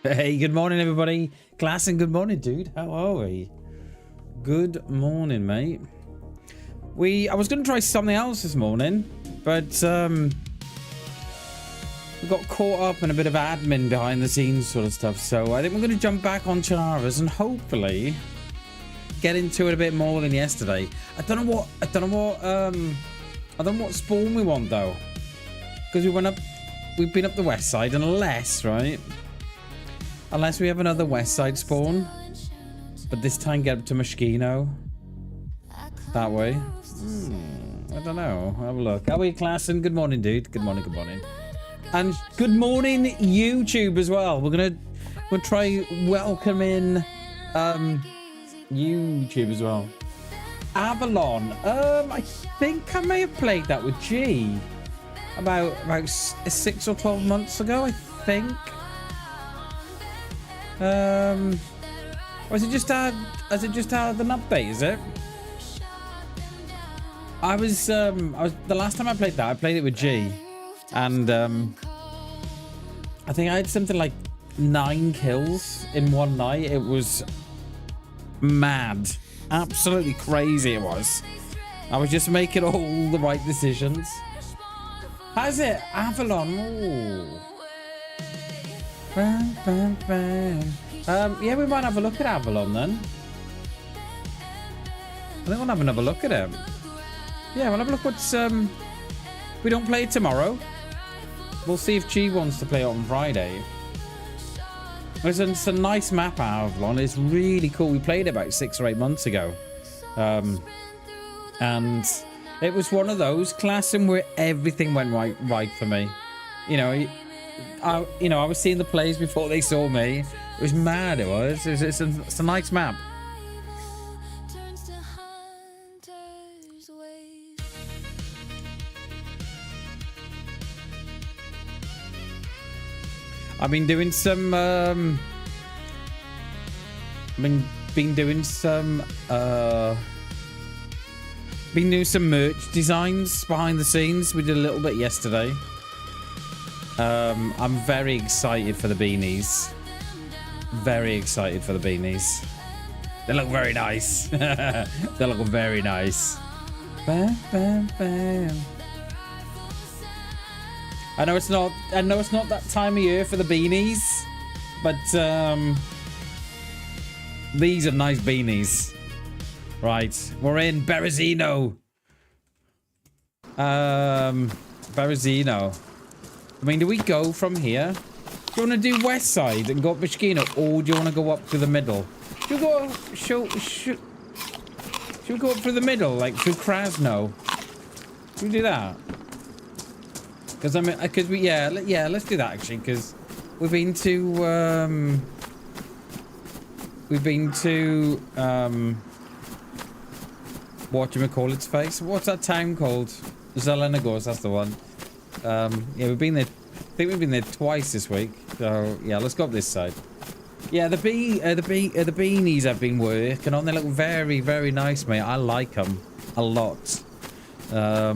Hey, good morning, everybody. Class and good morning, dude. How are we? Good morning, mate. I was going to try something else this morning, but we got caught up in a bit of admin behind the scenes sort of stuff. So I think we're going to jump back on Chernarus and hopefully get into it a bit more than yesterday. I don't know what spawn we want though, because we've been up the west side, unless we have another west side spawn, but this time get up to Moschino that way. I don't know. Have a look. How are you, class? And good morning, dude. Good morning. Good morning. And good morning, YouTube as well. We'll try welcoming YouTube as well. Avalon. I think I may have played that with G about 6 or 12 months ago. I think. Has it just had an update? Is it? I was the last time I played that, I played it with G, and I think I had something like 9 kills in one night. It was mad, absolutely crazy. It was. I was just making all the right decisions. How's it, Avalon? Ooh. Bam, bam, bam. Yeah, we might have a look at Avalon then. I think we'll have another look at it. Yeah, we'll have a look what's we don't play it tomorrow. We'll see if G wants to play it on Friday. It's a nice map, Avalon. It's really cool. We played it about 6 or 8 months ago. And it was one of those classing where everything went right for me. You know, I was seeing the plays before they saw me. It was mad. It was. It's a nice map. I've been doing some. Been doing some merch designs behind the scenes. We did a little bit yesterday. I'm very excited for the beanies. Very excited for the beanies. They look very nice. They look very nice. Bam, bam, bam. I know it's not that time of year for the beanies, but these are nice beanies. Right, we're in Berezino. Berezino. I mean, do we go from here? Do you want to do west side and go up Moschino, or do you want to go up through the middle? Should we go? Should we go up through the middle, like through Krasno? Should we do that? Because let's do that actually. Because we've been to whatchamacallit's face? What's that town called? Zelenogorsk, that's the one. Yeah, we've been there. I think we've been there twice this week. So yeah, let's go up this side. Yeah, the beanies I've been working on. They look very, very nice, mate. I like them a lot. I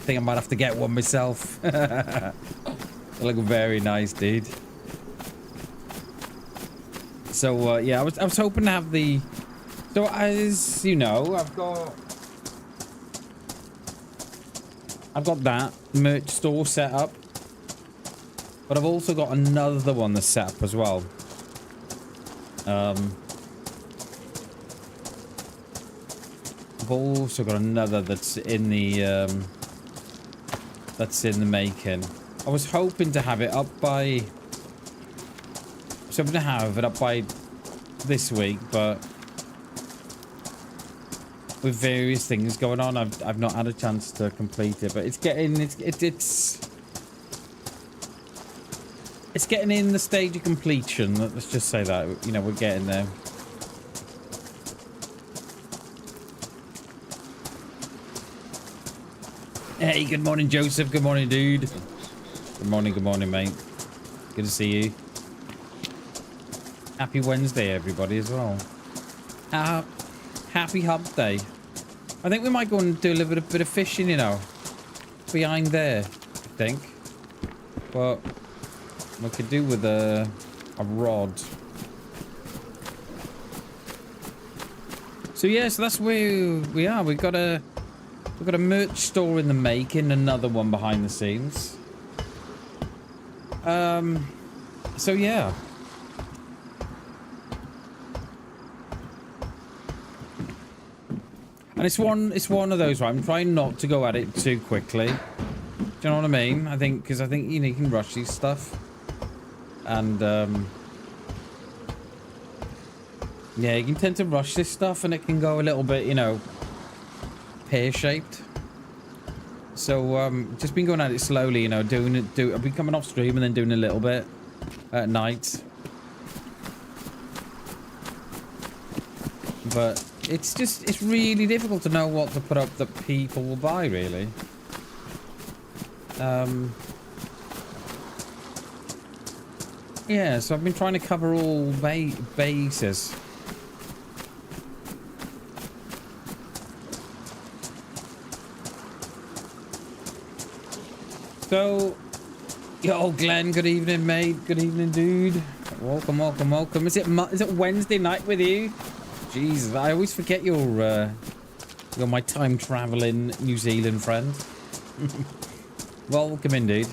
think I might have to get one myself. They look very nice, dude. So yeah, I was hoping to have the. So as you know, I've got that merch store set up, but I've also got another one that's set up as well. I've also got another that's in the making. I was hoping to have it up by. This week, but with various things going on, I've not had a chance to complete it. But it's getting in the stage of completion. Let's just say that, you know, we're getting there. Hey, good morning, Joseph. Good morning, dude. Good morning, mate. Good to see you. Happy Wednesday, everybody, as well. Happy Hump Day. I think we might go and do a little bit of fishing, you know, behind there, I think. But we could do with A rod. So yeah, so that's where we are. We've got a merch store in the making, another one behind the scenes. So yeah. And it's one of those, right? I'm trying not to go at it too quickly. Do you know what I mean? Because I think, you know, you can rush these stuff. And, yeah, you can tend to rush this stuff and it can go a little bit, you know, pear-shaped. So, just been going at it slowly, you know, I've been coming off stream and then doing a little bit at night. But it's really difficult to know what to put up that people will buy, really. Yeah, so I've been trying to cover all bases. So, yo, Glenn, good evening, mate. Good evening, dude. Welcome, welcome, welcome. Is it Wednesday night with you? Jesus, I always forget you're my time traveling New Zealand friend. Welcome in, dude.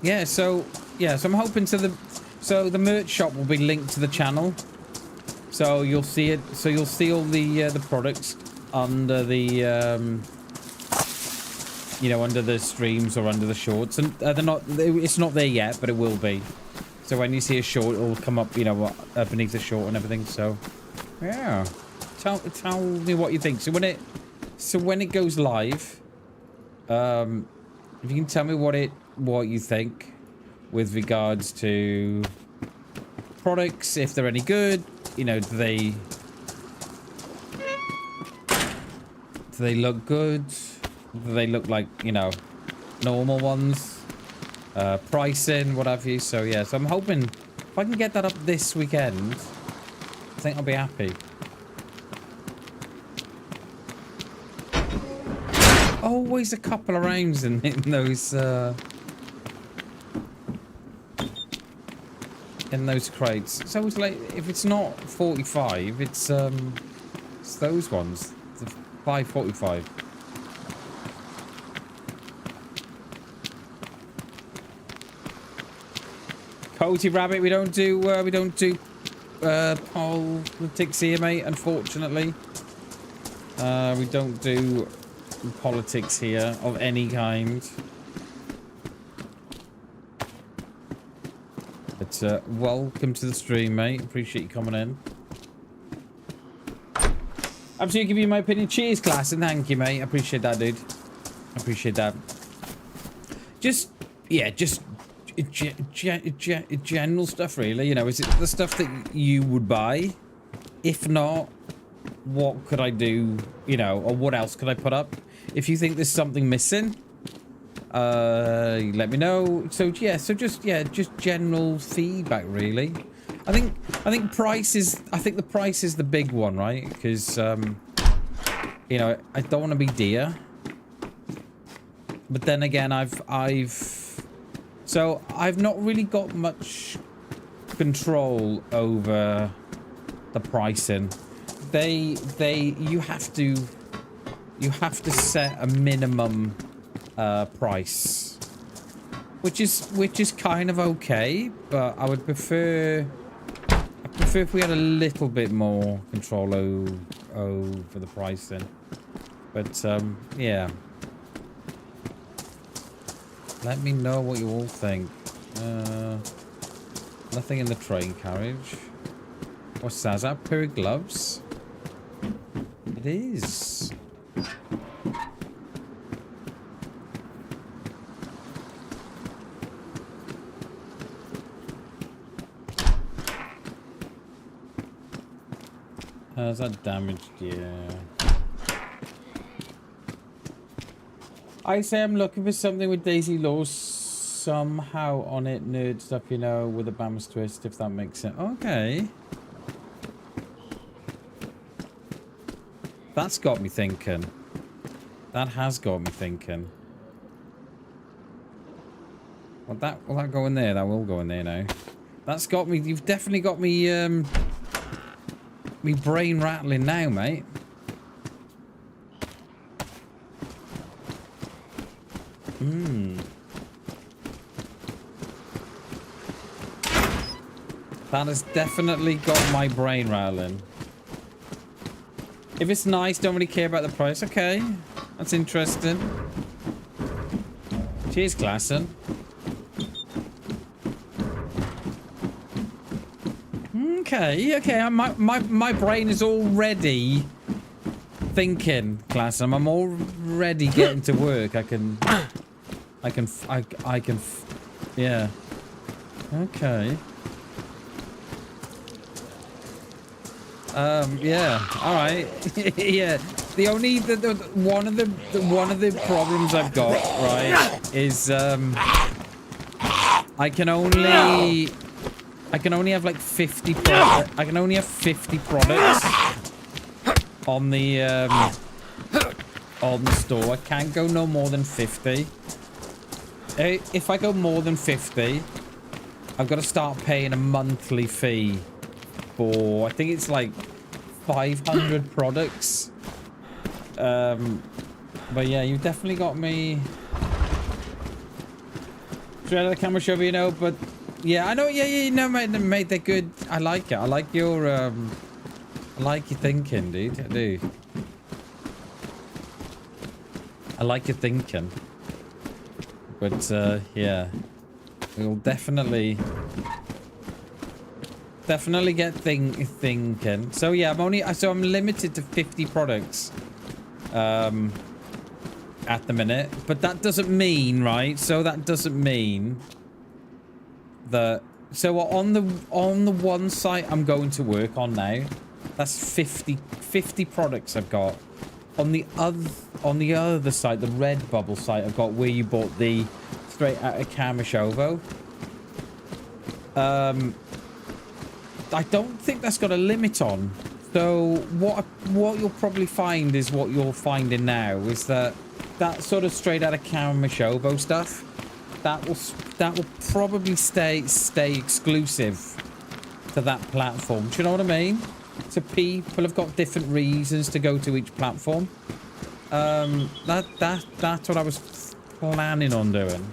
Yeah, so I'm hoping the merch shop will be linked to the channel. So you'll see it. So you'll see all the products under the you know, under the streams or under the shorts, and they're not. It's not there yet, but it will be. So when you see a short, it will come up, you know, beneath the short and everything. So yeah, tell me what you think. So when it goes live, if you can tell me what you think with regards to products, if they're any good, you know, do they look good? Do they look like, you know, normal ones? Pricing, what have you. So yeah, so I'm hoping if I can get that up this weekend, I think I'll be happy. Always a couple of rounds in those crates. So it's like, if it's not 45, it's those ones, the 545. Cozy Rabbit, we don't do politics here, mate, unfortunately. We don't do politics here of any kind. But welcome to the stream, mate. Appreciate you coming in. Absolutely, give you my opinion. Cheers, class, and thank you, mate. I appreciate that, dude. I appreciate that. Just general stuff, really. You know, is it the stuff that you would buy? If not, what could I do? You know, or what else could I put up? If you think there's something missing, let me know. So yeah, just general feedback, really. I think price is. I think the price is the big one, right? Because you know, I don't want to be dear, but then again, I've not really got much control over the pricing. You have to set a minimum price, which is kind of okay, but I would prefer if we had a little bit more control over the pricing. But yeah. Let me know what you all think. Nothing in the train carriage. What's that? Is that a pair of gloves? It is. Is that damaged? Yeah. I say I'm looking for something with DayZLive somehow on it, nerd stuff, you know, with a Bam's twist, if that makes sense. Okay. That's got me thinking. That has got me thinking. Will that go in there? That will go in there now. That's got me. You've definitely got me. Me brain rattling now, mate. That has definitely got my brain rattling. If it's nice, don't really care about the price. Okay, that's interesting. Cheers, Klassen. Okay. My brain is already thinking, Klassen. I'm already getting to work. I can. Yeah. Okay. Yeah. All right. Yeah. The only one of the problems I've got, right, is I can only have like 50 products. I can only have 50 products on the store. I can't go no more than 50. If I go more than 50, I've got to start paying a monthly fee for, I think it's like 500 products. But yeah, you've definitely got me straight out of the camera show, you know. But yeah, I know. Yeah, no, mate, they're good. I like it. I like your thinking, dude. I do. I like your thinking. But yeah, we'll definitely get thinking. So yeah, I'm limited to 50 products at the minute. But that doesn't mean, right? So that doesn't mean that. So on the one site I'm going to work on now, that's 50 products I've got. On the other site, the Redbubble site, I've got where you bought the straight out of Kamashovo. I don't think that's got a limit on. So what you'll probably find is what you're finding now is that sort of straight out of Kamashovo stuff, that will probably stay exclusive to that platform. Do you know what I mean? So people have got different reasons to go to each platform. That's what I was planning on doing.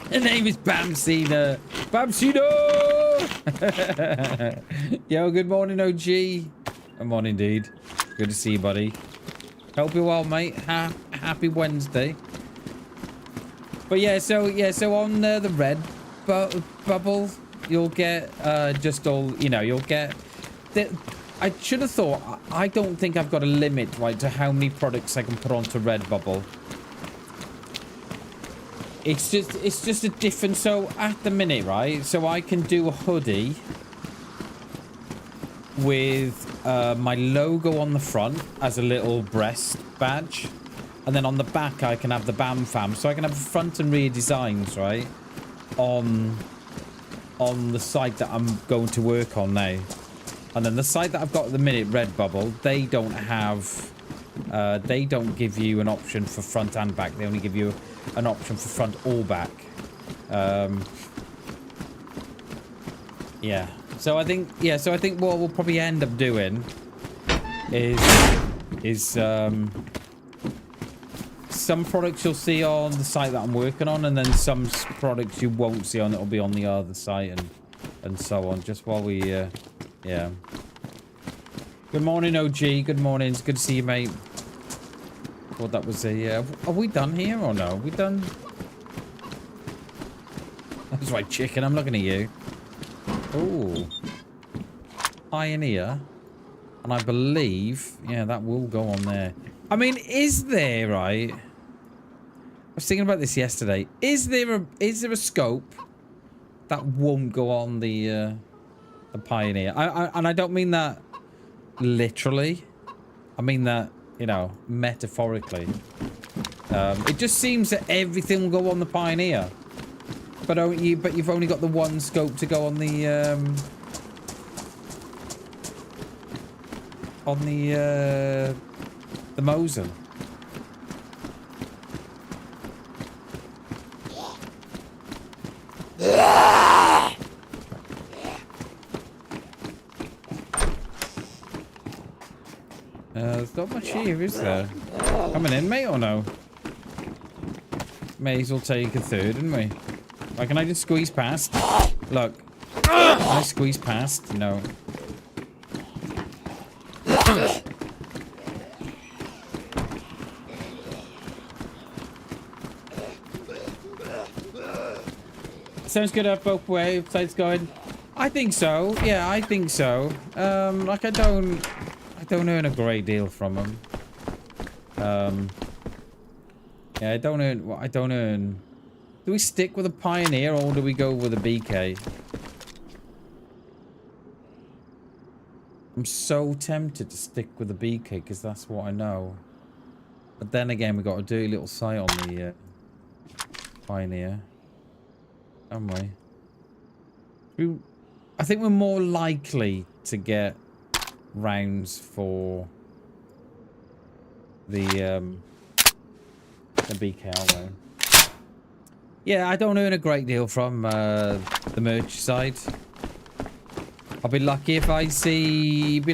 The name is Bamcina. Bamcino! Yo, good morning, OG. Good morning, dude. Good to see you, buddy. Hope you're well, mate. Happy Wednesday. But yeah, so on the Redbubble, you'll get just all, you know, you'll get. I should have thought. I don't think I've got a limit, right, to how many products I can put onto Redbubble. It's just a different. So at the minute, right? So I can do a hoodie with my logo on the front as a little breast badge, and then on the back I can have the Bam Fam. So I can have front and rear designs, right, on the site that I'm going to work on now. And then the site that I've got at the minute, Redbubble, they don't have, they don't give you an option for front and back. They only give you an option for front or back. Yeah. So I think what we'll probably end up doing is some products you'll see on the site that I'm working on, and then some products you won't see on. It'll be on the other site and so on. Just while we, yeah. Good morning, OG. Good morning. It's good to see you, mate. Thought that was a. Are we done here or no? Are we done? That's right, chicken. I'm looking at you. Oh, Pioneer, and I believe, yeah, that will go on there. I mean, is there, right? I was thinking about this yesterday. Is there a scope that won't go on the Pioneer? And I don't mean that literally. I mean that, you know, metaphorically. It just seems that everything will go on the Pioneer, but you've only got the one scope to go on the Mosin. There's not much here, is there? Coming in, mate, or no? May as well take a third, didn't we? Like, can I just squeeze past? Look. Can I squeeze past? No. Sounds good up both websites going. I think so. Yeah, I think so. Like I don't earn a great deal from them. Yeah, I don't earn. Do we stick with a Pioneer or do we go with a BK? I'm so tempted to stick with the BK because that's what I know. But then again, we got a dirty little sight on the Pioneer. Haven't we? I think we're more likely to get rounds for the BK, aren't we? Yeah, I don't earn a great deal from the merch side. I'll be lucky if I see 20.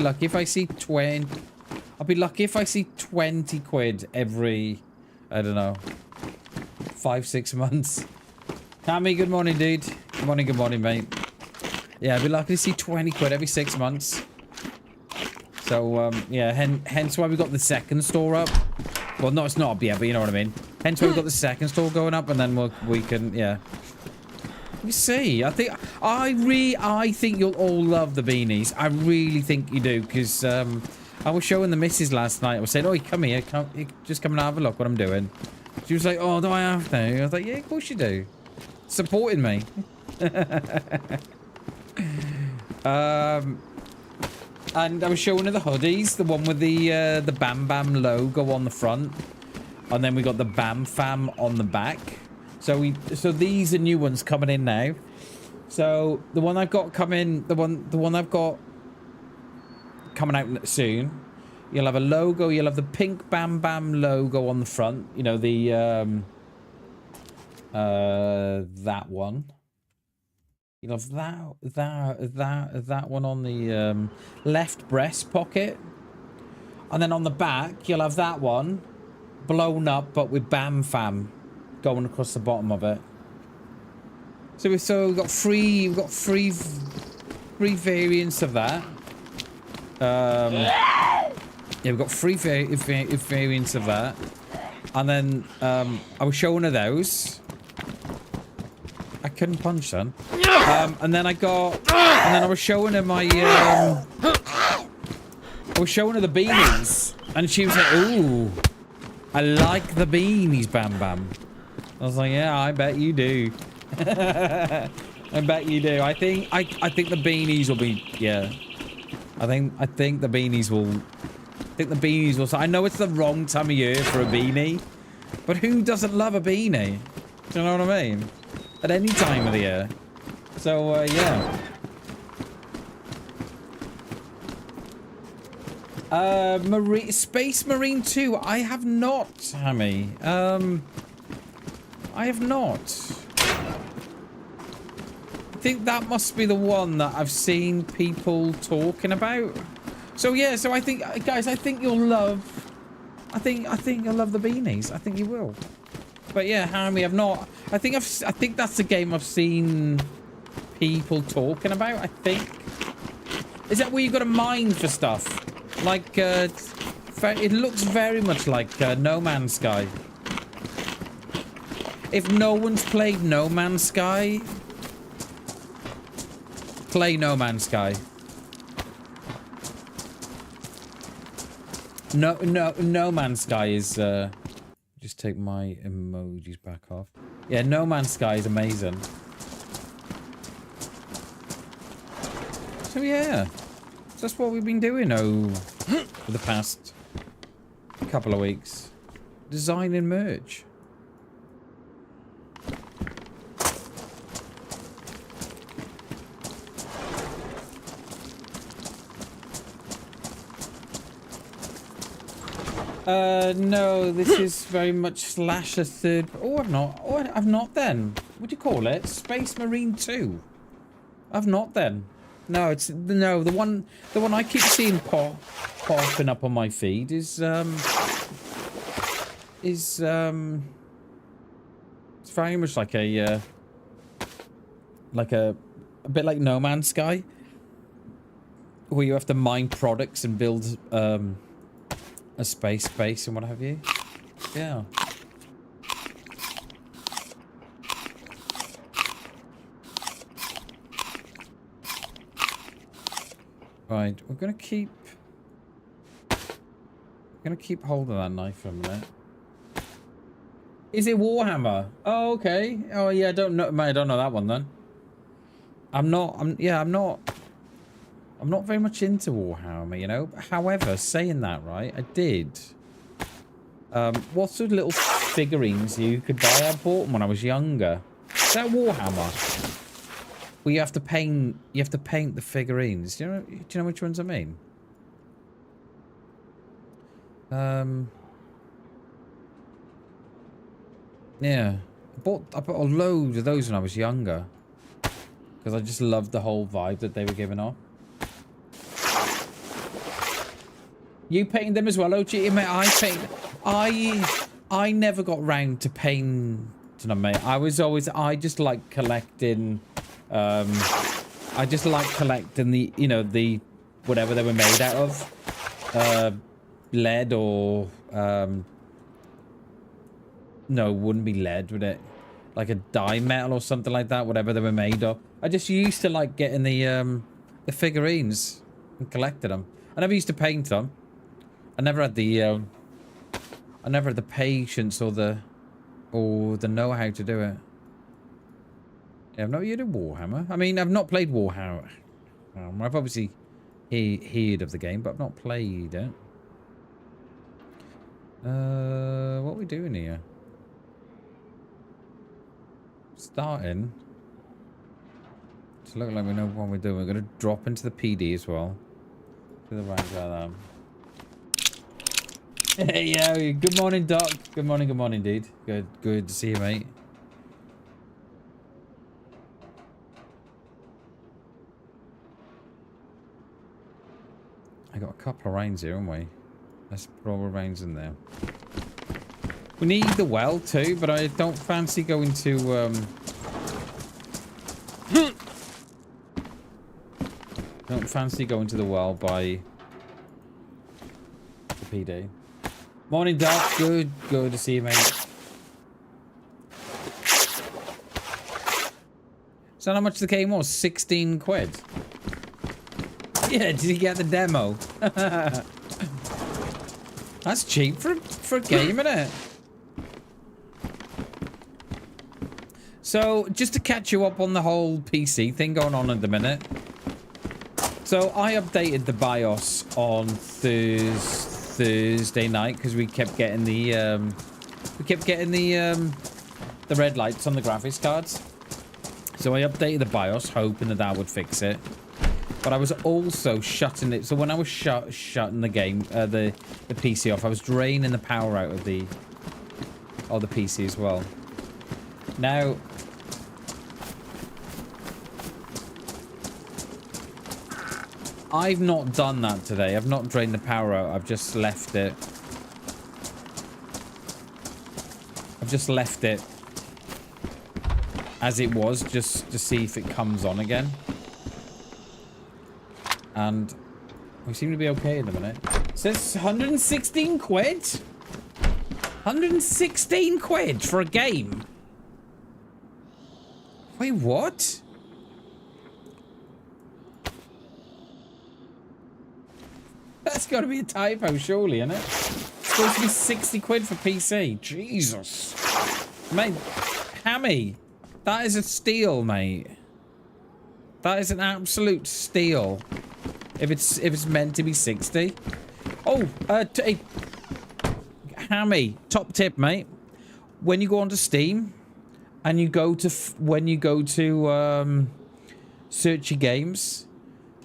I'll be lucky if I see 20 quid every, I don't know, 5-6 months. Hammy, good morning, dude. Good morning, mate. Yeah, I'd be lucky to see 20 quid every 6 months. So, yeah, hence why we got the second store up. Well, no, it's not up yet, but you know what I mean. Hence why we got the second store going up, and then we can, yeah. You see, I think you'll all love the beanies. I really think you do, because I was showing the missus last night. I was saying, "Oh, come here, just come and have a look what I'm doing." She was like, "Oh, do I have to?" I was like, "Yeah, of course you do." Supporting me. And I was showing her the hoodies, the one with the BamBam logo on the front, and then we got the Bam Fam on the back. So these are new ones coming in now. So the one I've got coming, the one I've got coming out soon. You'll have a logo. You'll have the pink BamBam logo on the front. You know the that one. You'll have that one on the left breast pocket, and then on the back you'll have that one blown up, but with Bam Fam going across the bottom of it. So we've got three variants of that. Yeah, we've got three variants of that, and then I was showing her those. I couldn't punch then. And then I was showing her my I was showing her the beanies, and she was like, "Ooh, I like the beanies, BamBam." I was like, "Yeah, I bet you do." I bet you do. I think the beanies will be, yeah. I think the beanies will. So I know it's the wrong time of year for a beanie, but who doesn't love a beanie? Do you know what I mean? At any time of the year. So yeah. Space Marine 2. I have not, Hammy. I have not. I think that must be the one that I've seen people talking about. So yeah, so I think, guys, I think you'll love you'll love the beanies. I think you will. But yeah, Hammy, I've not. I think that's the game I've seen people talking about. I think. Is that where you've got to mine for stuff? Like, it looks very much like No Man's Sky. If no one's played No Man's Sky, play No Man's Sky. No Man's Sky is. Just take my emojis back off. Yeah, No Man's Sky is amazing. So yeah, that's what we've been doing for the past couple of weeks. Designing merch. No, this is very much slash a third. Oh, I've not. Oh, I've not then. What do you call it? Space Marine 2. I've not then. No, it's no the one I keep seeing popping up on my feed is it's very much like a bit like No Man's Sky, where you have to mine products and build a space base and what have you. Yeah. Right, we're gonna keep hold of that knife for a minute. Is it Warhammer? Oh, okay. Oh, yeah. I don't know that one then. I'm not very much into Warhammer, you know. However, saying that, right, I did. What sort of little figurines you could buy? I bought them when I was younger. Is that Warhammer? Well, you have to paint the figurines. Do you know which ones I mean? Yeah. I bought a load of those when I was younger. Because I just loved the whole vibe that they were giving off. You painted them as well, OG? Mate, I never got round to painting them, mate. I just like collecting I just like collecting the, you know, the whatever they were made out of. Lead or no, it wouldn't be lead, would it? Like a dye metal or something like that, whatever they were made of. I just used to like getting the figurines and collected them. I never used to paint them. I never had the patience or the know-how to do it. Yeah, I've not used Warhammer. I mean, I've not played Warhammer. I've obviously heard of the game, but I've not played it. What are we doing here? Starting. It's looking like we know what we're doing. We're going to drop into the PD as well. To the right of that. Hey, yo, good morning, Doc. Good morning, dude. Good to see you, mate. I got a couple of rains here, haven't we? Let's put all the rains in there. We need the well too, but I don't fancy going to don't fancy going to the well by the PD. Morning, Doc. Good to see you, mate. So how much the game was? 16 quid. Yeah, did you get the demo? That's cheap for a game, isn't it? So, just to catch you up on the whole PC thing going on at the minute. So, I updated the BIOS on Thursday night because we kept getting the red lights on the graphics cards. So, I updated the BIOS hoping that would fix it. But I was also shutting it. So when I was shutting the game, the PC off, I was draining the power out of the PC as well. Now, I've not done that today. I've not drained the power out. I've just left it. I've just left it as it was, just to see if it comes on again. And we seem to be okay in a minute. It says 116 quid? 116 quid for a game? Wait, what? That's got to be a typo, surely, isn't it? It's supposed to be 60 quid for PC. Jesus. Mate, Hammy, that is a steal, mate. That is an absolute steal. If it's meant to be 60. Oh, hey, Hammy, top tip, mate. When you go onto Steam and you go to search your games,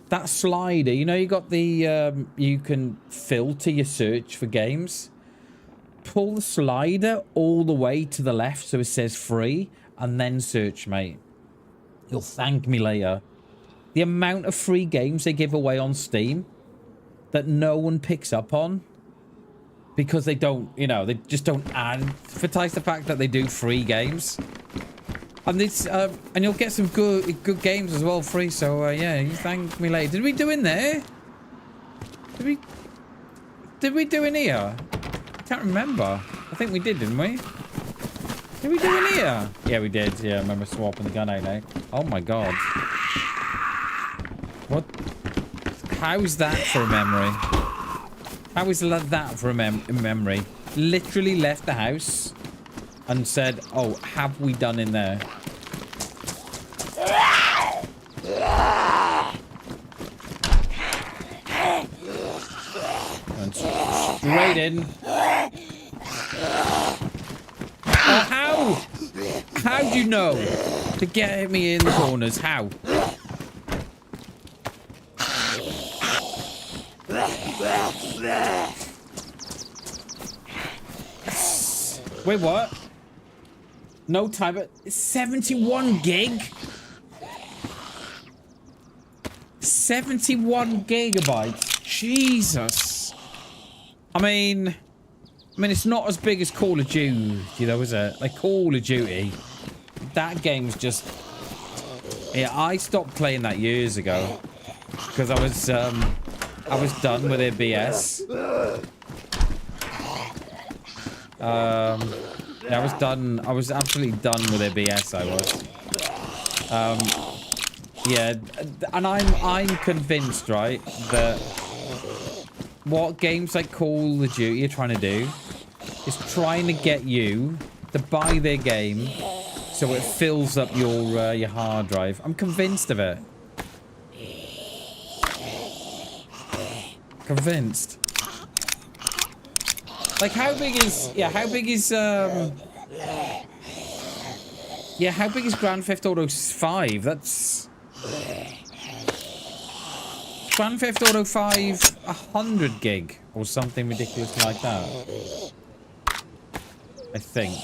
that slider, you know, you got the you can filter your search for games. Pull the slider all the way to the left so it says free, and then search, mate. You'll thank me later. The amount of free games they give away on Steam that no one picks up on because they don't, you know, they just don't advertise the fact that they do free games. And this, and you'll get some good games as well free. So yeah, you thank me later. Did we do in there? Did we do in here? I can't remember. I think we did, didn't we? Did we do in here? Yeah, we did. Yeah, I remember swapping the gun out now. Oh my god. What? How's that for a memory? How is that for a memory? Literally left the house and said, oh, have we done in there? And straight in. Oh, how? How do you know to get me in the corners? How? Wait, what? No time, but 71 gig? 71 gigabytes? Jesus. I mean, it's not as big as Call of Duty, though, is it? Like, Call of Duty, that game's just... Yeah, I stopped playing that years ago. Because I was done with their BS. Yeah, I was absolutely done with their BS, I was. Yeah, and I'm convinced, right, that what games like Call of Duty are trying to do is trying to get you to buy their game so it fills up your hard drive. I'm convinced of it. Convinced. Like, how big is Grand Theft Auto 5? That's Grand Theft Auto 5 100 gig or something ridiculous like that, I think.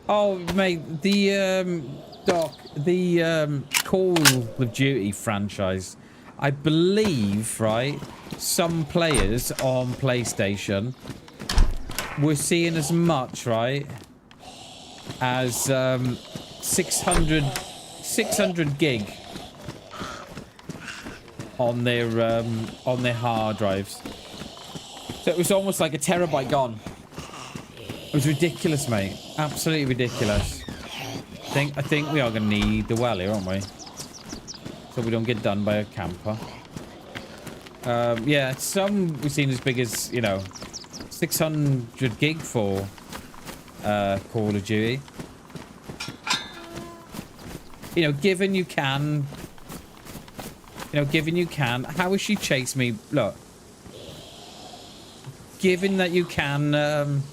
Oh mate, the Doc, the Call of Duty franchise, I believe, right, some players on PlayStation were seeing as much, right, as 600 gig on their hard drives. So it was almost like a terabyte gone. It was ridiculous, mate. Absolutely ridiculous. I think we are going to need the well here, aren't we? So we don't get done by a camper. Yeah, some we've seen as big as, you know, 600 gig for Call of Duty. You know, given you can, how has she chased me? Look, given that you can,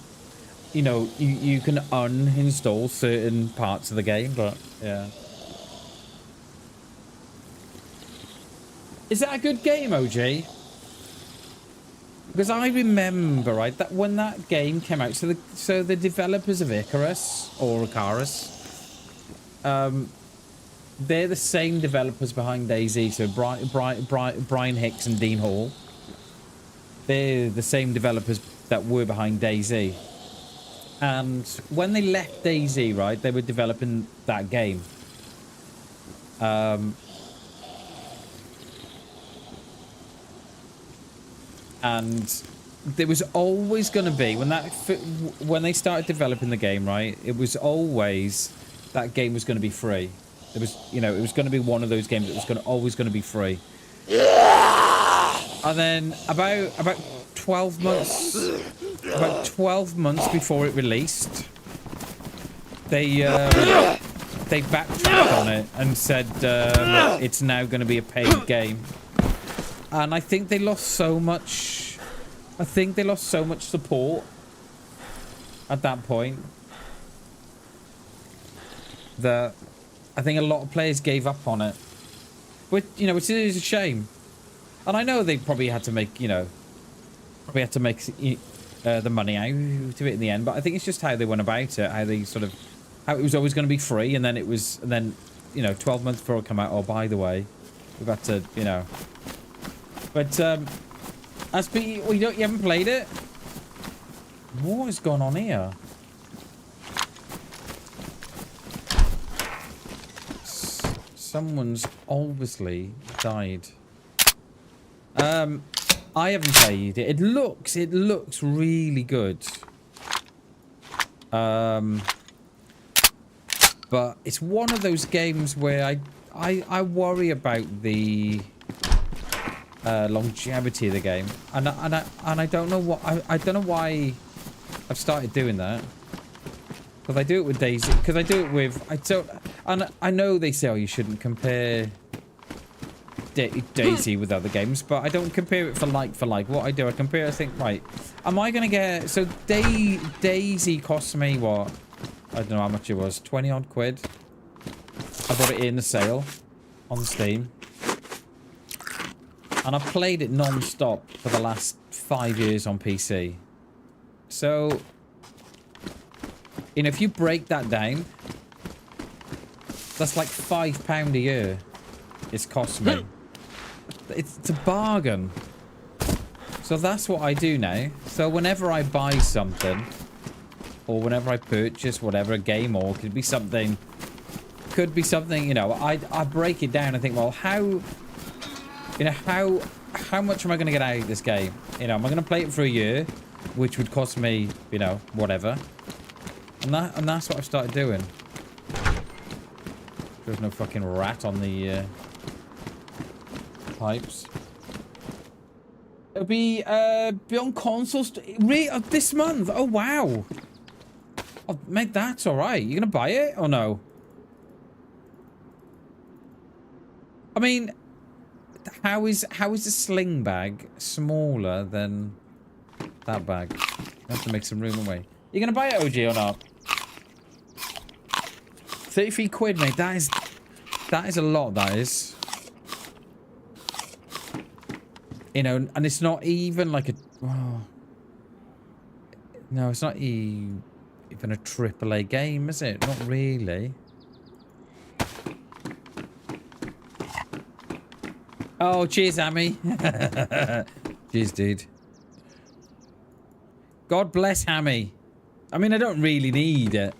you know, you can uninstall certain parts of the game, but yeah. Is that a good game, OG? Because I remember, right, that when that game came out, so the developers of Icarus, or Icarus, they're the same developers behind DayZ, so Brian Hicks and Dean Hall. They're the same developers that were behind DayZ. And when they left DayZ, right, they were developing that game. And there was always going to be, when they started developing the game, right, it was always that game was going to be free. It was, you know, it was going to be one of those games that was always going to be free. And then about 12 months before it released, they backtracked on it and said it's now going to be a paid game. And I think they lost so much. I think they lost so much support at that point that I think a lot of players gave up on it. But, you know, which is a shame. And I know they probably had to make, you know, the money out of it in the end. But I think it's just how they went about it, how they sort of how it was always going to be free, and then it was, and then, you know, 12 months before it came out, oh, by the way, we've got to, you know. But, you haven't played it? What is going on here? Someone's obviously died. I haven't played it. It looks really good. But it's one of those games where I worry about the longevity of the game, and I don't know what I don't know why I've started doing that. Because I do it with DayZ. Because I do it with I know they say, oh, you shouldn't compare DayZ with other games, but I don't compare it for like. What I do, I compare. I think, right, am I gonna get so DayZ cost me what? I don't know how much it was, 20 odd quid. I bought it in the sale on Steam, and I've played it non-stop for the last 5 years on PC. So, you know, if you break that down, that's like £5 a year it's cost me. It's a bargain. So that's what I do now. So whenever I buy something, or whenever I purchase whatever, a game, or could be something, you know, I break it down and think, well, how, you know, how much am I going to get out of this game? You know, am I going to play it for a year, which would cost me, you know, whatever, and that's what I've started doing. There's no fucking rat on the pipes. It'll be on consoles this month. Oh wow. Oh, mate, that's all right. You gonna buy it or no? I mean, how is the sling bag smaller than that bag? I have to make some room away. You gonna buy it, OG, or not? 33 quid, mate. That is a lot. That is. You know, and it's not even like a. Oh, no, it's not even a AAA game, is it? Not really. Oh, cheers, Hammy. Cheers, dude. God bless Hammy. I mean, I don't really need it.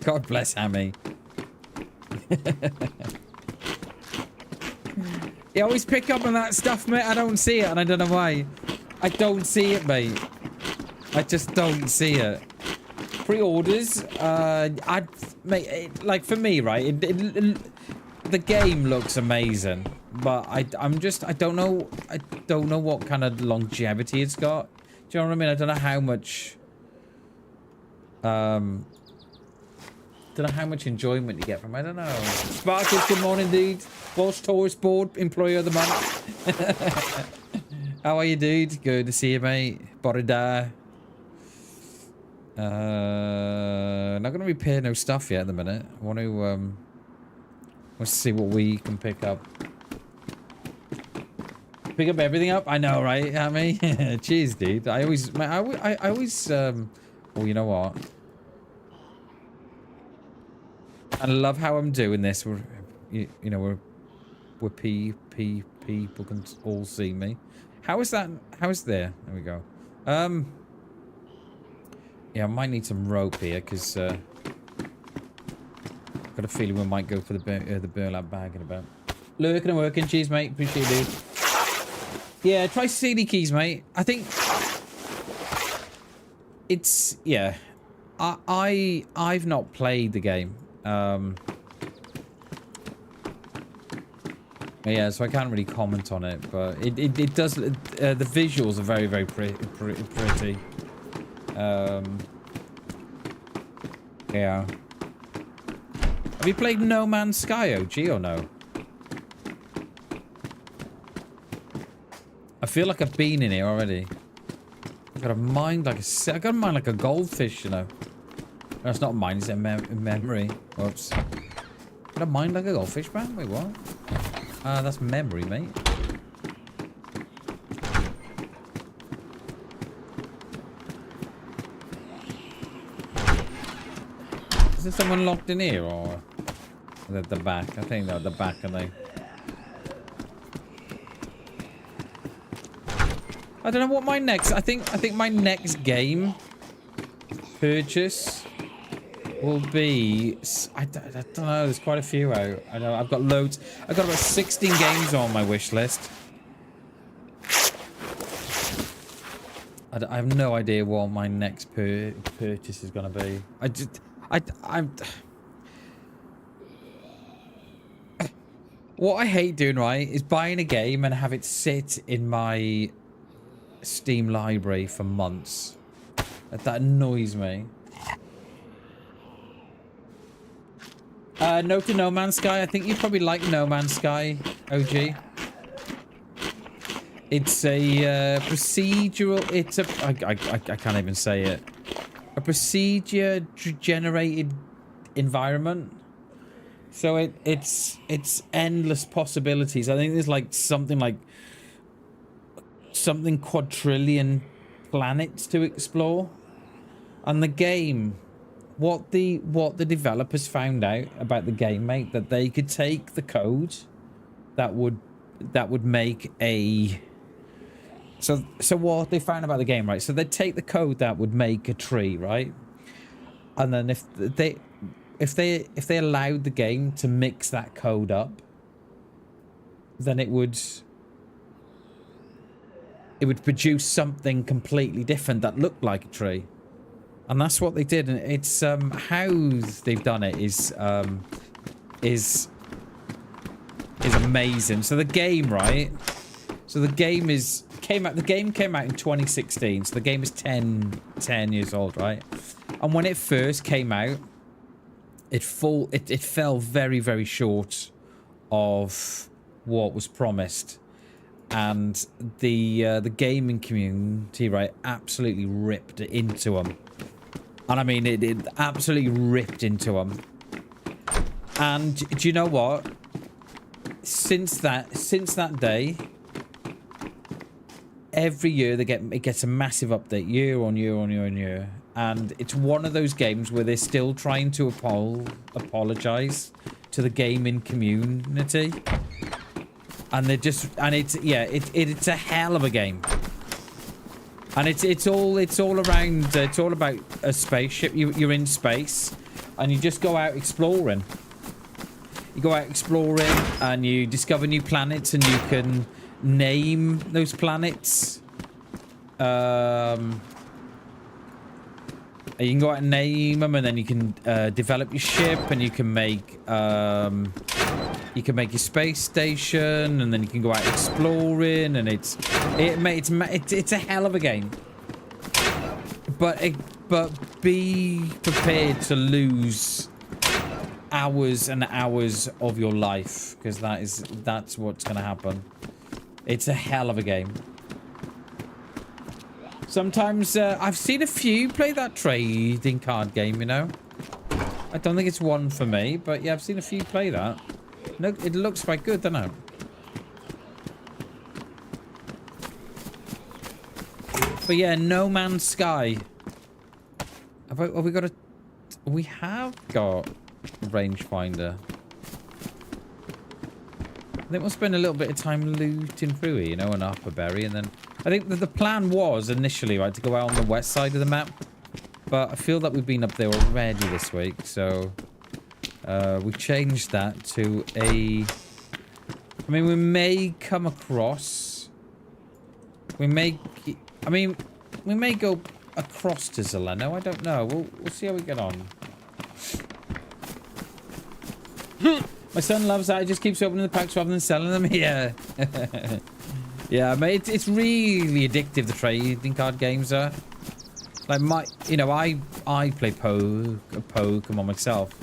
God bless Hammy. You always pick up on that stuff, mate. I don't see it, and I don't know why. I don't see it, mate. I just don't see it. Pre-orders, mate, like for me, right? The game looks amazing, but I don't know what kind of longevity it's got. Do you know what I mean? I don't know how much. Don't know how much enjoyment you get from it. I don't know. Sparkles, good morning, dude. Walsh Tourist Board, Employer of the Month. How are you, dude? Good to see you, mate. Borida. Not gonna repair no stuff yet at the minute. I want to let's see what we can pick up. Pick up everything up? I know, right, Hammy? Cheers, dude. I always oh, you know what? I love how I'm doing this. You know, we're people can all see me. How is that? How is there? There we go. Yeah, I might need some rope here because got a feeling we might go for the burlap bag in about. Lurking and working, cheers, mate. Appreciate it, dude. Yeah, try CD keys, mate. I think it's I've not played the game. Yeah, so I can't really comment on it, but it does. The visuals are very, very pretty. Yeah. Have you played No Man's Sky, OG, or no? I feel like I've been in here already. I've got a mind like a goldfish, you know. No, it's not mine, it's in memory. Whoops. Got a mind like a goldfish, man? Wait, what? That's memory, mate. there someone locked in here or at the back? I think they're at the back, are they? I don't know what my next. I think my next game purchase will be. I don't know. There's quite a few out. I know I've got loads. I've got about 16 games on my wish list. I have no idea what my next purchase is gonna be. I'm. What I hate doing, right, is buying a game and have it sit in my Steam library for months. That annoys me. No to No Man's Sky. I think you probably like No Man's Sky, OG. It's a procedural. It's a. I can't even say it. A procedure-generated environment. So it's endless possibilities. I think there's like something quadrillion planets to explore. And the game, what the developers found out about the game, mate, that they could take the code that would make a. So what they found about the game, right? So they'd take the code that would make a tree, right? And then if they allowed the game to mix that code up, then it would produce something completely different that looked like a tree. And that's what they did. And it's how they've done it is amazing. So the game, right? So the game came out in 2016. So the game is 10 years old, right? And when it first came out, it fell very, very short of what was promised. And the gaming community, right, absolutely ripped into them. And I mean, it absolutely ripped into them. And do you know what? Since that day, every year it gets a massive update, year on year on year on year. And it's one of those games where they're still trying to apologize to the gaming community. And they're just, and it's a hell of a game. And it's all around. It's all about a spaceship. You're in space, and you just go out exploring. You go out exploring, and you discover new planets, and you can name those planets. You can go out and name them, and then you can develop your ship, and you can make your space station, and then you can go out exploring, and it's a hell of a game. But be prepared to lose hours and hours of your life, because that's what's gonna happen. It's a hell of a game. Sometimes I've seen a few play that trading card game, you know. I don't think it's one for me, but yeah, I've seen a few play that. No, it looks quite good, doesn't it? But yeah, No Man's Sky. Have we got a... We have got a rangefinder. I think we'll spend a little bit of time looting through here, you know, an upper berry, and then... I think that the plan was initially, right, to go out on the west side of the map. But I feel that we've been up there already this week, so... we changed that to a... I mean, we may come across... We may... I mean, we may go across to Zeleno. I don't know. We'll see how we get on. My son loves that. He just keeps opening the packs rather than selling them. Yeah. Yeah, mate. It's really addictive, the trading card games are. Like, you know, I play Pokemon myself.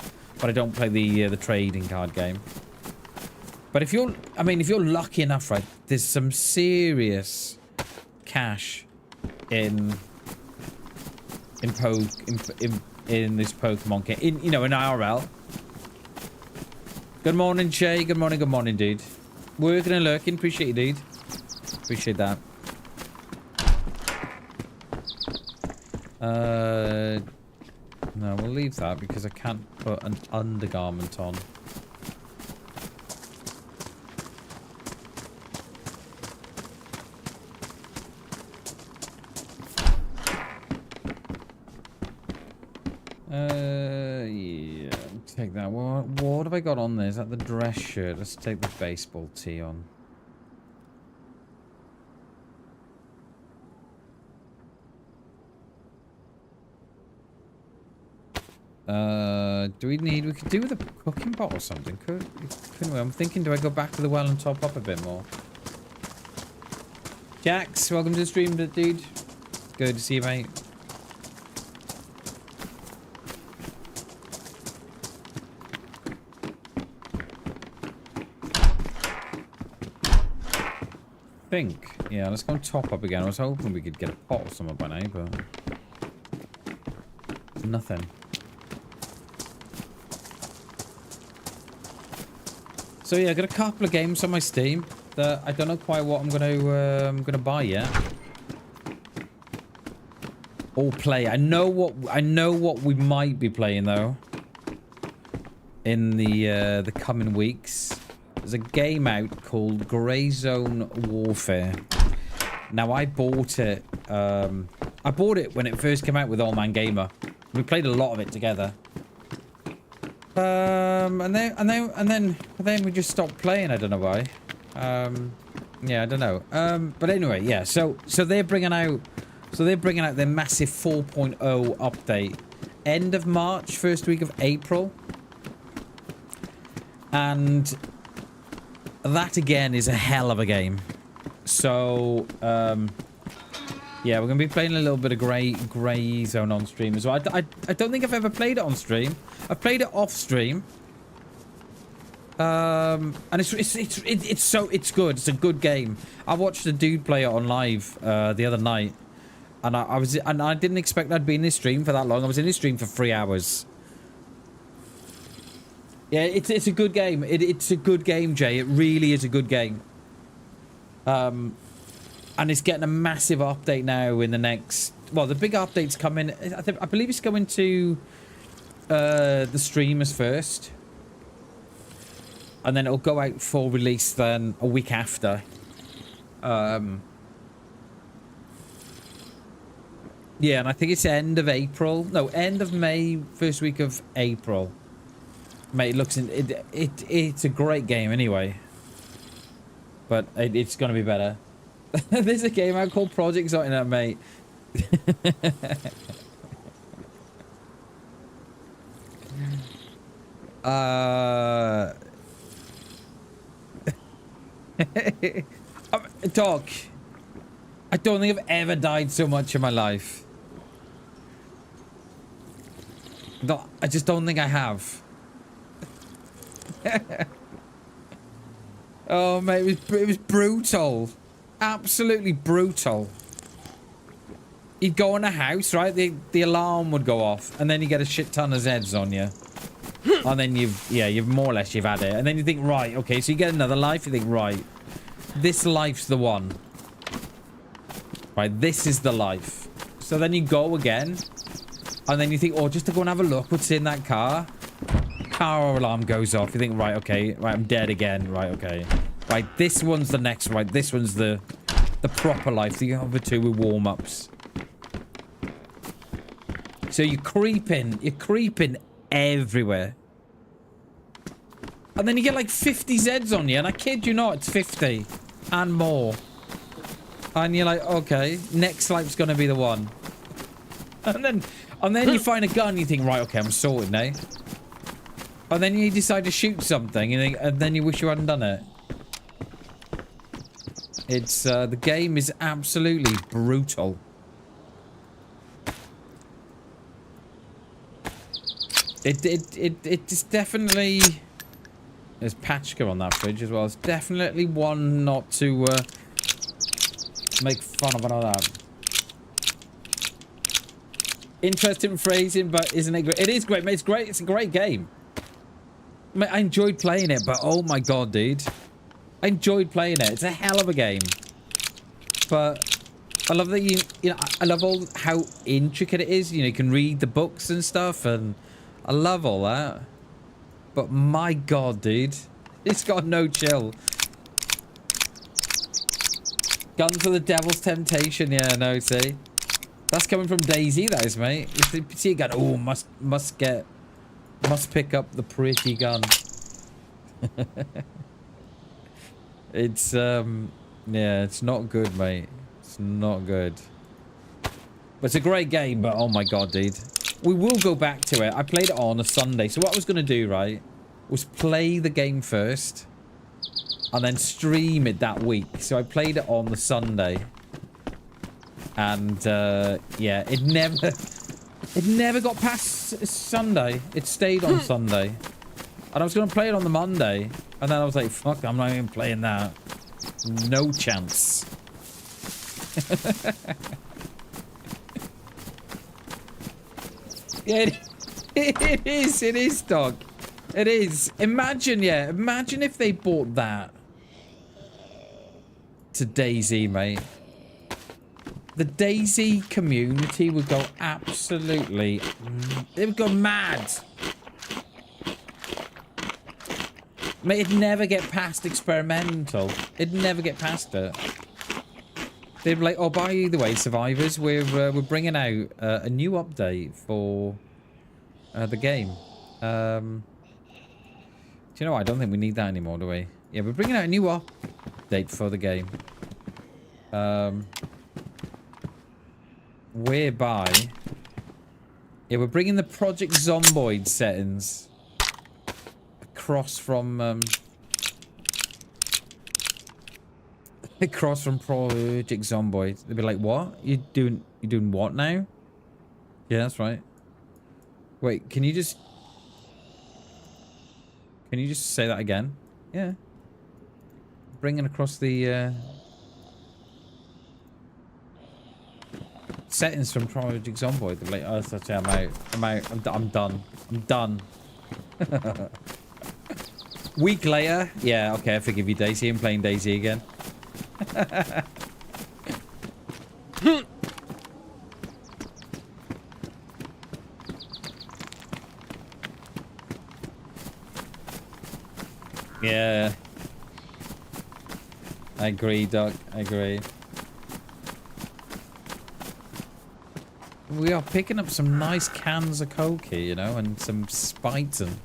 But I don't play the trading card game. But if you're lucky enough, right, there's some serious cash in this Pokemon game, in IRL. Good morning, Jay. Good morning, dude. Working and lurking. Appreciate you, dude. Appreciate that. No, we'll leave that because I can't put an undergarment on. Yeah, take that. What have I got on there? Is that the dress shirt? Let's take the baseball tee on. Do we could do with a cooking pot or something, couldn't we? I'm thinking, do I go back to the well and top up a bit more? Jax, welcome to the stream, dude. Good to see you, mate. Yeah, let's go and top up again. I was hoping we could get a pot or something by now, but nothing. So yeah, I got a couple of games on my Steam that I don't know quite what I'm gonna buy yet. Or play. I know what we might be playing though. In the coming weeks. There's a game out called Grey Zone Warfare. Now I bought it. I bought it when it first came out with Old Man Gamer. We played a lot of it together. And then we just stopped playing. I don't know why. Yeah, I don't know. But anyway, yeah. So they're bringing out their massive 4.0 update, end of March, first week of April, and that again is a hell of a game. So yeah, we're gonna be playing a little bit of Grey Zone on stream as well. I don't think I've ever played it on stream. I've played it off stream. And it's good. It's a good game. I watched a dude play it on live the other night, and I didn't expect I'd be in this stream for that long. I was in this stream for 3 hours. Yeah, it's a good game. It's a good game, Jay. It really is a good game. And it's getting a massive update now in the next... Well, the big update's coming... I believe it's going to the streamers first. And then it'll go out for release then a week after. Yeah, and I think it's end of April. No, end of May, first week of April. Mate, it's a great game anyway. But it's going to be better. There's a game out called Project Zotinut, mate. Doc, I don't think I've ever died so much in my life. No, I just don't think I have. Oh mate, it was brutal. Absolutely brutal. You'd go in a house, right? The alarm would go off, and then you get a shit ton of Zeds on you. And then you've more or less had it. And then you think, right, okay, so you get another life, you think, right, this life's the one. Right, this is the life. So then you go again, and then you think, oh, just to go and have a look what's in that car. Car alarm goes off. You think, right, okay, right, I'm dead again. Right, okay. Right, this one's the next, right, this one's the proper life. The other two were warm-ups. So you're creeping everywhere. And then you get like 50 Zeds on you, and I kid you not, it's 50 and more. And you're like, okay, next life's gonna be the one. And then you find a gun, you think, right, okay, I'm sorted now. And then you decide to shoot something, and then you wish you hadn't done it. It's the game is absolutely brutal. It's definitely... There's Pachka on that fridge as well. It's definitely one not to make fun of another. Interesting phrasing, but isn't it great? It is great, mate. It's great. It's a great game. Mate, I enjoyed playing it, but oh my god, dude. I enjoyed playing it. It's a hell of a game. But I love that you know, I love all how intricate it is. You know, you can read the books and stuff, and I love all that. But my God, dude, it's got no chill. Guns for the Devil's Temptation. Yeah, no, see, that's coming from DayZ, that is, mate. If you see a gun, oh, must pick up the pretty gun. It's yeah, it's not good, mate. It's not good. But it's a great game, but oh my God, dude. We will go back to it. I played it on a Sunday. So what I was going to do, right, was play the game first and then stream it that week. So I played it on the Sunday. And, yeah, it never got past Sunday. It stayed on Sunday. And I was going to play it on the Monday. And then I was like, fuck, I'm not even playing that. No chance. Yeah, it is, dog. It is. Imagine, yeah, imagine if they bought that to DayZ, mate. The DayZ community would go absolutely... They would go mad. Mate, it'd never get past experimental. It'd never get past it. They'd be like, oh, by the way, survivors, we're bringing out a new update for the game. Do you know what? I don't think we need that anymore, do we? Yeah, we're bringing out a new update for the game. Whereby... Yeah, we're bringing the Project Zomboid settings across from... across from Project Zomboid. They'd be like, what? You doing what now? Yeah, that's right. Wait, can you just say that again? Yeah. Bringing across the settings from Project Zomboid. They're like, oh, that's it, I'm done. Week later, yeah, okay, I forgive you, DayZ. I'm playing DayZ again. Yeah. I agree, Doc. I agree. We are picking up some nice cans of Coke here, you know, and some Spites and...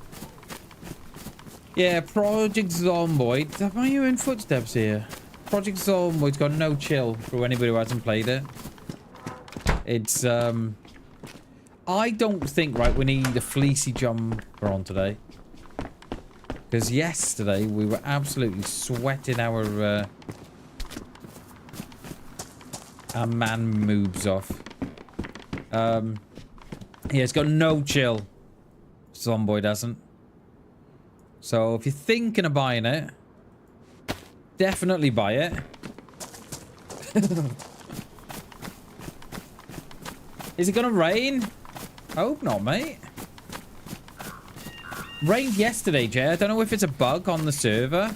Yeah, Project Zomboid. Am I hearing footsteps here? Project Soulful's got no chill for anybody who hasn't played it. It's, I don't think, right, we need a fleecy jumper on today. Because yesterday, we were absolutely sweating our man moves off. Yeah, it's got no chill. Zomboid hasn't. So, if you're thinking of buying it, definitely buy it. Is it gonna rain? I hope not, mate. Rained yesterday, Jay. I don't know if it's a bug on the server.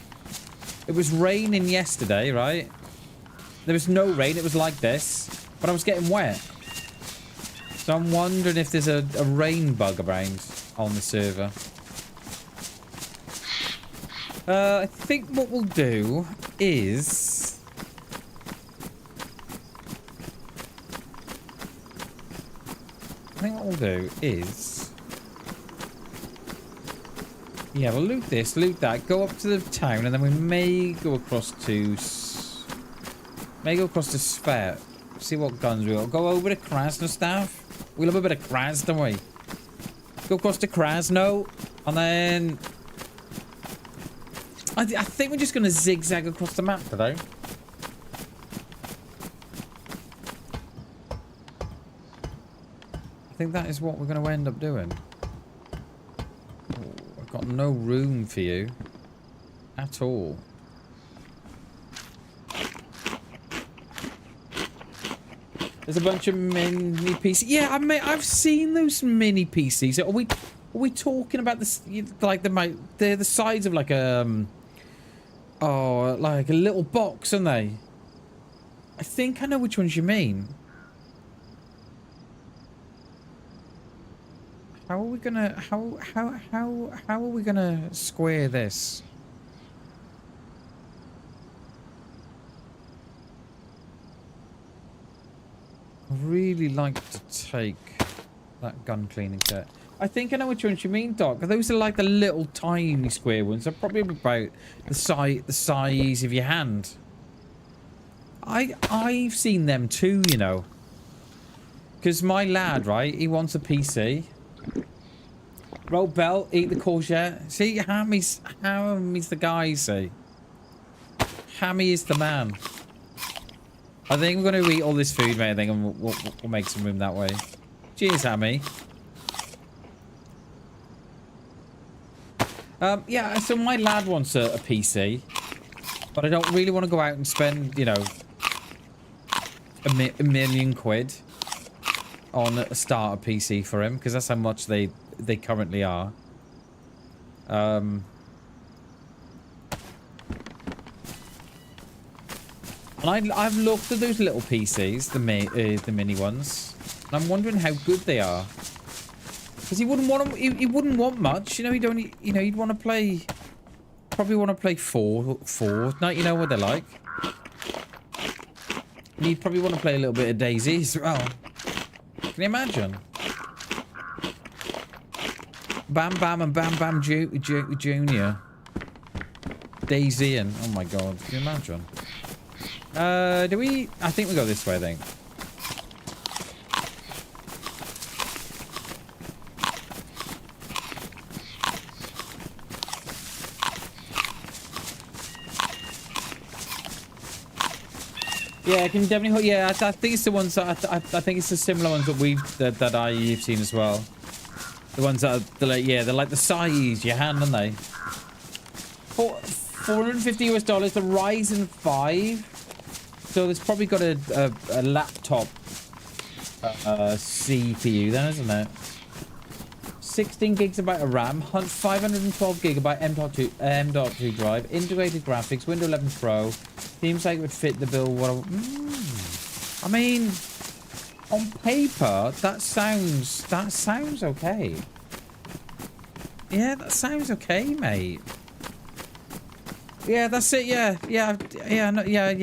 It was raining yesterday, right? There was no rain. It was like this. But I was getting wet. So I'm wondering if there's a rain bug around on the server. I think what we'll do is... Yeah, we'll loot this, loot that, go up to the town, and then we may go across to... Svet. See what guns we got. Go over to Krasnostav. We love a bit of Kras, don't we? Go across to Krasno, and then... I think we're just going to zigzag across the map today. I think that is what we're going to end up doing. Oh, I've got no room for you. At all. There's a bunch of mini PCs. Yeah, I've seen those mini PCs. Are we talking about this, like they're the size of like a... Oh, like a little box, aren't they? I think I know which ones you mean. How are we gonna how are we gonna square this? I really like to take that gun cleaning kit. I think I know which ones you mean, Doc. Those are like the little tiny square ones. They're probably about the size of your hand. I've seen them too, you know. Because my lad, right, he wants a PC. Roll bell, eat the courgette. See, Hammy's the guy, you see. Hammy is the man. I think we're going to eat all this food, mate, I think, and we'll make some room that way. Cheers, Hammy. Yeah, so my lad wants a PC. But I don't really want to go out and spend, you know, a million quid on a starter PC for him, because that's how much they currently are. And I've looked at those little PCs, the mini ones, and I'm wondering how good they are. Because he wouldn't want much, you know. He'd only, you know, he'd want to play, probably want to play Fortnite, you know what they're like. And he'd probably want to play a little bit of DayZ as well. Can you imagine? BamBam and BamBam Junior. DayZ and oh my god, can you imagine? Do we? I think we go this way, I think. Yeah, I can definitely. Yeah, I think it's the ones that I think it's the similar ones that I've seen as well. The ones that are like, yeah, they're like the size of your hand, aren't they? For $450 US, the Ryzen 5. So it's probably got a laptop CPU then, isn't it? 16 gigabyte of RAM, 512 gigabyte M.2 drive, integrated graphics, Windows 11 Pro. Seems like it would fit the bill. I mean, on paper, that sounds okay. Yeah, that sounds okay, mate. Yeah, that's it. Yeah.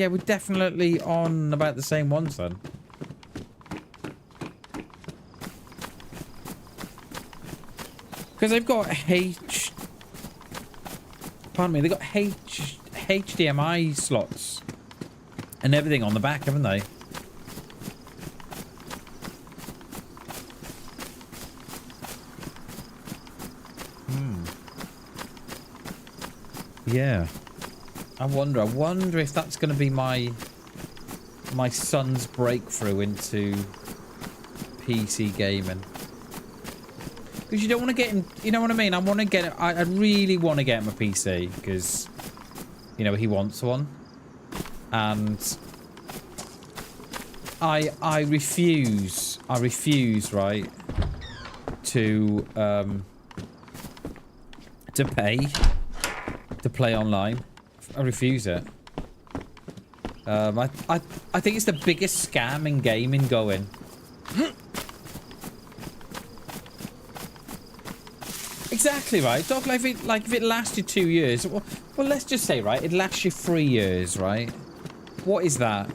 We're definitely on about the same ones then. Because they've got pardon me, they've got HDMI slots and everything on the back, haven't they? Yeah. I wonder if that's going to be my son's breakthrough into PC gaming. Because you don't want to get him, you know what I mean? I really want to get him a PC because, you know, he wants one. And I refuse, right, to pay to play online. I refuse it. I think it's the biggest scam in gaming going. Exactly right, Doc. Like if it lasted 2 years, well, let's just say, right, it lasts you 3 years, right? What is that?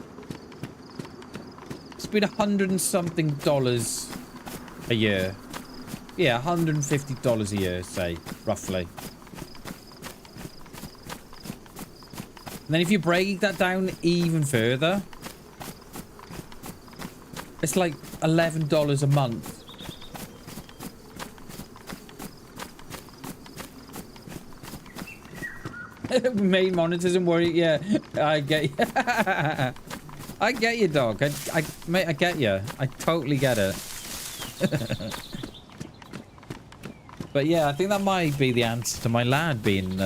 It's been $100 and something a year. Yeah, $150 a year, say, roughly. And then if you break that down even further, it's like $11 a month. Main monitors and worry. Yeah, I get you. I get you, dog. Mate, I get you. I totally get it. But yeah, I think that might be the answer to my lad being.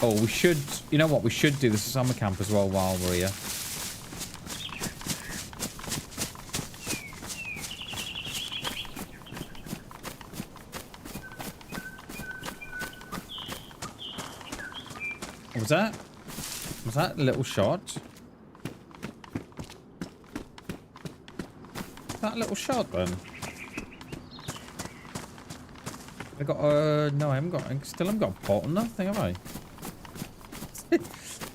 Oh, we should. You know what? We should do the summer camp as well while we're here. What was that? Was that a little shot? That little shot then? I got no, I still haven't got a pot or nothing, have I? Look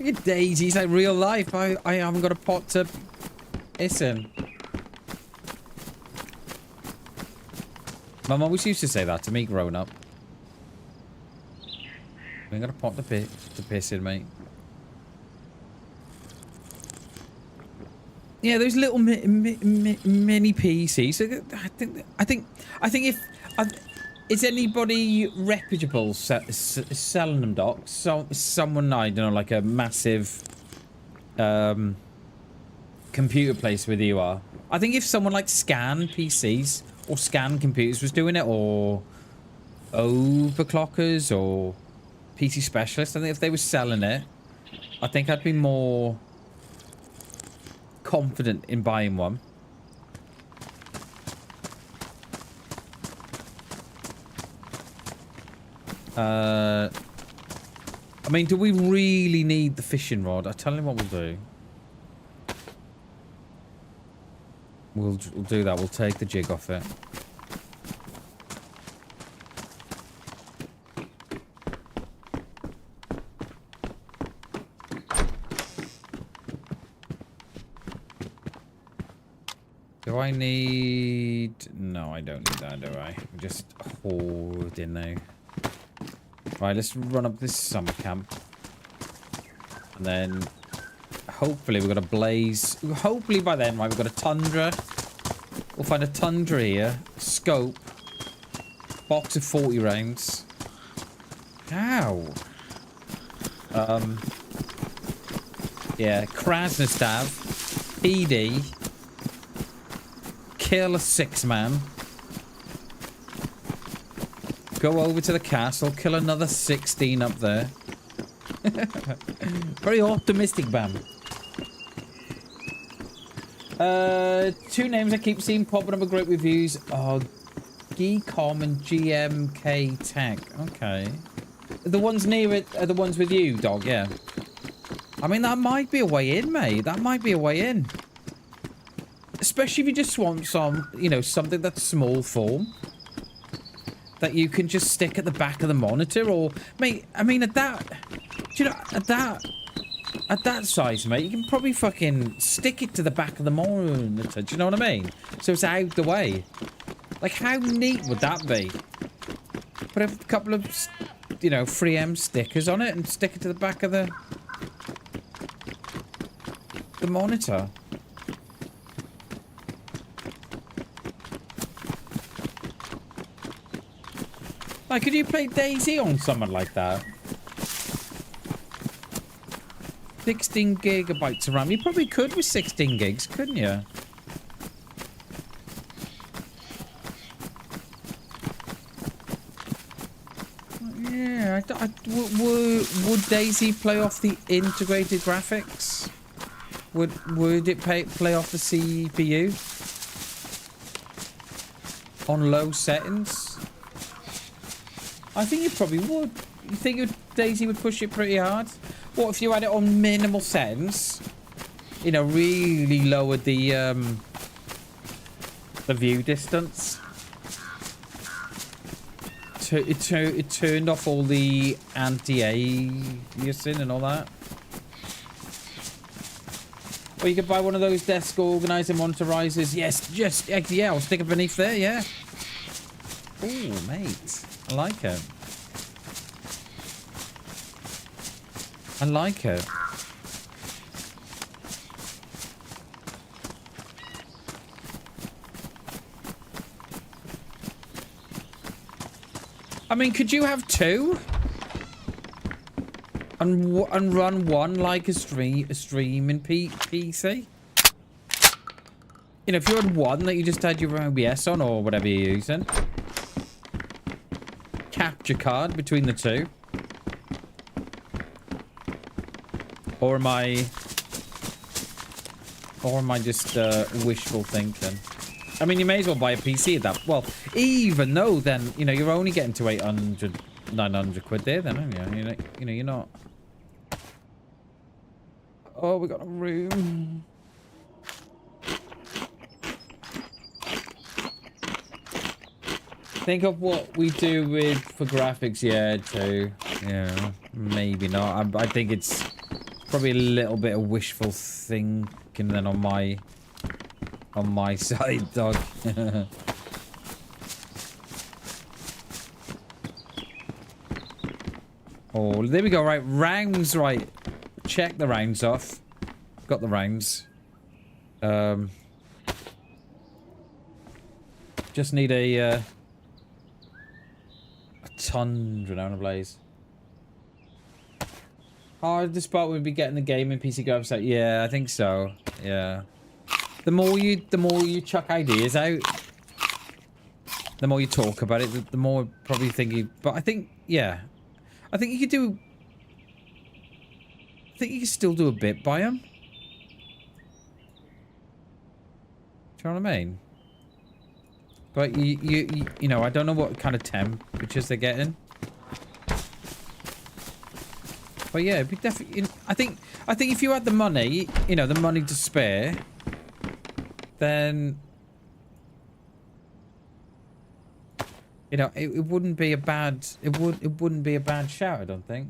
at DayZ, he's like real life. I haven't got a pot to hiss in. Mum always used to say that to me growing up. We ain't got a pot to piss in, mate. Yeah, those little mini PCs. I think if is anybody reputable selling them, Doc? So someone I don't know, like a massive computer place where you are. I think if someone like Scan PCs or Scan Computers was doing it, or Overclockers or PC Specialists, I think if they were selling it, I think I'd be more confident in buying one. I mean, do we really need the fishing rod? I tell you what we'll do. We'll do that. We'll take the jig off it. Do I need... No, I don't need that, do I? I'm just hoarding now. Right, let's run up this summer camp. And then... hopefully we've got a blaze. Hopefully by then, right, we've got a tundra. We'll find a tundra here. Scope. Box of 40 rounds. Ow. Yeah, Krasnostav. PD. Kill a 6-man. Go over to the castle. Kill another 16 up there. Very optimistic, Bam. Two names I keep seeing popping up with great reviews are Geecom and GMK Tech. Okay. The ones near it are the ones with you, dog, yeah. I mean, that might be a way in, mate. That might be a way in. Especially if you just want some, you know, something that's small form. That you can just stick at the back of the monitor, or... Mate, I mean, at that... Do you know, at that size, mate, you can probably fucking stick it to the back of the monitor. Do you know what I mean? So it's out the way. Like, how neat would that be? Put a couple of, you know, 3M stickers on it and stick it to the back of the monitor. Like, could you play DayZ on someone like that? 16 gigabytes of RAM. You probably could with 16 gigs, couldn't you? Yeah, would DayZ play off the integrated graphics? Would it play off the CPU? On low settings? I think it probably would. You think DayZ would push it pretty hard? What if you had it on minimal settings? You know, really lowered the view distance. It turned off all the anti-aliasing and all that. Or you could buy one of those desk organizer monitorizers. Yes, just yeah, I'll stick it beneath there. Yeah. Oh, mate, I like it. I like it. I mean, could you have two? And run one like a streaming PC? You know, if you had one that you just had your OBS on or whatever you're using. Capture card between the two. Or am I just wishful thinking? I mean, you may as well buy a PC at that. Well, even though then, you know, you're only getting to 800, 900 quid there then, aren't you? You know, you're not... Oh, we got a room. Think of what we do with for graphics, yeah, too. Yeah, maybe not. I think it's probably a little bit of wishful thinking then on my side, dog. Oh, there we go. Right, rounds. Right, check the rounds off. Got the rounds. Just need a tundra down a blaze. Hard to spot we'd be getting the game in PC graphics out. Yeah, I think so. Yeah. The more you chuck ideas out, the more you talk about it, the more probably think you. But I think, yeah, I think you could do. I think you could still do a bit by them. Do you know what I mean? But you know, I don't know what kind of temperatures they're getting. But yeah, it'd be definitely. I think if you had the money, you know, the money to spare, then you know it wouldn't be a bad. It wouldn't be a bad shout. I don't think.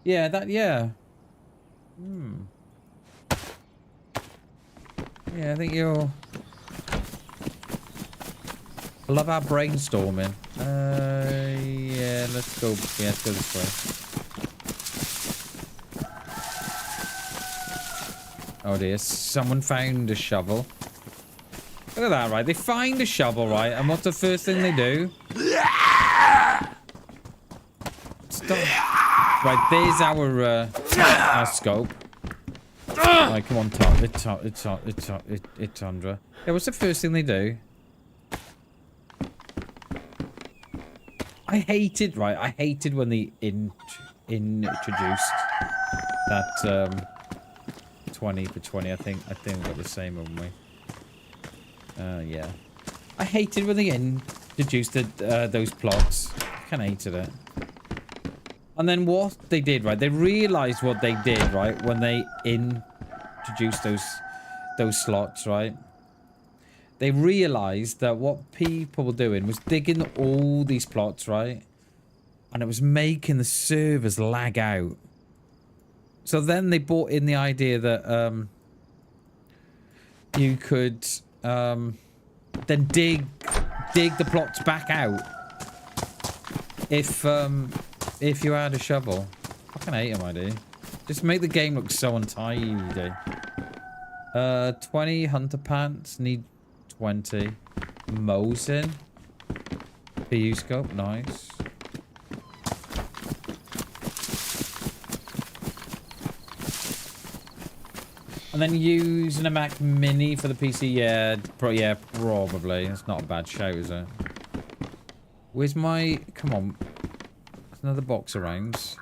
Yeah, that yeah. Yeah, I think you're. I love our brainstorming. Yeah, let's go. Yeah, let's go this way. Oh dear, someone found a shovel. Look at that, right? They find a shovel, right? And what's the first thing they do? Stop. Right, there's our scope. Right, come on, it's Tundra. Yeah, what's the first thing they do? I hated when they introduced that 20 for 20. I think we got the same, haven't we? Yeah. I hated when they introduced those plots. I kind of hated it. And then what they did, right? They realized what they did, right? When they introduced those slots, right? They realized that what people were doing was digging all these plots, right? And it was making the servers lag out. So then they brought in the idea that you could then dig the plots back out if you had a shovel. I fucking hate them, I do. Just make the game look so untidy. 20 hunter pants, need 20. Mosin. PU scope, nice. And then using a Mac Mini for the PC, yeah, probably. That's not a bad shout, is it? Where's my... Come on. There's another box around.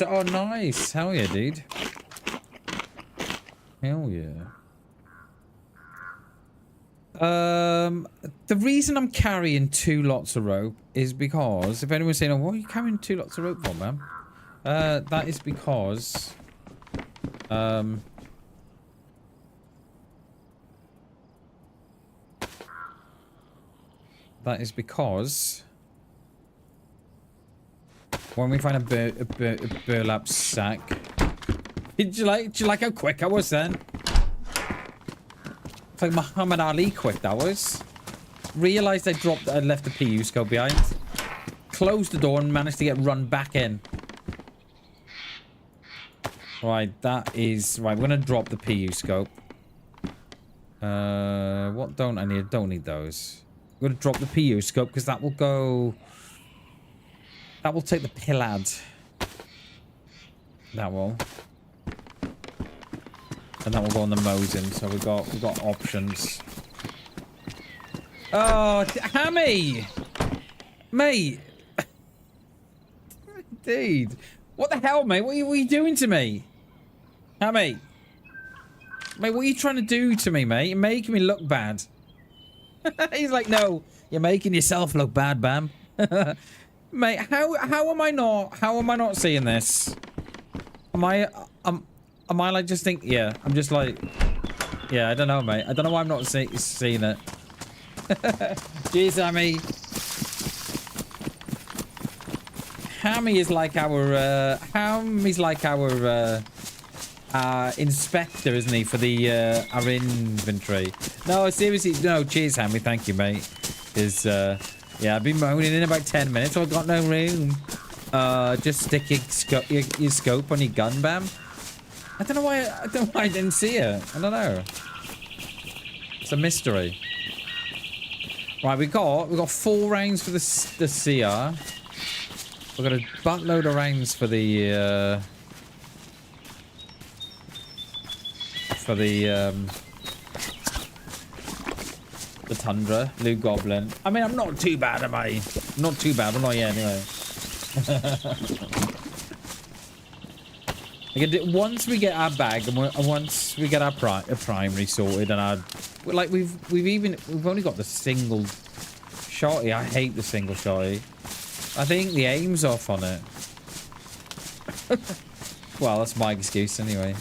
Oh, nice. Hell yeah, dude. Hell yeah. The reason I'm carrying 2 lots of rope is because if anyone's saying, oh, what are you carrying 2 lots of rope for, man? That is because when we find a burlap sack. Did you like how quick I was then? It's like Muhammad Ali quick that was. Realised I left the PU scope behind. Closed the door and managed to get run back in. Right, that is... Right, we're going to drop the PU scope. What don't I need? Don't need those. We're going to drop the PU scope because that will go... That will take the Ballad. That will. And that will go on the Mosin. So we've got options. Oh, Hammy! Mate! Dude. What the hell, mate? What are you doing to me? Hammy! Mate, what are you trying to do to me, mate? You're making me look bad. He's like, no, you're making yourself look bad, Bam. Mate, how am I not seeing this? Am I like just think, yeah, I'm just like, yeah, I don't know, mate. I don't know why I'm not seeing it. Jeez, Hammy. Hammy is like our, Hammy's like our, inspector, isn't he, for the, our inventory. No, seriously, no, cheers, Hammy, thank you, mate. Because, yeah, I've been moaning in about 10 minutes, so I've got no room. Just stick your scope on your gun, Bam. I don't know why I didn't see it. I don't know. It's a mystery. Right, we got 4 rounds for the CR. We've got a buttload of rounds for the Tundra, Blue Goblin. I mean, I'm not too bad, am I? Not too bad, I'm not yet, anyway. Once we get our bag and once we get our primary sorted and our, like we've only got the single shotty. I hate the single shotty. I think the aim's off on it. Well, that's my excuse anyway.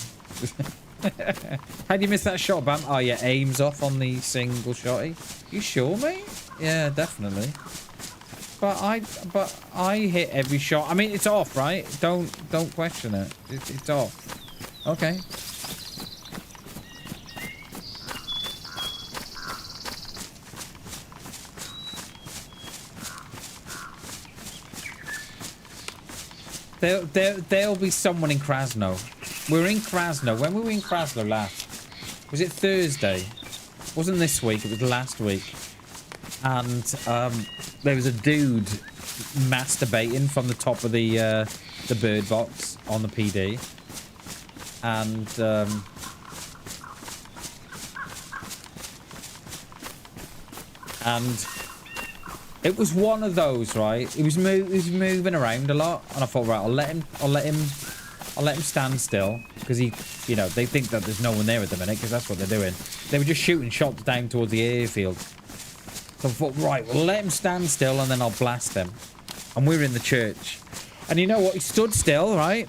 How'd you miss that shot, Bam? Oh yeah, aim's off on the single shotty. You sure, mate? Yeah, definitely. But I hit every shot. I mean, it's off, right? Don't question it. It's off. Okay. There'll be someone in Krasno. We're in Krasno. When were we in Krasno last? Was it Thursday? Wasn't this week, it was last week. And there was a dude masturbating from the top of the bird box on the PD. And it was one of those, right? He was moving around a lot, and I thought, right, I'll let him stand still, because he, you know, they think that there's no one there at the minute, because that's what they're doing. They were just shooting shots down towards the airfield. So I thought, right, we'll let him stand still, and then I'll blast him. And we were in the church, and you know what? He stood still, right?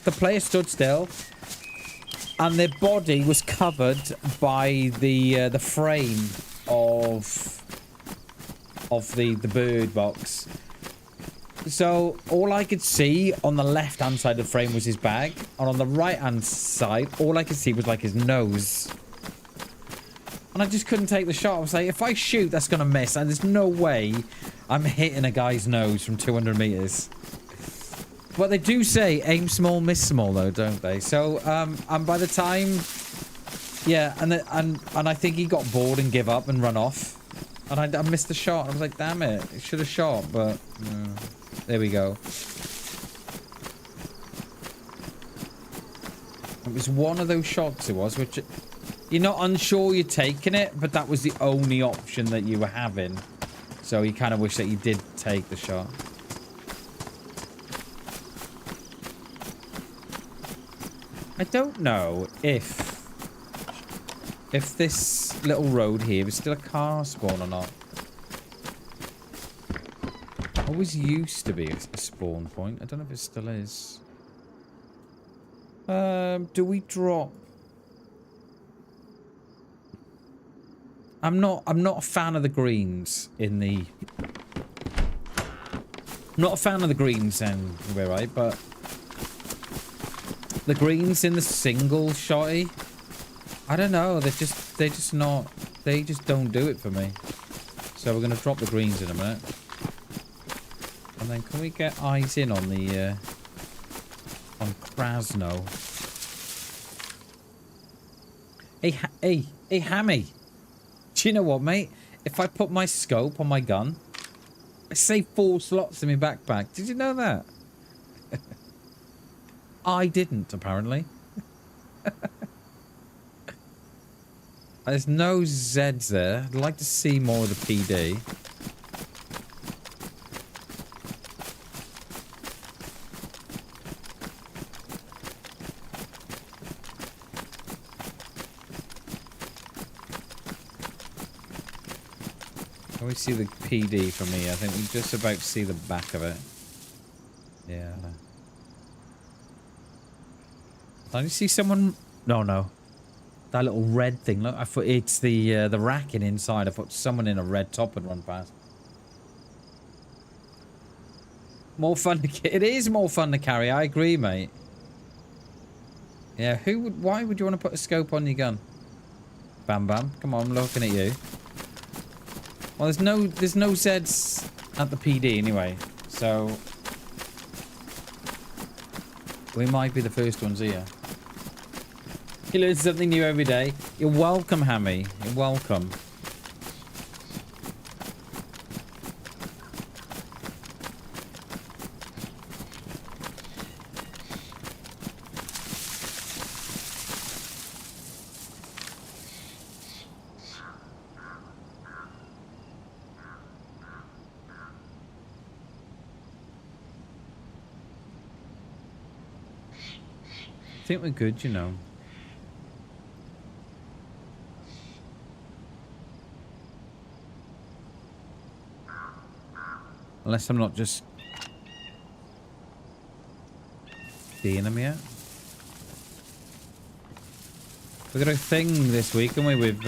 The player stood still, and their body was covered by the frame of the bird box. So all I could see on the left hand side of the frame was his bag, and on the right hand side all I could see was like his nose, and I just couldn't take the shot. I was like, if I shoot, that's gonna miss, and there's no way I'm hitting a guy's nose from 200 meters. But they do say aim small, miss small, though, don't they? So and by the time, yeah, and I think he got bored and give up and run off. And I missed the shot. I was like, damn it. It should have shot, but there we go. It was one of those shots, it was, which you're not unsure you're taking it, but that was the only option that you were having. So you kind of wish that you did take the shot. I don't know if this little road here is still a car spawn or not. Always used to be a spawn point. I don't know if it still is. Do we drop? I'm not a fan of the greens in the. Not a fan of the greens anyway, right? But the greens in the single shotty, I don't know. They just don't do it for me. So we're gonna drop the greens in a minute, and then can we get eyes in on the on Krasno? Hey, Hammy. Do you know what, mate? If I put my scope on my gun, I save 4 slots in my backpack. Did you know that? I didn't, apparently. There's no Zeds there. I'd like to see more of the PD. Can we see the PD from here? I think we're just about to see the back of it. Yeah. Did you see someone? No, no. That little red thing. Look, I thought it's the racking inside. I thought someone in a red top had run past. More fun to... It is more fun to carry. I agree, mate. Yeah, who would... Why would you want to put a scope on your gun? BamBam. Come on, I'm looking at you. Well, there's no Zeds at the PD anyway, so we might be the first ones here. You learn something new every day. You're welcome, Hammy. You're welcome. I think we're good, you know. Unless I'm not just seeing them yet. We've got a thing this week, haven't we, with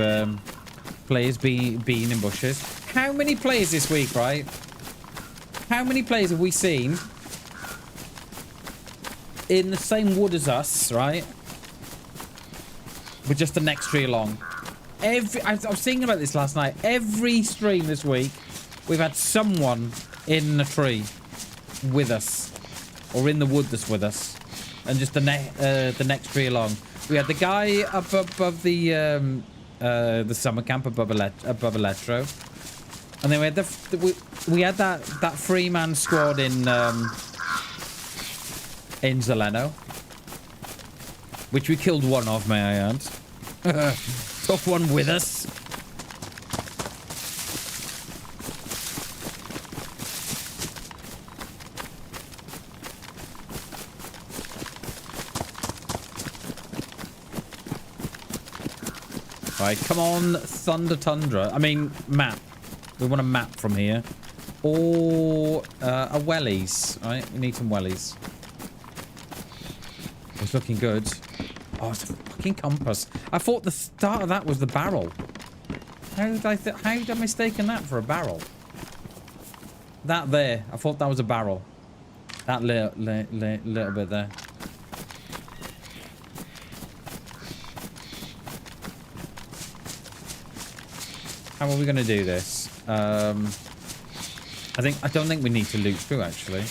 players being in bushes. How many players this week, right? How many players have we seen in the same wood as us, right? With just the next tree along. I was thinking about this last night. Every stream this week, we've had someone in the tree with us, or in the wood that's with us, and just the next tree along. We had the guy up above the summer camp above Electro, and then we had we had that 3-man squad in Zeleno, which we killed one of, may I add. Took one with us. Right, come on, Thunder Tundra. I mean, map. We want a map from here. Or a wellies, right? We need some wellies. It's looking good. Oh, it's a fucking compass. I thought the start of that was the barrel. How did I mistaken that for a barrel? That there. I thought that was a barrel. That little bit there. How are we going to do this? I don't think we need to loot through, actually.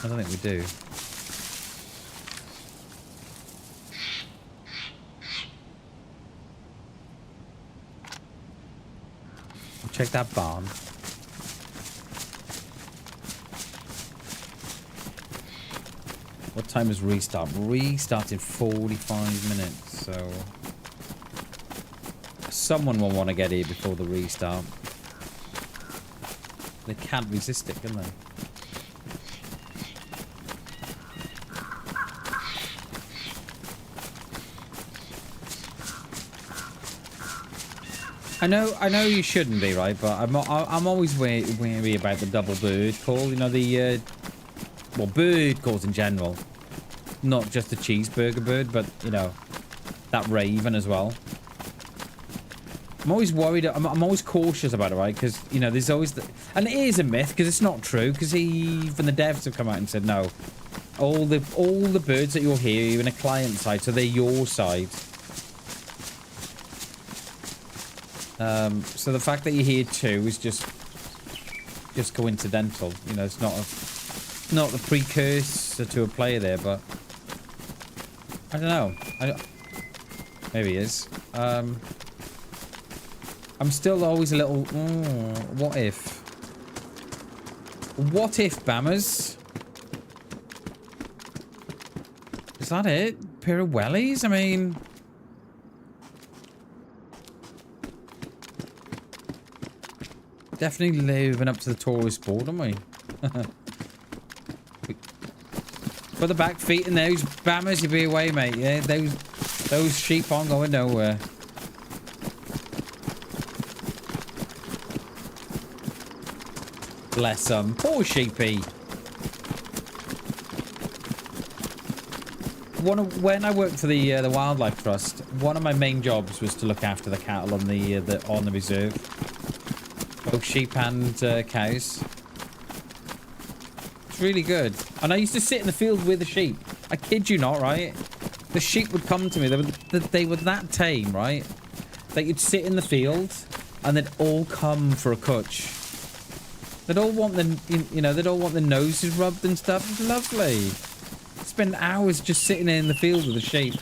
I don't think we do. I'll check that barn. What time is restart? Restart in 45 minutes, so... Someone will want to get here before the restart. They can't resist it, can they? I know you shouldn't be, right? But I'm always wary about the double bird call. You know, the well, bird calls in general, not just the cheeseburger bird, but you know, that raven as well. I'm always worried. I'm always cautious about it, right? Because you know, there's always and it is a myth because it's not true. Because even the devs have come out and said no, all the birds that you'll hear, even a client side, so they're your side. So the fact that you hear two is just coincidental. You know, it's not the precursor to a player there, but I don't know. Maybe it is. I'm still always a little... what if? What if, Bammers? Is that it? Pair of wellies? I mean... Definitely living up to the tourist board, aren't we? Put the back feet in those Bammers, you'll be away, mate. Yeah, those sheep aren't going nowhere. Bless them. Poor sheepy. When I worked for the Wildlife Trust, one of my main jobs was to look after the cattle on the reserve, both sheep and cows. It's really good. And I used to sit in the field with the sheep. I kid you not, right? The sheep would come to me. They were that tame, right? That you'd sit in the field and they'd all come for a cutch. They'd all want they'd all want their noses rubbed and stuff. It's lovely. Spend hours just sitting in the field with the sheep.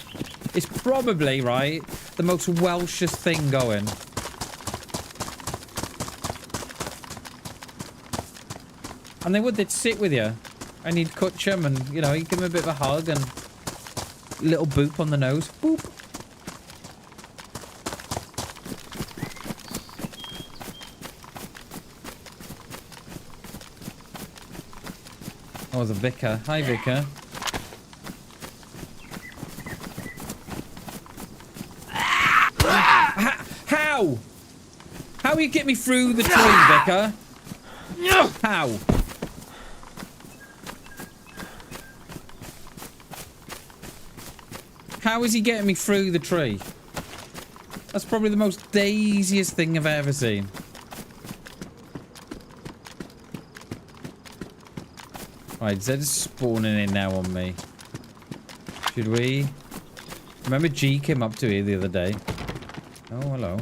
It's probably, right, the most Welshest thing going. And they'd sit with you. And you'd cutch them and, you know, you'd give them a bit of a hug and a little boop on the nose. Boop. Oh, the vicar. Hi, vicar. How? How you get me through the tree, vicar? How? How is he getting me through the tree? That's probably the most daisiest thing I've ever seen. Right, Zed's spawning in now on me. Should we? Remember G came up to here the other day. Oh, hello.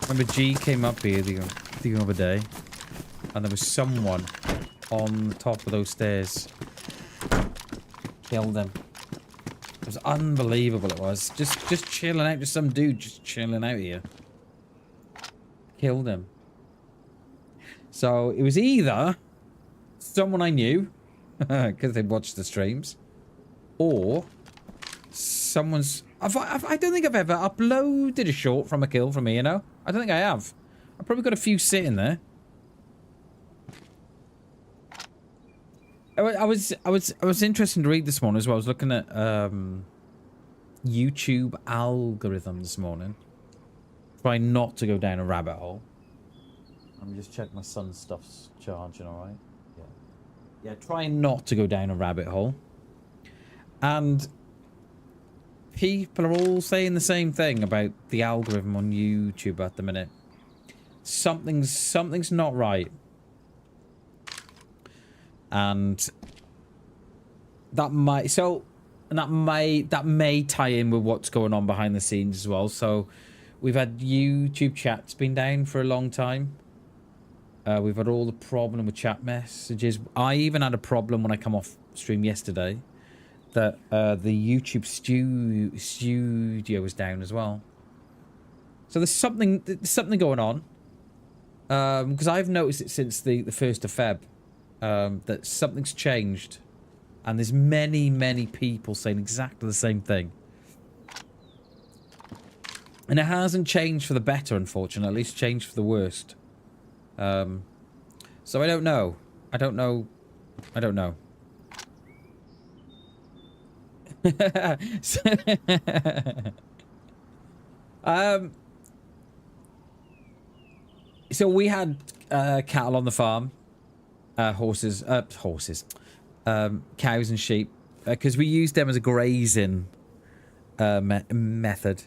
Remember G came up here the other day. And there was someone on the top of those stairs. Killed him. It was unbelievable, it was. Just chilling out. Just some dude just chilling out here. Killed him. So it was either someone I knew, because they watched the streams, or someone's... I don't think I've ever uploaded a short from a kill from me, you know? I don't think I have. I've probably got a few sitting there. I was interested to read this morning as well. I was looking at YouTube algorithm this morning. Try not to go down a rabbit hole. Let me just check my son's stuff's charging, alright? Yeah, trying not to go down a rabbit hole. And people are all saying the same thing about the algorithm on YouTube at the minute. Something's not right. And that may tie in with what's going on behind the scenes as well. So we've had YouTube chats been down for a long time. We've had all the problem with chat messages. I even had a problem when I come off stream yesterday that the YouTube studio was down as well. So there's something going on. Because I've noticed it since the 1st of Feb. That something's changed, and there's many people saying exactly the same thing, and it hasn't changed for the better, unfortunately. It's changed for the worst. So I don't know. So we had cattle on the farm. Cows and sheep, because we used them as a grazing method.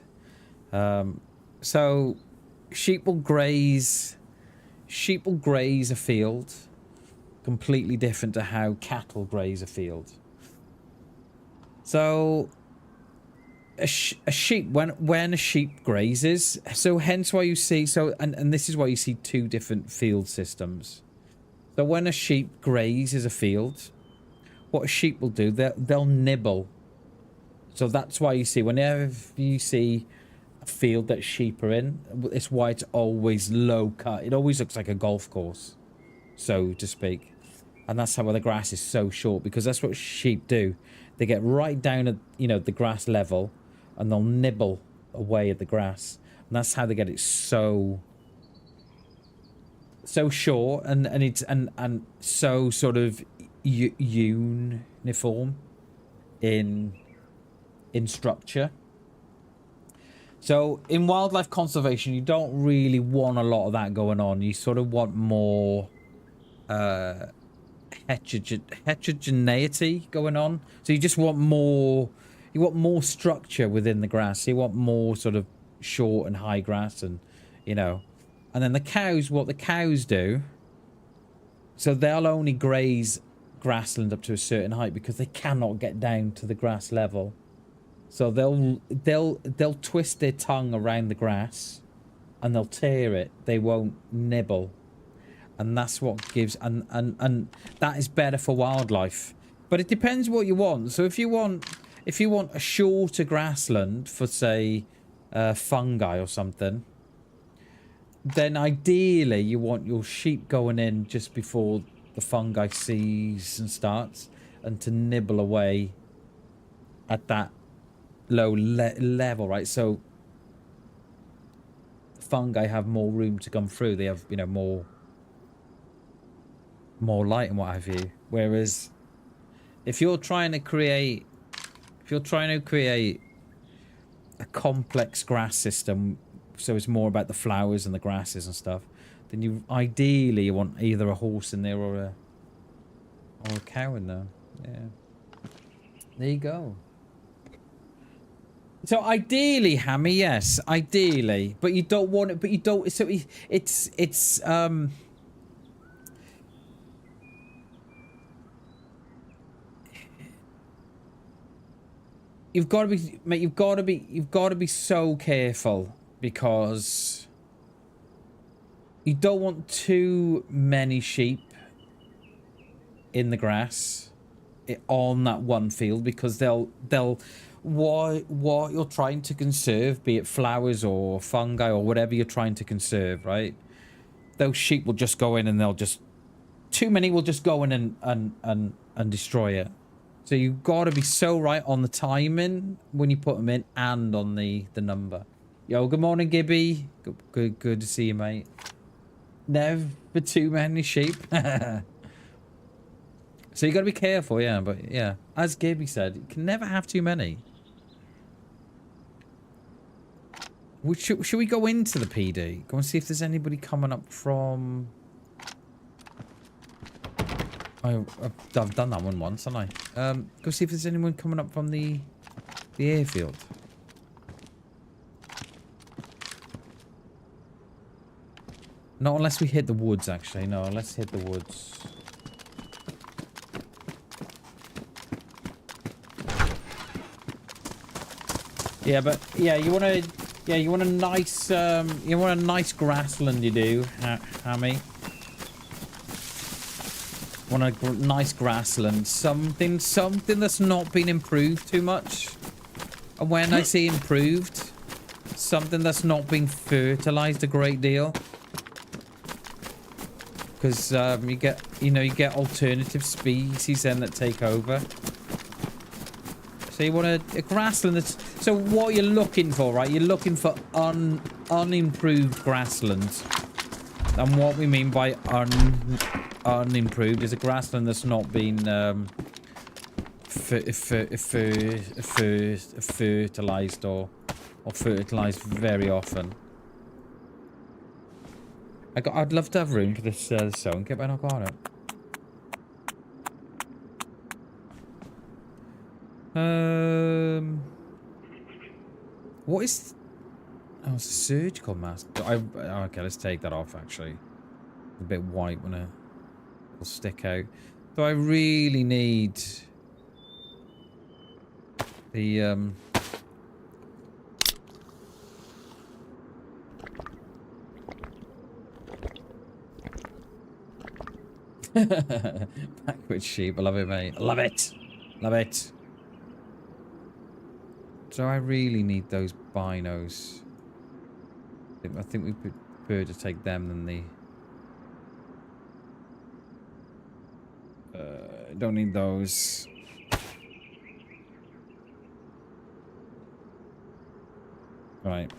So sheep will graze a field completely different to how cattle graze a field. So a sheep, when a sheep grazes, so hence why you see, and this is why you see two different field systems. So when a sheep grazes a field, what a sheep will do, they'll nibble. So that's why you see, whenever you see a field that sheep are in, it's why it's always low cut. It always looks like a golf course, so to speak. And that's how the grass is so short, because that's what sheep do. They get right down at, the grass level, and they'll nibble away at the grass. And that's how they get it so short and so sort of uniform in structure. So in wildlife conservation, you don't really want a lot of that going on. You sort of want more heterogeneity going on. So you just want more, you want more structure within the grass. You want more sort of short and high grass, and you know, and then the cows, what the cows do, so they'll only graze grassland up to a certain height because they cannot get down to the grass level. So they'll twist their tongue around the grass and they'll tear it. They won't nibble. And that's what gives, and that is better for wildlife. But it depends what you want. So if you want a shorter grassland for, say, fungi or something, then ideally you want your sheep going in just before the fungi season starts, and to nibble away at that low level, right? So fungi have more room to come through. They have, you know, more light and what have you. Whereas if you're trying to create a complex grass system, so it's more about the flowers and the grasses and stuff, then you ideally want either a horse in there or a cow in there. Yeah. There you go. So ideally, Hammy, yes, ideally, but you don't want it. But you don't. So it's you've got to be, mate. You've got to be so careful, because you don't want too many sheep in the grass on that one field, because they'll what you're trying to conserve, be it flowers or fungi or whatever you're trying to conserve, right? Those sheep will just go in and they'll just, too many will just go in and destroy it. So you've got to be so right on the timing when you put them in, and on the number. Yo, good morning, Gibby. Good to see you, mate. Never too many sheep. So you got to be careful, yeah. But yeah, as Gibby said, you can never have too many. Should we go into the PD? Go and see if there's anybody coming up from... I've done that one once, haven't I? Go see if there's anyone coming up from the airfield. Not unless we hit the woods, actually. No, let's hit the woods. Yeah, but yeah, you want a nice grassland. You do, Hammy. Want a nice grassland, something that's not been improved too much. And when I say improved, something that's not been fertilized a great deal. Because you get alternative species then that take over. So you want a grassland that's... So what you're looking for, right? You're looking for unimproved grasslands. And what we mean by unimproved is a grassland that's not been fertilized or fertilized very often. I'd love to have room for this zone. Get back, I got it. What is... Oh, it's a surgical mask. Okay, let's take that off, actually. A bit white when it'll stick out. Do I really need the backward sheep? I love it, mate. I love it. Love it. Do I really need those binos? I think we prefer to take them than the... don't need those. Right.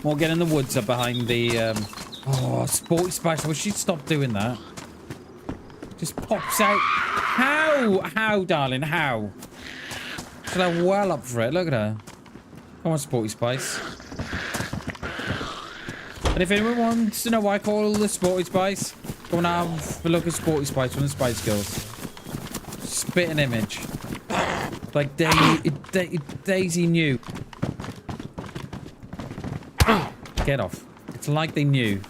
We'll get in the woods up behind the... Oh, Sporty Spice. I wish you'd stop doing that. Just pops out. How? How, darling? How? She's like well up for it. Look at her. Come on, Sporty Spice. And if anyone wants to know why I call the Sporty Spice, go and have a look at Sporty Spice from the Spice Girls. Spit an image. Like DayZ knew. Get off. It's like they knew.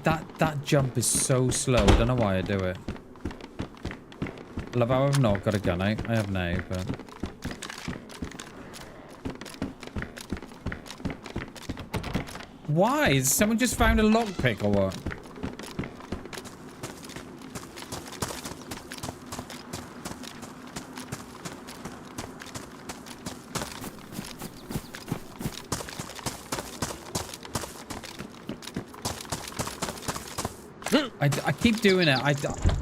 That jump is so slow. I don't know why I do it. I love how I've not got a gun out. I have now, but... Why? Has someone just found a lockpick or what? I keep doing it.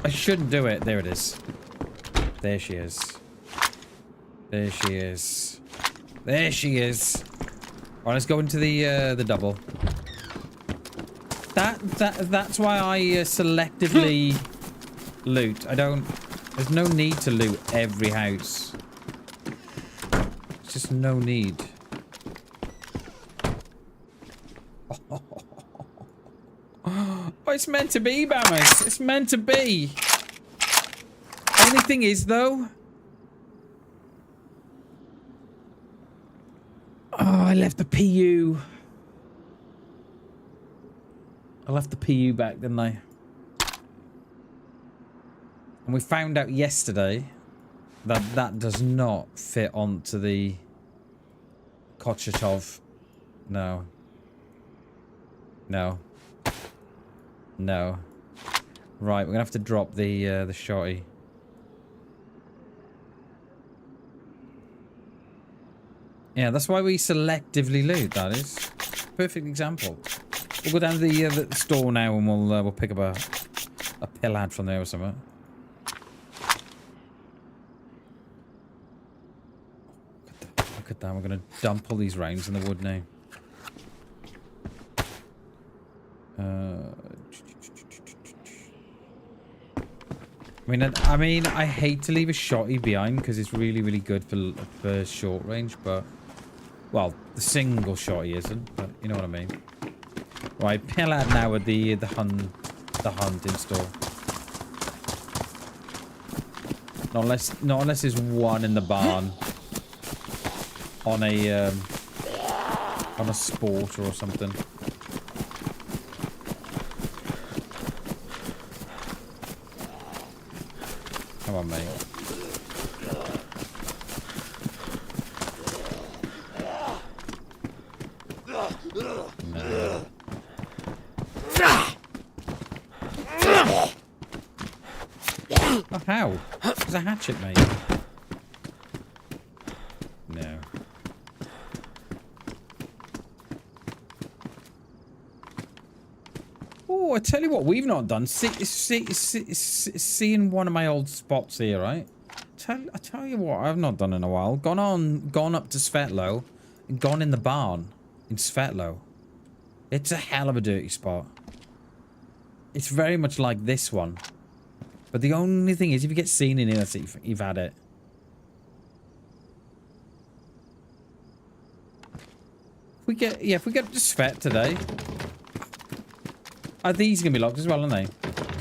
I shouldn't do it. There it is. There she is. There she is. There she is. All right, let's go into the double. That's why I selectively loot. I don't. There's no need to loot every house. It's just no need. Oh, it's meant to be, Bammers. It's meant to be. Only thing is, though... Oh, I left the PU. I left the PU back, didn't I? And we found out yesterday that that does not fit onto the Kochotov. No. No. No. Right, we're gonna have to drop the shotty. Yeah, that's why we selectively loot. That is perfect example. We'll go down to the store now and we'll pick up a Ballad from there or something. Look at that. We're gonna dump all these rounds in the wood now. I mean, I hate to leave a shotty behind because it's really, really good for short range, but well, the single shotty isn't. But you know what I mean. Right, Ballad now with the hunt in store. Not unless there's one in the barn on a sport or something. Come on, mate. No. Oh, how? There's a hatchet, mate. No. Oh, I tell you what, we've not done. Seeing one of my old spots here, right? I tell you what, I've not done in a while. Gone up to Svetlo, and gone in the barn in Svetlo. It's a hell of a dirty spot. It's very much like this one, but the only thing is, if you get seen in here, that's it, you've had it. If we get to Svet today. Are these gonna be locked as well, aren't they?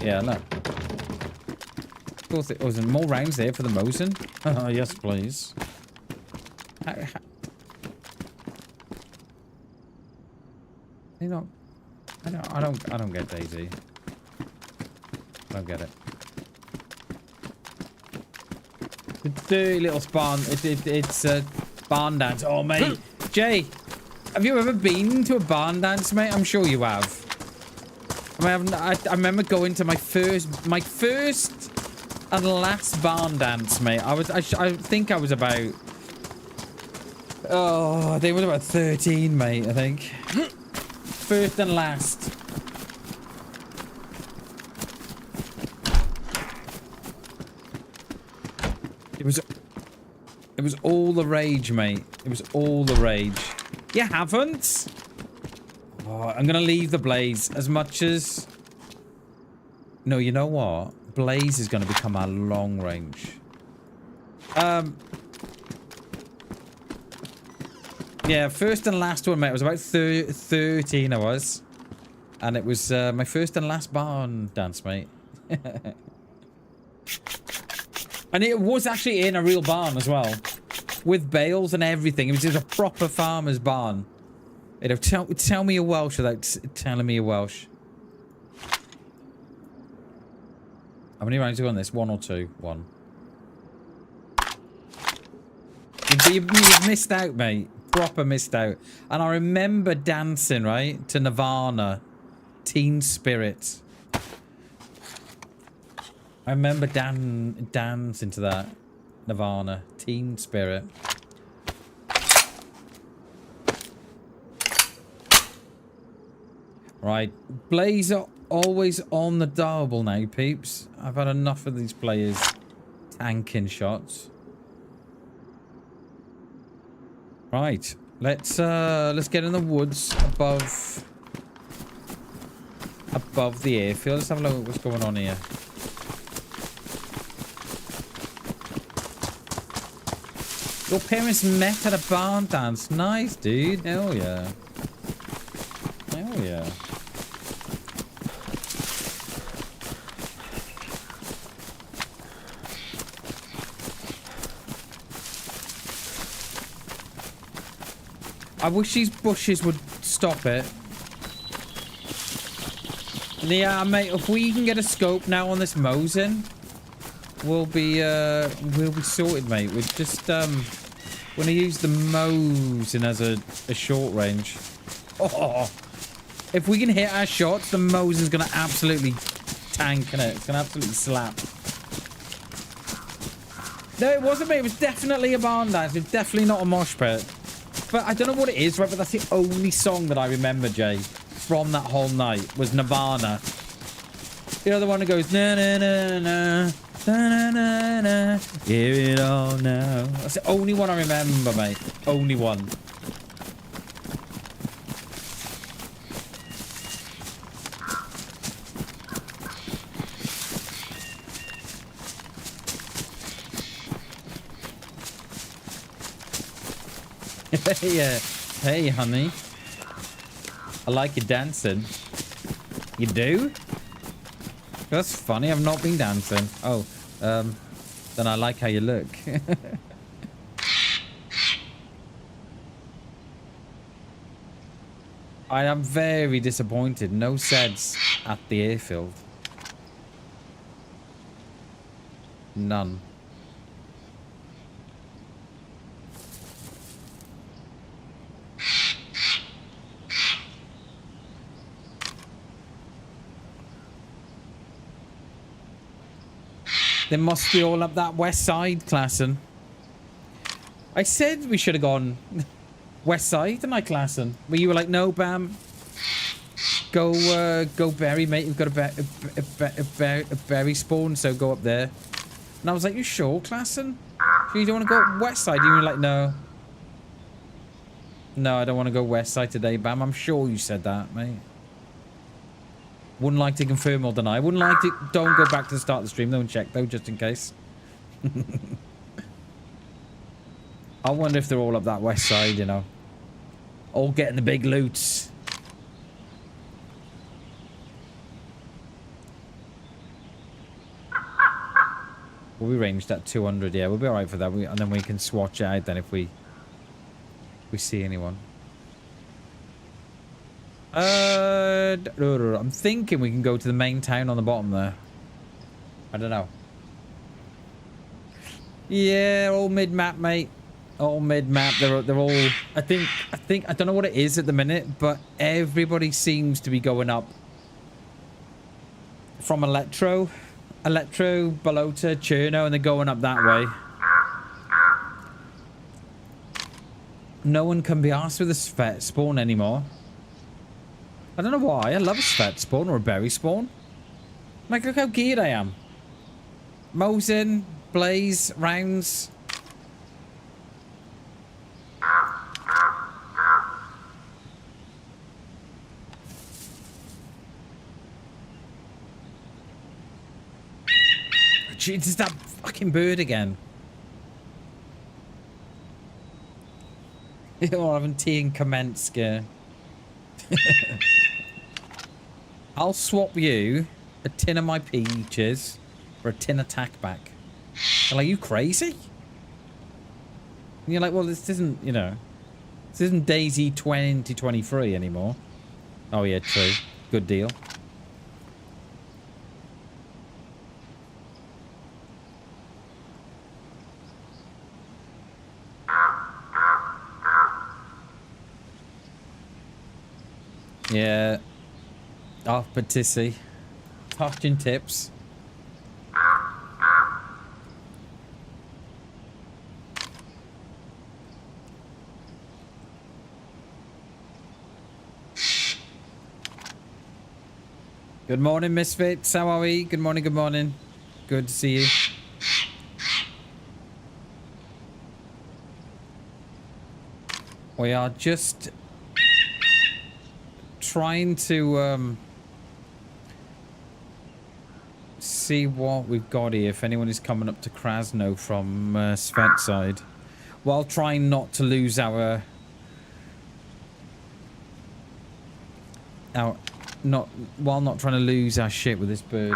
Yeah, no. Of course, there was more rounds there for the Mosin. Oh, yes, please. You know, I don't get DayZ. I don't get it. The dirty little spawn. It's a barn dance. Oh, mate, Jay, have you ever been to a barn dance, mate? I'm sure you have. I mean, I remember going to my first and last barn dance, mate. I think I was about... Oh, I think it was about 13, mate, I think. First and last. It was all the rage, mate. It was all the rage. You haven't? Oh, I'm gonna leave the Blaze as much as... No, you know what? Blaze is gonna become our long range. Yeah, first and last one, mate. It was about 13 I was. And it was my first and last barn dance, mate. And it was actually in a real barn as well. With bales and everything. It was just a proper farmer's barn. It'll tell me you're Welsh without telling me you're Welsh. How many rounds are on this? 1 or 2? 1. You've missed out, mate. Proper missed out. And I remember dancing, right? To Nirvana. Teen Spirit. I remember dancing to that. Nirvana. Teen Spirit. Right. Blaze are always on the double now, peeps. I've had enough of these players tanking shots. Right. Let's get in the woods above the airfield. Let's have a look at what's going on here. Your parents met at a barn dance. Nice, dude. Hell yeah. Hell yeah. I wish these bushes would stop it. Yeah, mate, if we can get a scope now on this Mosin, we'll be sorted, mate. We're just gonna use the Mosin as a short range. Oh, if we can hit our shots, the Mosin's gonna absolutely tank, innit? It's gonna absolutely slap. No, it wasn't, mate. It was definitely a barn dance. It's definitely not a mosh pit. But I don't know what it is, right? But that's the only song that I remember, Jay, from that whole night was Nirvana. You know, the one that goes na na na na na na na, hear it all now. That's the only one I remember, mate. Only one. Yeah. Hey, honey. I like you dancing. You do? That's funny. I've not been dancing. Oh, then I like how you look. I am very disappointed. No seds at the airfield. None. They must be all up that west side, Klassen. I said we should have gone west side, didn't I, Klassen? But you were like, no, Bam. Go berry, mate. We've got a berry spawn, so go up there. And I was like, you sure, Klassen? You don't want to go west side? You were like, no. No, I don't want to go west side today, Bam. I'm sure you said that, mate. Wouldn't like to confirm or deny. Wouldn't like to... Don't go back to the start of the stream, though, and check, though, just in case. I wonder if they're all up that west side, you know. All getting the big loots. We'll be ranged at 200, yeah. We'll be alright for that. And then we can swatch it out then if we see anyone. I'm thinking we can go to the main town on the bottom there. I don't know. Yeah, all mid-map, mate. All mid-map. They're all... I think... I don't know what it is at the minute, but everybody seems to be going up from Electro, Balota, Cherno, and they're going up that way. No one can be asked with a Svet spawn anymore. I don't know why. I love a Svet spawn or a berry spawn. Like, look how geared I am. Mosin, blaze rounds. It's that fucking bird again. You're having tea and commence, yeah. I'll swap you a tin of my peaches for a tin of tack back. I'm like, you crazy? And you're like, well, this isn't, you know, this isn't DayZ 2023 anymore. Oh yeah, true. Good deal. Yeah. Oh, Patissy. Touching tips. Good morning, Misfits. How are we? Good morning, good morning. Good to see you. We are just trying to see what we've got here, if anyone is coming up to Krasno from Svet side, while trying not to lose while not trying to lose our shit with this bird.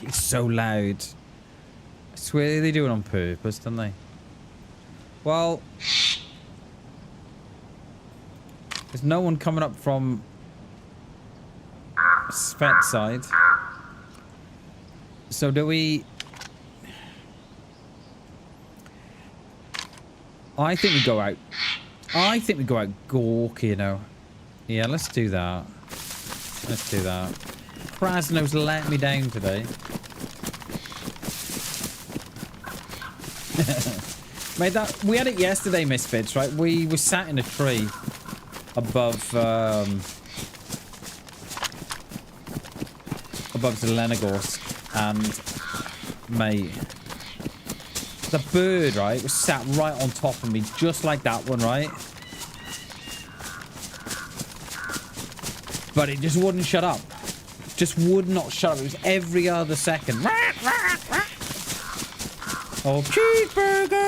It's so loud. I swear they do it on purpose, don't they? Well, there's no one coming up from Svet side. So do we... I think we go out. I think we go out Gork, you know. Yeah, let's do that. Let's do that. Krasno's let me down today. Mate, we had it yesterday, Misfits, right? We were sat in a tree above Zelenogorsk, and mate, the bird, right, was sat right on top of me, just like that one, right? But it just wouldn't shut up. Just would not shut up. It was every other second. Oh, cheeseburger!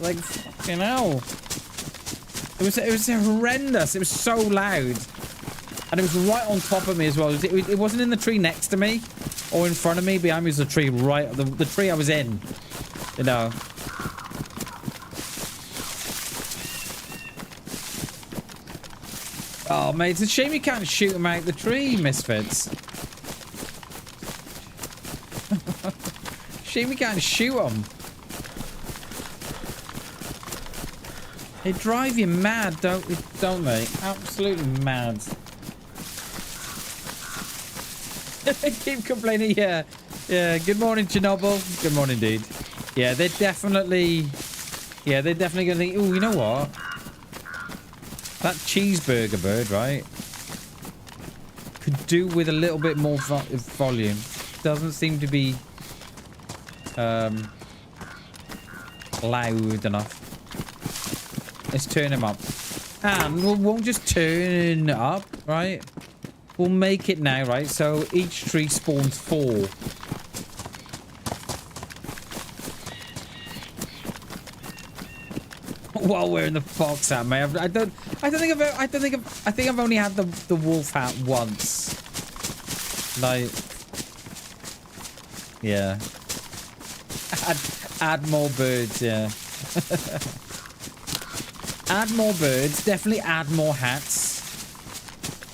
Like, fucking hell. It was horrendous. It was so loud. And it was right on top of me as well. It wasn't in the tree next to me or in front of me. Behind me was the tree right... The tree I was in. You know. Oh, mate. It's a shame you can't shoot him out the tree, Misfits. Shame we can't shoot them. They drive you mad, don't they? Absolutely mad. They keep complaining. Yeah. Good morning, Chernobyl. Good morning, dude. Yeah, they're definitely gonna think, oh, you know what? That cheeseburger bird, right? Could do with a little bit more volume. Doesn't seem to be loud enough. Let's turn him up. And we won't just turn it up, right? We'll make it now, right? So each tree spawns 4. While we're in the fox hat, mate. I think I've only had the wolf hat once. Like, yeah. Add more birds, yeah. Add more birds. Definitely add more hats.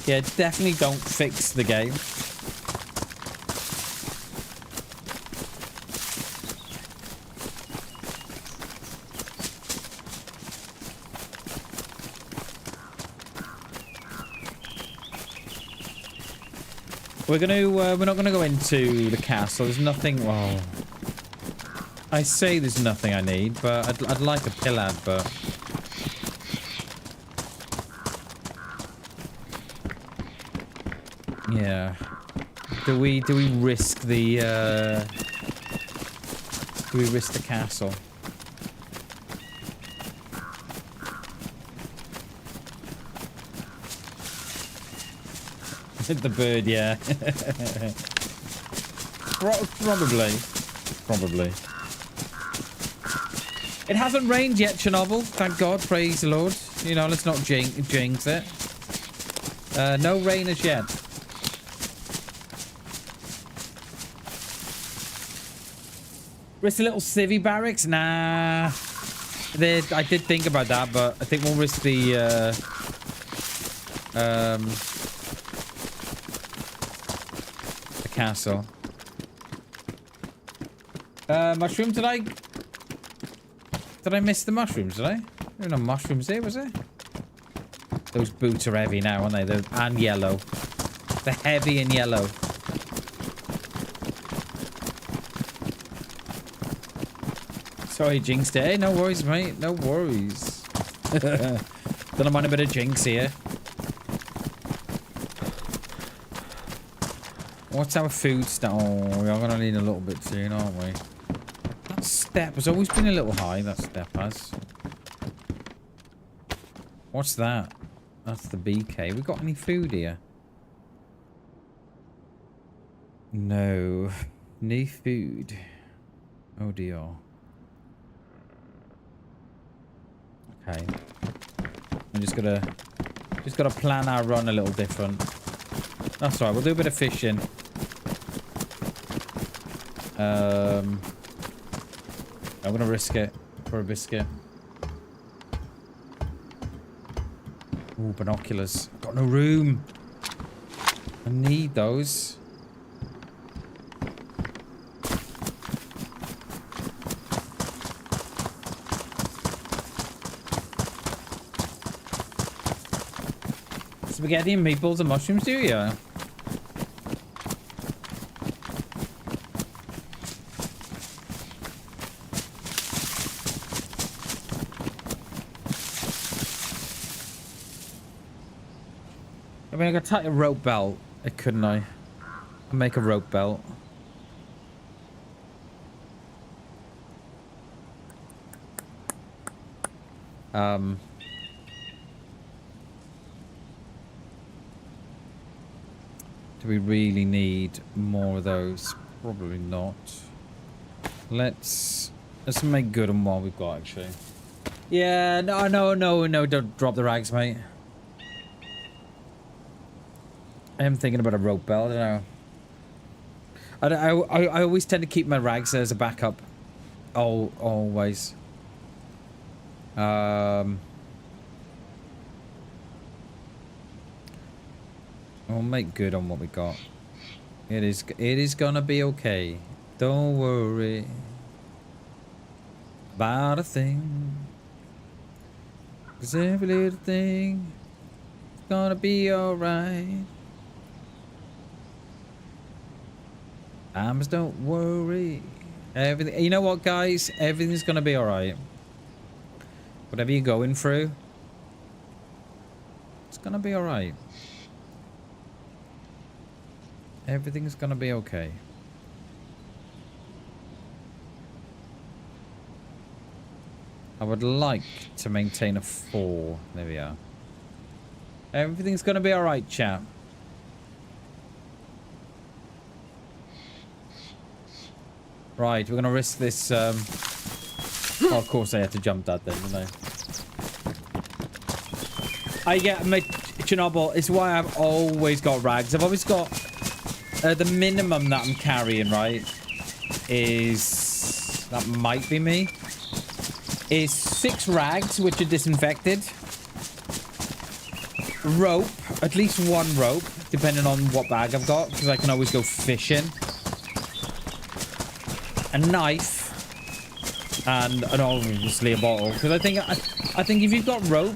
Yeah, definitely don't fix the game. We're not gonna go into the castle. There's nothing. Oh. I say there's nothing I need, but I'd like a pill advert. Yeah. Do we risk the castle? The bird, yeah. Probably. It hasn't rained yet, Chernobyl. Thank God, praise the Lord. You know, let's not jinx it. No rain as yet. Risk a little civvy barracks? Nah. I did think about that, but I think we'll risk the castle. Mushroom, did I miss the mushrooms, did I? There were no mushrooms there, was there? Those boots are heavy now, aren't they? And yellow. They're heavy and yellow. Sorry, jinxed it. Hey, no worries, mate. No worries. Don't mind a bit of jinx here. What's our food stuff? Oh, we are going to need a little bit soon, aren't we? That step has always been a little high, that step has. What's that? That's the BK. We got any food here? No. No food. Oh dear. Okay. I'm just gotta plan our run a little different. That's right, we'll do a bit of fishing. I'm gonna risk it for a biscuit. Ooh, binoculars. Got no room. I need those. Spaghetti and meatballs and mushrooms, do you? I mean, I could tie a rope belt, couldn't I? I'll make a rope belt. Do we really need more of those? Probably not. Let's make good on what we've got, actually. Yeah, no, don't drop the rags, mate. I am thinking about a rope belt, you know. I always tend to keep my rags as a backup. Always. We'll make good on what we got. It is gonna be okay. Don't worry about a thing. 'Cause every little thing is gonna be alright. Don't worry. Everything. You know what, guys? Everything's gonna be alright. Whatever you're going through, it's gonna be alright. Everything's gonna be okay. I would like to maintain a 4. There we are. Everything's gonna be alright, chap. Right, we're gonna risk this. Oh, of course I had to jump that then, didn't I? I get my Chernobyl. It's why I've always got rags. I've always got the minimum that I'm carrying, right? Is that might be me? Is 6 rags, which are disinfected. Rope, at least 1 rope, depending on what bag I've got, because I can always go fishing. A knife, and obviously a bottle. Because I think if you've got rope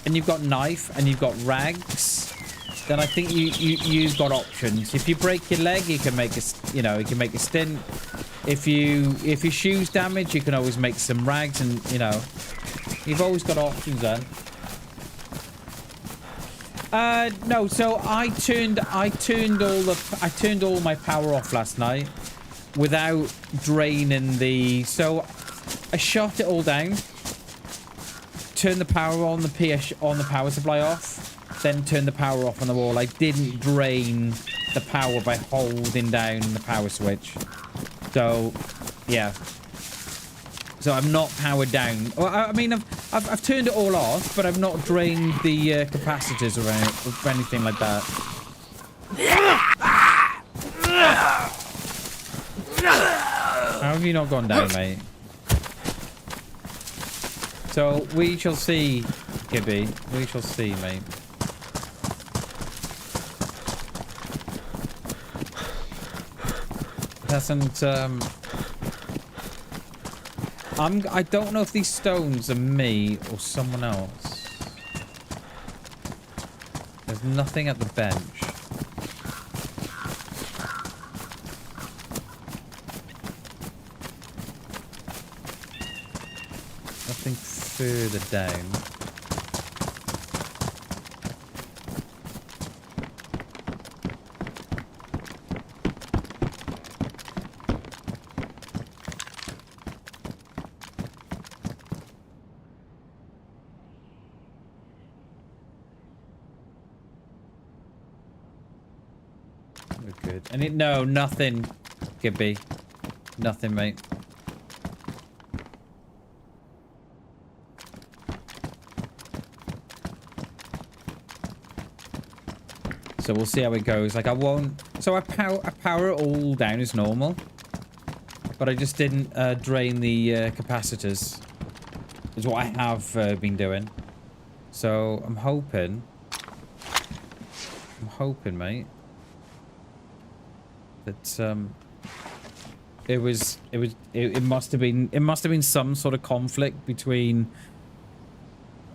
and you've got knife and you've got rags, then I think you've got options. If you break your leg, you can make a stint. If your shoes damage, you can always make some rags, and you know, you've always got options then. No, so I turned all my power off last night without draining the. So I shut it all down, turned the power on the power supply off, then turned the power off on the wall. I didn't drain the power by holding down the power switch. So yeah. So I'm not powered down. Well, I mean, I've turned it all off, but I've not drained the capacitors or anything like that. How have you not gone down, mate? So we shall see, Gibby. We shall see, mate. Hasn't I don't know if these stones are me or someone else. There's nothing at the bench. Nothing further down. No, nothing, Gibby. Nothing, mate. So we'll see how it goes. Like, I won't... So I power it all down as normal. But I just didn't drain the capacitors. Is what I have been doing. So I'm hoping... mate. That it must have been some sort of conflict between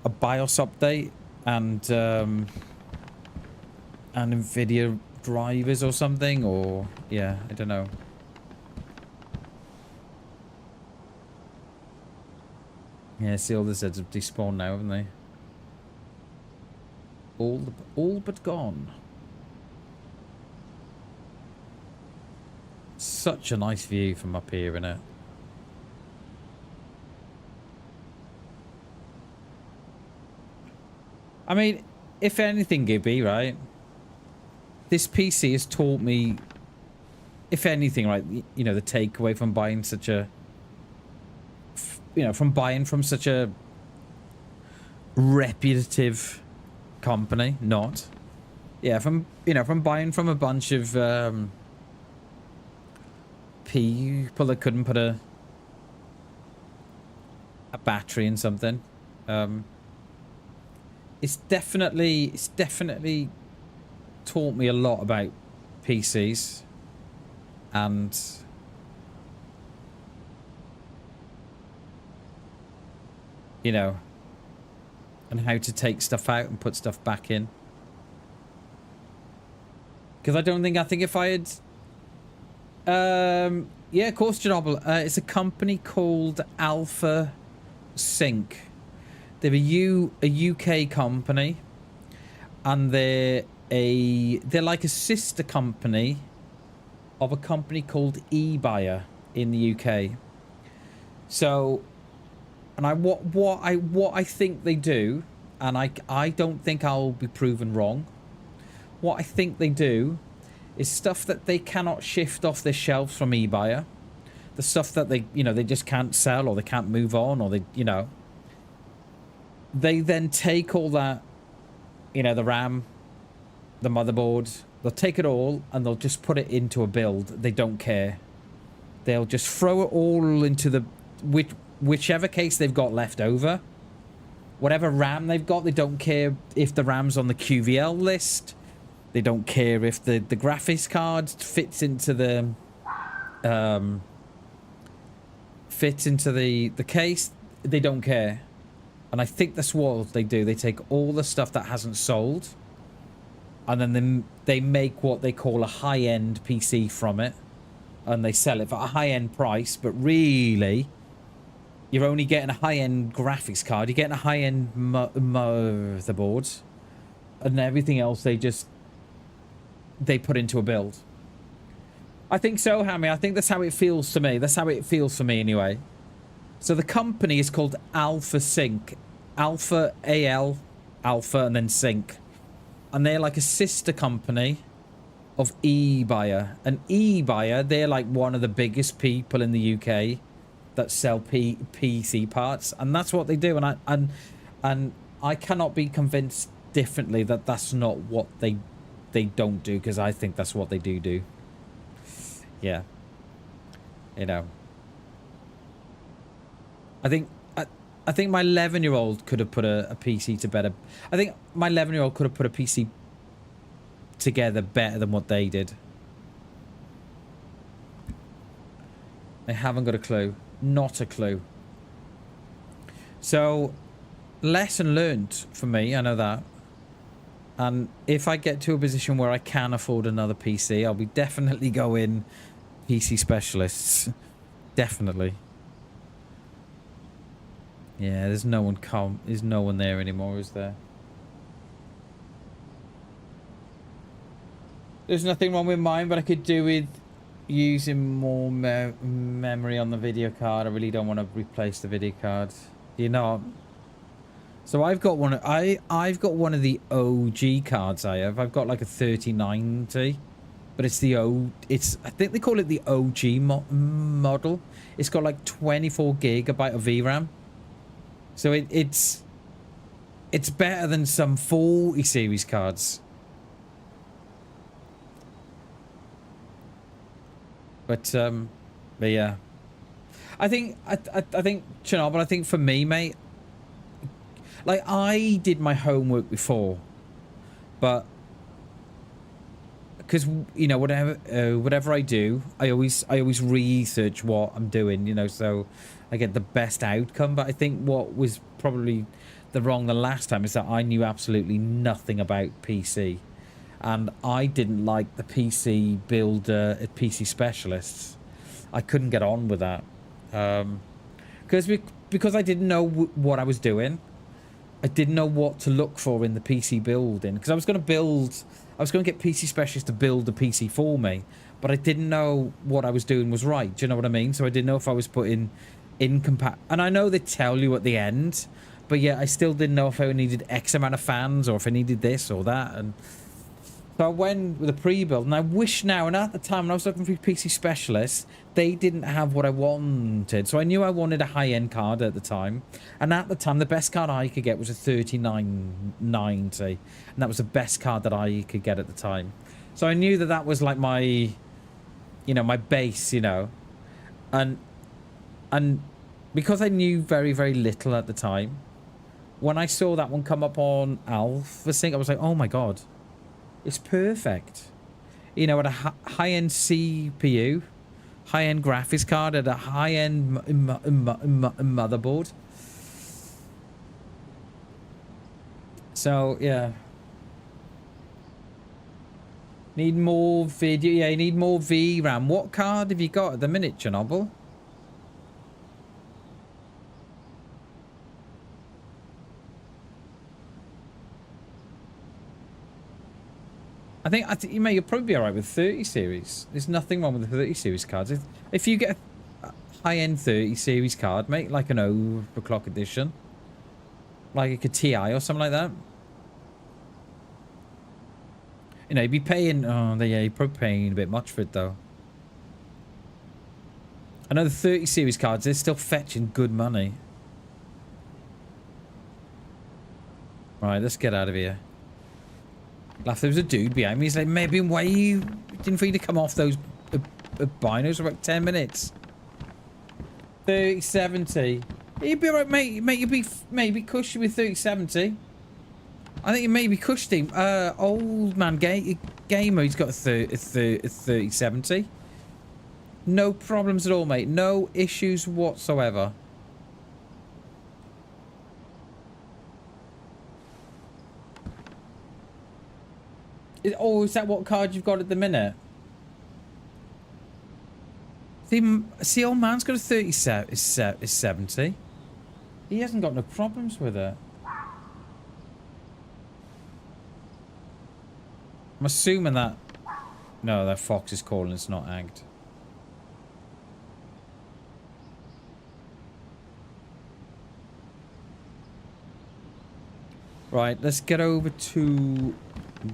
a BIOS update and NVIDIA drivers or something, or yeah, I don't know. Yeah, see, all the Zeds have despawned now, haven't they? All but gone. Such a nice view from up here, innit? I mean, if anything, Gibby, right? This PC has taught me, if anything, right? You know, the takeaway from buying such a, from buying from such a reputative company, not, yeah, from buying from a bunch of people that couldn't put a battery in something. It's definitely taught me a lot about PCs and and how to take stuff out and put stuff back in. Because I think if I had yeah, of course, Chernobyl. It's a company called Alpha Sync. They're a UK company, and they're like a sister company of a company called eBuyer in the UK. So, and what I think they do, and I don't think I'll be proven wrong. What I think they do is stuff that they cannot shift off their shelves from eBuyer. The stuff that they just can't sell, or they can't move on, or they then take all that, the RAM, the motherboard, they'll take it all and they'll just put it into a build. They don't care. They'll just throw it all into the whichever case they've got left over. Whatever RAM they've got, they don't care if the RAM's on the QVL list. They don't care if the graphics card fits into the case. They don't care. And I think that's what they do. They take all the stuff that hasn't sold, and then they make what they call a high-end PC from it. and they sell it for a high-end price, but really, you're only getting a high-end graphics card. You're getting a high-end motherboard, and everything else they put into a build. I think so, Hammy. I think that's how it feels to me. That's how it feels for me, anyway. So the company is called Alpha Sync. Alpha, A-L, Alpha, and then Sync. And they're like a sister company of eBuyer. And eBuyer, they're like one of the biggest people in the UK that sell PC parts. And that's what they do. And I cannot be convinced differently that that's not what they don't do, because I think that's what they do. Yeah. You know. I think my 11-year-old could have put a PC to better. I think my 11-year-old could have put a PC together better than what they did. They haven't got a clue. Not a clue. So, lesson learned for me, I know that. And if I get to a position where I can afford another PC, I'll be definitely going PC specialists. Definitely. Yeah, there's no one there anymore, is there? There's nothing wrong with mine, but I could do with using more memory on the video card. I really don't want to replace the video card. You know. So I've got one. I've got one of the OG cards. I've got like a 3090, but it's the I think they call it the OG model. It's got like 24 gigabyte of VRAM. So it's better than some 40 series cards. But yeah. I think Chernobyl, I think for me, mate, like I did my homework before, but because you know whatever I do, I always research what I'm doing, you know, so I get the best outcome. But I think what was probably the last time is that I knew absolutely nothing about PC, and I didn't like the PC builder at PC specialists. I couldn't get on with that because I didn't know what I was doing. I didn't know what to look for in the PC building, because I was going to get PC specialists to build the PC for me, but I didn't know what I was doing was right. Do you know what I mean? So I didn't know if I was putting and I know they tell you at the end, but yeah, I still didn't know if I needed X amount of fans or if I needed this or that. And so I went with a pre-build, and I wish now, and at the time when I was looking for PC specialists, they didn't have what I wanted. So I knew I wanted a high-end card at the time, and at the time the best card I could get was a 3990, and that was the best card that I could get at the time. So I knew that was like my, you know, my base, you know, and because I knew very, very little at the time, when I saw that one come up on Alpha Sync, I was like, oh my god, it's perfect. You know, at a high-end CPU, high-end graphics card, at a high-end motherboard. So, yeah. Need more video. Yeah, you need more VRAM. What card have you got at the minute, Chernobyl? I think you may you'll probably be alright with 30 series. There's nothing wrong with the 30 series cards. If you get a high-end 30 series card, make like an overclock edition, like a TI or something like that. You know, you'd be paying. Oh, yeah, you're probably paying a bit much for it though. I know the 30 series cards, they're still fetching good money. Right, let's get out of here. Laugh, there was a dude behind me. He's like, maybe why you didn't for you to come off those binos for about 10 minutes. 3070. You'd be alright, mate. Mate, you'd be maybe cushy with 3070. I think you maybe cushed him. Old man gamer, he's got a 3070. No problems at all, mate. No issues whatsoever. Oh, is that what card you've got at the minute? See, old man's got a 37, is 70. He hasn't got no problems with it. I'm assuming that... No, that fox is calling, it's not agged. Right, let's get over to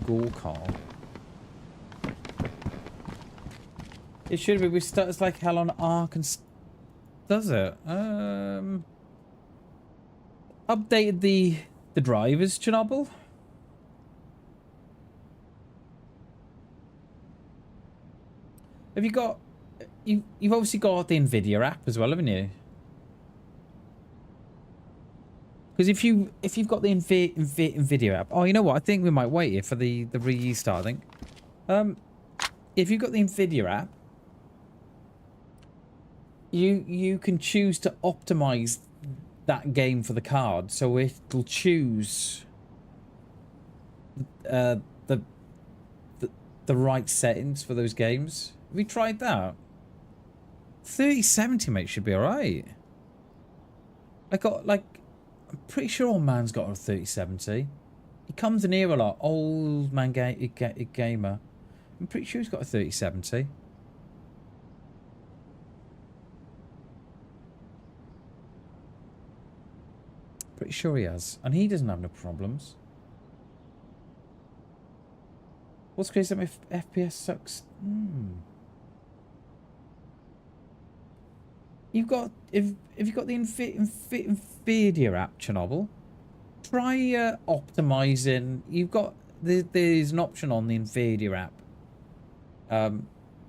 Gorkar. It should be. We start as like hell on Ark and... Does it? Updated the drivers, Chernobyl. Have you got... You've obviously got the NVIDIA app as well, haven't you? Because if you've got the NVIDIA app... Oh, you know what? I think we might wait here for the restart, I think. If you've got the NVIDIA app, you can choose to optimize that game for the card, so it'll choose the right settings for those games. Have you tried that? 3070, mate, should be alright. I got like, I'm pretty sure old man's got a 3070. He comes in here a lot. Old man gamer. I'm pretty sure he's got a 3070. Pretty sure he has. And he doesn't have no problems. What's crazy that my FPS sucks? You've got... If you've got the NVIDIA app, Chernobyl, try optimizing... You've got... There's an option on the NVIDIA app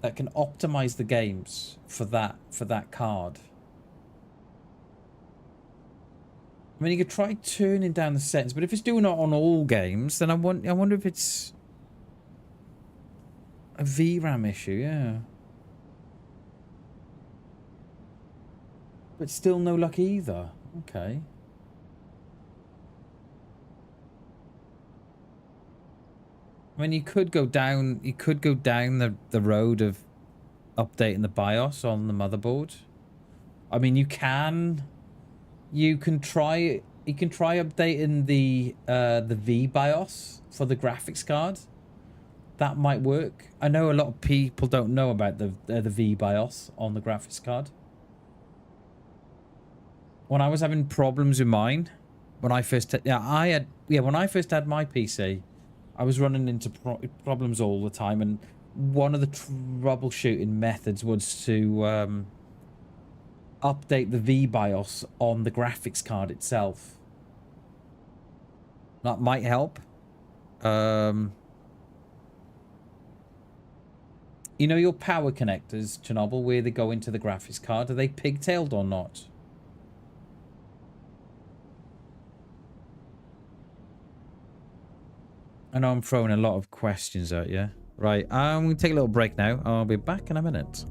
that can optimize the games for that card. I mean, you could try turning down the settings, but if it's doing it on all games, then I wonder if it's a VRAM issue, yeah. But still no luck either. Okay. I mean, you could go down the road of updating the BIOS on the motherboard. I mean, you can try updating the VBIOS for the graphics card. That might work. I know a lot of people don't know about the VBIOS on the graphics card. When I was having problems with mine, when I first had my PC, I was running into problems all the time, and one of the troubleshooting methods was to update the VBIOS on the graphics card itself. That might help. You know your power connectors, Chernobyl, where they go into the graphics card, are they pigtailed or not? I know I'm throwing a lot of questions at you. Right, I'm going to take a little break now. I'll be back in a minute.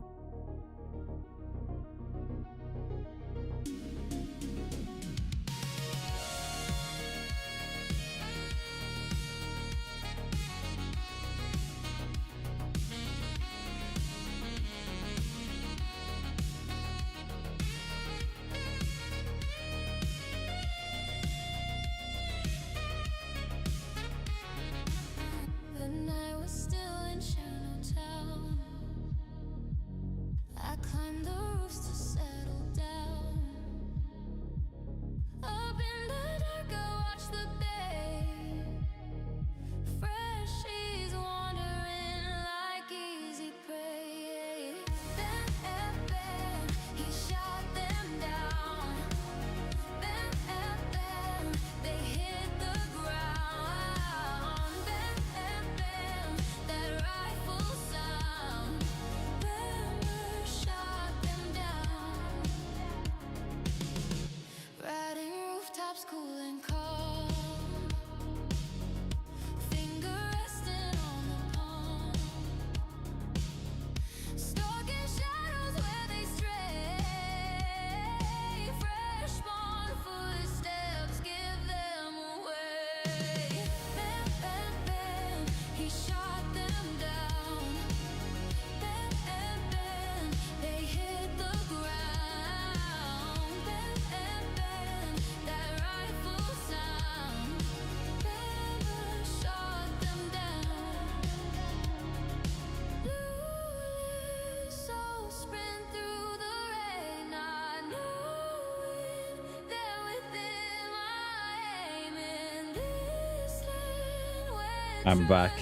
I'm back.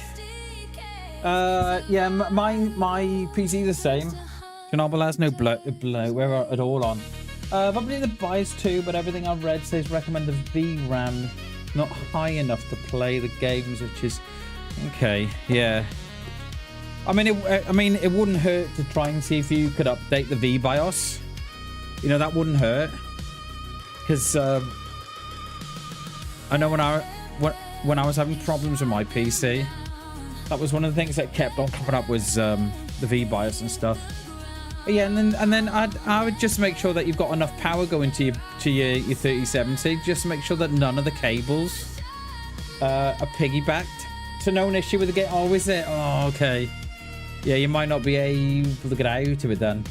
Yeah, my PC the same. Chernobyl has no bloatware at all on. I've updated the BIOS too, but everything I've read says recommend the VRAM not high enough to play the games, which is okay. Yeah. I mean, it wouldn't hurt to try and see if you could update the VBIOS. You know, that wouldn't hurt, because I know when I was having problems with my PC, that was one of the things that kept on coming up was the VBIOS and stuff. But yeah, and then I would just make sure that you've got enough power going to your 3070. Just to make sure that none of the cables are piggybacked. So no an issue with the game. Oh, is it? Oh, okay. Yeah, you might not be able to get out of it then.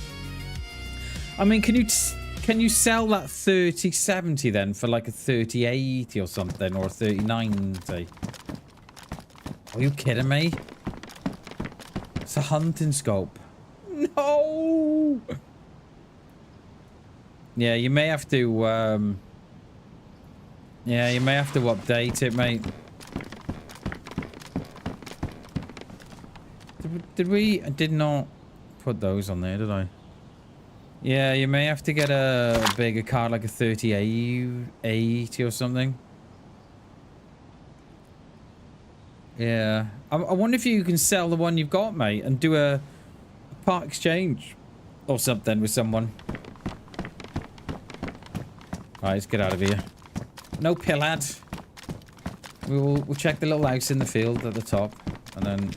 I mean, can you sell that 3070 then for like a 3080 or something, or a 3090? Are you kidding me? It's a hunting scope. No. Yeah, you may have to. Yeah, you may have to update it, mate. Did we? I did not put those on there, did I? Yeah, you may have to get a bigger card, like a 3080 or something. Yeah, I wonder if you can sell the one you've got, mate, and do a part exchange or something with someone. Right, let's get out of here. No pillad. We'll check the little house in the field at the top, and then.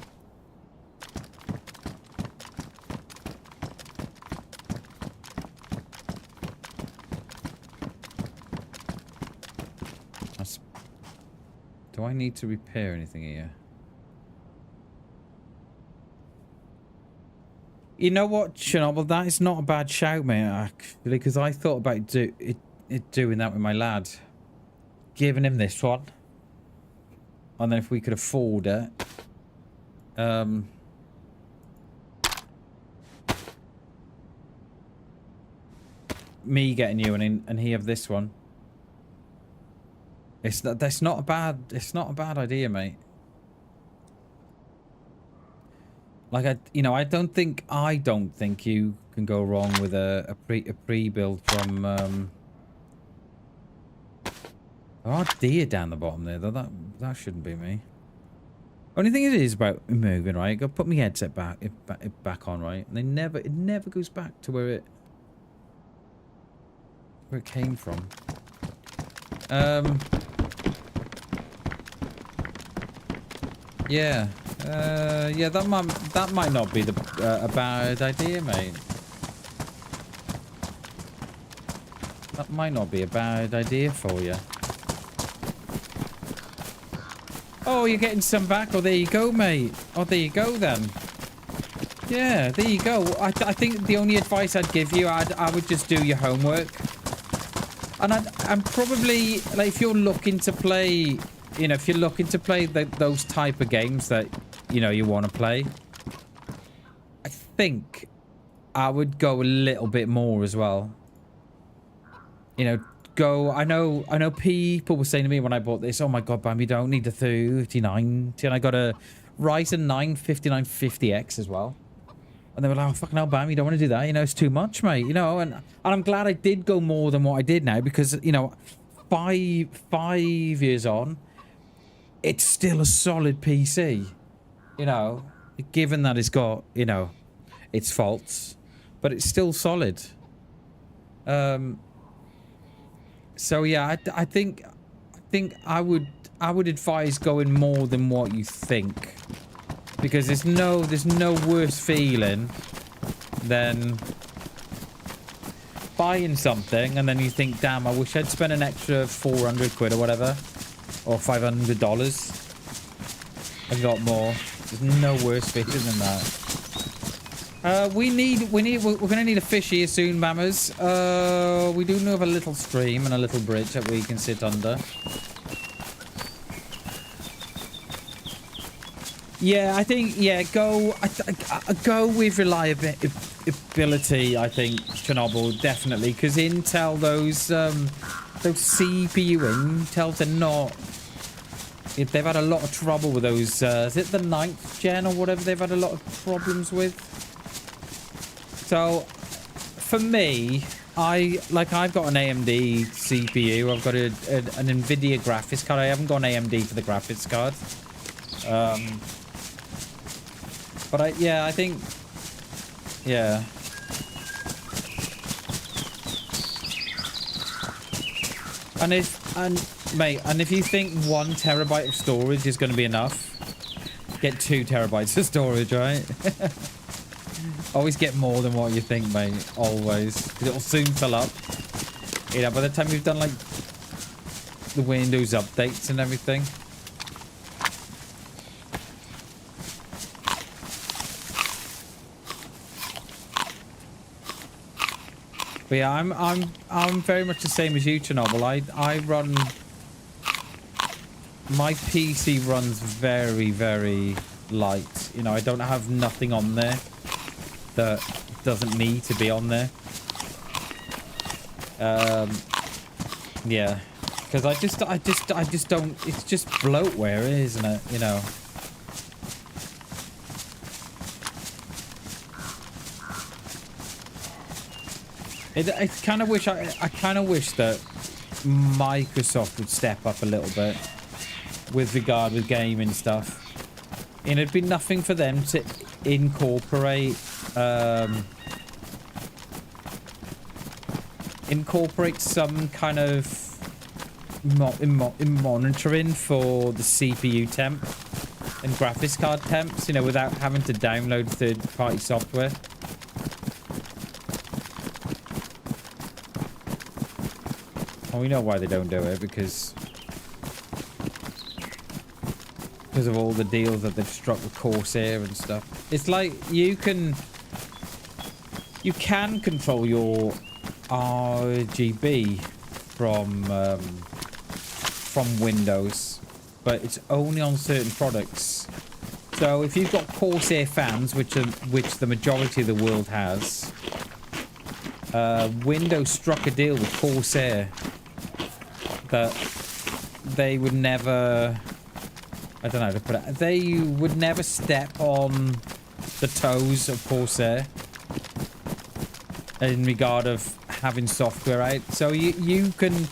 Do I need to repair anything here? You know what, Chernobyl? That is not a bad shout, mate, actually, because I thought about doing that with my lad. Giving him this one. And then if we could afford it. Me getting you and he have this one. That's not a bad. It's not a bad idea, mate. Like I don't think you can go wrong with a pre-build from. There are deer down the bottom there, though. That shouldn't be me. Only thing it is about moving, right? Go put my headset back on, right? And it never goes back to where it came from. Yeah. Yeah, that might not be a bad idea, mate. That might not be a bad idea for you. Oh, you're getting some back. Oh, there you go, mate. Oh, there you go then. Yeah, there you go. I think the only advice I'd give you, I would just do your homework. And I'm probably, like, if you're looking to play, you know, if you're looking to play those type of games that, you know, you want to play, I think I would go a little bit more as well. You know, I know people were saying to me when I bought this, oh my god, Bam, you don't need a 3090. And I got a Ryzen 9 5950X as well. And they were like, oh, fucking hell, Bam, you don't want to do that. You know, it's too much, mate. You know, and I'm glad I did go more than what I did now because, you know, five years on, it's still a solid PC. You know, given that it's got, you know, its faults, but it's still solid. So yeah, I think I would advise going more than what you think. Because there's no worse feeling than buying something and then you think, damn, I wish I'd spent an extra 400 quid or whatever, or $500. I got more. There's no worse feeling than that. We're gonna need a fish here soon, Mammers. We do know of a little stream and a little bridge that we can sit under. Yeah, I think, yeah, go with reliability, I think, Chernobyl, definitely, because Intel, those CPU Intels are they've had a lot of trouble with those. Is it the 9th gen or whatever? They've had a lot of problems with. So, for me, I've got an AMD CPU. I've got an NVIDIA graphics card. I haven't got an AMD for the graphics card. But I think, yeah. And if you think 1 terabyte of storage is going to be enough, get 2 terabytes of storage, right? Always get more than what you think, mate. Always. 'Cause it'll soon fill up. You know, by the time you've done, like, the Windows updates and everything. But yeah, I'm very much the same as you, Chernobyl. I run... My PC runs very, very light. You know, I don't have nothing on there that doesn't need to be on there. Yeah. Because I just don't... It's just bloatware, isn't it? You know. I kind of wish that Microsoft would step up a little bit with regard with gaming stuff. And it'd be nothing for them to incorporate some kind of monitoring for the CPU temp and graphics card temps, you know, without having to download third-party software. Well, we know why they don't do it, because of all the deals that they've struck with Corsair and stuff. It's like you can control your RGB from Windows, but it's only on certain products. So if you've got Corsair fans, which the majority of the world has, Windows struck a deal with Corsair that they would never, I don't know how to put it, they would never step on the toes of Corsair in regard of having software out. So you can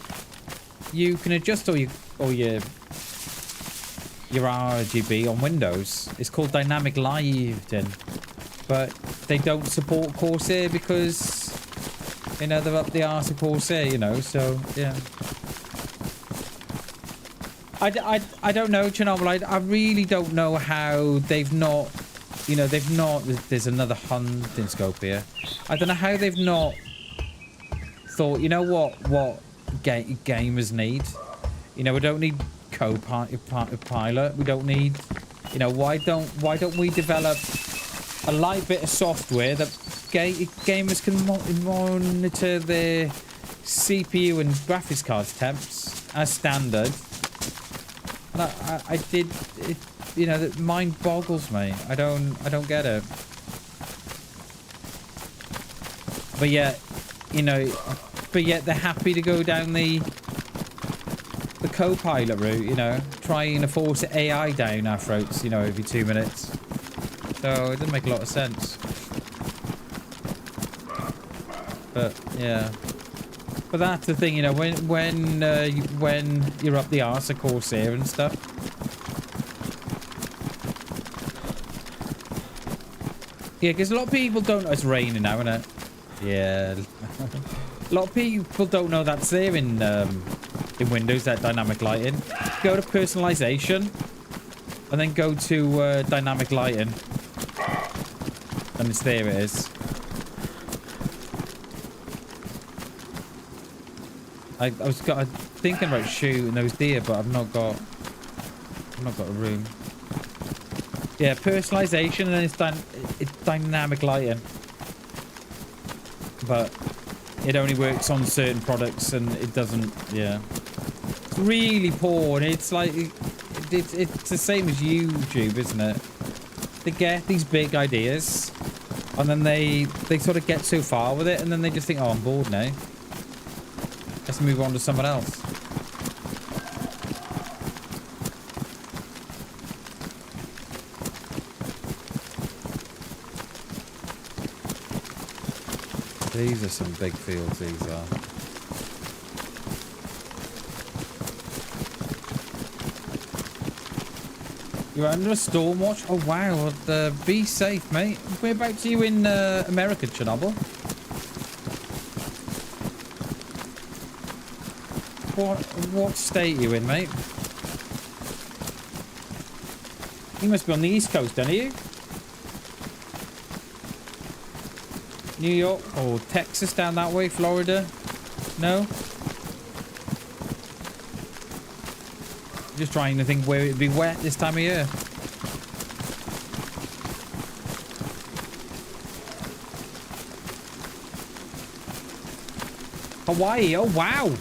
adjust all your RGB on Windows. It's called DayZLive then, but they don't support Corsair because, you know, they're up the arse of Corsair, you know. So yeah. I don't know, Chernobyl. I really don't know how they've not, you know, there's another hunting scope here. I don't know how they've not thought, you know what gamers need? You know, we don't need co-pilot. We don't need, you know, why don't we develop a light bit of software that gamers can monitor their CPU and graphics card temps as standard? And I did it, you know, that mind boggles me. I don't get it. But yet, you know, they're happy to go down the co-pilot route, you know, trying to force AI down our throats, you know, every 2 minutes. So it doesn't make a lot of sense. But yeah. But that's the thing, you know, when you're up the arse of Corsair and stuff. Yeah, because a lot of people don't know it's raining now, isn't it? Yeah. A lot of people don't know that's there in Windows, that dynamic lighting. Go to personalization and then go to dynamic lighting. And it's there, it is. I was thinking about shooting those deer, but I've not got a room. Yeah, personalization, and then it's dynamic lighting, but it only works on certain products, and it doesn't. Yeah, it's really poor, and it's like it's the same as YouTube, isn't it? They get these big ideas, and then they sort of get so far with it, and then they just think, oh, I'm bored now. Let's move on to someone else. These are some big fields, these are. You're under a storm watch? Oh, wow. Well, be safe, mate. Whereabouts are you in America, Chernobyl? What state are you in, mate? You must be on the East Coast, don't you? New York or Texas down that way, Florida? No? Just trying to think where it'd be wet this time of year. Hawaii, oh wow.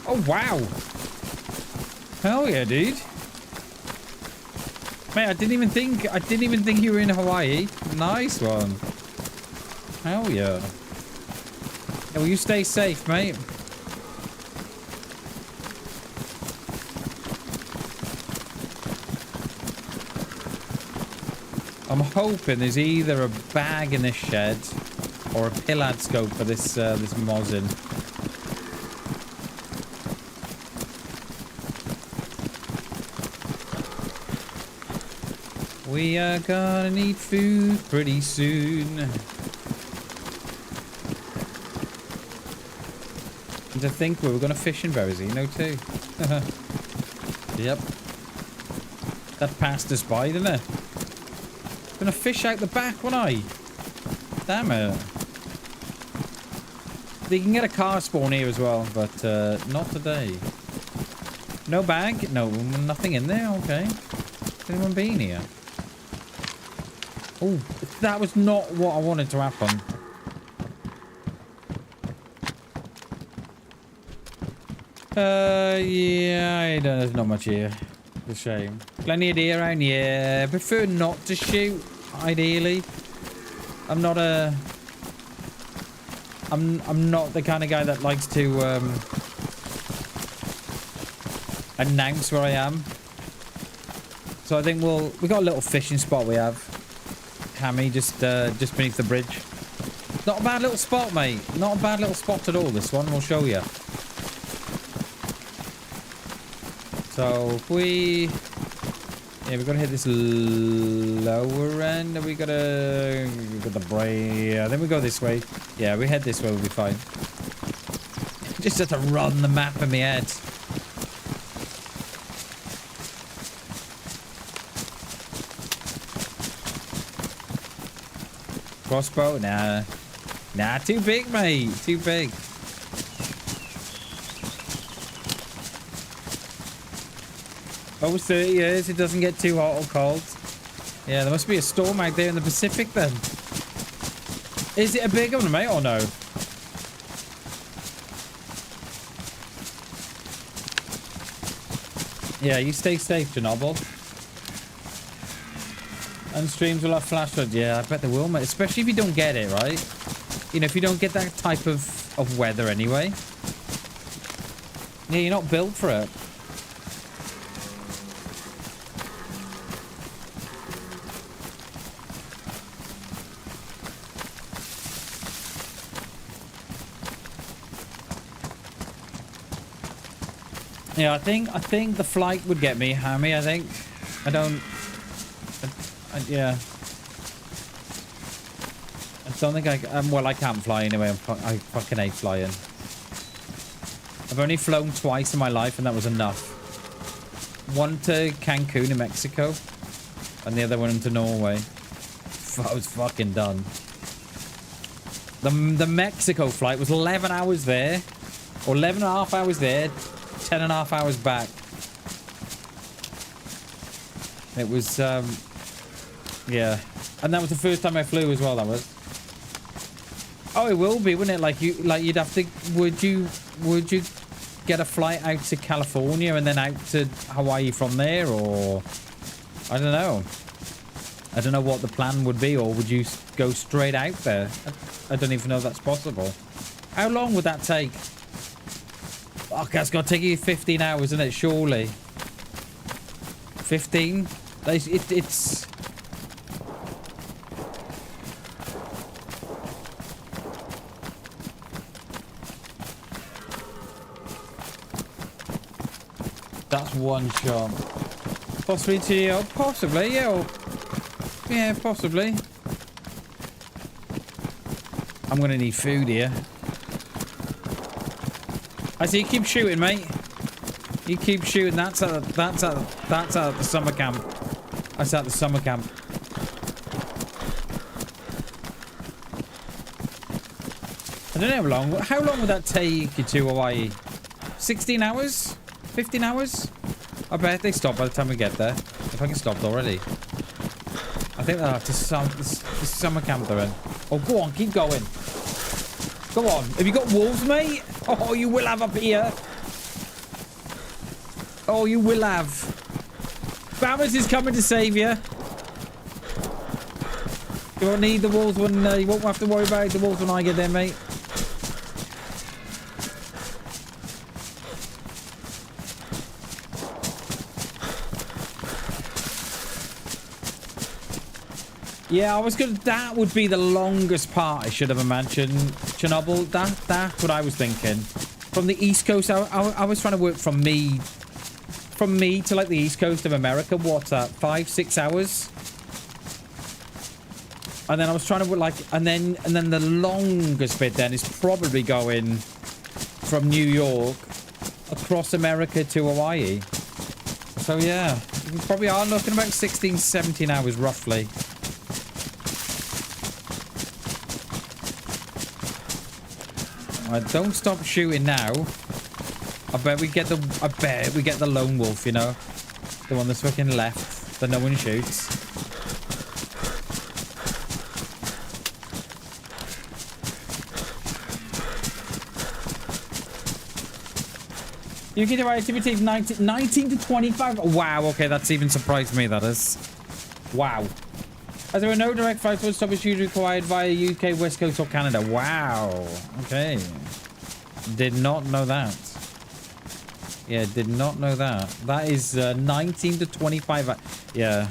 Oh wow. Hell yeah, dude. Mate, I didn't even think you were in Hawaii. Nice one. Hell yeah. Yeah, well, you stay safe, mate. I'm hoping there's either a bag in this shed or a Pillad scope for this this Mosin. We are gonna need food pretty soon. And to think we were gonna fish in Berezino too. Yep. That passed us by, didn't it? Gonna fish out the back, wasn't I? Damn it. You can get a car spawn here as well, but not today. No bag? No, nothing in there? Okay. Has anyone been here? Oh, that was not what I wanted to happen. Yeah, there's not much here. It's a shame. Plenty of deer around, yeah. I prefer not to shoot, ideally. I'm not the kind of guy that likes to announce where I am. So I think we got a little fishing spot we have. Hammy, just beneath the bridge. Not a bad little spot, mate. Not a bad little spot at all, this one. We'll show you. So if we... Yeah, we've got to hit this lower end. We got the brain. Yeah, then we go this way. Yeah, we head this way, we'll be fine. Just have to run the map in my head. Crossbow? Nah. Nah, too big, mate. Too big. Over 30 years, it doesn't get too hot or cold. Yeah, there must be a storm out there in the Pacific then. Is it a big one, mate, or no? Yeah, you stay safe, Chernobyl. And streams will have flash flood. Yeah, I bet they will, mate. Especially if you don't get it, right? You know, if you don't get that type of weather anyway. Yeah, you're not built for it. Yeah, I think the flight would get me, Hammy. I think. I don't. Yeah. I don't think I. Well, I can't fly anyway. I fucking hate flying. I've only flown twice in my life, and that was enough. One to Cancun in Mexico, and the other one to Norway. I was fucking done. The Mexico flight was 11 hours there, or 11 and a half hours there. 10 and a half hours back. It was, yeah. And that was the first time I flew as well, that was. Oh, it will be, wouldn't it? Like you'd have to, would you get a flight out to California and then out to Hawaii from there, or I don't know. I don't know what the plan would be, or would you go straight out there? I don't even know if that's possible. How long would that take? Oh, that's got to take you 15 hours, isn't it? Surely. 15? That's one shot. Possibly to you. Possibly, yeah. Yeah, possibly. I'm gonna need food here. I see you keep shooting, mate. You keep shooting. That's at the summer camp. That's at the summer camp. I don't know how long would that take you to Hawaii? 16 hours? 15 hours? I bet they stop by the time we get there. If I can stop already. I think they'll have to the summer camp they're in. Oh, go on, keep going. Go on. Have you got wolves, mate? Oh, you will have up here. Oh, you will have. Bammers is coming to save you. You won't need the wolves when you won't have to worry about the wolves when I get there, mate. Yeah, I was gonna. That would be the longest part. I should have imagined Chernobyl. That's what I was thinking. From the East Coast, I was trying to work from me to like the East Coast of America. What's that? 5-6 hours. And then I was trying to like, and then the longest bit then is probably going from New York across America to Hawaii. So yeah, we probably are looking about 16, 17 hours roughly. Don't stop shooting now. I bet we get the lone wolf, you know, the one that's fucking left that no one shoots. You get right activity 19 to 25. Wow, okay, that's even surprised me, that is. Wow. As there were no direct flights or stoppage usually required via UK, West Coast or Canada. Wow. Okay. Did not know that. Yeah, did not know that. That is 19 to 25. Yeah.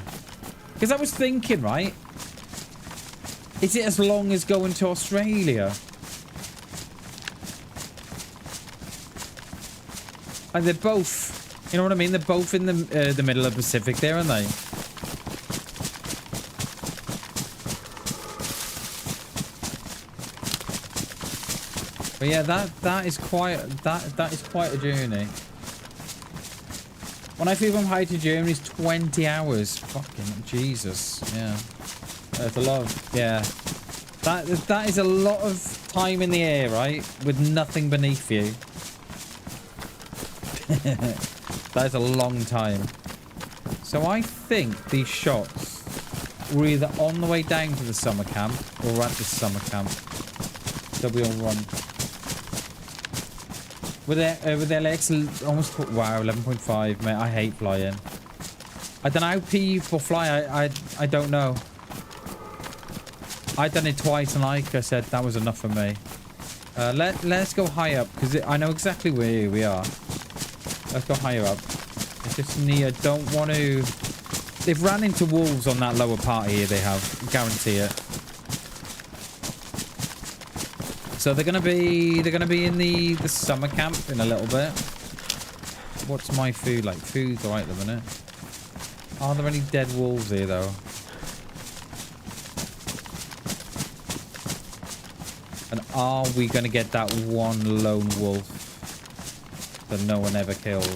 Because I was thinking, right? Is it as long as going to Australia? And they're both, you know what I mean? They're both in the middle of the Pacific there, aren't they? But yeah, that is quite a journey. When I flew from Hawaii to Germany, it's 20 hours. Fucking Jesus, yeah. That's a lot of, yeah. That is a lot of time in the air, right? With nothing beneath you. That is a long time. So I think these shots were either on the way down to the summer camp or at the summer camp. They'll be on run. With their legs almost, wow, 11.5, mate. I hate flying. I don't know how people fly. I don't know. I done it twice, and like I said, that was enough for me. Let's go high up because I know exactly where we are. Let's go higher up. It's just near. Don't want to. They've ran into wolves on that lower part here. They have, guarantee it. So they're gonna be in the summer camp in a little bit. What's my food like? Food's alright at the minute. Are there any dead wolves here though? And are we gonna get that one lone wolf that no one ever kills?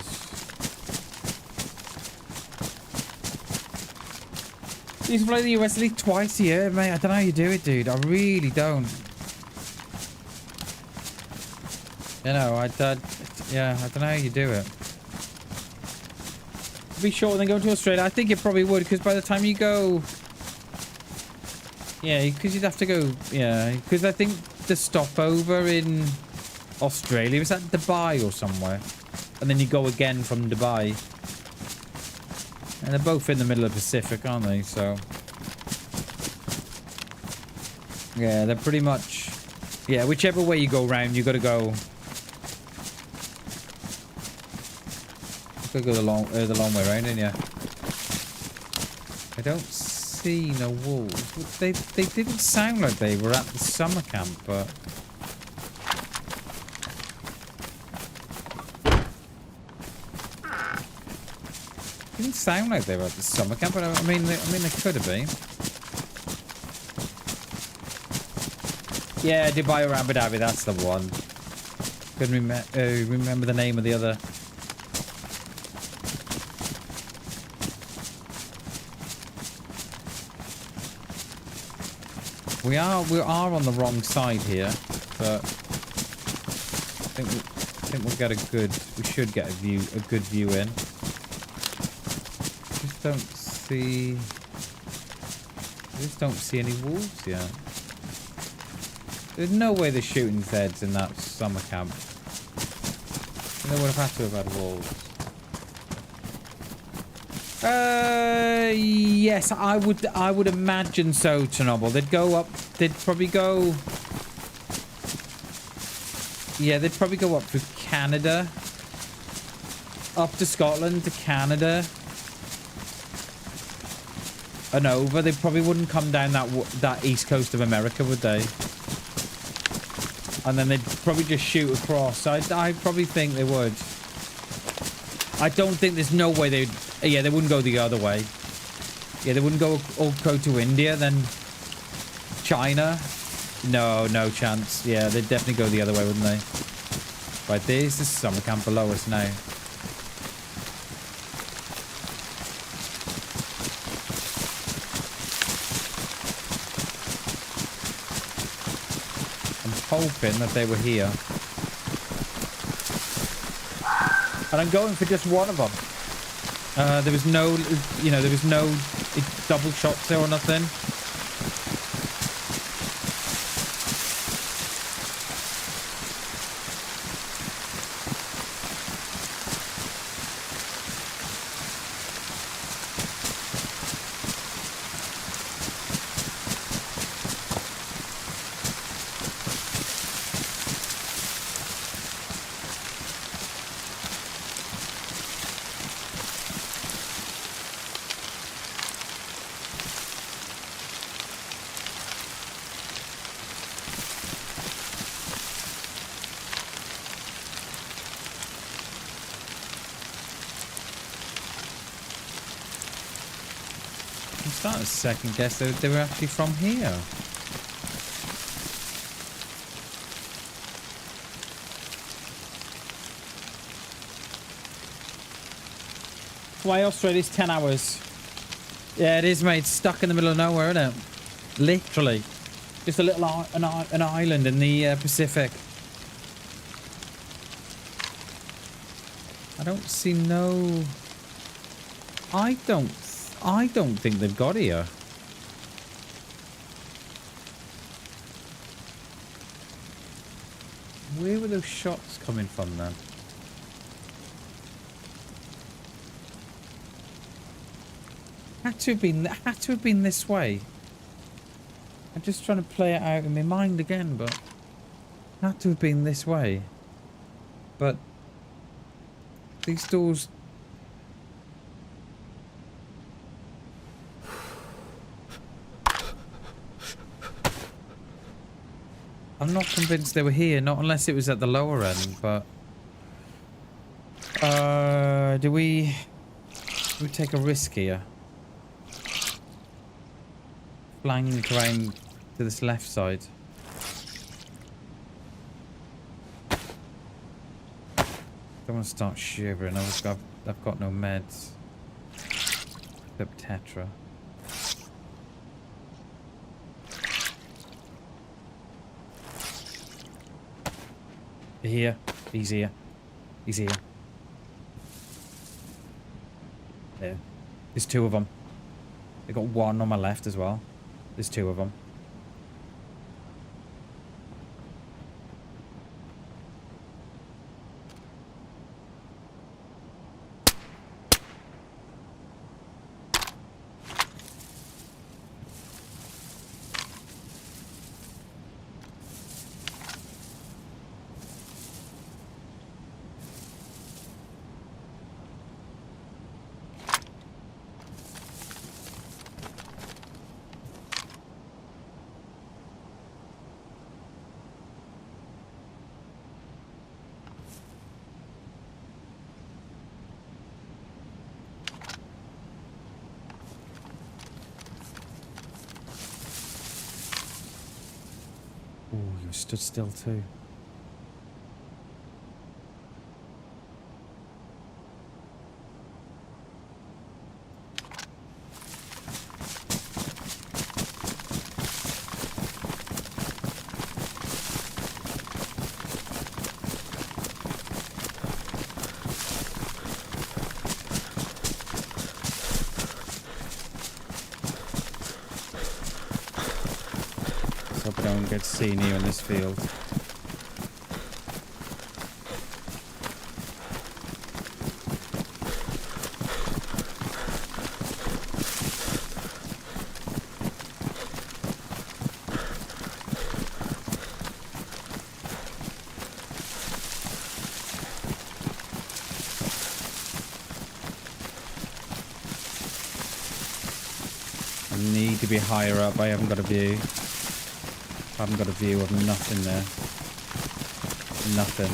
You used to play the US League twice a year, mate. I don't know how you do it, dude. I really don't. You know, yeah, I don't know how you do it. Be shorter than going to Australia. I think it probably would, because by the time you go, yeah, because you'd have to go, yeah, because I think the stopover in Australia is at Dubai or somewhere, and then you go again from Dubai, and they're both in the middle of the Pacific, aren't they? So, yeah, they're pretty much, yeah, whichever way you go round, you got to go. Go the long way around, didn't you? I don't see no wolves. They didn't sound like they were at the summer camp, but Didn't sound like they were at the summer camp, but I mean, they could have been. Yeah, Dubai or Abu Dhabi, that's the one. Couldn't remember the name of the other. We are on the wrong side here, but I think we'll get a good. We should get a good view in. Just don't see any wolves yet. There's no way they're shooting Zeds in that summer camp. They would have had to have had wolves. Yes, I would imagine so, Chernobyl. They'd go up. They'd probably go. Yeah, they'd probably go up through Canada, up to Scotland, to Canada, and over. They probably wouldn't come down that east coast of America, would they? And then they'd probably just shoot across. I probably think they would. I don't think there's no way they'd... Yeah, they wouldn't go the other way. Yeah, they wouldn't go to India, then China. No chance. Yeah, they'd definitely go the other way, wouldn't they? Right, there's the summer camp below us now. Hoping that they were here, and I'm going for just one of them. There was no, there was no double shots there or nothing. Starting to second guess they were actually from here. Why Australia's 10 hours? Yeah, it is, mate. Stuck in the middle of nowhere, isn't it? Literally, just a little an island in the Pacific. I don't see no. I don't think they've got here. Where were those shots coming from then? Had to have been this way. I'm just trying to play it out in my mind again, but had to have been this way. But these doors. I'm not convinced they were here, not unless it was at the lower end, but... do we take a risk here? Flank around to this left side. Don't want to start shivering. I've got no meds. Except Tetra. Here. He's here. He's here. There. There's two of them. They got one on my left as well. There's two of them. it was stood still too. Hope I don't get seen here in this field. I need to be higher up. I haven't got a view. I haven't got a view of nothing there. Nothing.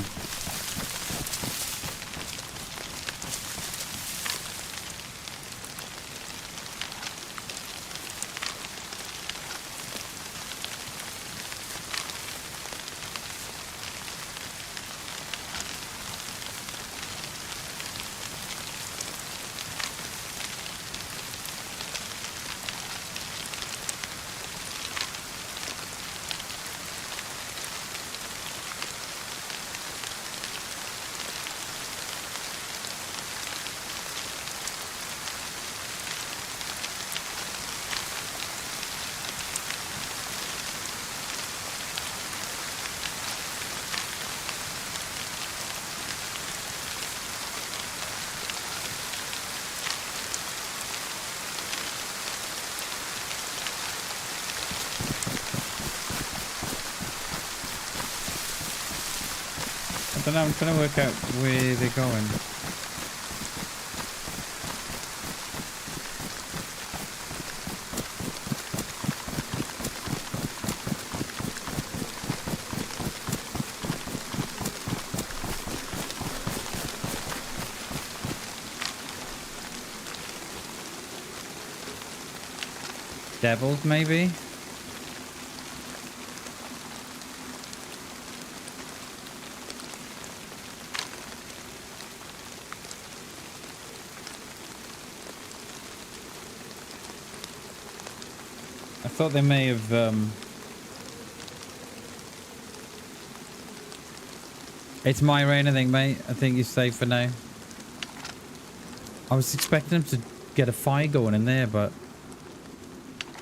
I don't know, I'm trying to work out where they're going. Devils, maybe? I thought they may have it's my rain, I think, mate. I think you're safe for now. I was expecting them to get a fire going in there, but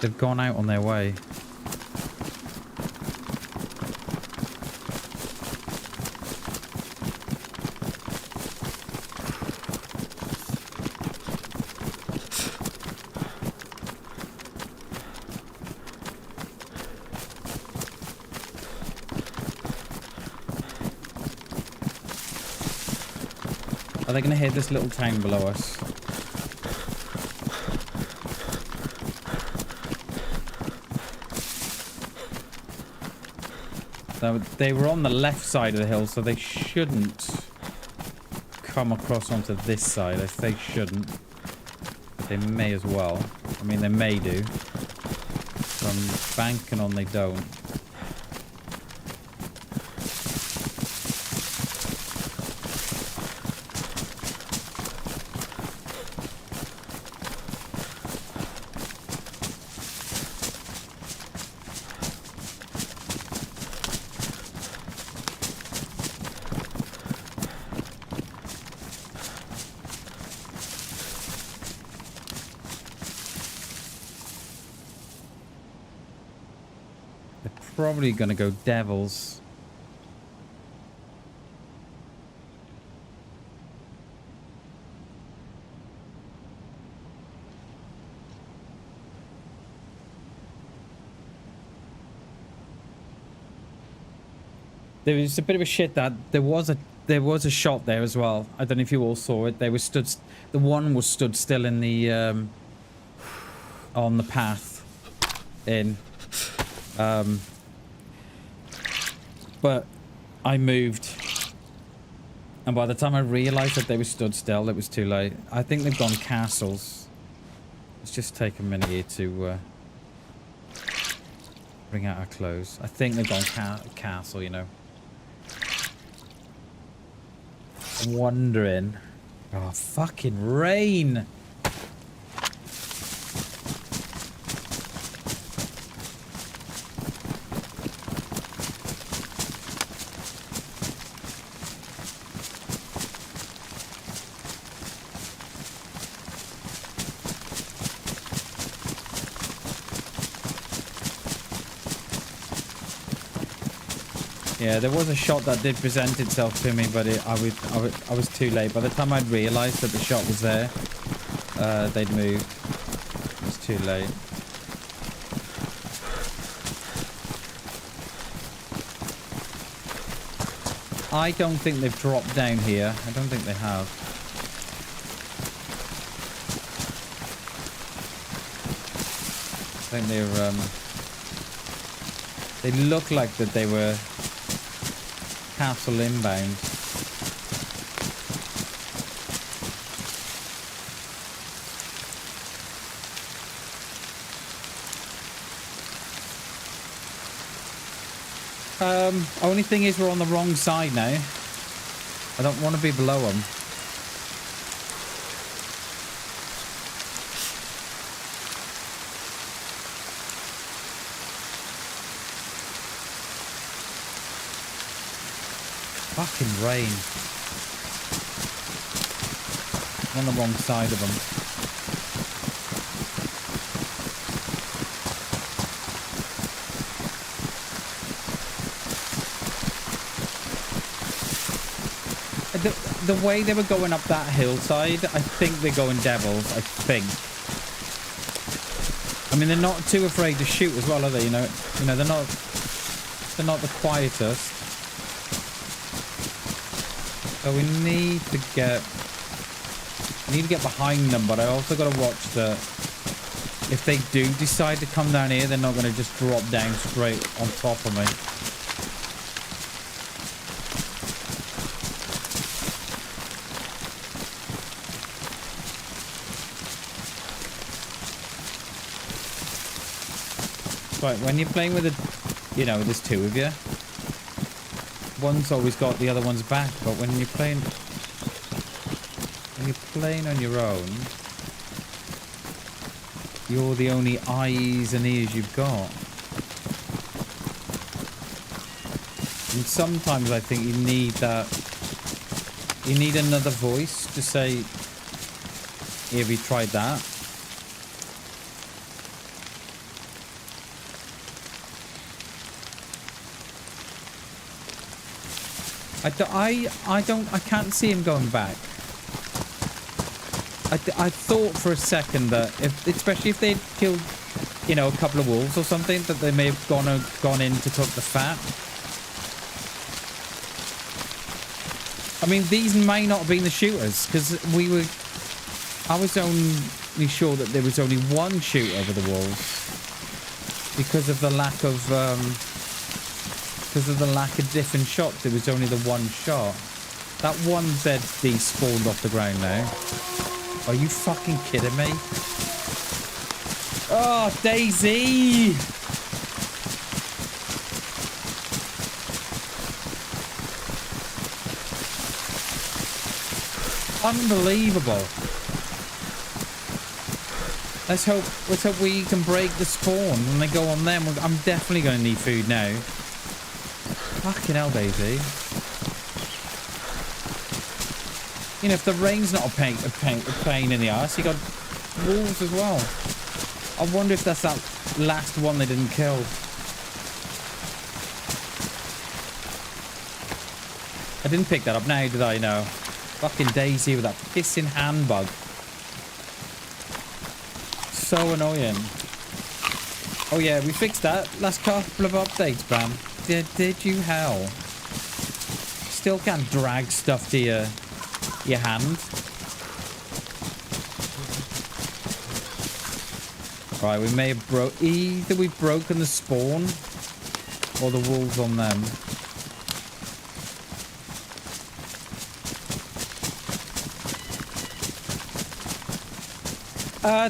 they've gone out on their way. Are they going to hit this little town below us? So they were on the left side of the hill, so they shouldn't come across onto this side. They shouldn't. But they may as well. I mean, they may do. So I'm banking on they don't. Probably gonna go devils. There was a bit of a shit that there was a shot there as well. I don't know if you all saw it. They were stood. The one was stood still in the on the path in. But I moved, and by the time I realised that they were stood still, it was too late. I think they've gone castles. Let's just take a minute here to Bring out our clothes. I think they've gone castle, you know. I'm wondering. Oh, fucking rain! Yeah, there was a shot that did present itself to me, but I was too late. By the time I'd realised that the shot was there, they'd moved. It was too late. I don't think they've dropped down here. I don't think they have. I think they're, they look like that they were castle inbound. Only thing is we're on the wrong side now. I don't want to be below them. Fucking rain. I'm on the wrong side of them. The way they were going up that hillside, I think they're going devils. I think. I mean, they're not too afraid to shoot as well, are they? You know, they're not the quietest. So we need to get behind them, but I also got to watch that if they do decide to come down here, they're not going to just drop down straight on top of me. Right, when you're playing with there's two of you. One's always got the other one's back, but when you're playing on your own, you're the only eyes and ears you've got. And sometimes I think you need another voice to say, have you tried that? I can't see him going back. I thought for a second that especially if they'd killed, a couple of wolves or something, that they may have gone in to cook the fat. I mean, these may not have been the shooters, because I was only sure that there was only one shooter over the wolves because of the lack of different shots. It was only the one shot. That one ZD spawned off the ground now. Are you fucking kidding me? Oh, DayZ! Unbelievable. Let's hope we can break the spawn when they go on them. I'm definitely going to need food now. Fucking hell, DayZ. If the rain's not a pain in the arse, you got wolves as well. I wonder if that's that last one they didn't kill. I didn't pick that up now, did I? No. Fucking DayZ with that pissing handbug. So annoying. Oh yeah, we fixed that last couple of updates, Bam. Did you hell? Still can't drag stuff to your hand. Right, we may have either we've broken the spawn or the wolves on them.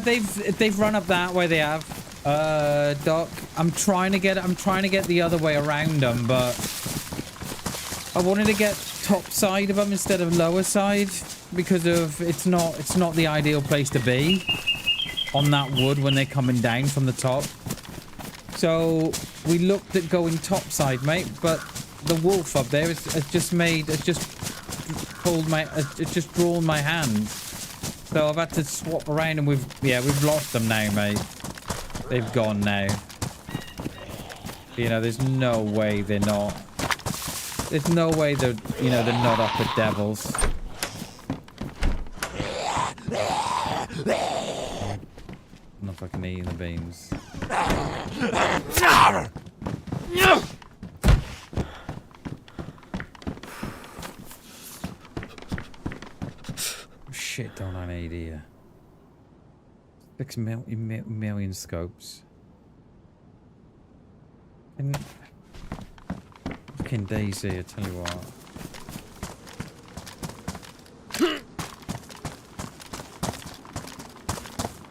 They've run up that way. They have. Doc. I'm trying to get the other way around them, but I wanted to get top side of them instead of lower side because of it's not the ideal place to be on that wood when they're coming down from the top. So we looked at going top side, mate, but the wolf up there has just drawn my hand. So I've had to swap around, and we've lost them now, mate. They've gone now. You know, there's no way they're not. There's no way they're not up with devils. I'm not fucking eating the beans. Shit, don't I need here? 6 million scopes. And fucking DayZ, I tell you what.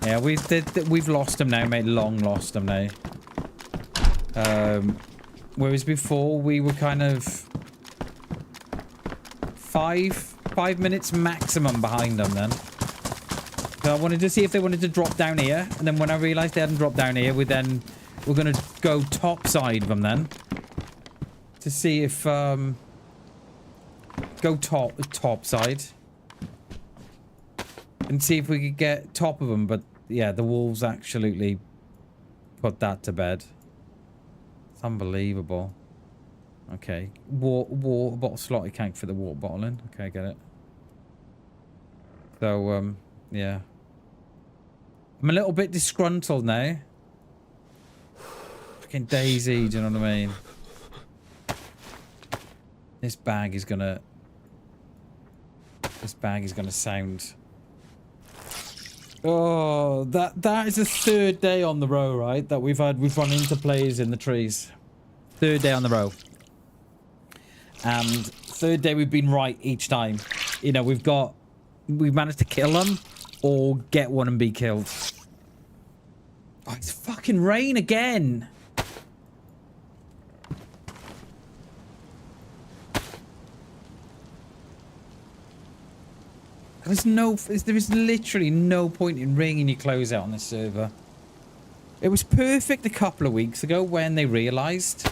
Yeah, we've lost them now, mate. Long lost them now. Whereas before we were kind of 5 minutes maximum behind them then. So I wanted to see if they wanted to drop down here, and then when I realised they hadn't dropped down here, we're gonna go top side of them then to see if go top side and see if we could get top of them. But yeah, the wolves absolutely put that to bed. It's unbelievable. Okay, water bottle slot. You can't fit the water bottle in. Okay, I get it. So yeah, I'm a little bit disgruntled now. Fucking DayZ, do you know what I mean? This bag is gonna sound. Oh, that is the third day on the row, right? That we've run into players in the trees. Third day on the row. And third day we've been right each time. You know, we've managed to kill them or get one and be killed. Oh, it's fucking rain again. There is literally no point in wringing your clothes out on this server. It was perfect a couple of weeks ago when they realised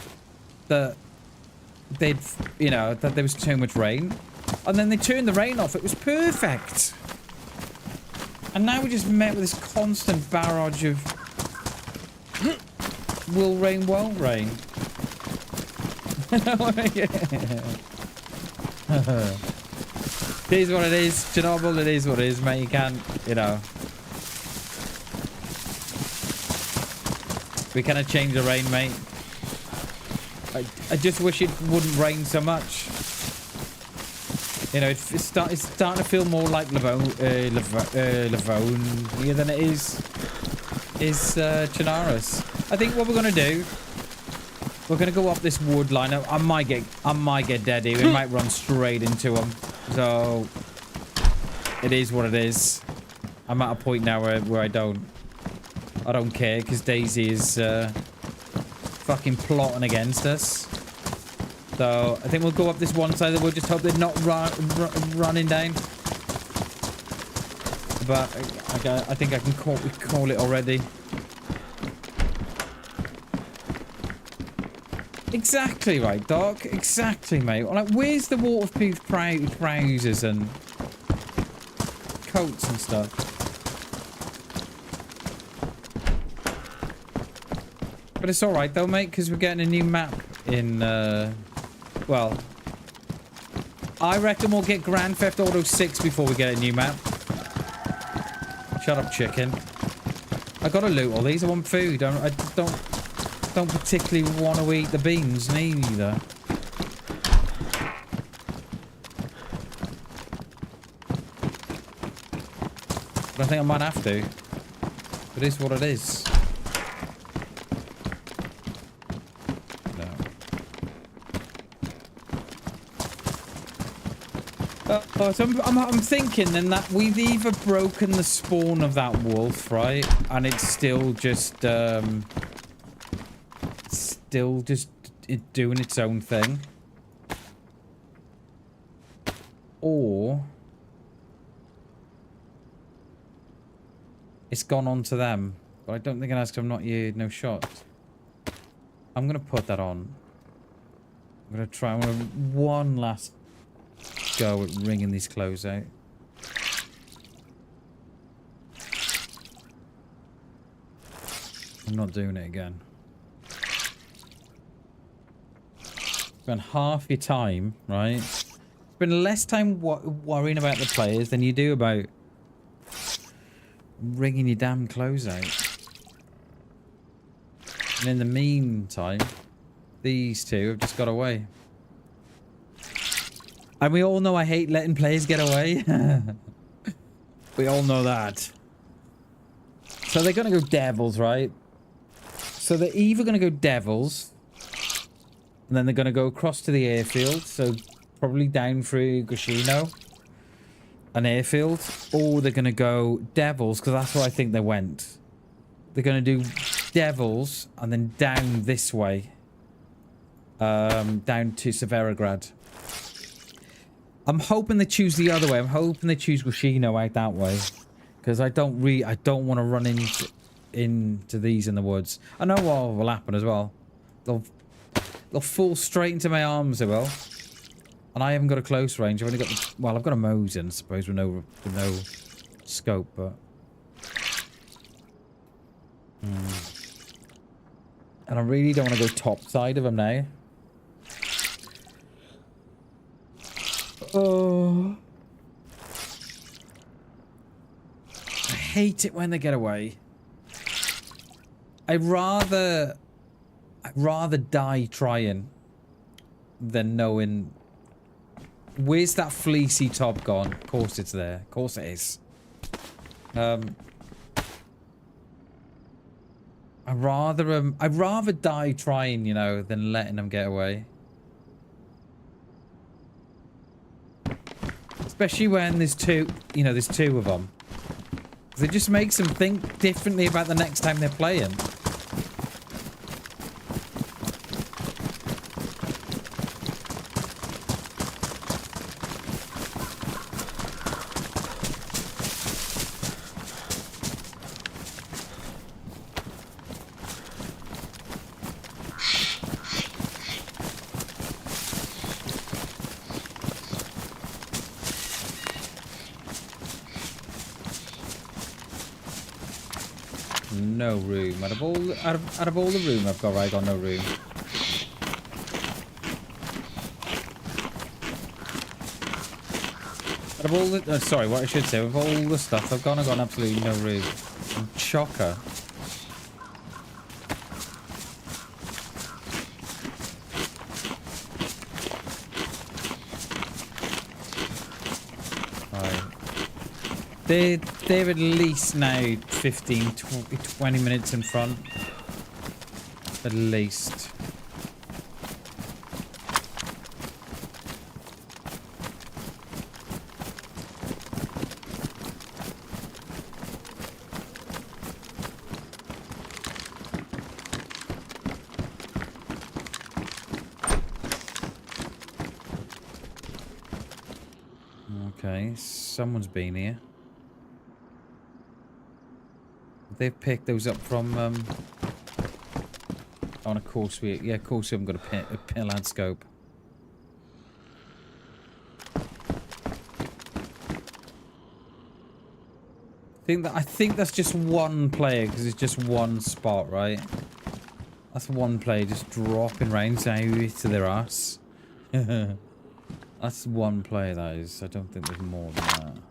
that that there was too much rain, and then they turned the rain off. It was perfect. And now we just met with this constant barrage of will rain, won't rain. It is what it is. Chernobyl, it is what it is, mate. You can't, we cannot change the rain, mate. I just wish it wouldn't rain so much. You know, it's starting to feel more like Livonia than it is Chernarus. I think what we're gonna do, we're gonna go up this wood line. I might get dead here. We might run straight into them. So it is what it is. I'm at a point now where I don't care, because DayZ is fucking plotting against us. So I think we'll go up this one side. We'll just hope they're not running down. But I think I can call it already. Exactly right, Doc. Exactly, mate. Like, where's the waterproof trousers and coats and stuff? But it's alright though, mate, because we're getting a new map in, well, I reckon we'll get Grand Theft Auto 6 before we get a new map. Shut up, chicken. I gotta loot all these. I want food. I don't particularly want to eat the beans neither. But I think I might have to. It is what it is. No. So I'm thinking then that we've either broken the spawn of that wolf, right? And it's still just still just doing its own thing. Or it's gone on to them. But I don't think it has because I'm not here, no shot. I'm going to put that on. I'm going to try one last go at wringing these clothes out. I'm not doing it again. Spend half your time, right? Spend less time worrying about the players than you do about wringing your damn clothes out. And in the meantime, these two have just got away. And we all know I hate letting players get away. We all know that. So they're going to go devils, right? So they're either going to go devils, and then they're going to go across to the airfield, so probably down through Gushino, an airfield, or they're going to go devils, because that's where I think they went. They're going to do devils, and then down this way, down to Severograd. I'm hoping they choose the other way. I'm hoping they choose Gushino out that way, because I don't want to run into these in the woods. I know what will happen as well. They'll fall straight into my arms, they will. And I haven't got a close range. I've only got well, I've got a Mosin, I suppose, with no scope, but and I really don't want to go top side of them now. Oh, I hate it when they get away. I'd rather die trying than knowing. Where's that fleecy top gone? Of course it's there. Of course it is. I'd rather die trying, you know, than letting them get away. Especially when there's two, you know, there's two of them. It just makes them think differently about the next time they're playing. No room. Out of all the room I've got, right, I got no room. Out of all the sorry, what I should say, with all the stuff I've got absolutely no room. I'm chocker. They're at least now 15, 20 minutes in front. At least. Okay, someone's been here. They've picked those up from on a course we of course we haven't got a Ballad scope. I think that's just one player because it's just one spot, right? That's one player just dropping rounds now to their ass. That's one player, that is. I don't think there's more than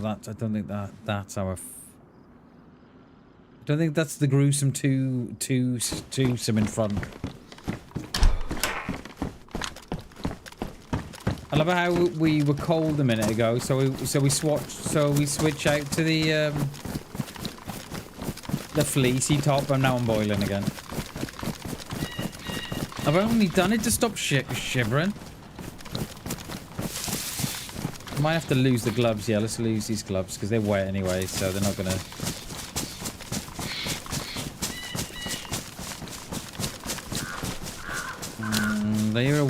that. I don't think that's our. I don't think that's the gruesome twosome in front. I love how we were cold a minute ago, so we switch out to the fleecy top, and now I'm boiling again. I've only done it to stop shivering. I might have to lose the gloves. Yeah, let's lose these gloves because they're wet anyway, so they're not gonna.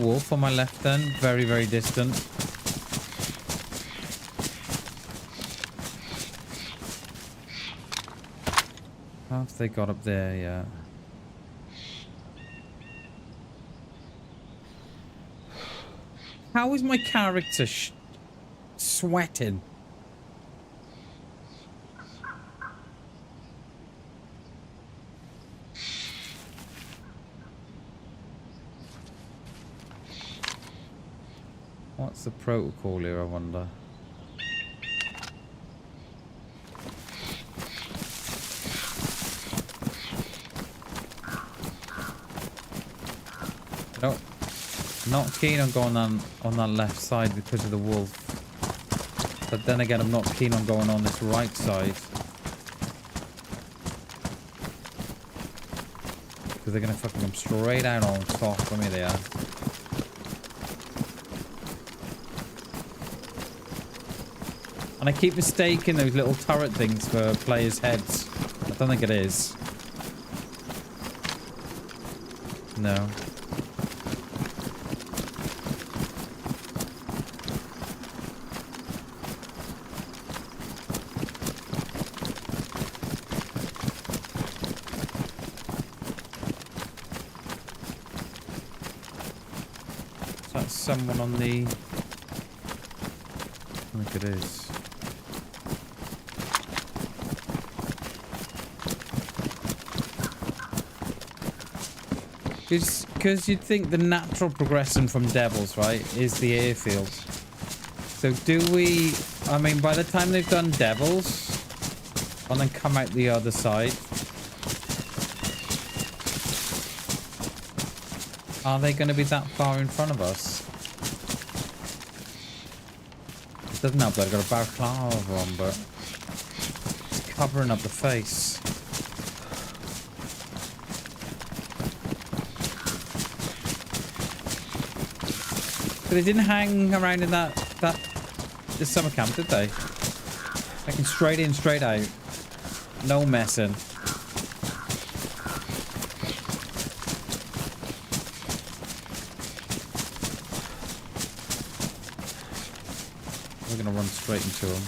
wolf on my left then. Very, very distant. How have they got up there? Yeah. How is my character sweating? What's the protocol here, I wonder? No, not keen on going on that left side because of the wolf. But then again, I'm not keen on going on this right side. Because they're going to fucking come straight out on top for me, they are. And I keep mistaking those little turret things for players' heads. I don't think it is. No. Is that someone on the... I think it is. Because you'd think the natural progression from Devils, right, is the airfield. So do we... I mean, by the time they've done Devils, and then come out the other side, are they going to be that far in front of us? It doesn't help that I've got a balaclava on, but it's covering up the face. They didn't hang around in this summer camp, did they? Like straight in, straight out. No messing. We're gonna run straight into them.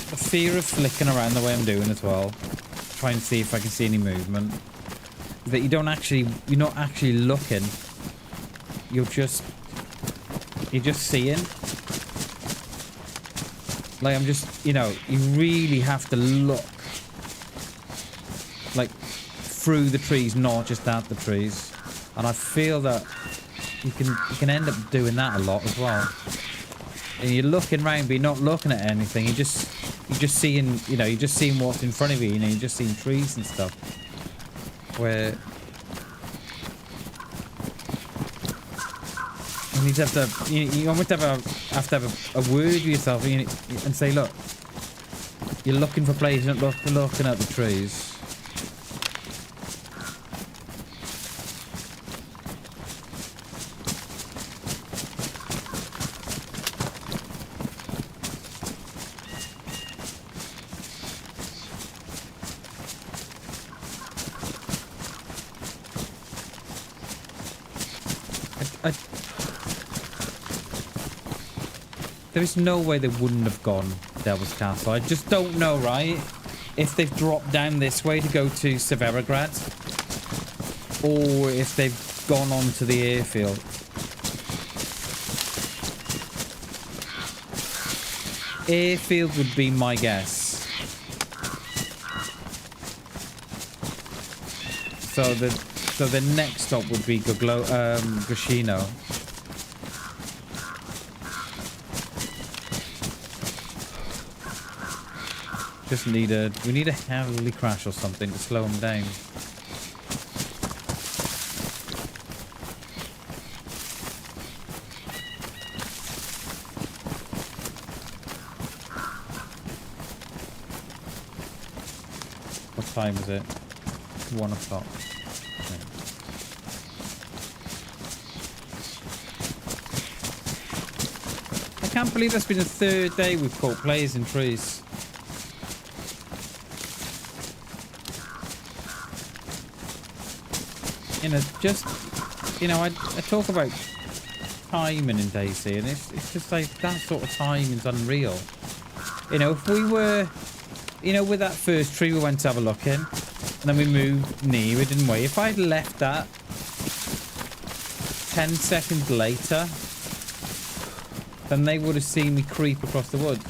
The fear of flicking around the way I'm doing as well, trying to see if I can see any movement, that you're not actually looking, you're just seeing. Like, I'm just, you really have to look, like, through the trees, not just at the trees. And I feel that you can end up doing that a lot as well. And you're looking around, but you're not looking at anything. You're just seeing, you're just seeing what's in front of you. You're just seeing trees and stuff. Where you need to have to, you almost have to have a word with yourself and say, look, you're looking for places, not looking at the trees. There is no way they wouldn't have gone Devil's Castle. I just don't know, right? If they've dropped down this way to go to Severograd, or if they've gone on to the airfield. Airfield would be my guess. So the next stop would be Gushino. We need a heavily crash or something to slow them down. What time is it? 1 o'clock. Okay. I can't believe that's been the third day we've caught players in trees. you know, just, you know, I talk about timing in DayZ, and it's just like that sort of timing's unreal. You know, if we were, you know, with that first tree we went to have a look in, and then we moved near it, didn't we? If I'd left that 10 seconds later, then they would have seen me creep across the woods.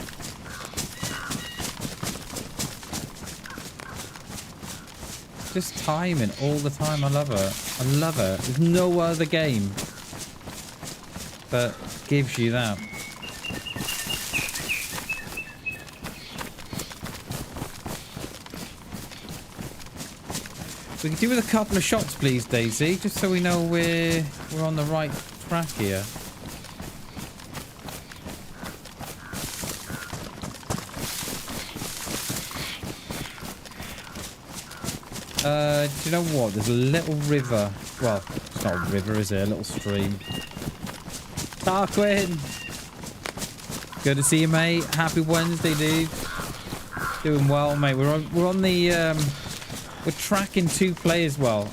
Just timing all the time. I love it. I love it. There's no other game that gives you that. We can do with a couple of shots, please, DayZ, just so we know we're on the right track here. Do you know what? There's a little river. Well, it's not a river, is it? A little stream. Tarquin! Good to see you, mate. Happy Wednesday, dude. Doing well, mate. We're on the we're tracking 2 players. Well,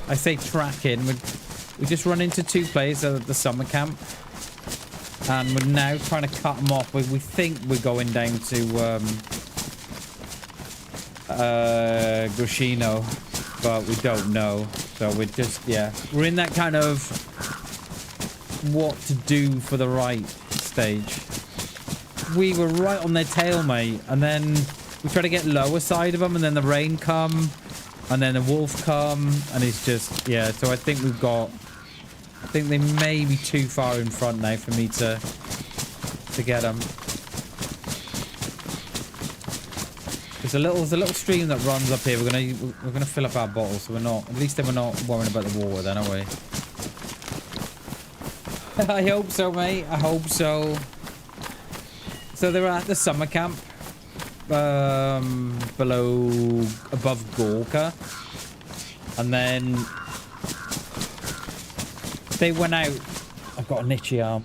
I say tracking. We just run into 2 players at the summer camp, and we're now trying to cut them off. We think we're going down to Gushino, but we don't know. So we're just, yeah, we're in that kind of what to do for the right stage. We were right on their tail, mate, and then we try to get lower side of them, and then the rain come, and then the wolf come, and it's just, yeah. So I think we've got, I think they may be too far in front now for me to get them. There's a little stream that runs up here. We're gonna fill up our bottles, so we're not, at least then we're not worrying about the water then, are we? I hope so, mate. I hope so. So they're at the summer camp, above Gorka, and then they went out. I've got an itchy arm.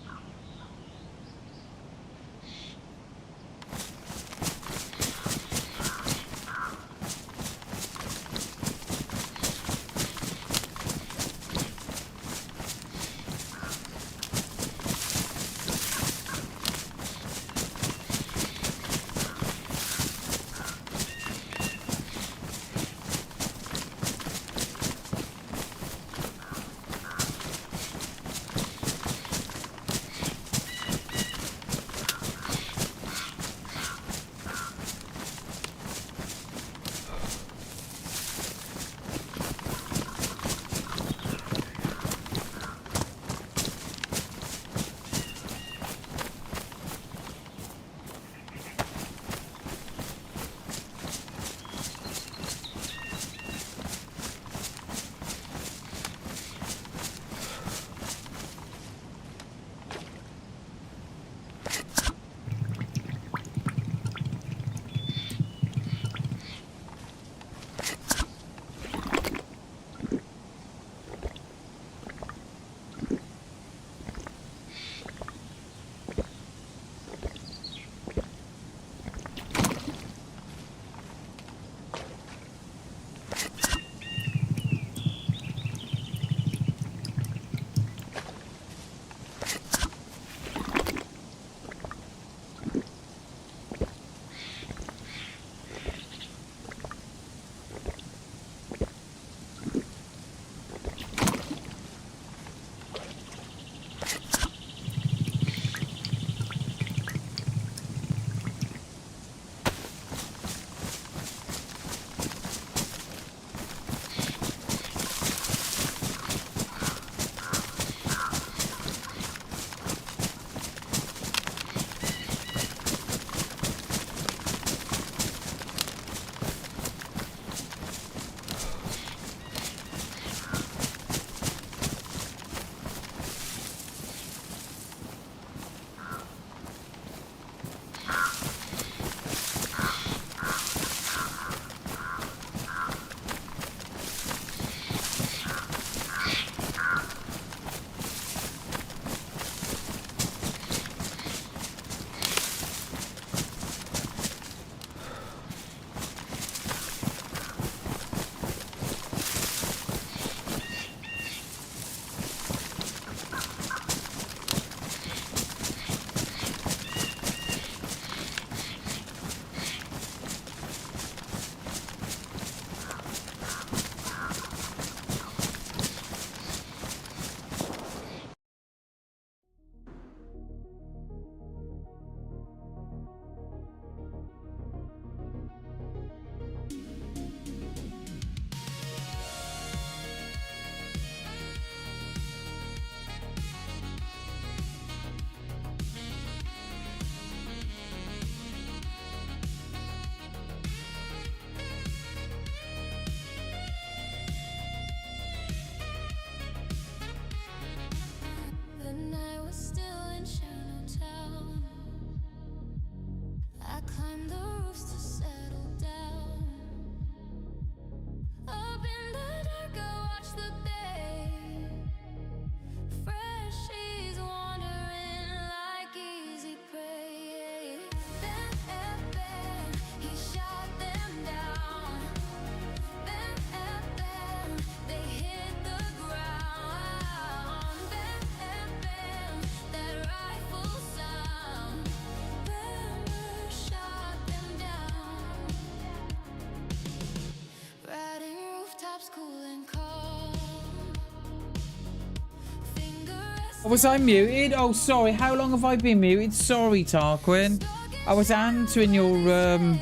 Was I muted? Oh, sorry. How long have I been muted? Sorry, Tarquin. I was answering your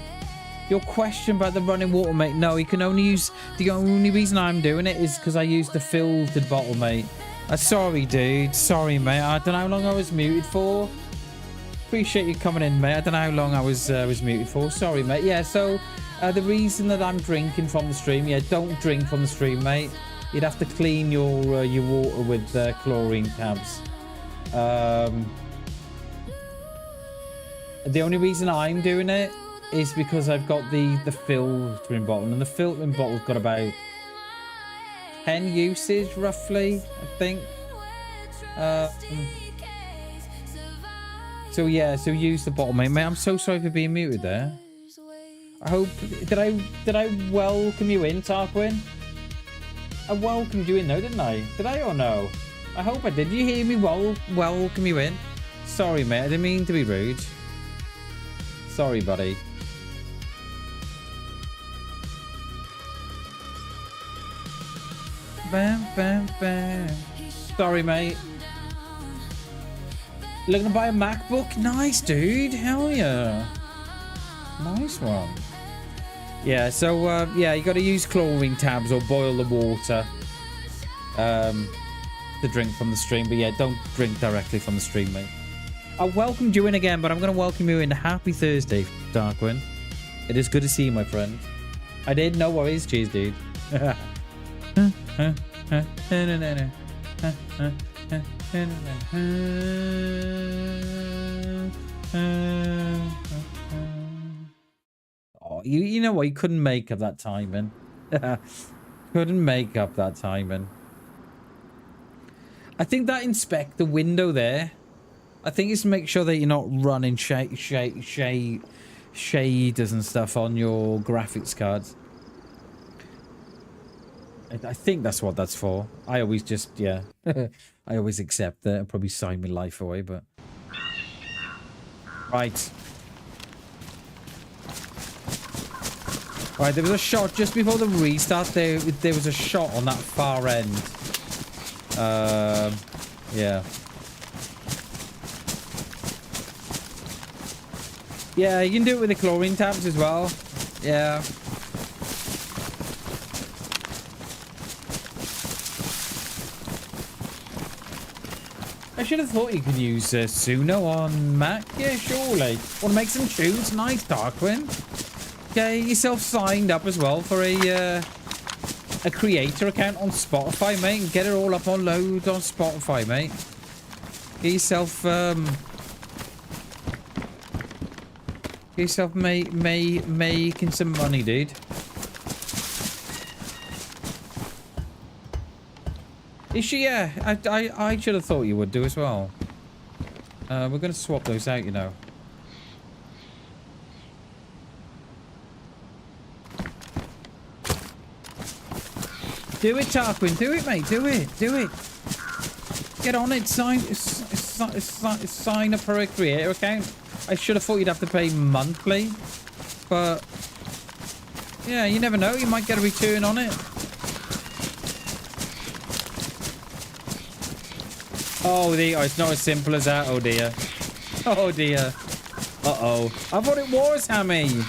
question about the running water, mate. No, you can only use... The only reason I'm doing it is because I used the filtered bottle, mate. Sorry, dude. Sorry, mate. I don't know how long I was muted for. Appreciate you coming in, mate. I don't know how long I was muted for. Sorry, mate. Yeah, so the reason that I'm drinking from the stream, yeah, don't drink from the stream, mate. You'd have to clean your water with chlorine tabs. The only reason I'm doing it is because I've got the filtering bottle, and the filtering bottle's got about 10 usage, roughly, I think. So yeah, so use the bottle, mate. Mate, I'm so sorry for being muted there. I hope... Did I welcome you in, Tarquin? I welcomed you in though, didn't I? Did I or no? I hope I did. Did you hear me welcome you in? Sorry, mate. I didn't mean to be rude. Sorry, buddy. Bam, bam, bam. Sorry, mate. Looking to buy a MacBook? Nice, dude. Hell yeah. Nice one. Yeah, so, yeah, you got to use chlorine tabs or boil the water to drink from the stream. But, yeah, don't drink directly from the stream, mate. I welcomed you in again, but I'm going to welcome you in. Happy Thursday, Darkwing. It is good to see you, my friend. I did. No worries. Cheers, dude. Oh, you know what? You couldn't make up that timing. Couldn't make up that timing. I think that inspect the window there. I think it's to make sure that you're not running shaders and stuff on your graphics cards. I think that's what that's for. I always just, yeah. I always accept that. I'll probably sign my life away, but... Right. Right, there was a shot just before the restart. There was a shot on that far end. Yeah. Yeah, you can do it with the chlorine tabs as well. Yeah. I should have thought you could use Suno on Mac. Yeah, surely. Want to make some tunes? Nice, Darkwing. Get yourself signed up as well for a creator account on Spotify, mate, and get it all up on load on Spotify, mate. Get yourself making some money, dude. Is she? Yeah, I should have thought you would do as well. We're gonna swap those out, you know. Do it, Tarquin. Do it, mate. Do it. Do it. Get on it. Sign up for a creator account. I should have thought you'd have to pay monthly, but yeah, you never know. You might get a return on it. Oh dear, it's not as simple as that. Oh dear. Oh dear. Uh-oh. I thought it was Hammy.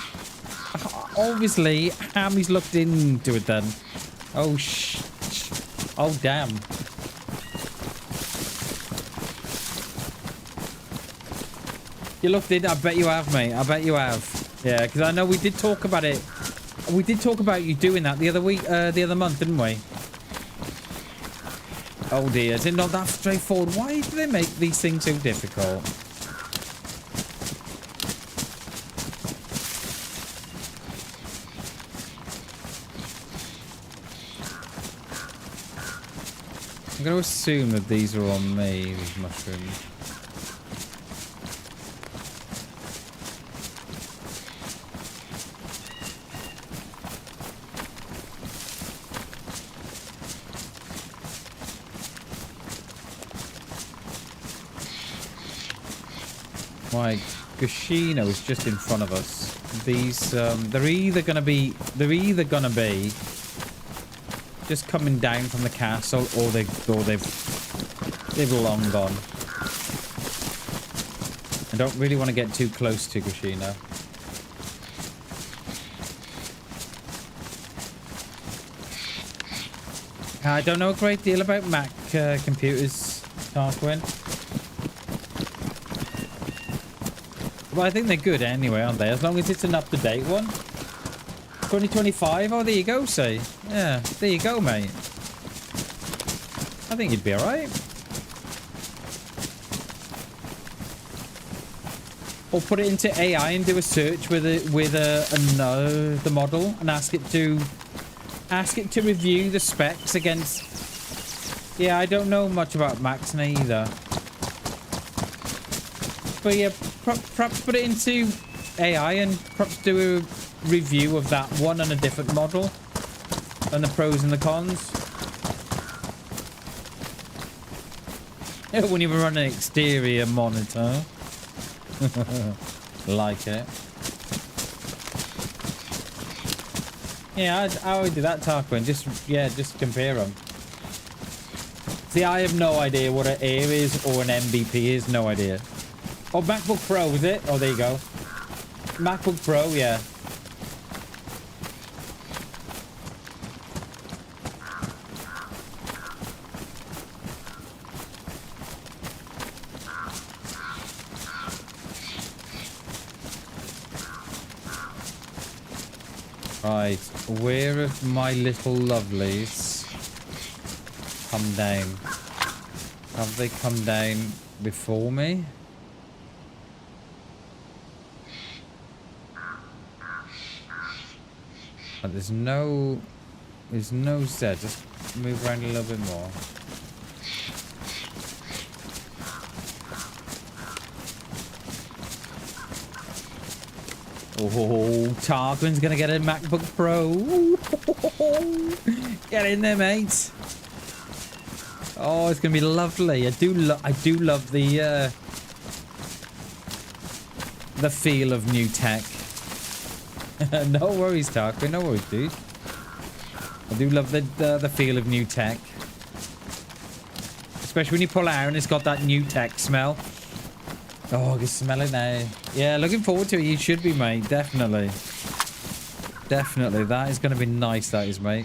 Obviously, Hammy's looked into it then. Oh, oh, damn. You looked in? I bet you have, mate. I bet you have. Yeah, because I know we did talk about it. We did talk about you doing that the other week, the other month, didn't we? Oh, dear. Is it not that straightforward? Why do they make these things so difficult? I'm going to assume that these are on me, these mushrooms. Right, Gashino is just in front of us. These, they're either gonna be just coming down from the castle, or they've They've long gone. I don't really want to get too close to Kushina. I don't know a great deal about Mac computers, Tarquin. Well, I think they're good anyway, aren't they? As long as it's an up-to-date one. 2025? Oh, there you go, say. Yeah, there you go, mate. I think you'd be alright. Or put it into AI and do a search with the model and ask it to review the specs against. Yeah, I don't know much about Macs either. But yeah, perhaps put it into AI and perhaps do a review of that one on a different model and the pros and the cons. When you run an exterior monitor. Like it. Yeah, I would do that, Tarquin. Just compare them. See, I have no idea what an Air is or an MVP is. No idea. Oh, MacBook Pro, is it? Oh, there you go. MacBook Pro, yeah. Right, where have my little lovelies come down? Have they come down before me? But there's no Z. Just move around a little bit more. Oh, Tarquin's gonna get a MacBook Pro. Get in there, mate. Oh, it's gonna be lovely. I do love the feel of new tech. No worries, Tarquin. No worries, dude. I do love the feel of new tech, especially when you pull it out and it's got that new tech smell. Oh, I can smell it now. Yeah, looking forward to it. You should be, mate. Definitely. Definitely. That is going to be nice, that is, mate.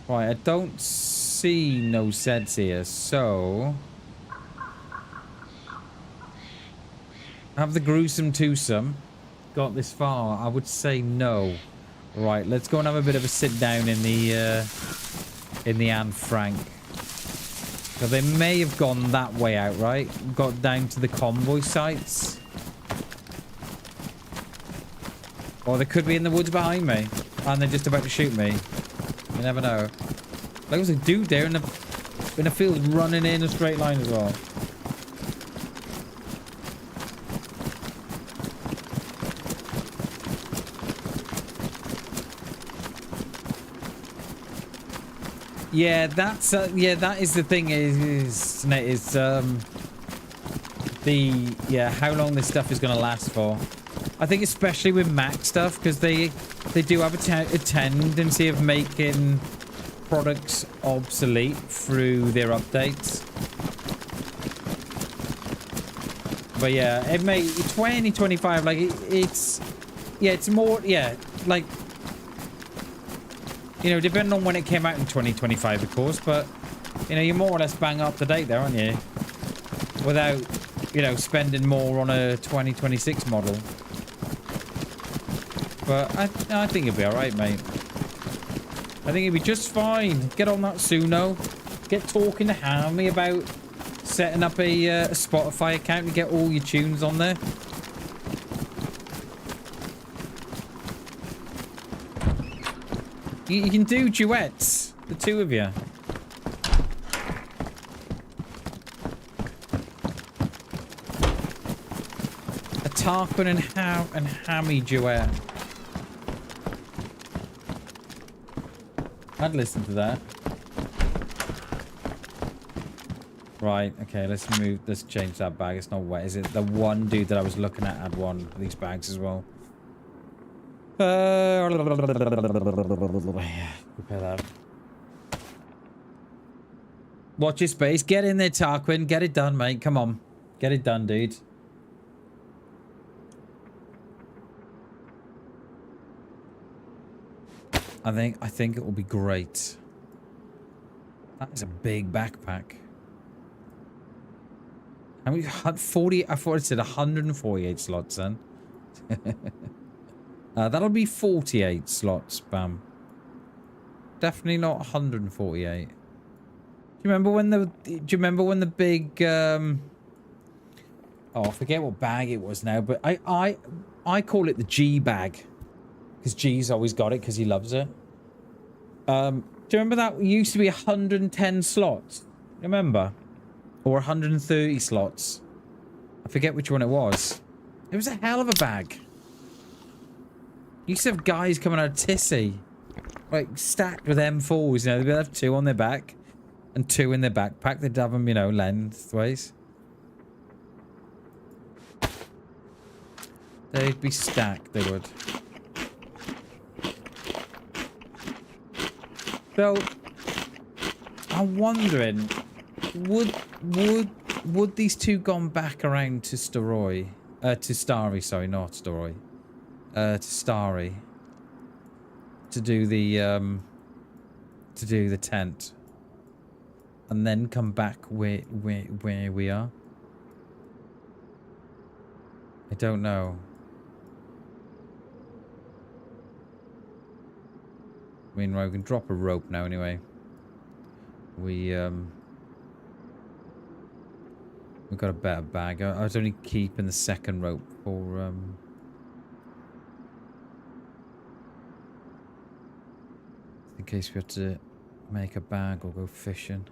Right, I don't see no Zeds here, so... Have the gruesome twosome got this far? I would say no. Right, let's go and have a bit of a sit down in the Anne Frank. So they may have gone that way out, right? Got down to the convoy sites. Or they could be in the woods behind me. And they're just about to shoot me. You never know. There was a dude there in a field running in a straight line as well. Yeah, that's yeah, that is the thing how long this stuff is going to last for. I think especially with Mac stuff, because they do have a tendency of making products obsolete through their updates. But yeah, it may 2025 like it's more like, you know, depending on when it came out in 2025, of course, but, you know, you're more or less bang up to date there, aren't you? Without, you know, spending more on a 2026 model. But I think it'll be alright, mate. I think it'll be just fine. Get on that Suno. Get talking to Hammy about setting up a Spotify account to get all your tunes on there. You can do duets, the two of you. A Tarquin and Hammy duet. I'd listen to that. Right, okay, let's change that bag. It's not wet, is it? The one dude that I was looking at had one of these bags as well. Prepare that. Watch your space. Get in there, Tarquin. Get it done, mate. Come on. Get it done, dude. I think it will be great. That is a big backpack. How many? 40. I thought it said 148 slots then. That'll be 48 slots, Bam. Definitely not 148. Do you remember when the big oh, I forget what bag it was now, but I call it the G bag. Because G's always got it because he loves it. Do you remember that used to be 110 slots? Remember? Or 130 slots. I forget which one it was. It was a hell of a bag. Used to have guys coming out of Tissy. Like, stacked with M4s, you know. They'd have 2 on their back. And 2 in their backpack. They'd have them, you know, lengthways. They'd be stacked, they would. So, I'm wondering, would these 2 gone back around to Starry? To Starry, sorry, not Starry. To Starry. To do the tent. And then come back where we are? I don't know. I mean, we can drop a rope now anyway. We've got a better bag. I was only keeping the second rope for in case we have to make a bag or go fishing.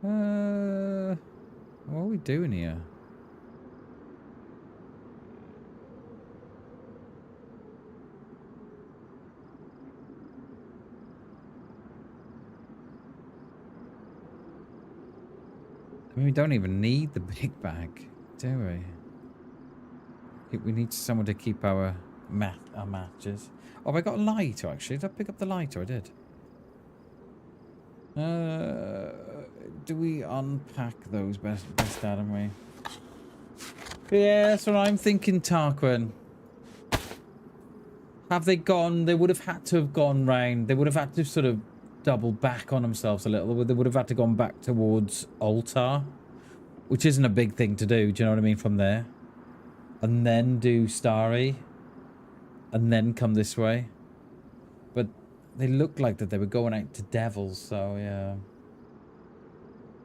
What are we doing here? I mean, we don't even need the big bag, do we? We need someone to keep our matches. Oh, I got a lighter, actually. Did I pick up the lighter? I did. Do we unpack those best Adam way? Yeah, that's what I'm thinking, Tarquin. Have they gone? They would have had to have gone round. They would have had to sort of double back on themselves a little. They would have had to gone back towards Altar, which isn't a big thing to do. Do you know what I mean? From there, and then do Starry, and then come this way. But they looked like that they were going out to Devils. So yeah,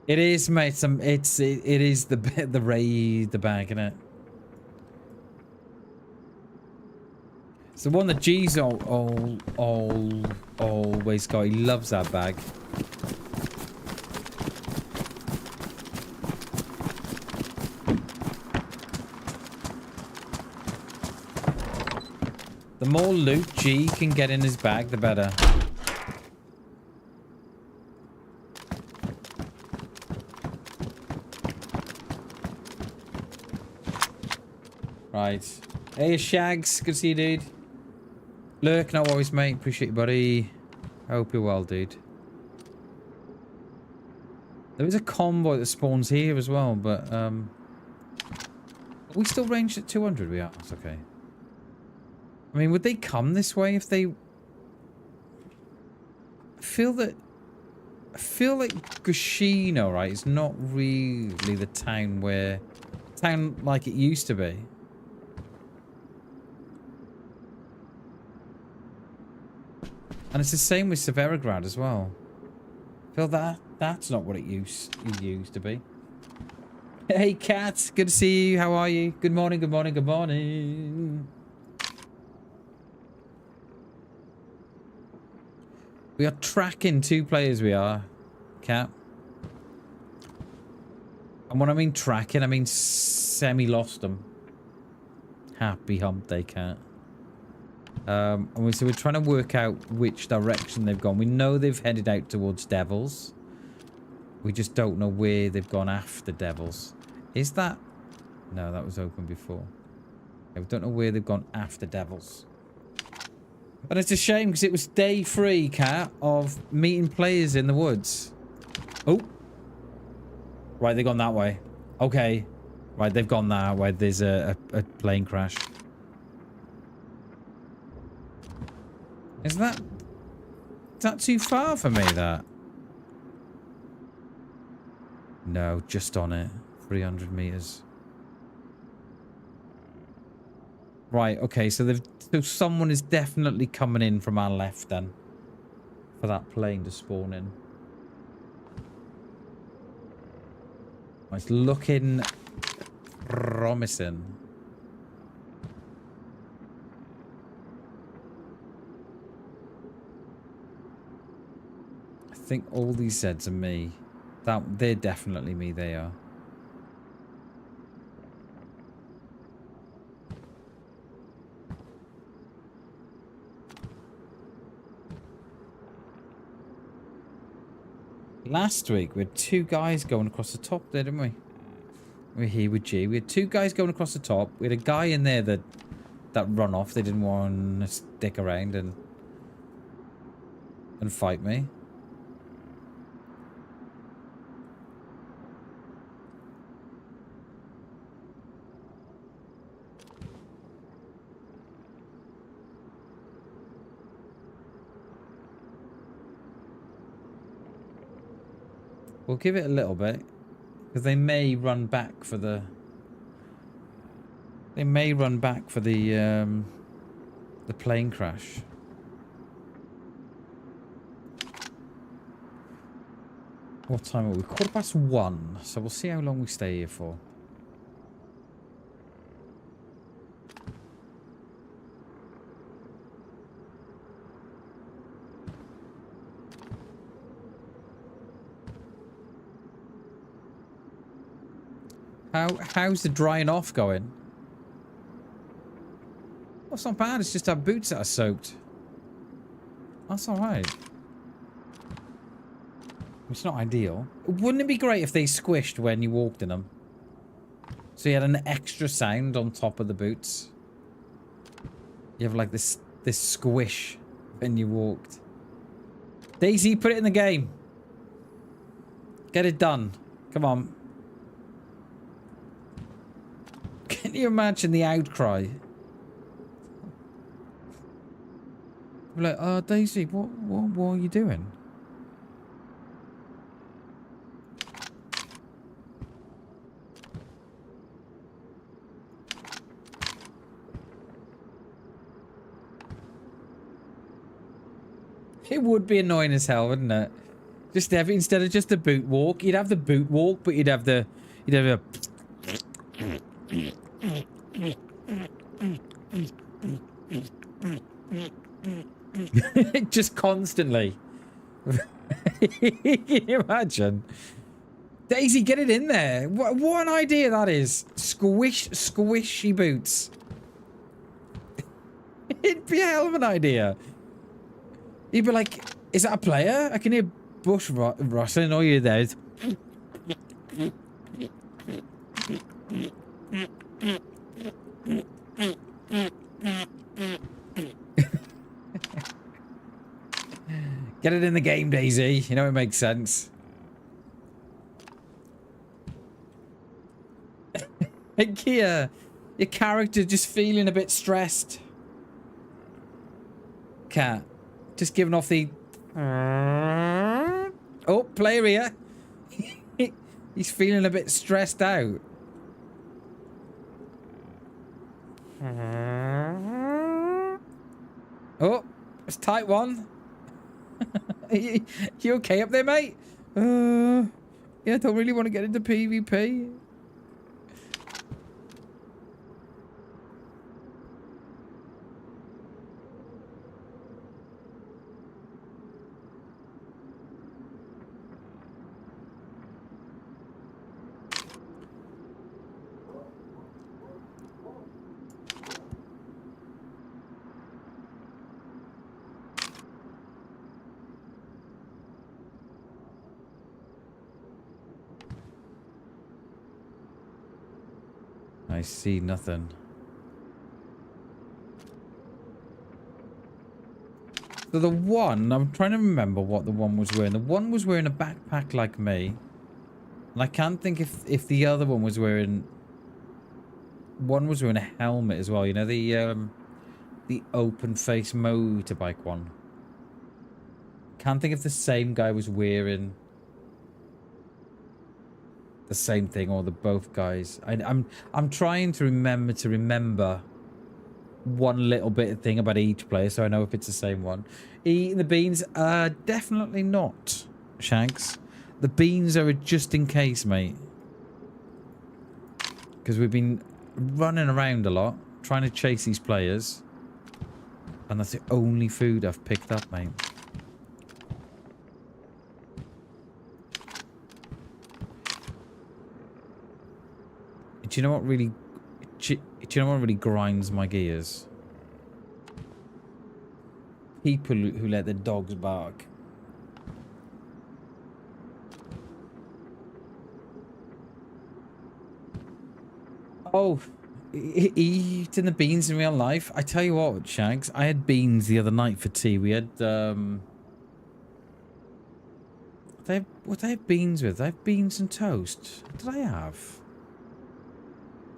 it is, mate. It is the bag, isn't it? It's the one that G's always got. He loves that bag. The more loot G can get in his bag, the better. Right. Hey, Shags. Good to see you, dude. Lurk, no worries, mate. Appreciate you, buddy. I hope you're well, dude. There is a convoy that spawns here as well, but are we still ranged at 200? We are. That's okay. I mean, would they come this way if they... I feel like Gushino, right, is not really the town like it used to be. And it's the same with Severograd as well. I feel that's not what it used to be. Hey, Kat. Good to see you. How are you? Good morning, good morning, good morning. We are tracking 2 players, we are, Kat. And when I mean tracking, I mean semi-lost them. Happy hump day, Kat. So we're trying to work out which direction they've gone. We know they've headed out towards Devils. We just don't know where they've gone after Devils. Is that... No, that was open before. Okay, we don't know where they've gone after Devils. And it's a shame because it was day 3, Kat, of meeting players in the woods. Oh. Right, they've gone that way. Okay. Right, they've gone that way. There's a plane crash. Is that too far for me, that? No, just on it. 300 meters. Right, okay, so someone is definitely coming in from our left then. For that plane to spawn in. It's looking promising. I think all these Zeds are me. They're definitely me, they are. Last week, we had 2 guys going across the top there, didn't we? We're here with G. We had 2 guys going across the top. We had a guy in there that run off. They didn't want to stick around and fight me. We'll give it a little bit, because they may run back for the... They may run back for the plane crash. What time are we? 1:15. So we'll see how long we stay here for. How's the drying off going? Oh, it's not bad. It's just our boots that are soaked. That's alright. It's not ideal. Wouldn't it be great if they squished when you walked in them? So you had an extra sound on top of the boots. You have like this squish when you walked. DayZ, put it in the game. Get it done. Come on. Can you imagine the outcry? I'm like, DayZ, what are you doing? It would be annoying as hell, wouldn't it? Just have, instead of just the boot walk, you'd have the boot walk, but you'd have a just constantly. Can you imagine? DayZ, get it in there. What an idea that is. Squishy boots. It'd be a hell of an idea. You'd be like, is that a player? I can hear bush rustling. All you there is... Get it in the game, DayZ. You know it makes sense. Kia, your character just feeling a bit stressed. Cat, just giving off the... Oh, player here. He's feeling a bit stressed out. Oh, it's tight one. You okay up there, mate? Yeah, I don't really want to get into PvP. I see nothing. So the one, I'm trying to remember what the one was wearing. The one was wearing a backpack like me. And I can't think if the other one was wearing... One was wearing a helmet as well. You know, the open face motorbike one. Can't think if the same guy was wearing the same thing or the both guys. I'm trying to remember one little bit of thing about each player so I know if it's the same one. Eating the beans? Definitely not, Shanks. The beans are a just in case, mate. Because we've been running around a lot, trying to chase these players. And that's the only food I've picked up, mate. Do you know what really... Do you know what really grinds my gears? People who let their dogs bark. Oh, eating the beans in real life? I tell you what, Shags, I had beans the other night for tea. We had, what did I have beans with? Did I have beans and toast? What did I have?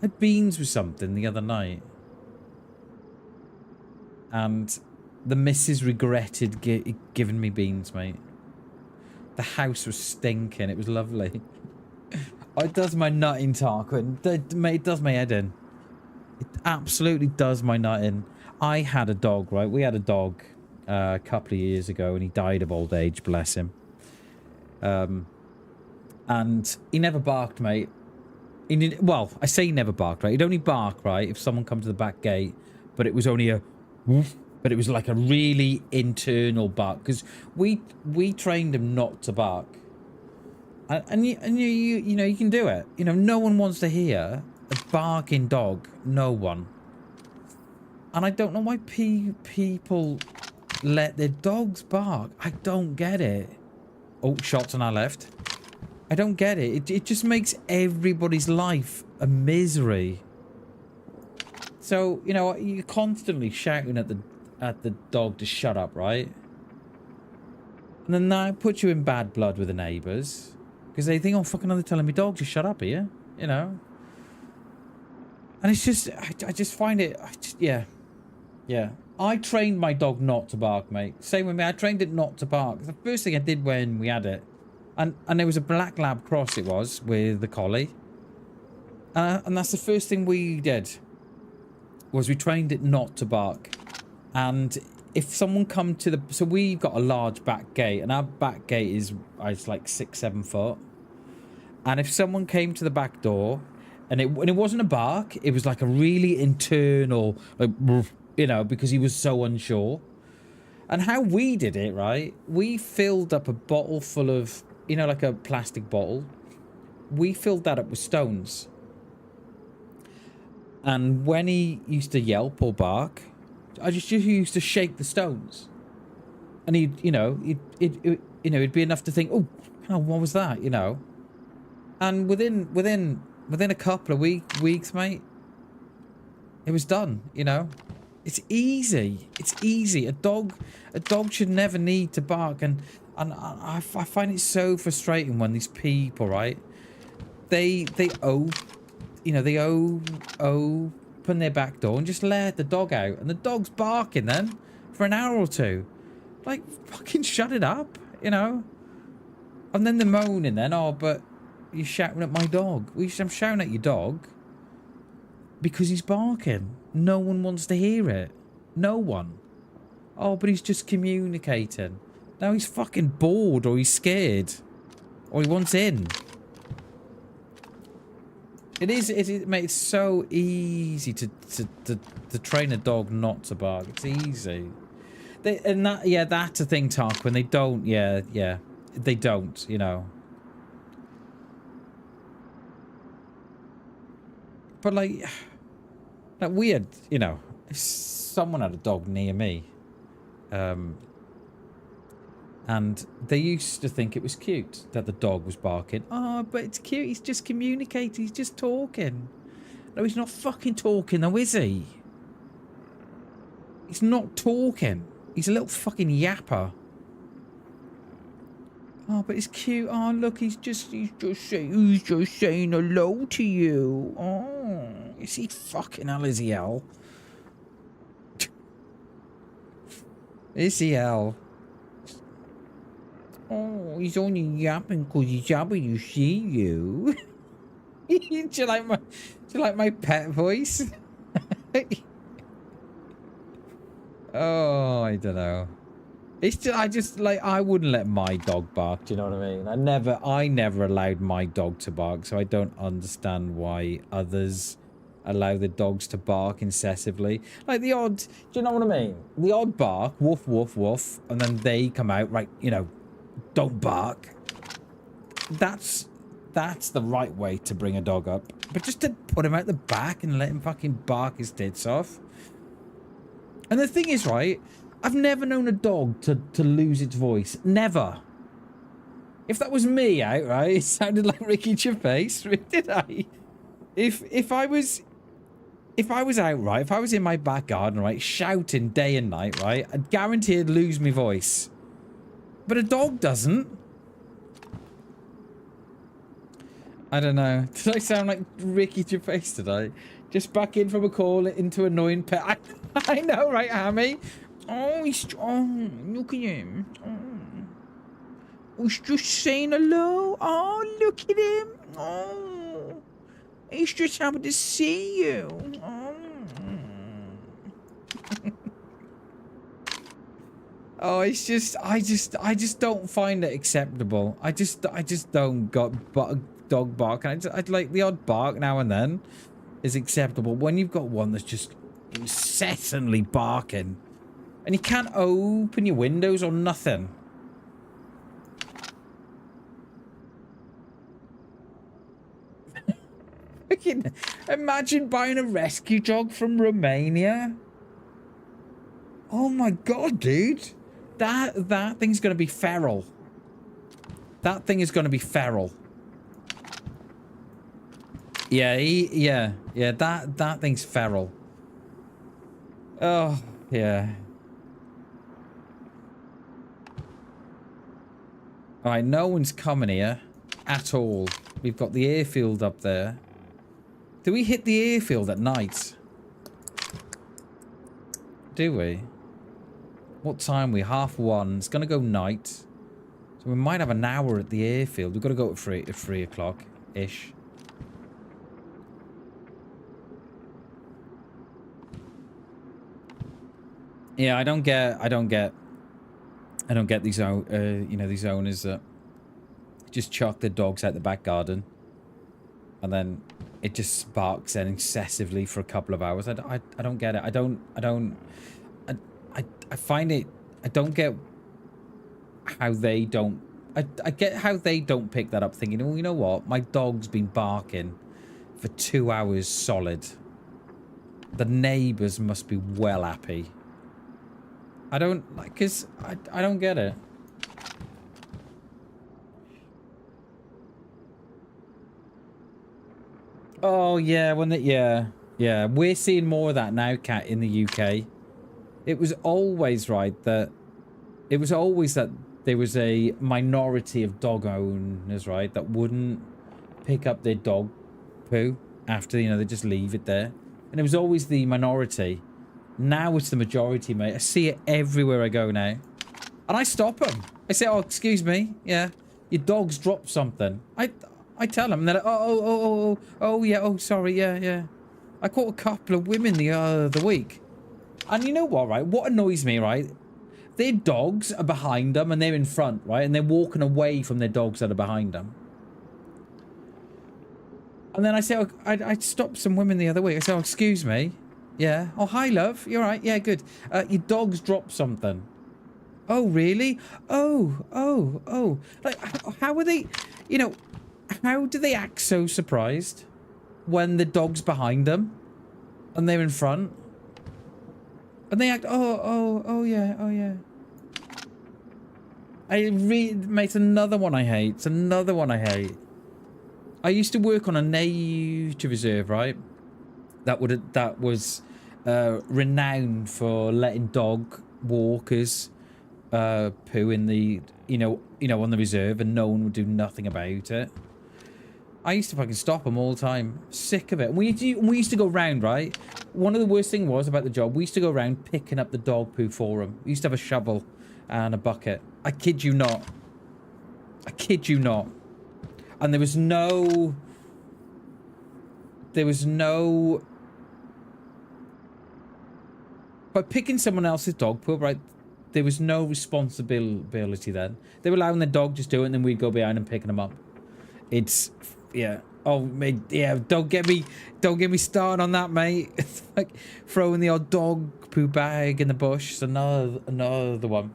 I had beans with something the other night. And the missus regretted giving me beans, mate. The house was stinking. It was lovely. Oh, it does my nut in, Tarquin. It does my head in. It absolutely does my nut in. I had a dog, right? We had a dog a couple of years ago, and he died of old age, bless him. And he never barked, mate. Well, I say he never barked, right? He'd only bark, right, if someone come to the back gate, but it was only a woof, but it was like a really internal bark, because we trained him not to bark. And you know, you can do it. You know, no one wants to hear a barking dog. No one. And I don't know why people let their dogs bark. I don't get it. Oh, shots on our left. I don't get it. It just makes everybody's life a misery. So, you know, you're constantly shouting at the dog to shut up, right? And then that puts you in bad blood with the neighbours. Because they think, oh, fucking they're telling me dog to shut up here. You know? And it's just, I just find it, yeah. Yeah. I trained my dog not to bark, mate. Same with me. I trained it not to bark. The first thing I did when we had it. And there was a black lab cross, it was, with the collie. And that's the first thing we did. Was we trained it not to bark. And if someone come to the... So we've got a large back gate. And our back gate is like 6-7 foot. And if someone came to the back door... And it wasn't a bark. It was like a really internal... Like, you know, because he was so unsure. And how we did it, right? We filled up a bottle full of... You know, like a plastic bottle. We filled that up with stones. And when he used to yelp or bark, I just used to shake the stones. And he'd, you know, it'd be enough to think, oh, what was that, you know? And within a couple of weeks, mate, it was done, you know? It's easy. It's easy. A dog should never need to bark. And I find it so frustrating when these people, right? They open their back door and just let the dog out, and the dog's barking then for an hour or two. Like, fucking shut it up, you know? And then they're moaning then, oh, but you're shouting at my dog. Well, I'm shouting at your dog because he's barking. No one wants to hear it. No one. Oh, but he's just communicating. No, he's fucking bored, or he's scared, or he wants in. It is, mate, it's so easy to train a dog not to bark. It's easy. That's a thing, Tark, when they don't, they don't, you know. But like we had, you know, someone had a dog near me. And they used to think it was cute that the dog was barking. Oh, but it's cute. He's just communicating. He's just talking. No, he's not fucking talking though, is he? He's not talking. He's a little fucking yapper. Oh, but it's cute. Oh, look, he's just saying hello to you. Oh, is he fucking hell? Is he hell? Is he hell? Oh, he's only yapping because he's happy to see you. Do you like my pet voice? Oh, I don't know. It's just, I just like, I wouldn't let my dog bark. Do you know what I mean? I never allowed my dog to bark, so I don't understand why others allow the dogs to bark incessantly. Like the odd, do you know what I mean? The odd bark, woof, woof, woof, and then they come out, right, you know, don't bark. That's the right way to bring a dog up. But just to put him out the back and let him fucking bark his tits off. And the thing is, right, I've never known a dog to lose its voice. Never. If that was me out, right, it sounded like Ricky Gervais, did I? If I was out, right, if I was in my back garden, right, shouting day and night, right, I'd guarantee I'd lose my voice. But a dog doesn't. I don't know. Did I sound like Ricky Gervais today? Just back in from a call into annoying pet. I know, right, Hammy? Oh, he's strong. Look at him. Oh, he's just saying hello. Oh, look at him. Oh, he's just happy to see you. Oh, oh, it's just, I just don't find it acceptable. I just don't got dog bark. I'd like the odd bark now and then is acceptable. When you've got one that's just incessantly barking. And you can't open your windows or nothing. Imagine buying a rescue dog from Romania. Oh my god, dude. That thing's gonna be feral. That thing is gonna be feral. Yeah, yeah, that thing's feral. Oh, yeah. Alright, no one's coming here at all. We've got the airfield up there. Do we hit the airfield at night? Do we? What time are we? 1:30. It's gonna go night. So we might have an hour at the airfield. We've got to go at 3 o'clock-ish. Yeah, I don't get these, you know, these owners that just chuck their dogs out the back garden, and then it just barks and incessantly for a couple of hours. I don't get it. I find it. I don't get how they don't. I get how they don't pick that up, thinking, well, you know what, my dog's been barking for 2 hours solid. The neighbours must be well happy. I don't like, cause I don't get it. Oh yeah, yeah, we're seeing more of that now, Cat, in the UK. It was always right that there was a minority of dog owners, right, that wouldn't pick up their dog poo after, you know, they just leave it there, and it was always the minority. Now it's the majority, mate. I see it everywhere I go now. And I stop them. I say, oh, excuse me. Yeah. Your dog's dropped something. I tell them. And they're like, oh, yeah. Oh, sorry. Yeah. I caught a couple of women the other week. And you know what, right? What annoys me, right? Their dogs are behind them and they're in front, right? And they're walking away from their dogs that are behind them. And then I say, oh, I stopped some women the other week. I say, oh, excuse me. Yeah. Oh, hi, love. You're right. Yeah, good. Your dog's dropped something. Oh, really? Oh. Like, how are they, you know, how do they act so surprised when the dog's behind them and they're in front? And they act, oh, yeah. Mate, it's another one I hate. It's another one I hate. I used to work on a nature reserve, right? That was renowned for letting walkers poo in the, you know, on the reserve, and no one would do nothing about it. I used to fucking stop them all the time. Sick of it. And we used to go round, right? One of the worst thing was about the job, we used to go around picking up the dog poo for them. We used to have a shovel and a bucket. I kid you not. I kid you not. And there was no... By picking someone else's dog poo, right? There was no responsibility then. They were allowing the dog just do it, and then we'd go behind and picking them up. It's... Yeah. Oh, mate. Yeah, don't get me started on that, mate. It's like throwing the odd dog poo bag in the bush. It's another one.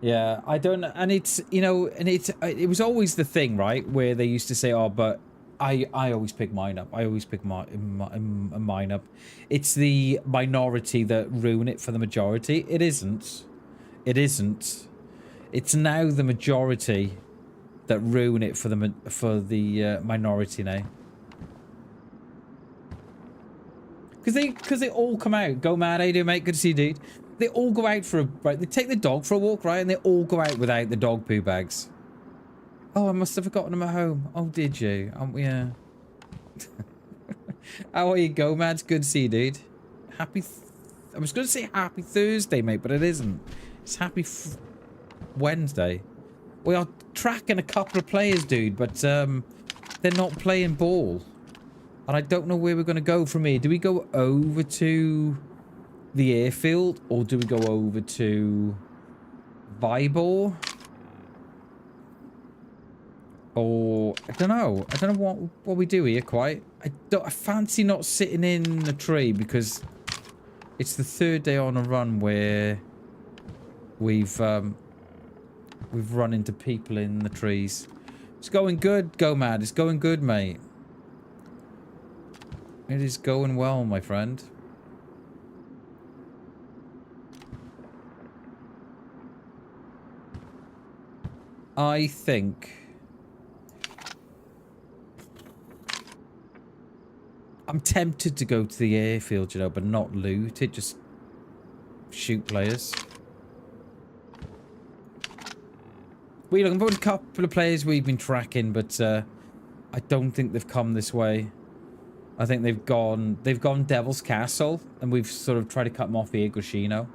Yeah, I don't, and it's, you know, and it was always the thing, right, where they used to say, oh, but I always pick mine up. I always pick mine up. It's the minority that ruin it for the majority. It isn't. It isn't. It's now the majority that ruin it for the minority now. Because they all come out. Go mad, how you doing, mate? Good to see you, dude. They all go out for a... Right, they take the dog for a walk, right? And they all go out without the dog poo bags. Oh, I must have forgotten them at home. Oh, did you? Yeah. How are you, Go mad? Good to see you, dude. Happy... I was going to say happy Thursday, mate, but it isn't. It's happy Wednesday. We are tracking a couple of players, dude, but they're not playing ball. And I don't know where we're going to go from here. Do we go over to the airfield, or do we go over to Vibor? Or I don't know. I don't know what we do here quite. I fancy not sitting in a tree because it's the third day on a run where we've run into people in the trees. It's going good, Go Mad. It's going good, mate. It is going well, my friend. I think I'm tempted to go to the airfield, you know, but not loot it, just shoot players. We look, about a couple of players we've been tracking, but I don't think they've come this way. I think they've gone Devil's Castle, and we've sort of tried to cut them off here, Gushino.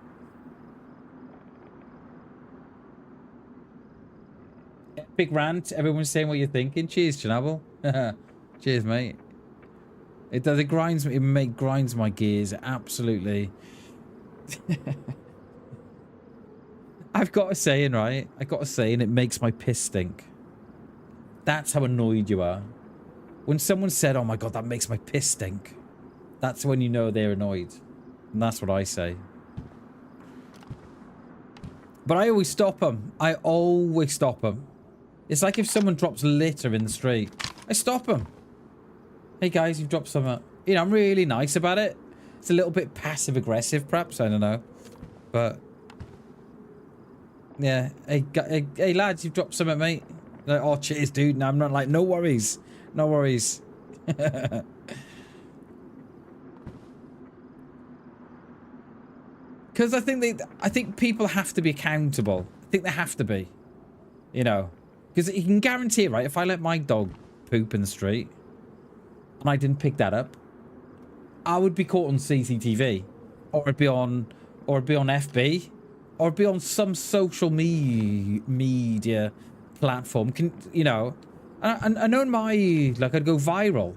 Big rant. Everyone's saying what you're thinking. Cheers, Chernobyl. Cheers, mate. It does. It grinds. It grinds my gears. Absolutely. I've got a saying, right? I got a saying. It makes my piss stink. That's how annoyed you are. When someone said, "Oh my god, that makes my piss stink," that's when you know they're annoyed, and that's what I say. But I always stop them. I always stop them. It's like if someone drops litter in the street. I stop them. Hey guys, you've dropped some... You know, I'm really nice about it. It's a little bit passive-aggressive, perhaps. I don't know. But... Yeah. Hey lads, you've dropped something, mate. Like, oh, cheers, dude. No, I'm not like, no worries. No worries. Because I think people have to be accountable. I think they have to be. You know. Because you can guarantee, right, if I let my dog poop in the street and I didn't pick that up, I would be caught on CCTV, or it'd be on FB, or it'd be on some social media platform. You know, I know in my, like, I'd go viral.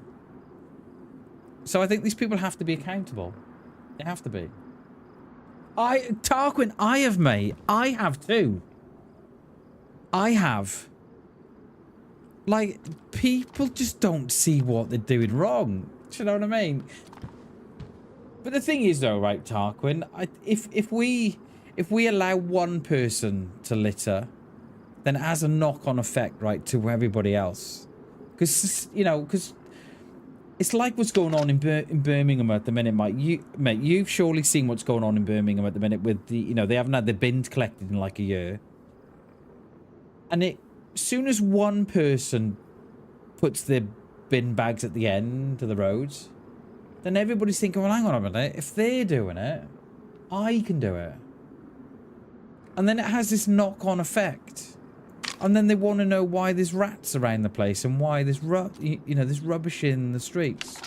So I think these people have to be accountable. They have to be. Tarquin, I have, mate. I have too. I have. Like, people just don't see what they're doing wrong. Do you know what I mean? But the thing is, though, right, Tarquin, if we allow one person to litter, then it has a knock-on effect, right, to everybody else. Because, you know, because it's like what's going on in Birmingham at the minute, mate. You've surely seen what's going on in Birmingham at the minute with the, you know, they haven't had the bins collected in like a year. And as soon as one person puts their bin bags at the end of the roads, then everybody's thinking, well, hang on a minute, if they're doing it, I can do it. And then it has this knock-on effect. And then they want to know why there's rats around the place and why there's there's rubbish in the streets.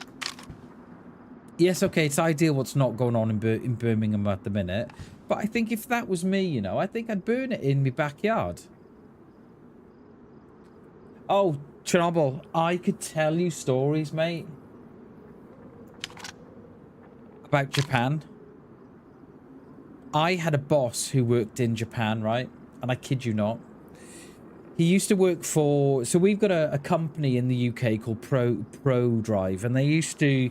Yes, okay, it's ideal what's not going on in Birmingham at the minute. But I think if that was me, you know, I think I'd burn it in my backyard. Oh, Chernobyl, I could tell you stories, mate, about Japan. I had a boss who worked in Japan, right? And I kid you not. He used to work for... So we've got a company in the UK called Pro Drive. And they used to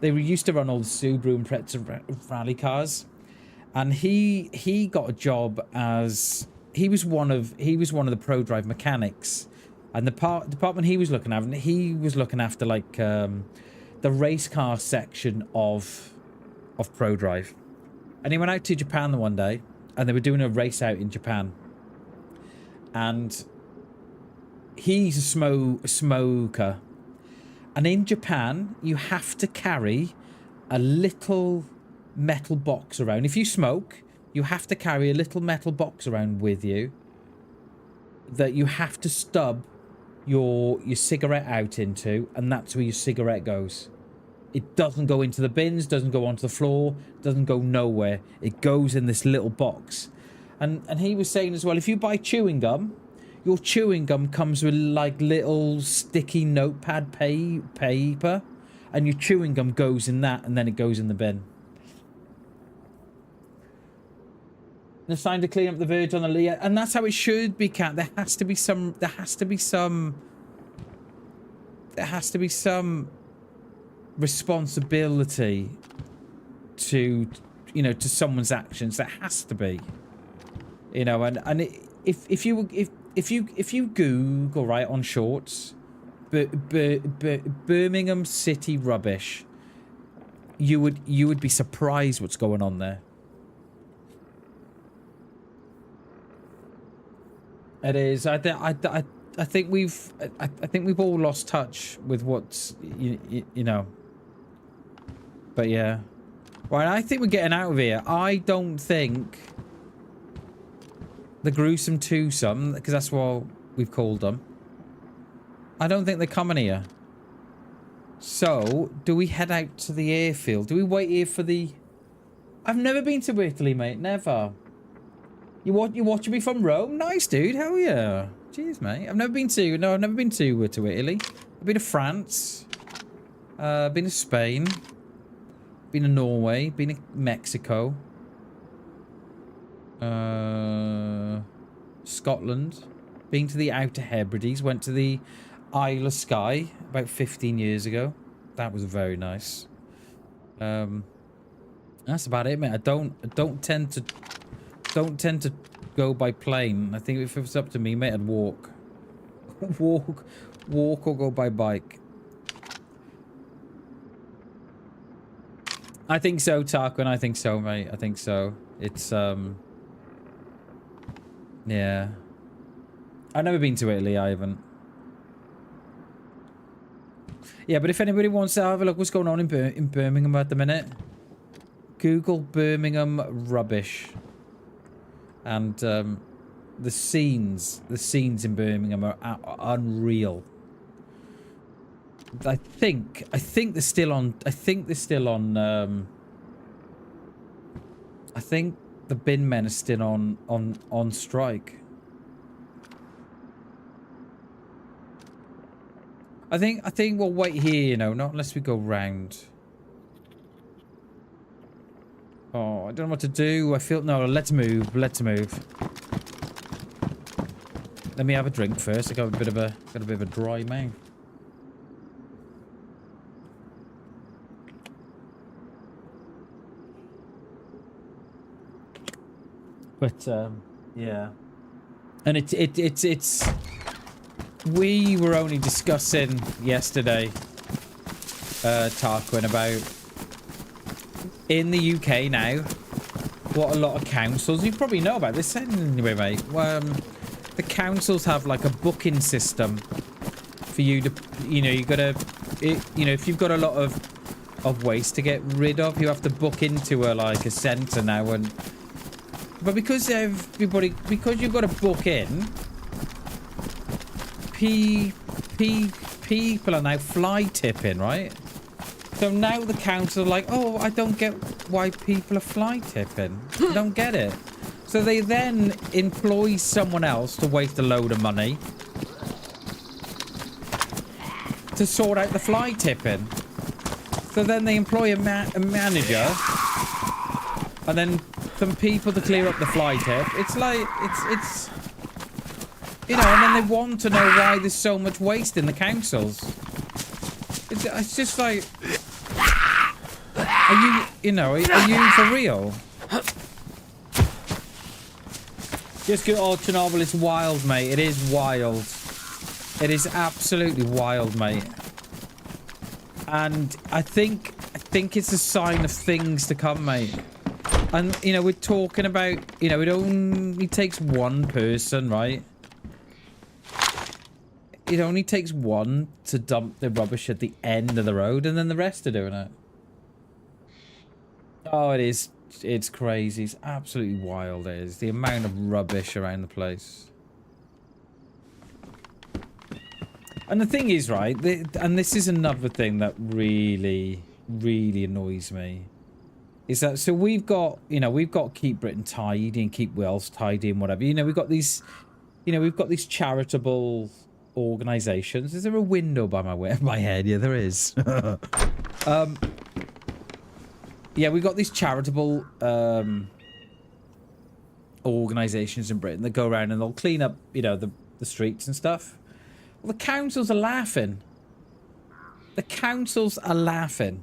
run all the Subaru and Impreza rally cars. And he got a job as... He was one of the Pro Drive mechanics. And the department he was looking after, like, the race car section of Pro Drive. And he went out to Japan the one day, and they were doing a race out in Japan. And he's a smoker. And in Japan, you have to carry a little metal box around. If you smoke, you have to carry a little metal box around with you that you have to stub your cigarette out into, and that's where your cigarette goes. It doesn't go into the bins, doesn't go onto the floor, doesn't go nowhere. It goes in this little box. And he was saying as well, if you buy chewing gum, your chewing gum comes with like little sticky notepad paper, and your chewing gum goes in that, and then it goes in the bin. And it's time to clean up the verge on the Leah, and that's how it should be, Cat. There has to be some responsibility to, you know, to someone's actions. There has to be, you know. And if you Google, right, on Shorts, Birmingham City rubbish, you would be surprised what's going on there. It is. I think we've all lost touch with what's you know. But yeah, right. I think we're getting out of here. I don't think the gruesome twosome, because that's what we've called them, I don't think they're coming here. So, do we head out to the airfield? Do we wait here for the... I've never been to Italy, mate. Never. You watching me from Rome? Nice, dude. Hell yeah. Cheers, mate. I've never been to... No, I've never been to Italy. I've been to France. Been to Spain. Been to Norway. Been to Mexico. Scotland. Been to the Outer Hebrides. Went to the Isle of Skye about 15 years ago. That was very nice. That's about it, mate. I don't tend to go by plane. I think if it was up to me, mate, I'd walk. walk or go by bike. I think so, Tarquin. I think so, mate. I think so. It's yeah. I've never been to Italy. I haven't. Yeah, but if anybody wants to have a look what's going on in Birmingham at the minute, Google Birmingham rubbish. And the scenes in Birmingham are unreal. I think they're still on. I think the bin men are still on strike. I think we'll wait here, you know, not unless we go round. Oh, I don't know what to do. I feel... No, let's move. Let's move. Let me have a drink first. I got a bit of a dry mouth. But yeah. And it's we were only discussing yesterday, Tarquin, about in the UK now, what a lot of councils, you probably know about this anyway, mate. The councils have like a booking system for for you to, you know, you gotta, you know, if you've got a lot of waste to get rid of, you have to book into like a centre now. And but because you've got to book in, people are now fly tipping, right? So now the council are like, oh, I don't get why people are fly tipping. I don't get it. So they then employ someone else to waste a load of money to sort out the fly tipping. So then they employ a manager and then some people to clear up the fly tip. It's like, it's you know, and then they want to know why there's so much waste in the councils. It's just like, are you for real? Just go, oh, Chernobyl, it's wild, mate. It is wild. It is absolutely wild, mate. And I think it's a sign of things to come, mate. And, you know, we're talking about, you know, it only takes one person, right? It only takes one to dump the rubbish at the end of the road, and then the rest are doing it. Oh, it is. It's crazy. It's absolutely wild. It is. The amount of rubbish around the place. And the thing is, right, and this is another thing that really, really annoys me, is that, so we've got, you know, we've got Keep Britain Tidy and Keep Wales Tidy and whatever. You know, we've got these, you know, we've got these charitable organisations. Is there a window by my head? Yeah, there is. Yeah, we've got these charitable organisations in Britain that go around and they'll clean up, you know, the streets and stuff. Well, the councils are laughing. The councils are laughing.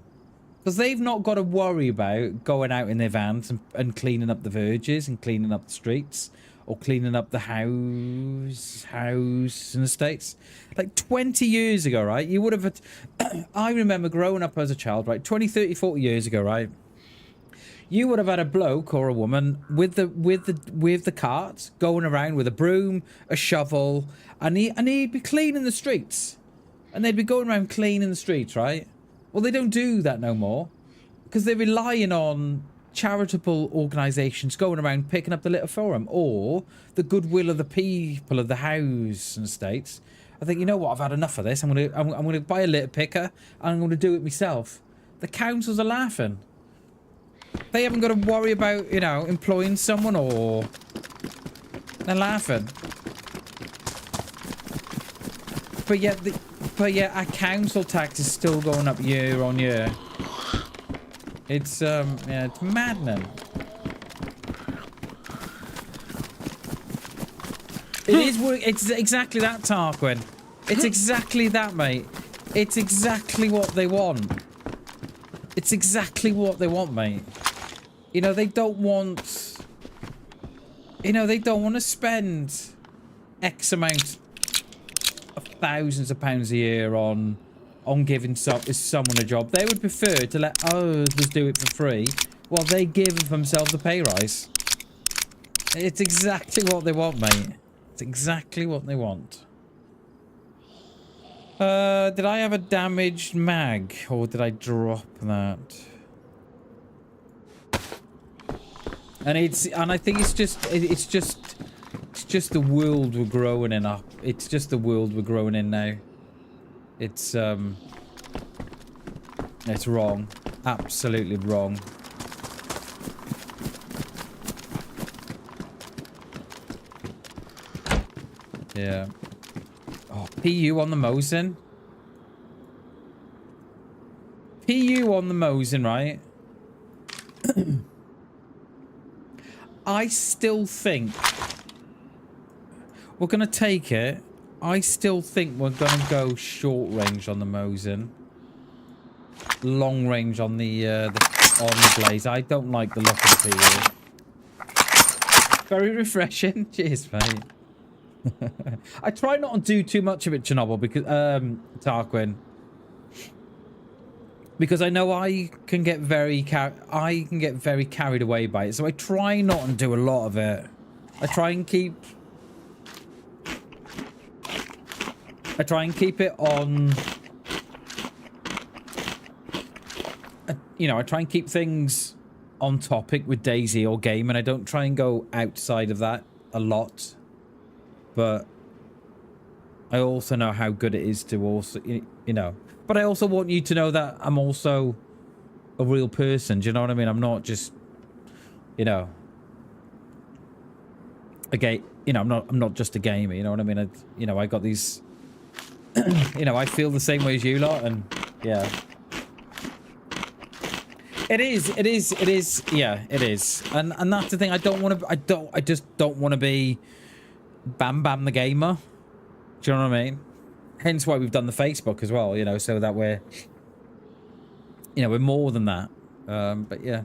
Because they've not got to worry about going out in their vans and cleaning up the verges and cleaning up the streets or cleaning up the house and estates. Like 20 years ago, right? You would have... I remember growing up as a child, right? 20, 30, 40 years ago, right? You would have had a bloke or a woman with the cart going around with a broom, a shovel, and he'd be cleaning the streets. And they'd be going around cleaning the streets, right? Well, they don't do that no more because they're relying on charitable organisations going around picking up the litter for them, or the goodwill of the people of the house and estates. I think, you know what? I've had enough of this. I'm gonna buy a litter picker and I'm gonna do it myself. The councils are laughing. They haven't got to worry about, you know, employing someone, or they're laughing. But yet our council tax is still going up year on year. It's yeah, it's maddening. It is. It's exactly that, Tarquin. It's exactly that, mate. It's exactly what they want. It's exactly what they want, mate. You know, they don't want... You know, they don't want to spend X amount of thousands of pounds a year on giving someone a job. They would prefer to let others do it for free while they give themselves a pay rise. It's exactly what they want, mate. It's exactly what they want. Did I have a damaged mag, or did I drop that? And I think it's just the world we're growing in up. It's just the world we're growing in now. It's wrong. Absolutely wrong. Yeah. Oh, PU on the Mosin. PU on the Mosin, right? I still think we're going to take it. I still think we're going to go short range on the Mosin. Long range on the Blaze. I don't like the look of the PU. Very refreshing. Cheers, mate. I try not to do too much of it, Chernobyl, because Tarquin, because I know I can get very carried away by it. So I try not to do a lot of it. I try and keep I try and keep it on... You know, I try and keep things on topic with DayZ or game, and I don't try and go outside of that a lot. But I also know how good it is to also, you know... But I also want you to know that I'm also a real person. Do you know what I mean? I'm not just, you know... You know, I'm not just a gamer, you know what I mean? You know, I got these... you know, I feel the same way as you lot, and yeah. It is, yeah, it is. And that's the thing, I just don't want to be BamBam the gamer. Do you know what I mean? Hence why we've done the Facebook as well, you know, so that we're, you know, we're more than that. But yeah.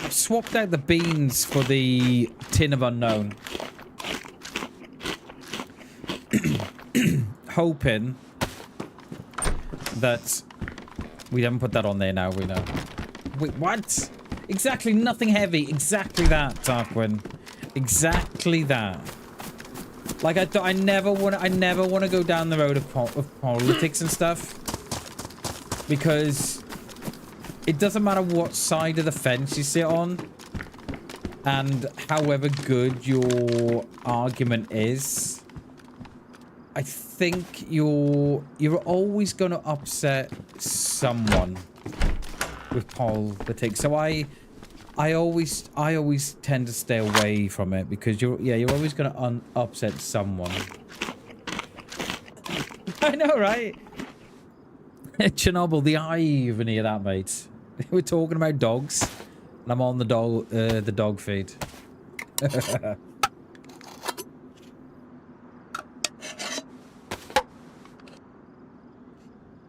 I've swapped out the beans for the tin of unknown. Hoping that we haven't put that on there now, we know. Wait, what? Exactly, nothing heavy. Exactly that, Tarquin. Exactly that. Like I never want to go down the road of politics and stuff, because it doesn't matter what side of the fence you sit on, and however good your argument is, I think you're always going to upset someone with politics. So I always tend to stay away from it, because you're always going to upset someone. I know, right? Chernobyl, the irony of that, mate. We're talking about dogs, and I'm on the dog feed.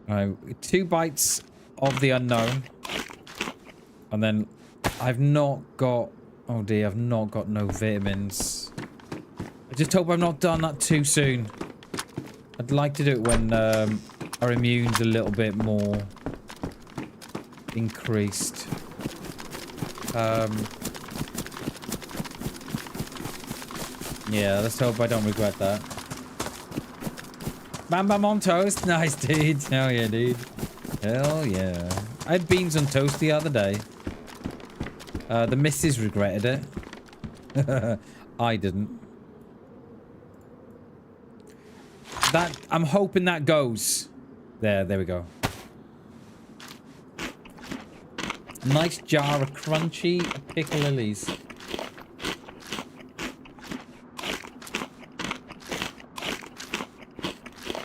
Alright, 2 bites of the unknown. And then I've not got... Oh dear, I've not got no vitamins. I just hope I've not done that too soon. I'd like to do it when our immune's a little bit more increased. Yeah, let's hope I don't regret that. BamBam on toast. Nice, dude. Hell yeah, dude. Hell yeah. I had beans on toast the other day. The missus regretted it. I didn't. I'm hoping that goes. There we go. Nice jar of crunchy pickle lilies.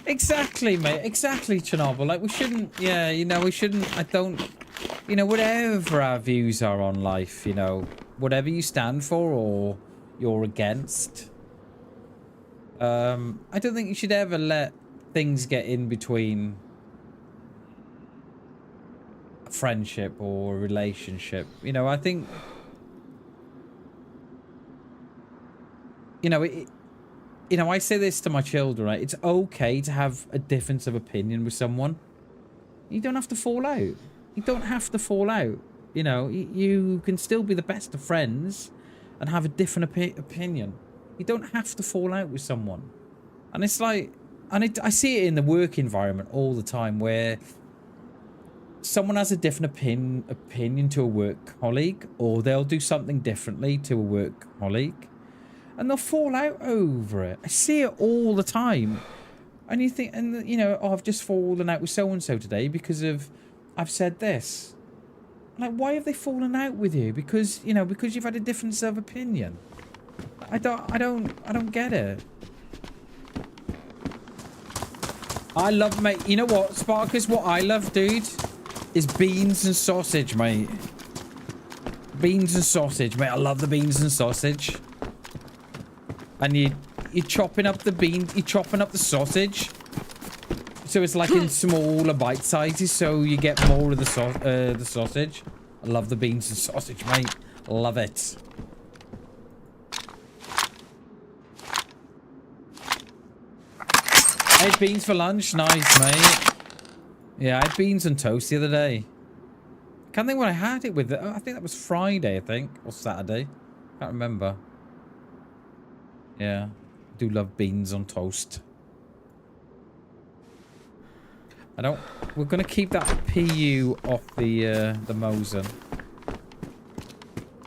Exactly, mate. Exactly, Chernobyl. Like, we shouldn't... Yeah, you know, we shouldn't... I don't... You know, whatever our views are on life, you know, whatever you stand for or you're against, I don't think you should ever let things get in between a friendship or a relationship. You know, I think... You know, you know, I say this to my children, right? It's okay to have a difference of opinion with someone. You don't have to fall out. You don't have to fall out. You know, you can still be the best of friends and have a different opinion. You don't have to fall out with someone. And it's like... And I see it in the work environment all the time, where someone has a different opinion to a work colleague, or they'll do something differently to a work colleague, and they'll fall out over it. I see it all the time. And you think, and you know, oh, I've just fallen out with so-and-so today because of, I've said this. Like, why have they fallen out with you? Because, you know, because you've had a difference of opinion. I don't get it. I love, mate, you know what, Sparkus, what I love, dude, is beans and sausage, mate. Beans and sausage, mate. I love the beans and sausage. And you're chopping up the beans, you're chopping up the sausage, so it's like in smaller bite sizes, so you get more of the sausage. I love the beans and sausage, mate. Love it. I had beans for lunch. Nice, mate. Yeah, I had beans and toast the other day. Can't think what I had it with. I think that was Friday, I think, or Saturday. Can't remember. Yeah, do love beans on toast. I don't... We're going to keep that PU off the Mosin.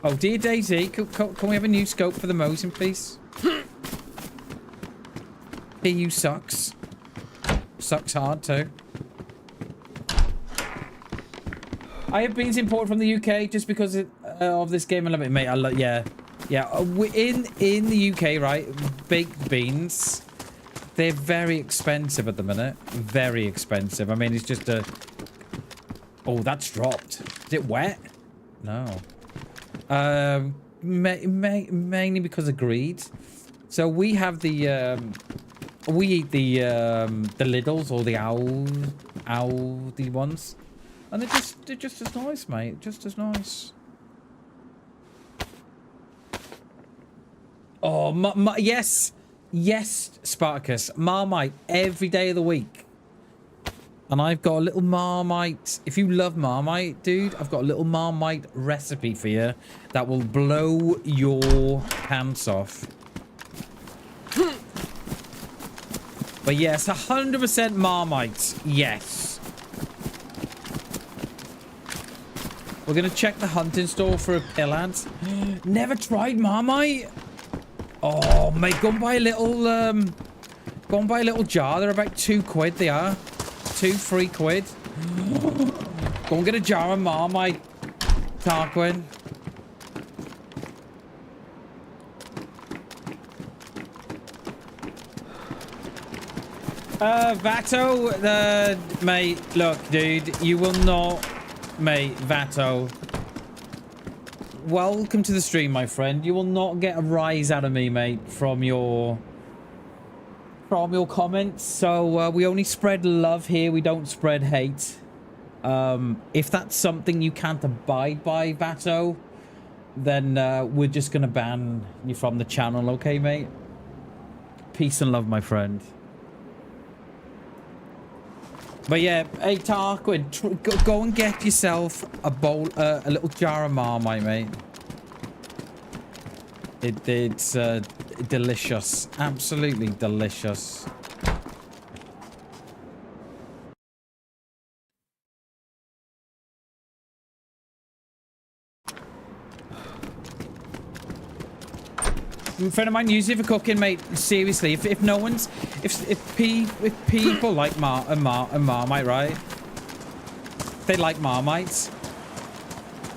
Oh, dear DayZ, can we have a new scope for the Mosin, please? PU sucks. Sucks hard, too. I have beans imported from the UK just because of this game. I love it, mate. I love... Yeah. Yeah. In the UK, right? Baked beans... They're very expensive at the minute. Very expensive. I mean, it's just a... Oh, that's dropped. Is it wet? No. Mainly because of greed. So we have the... we eat the Lidls or the Aldi ones. And they're just as nice, mate. Just as nice. Oh, yes! Yes, Spartacus. Marmite every day of the week. And I've got a little Marmite. If you love Marmite, dude, I've got a little Marmite recipe for you that will blow your pants off. But yes, 100% Marmite. Yes. We're going to check the hunting store for a Ballad. Never tried Marmite? Oh, mate, go and buy a little, go and buy a little jar. They're about £2, they are. 2-3 quid. Go and get a jar of Marmite, Tarquin. Vato, mate, look, dude, you will not, mate, Vato. Welcome to the stream, my friend. You will not get a rise out of me, mate, from your comments. So we only spread love here. We don't spread hate. If that's something you can't abide by, Vato, then we're just gonna ban you from the channel, okay, mate? Peace and love, my friend. But yeah, hey Tarquin, go and get yourself a bowl, a little jar of Marmite, mate. It's delicious, absolutely delicious. A friend of mine uses it for cooking, mate. Seriously, if no one's, if people like Marmite, right? They like Marmite.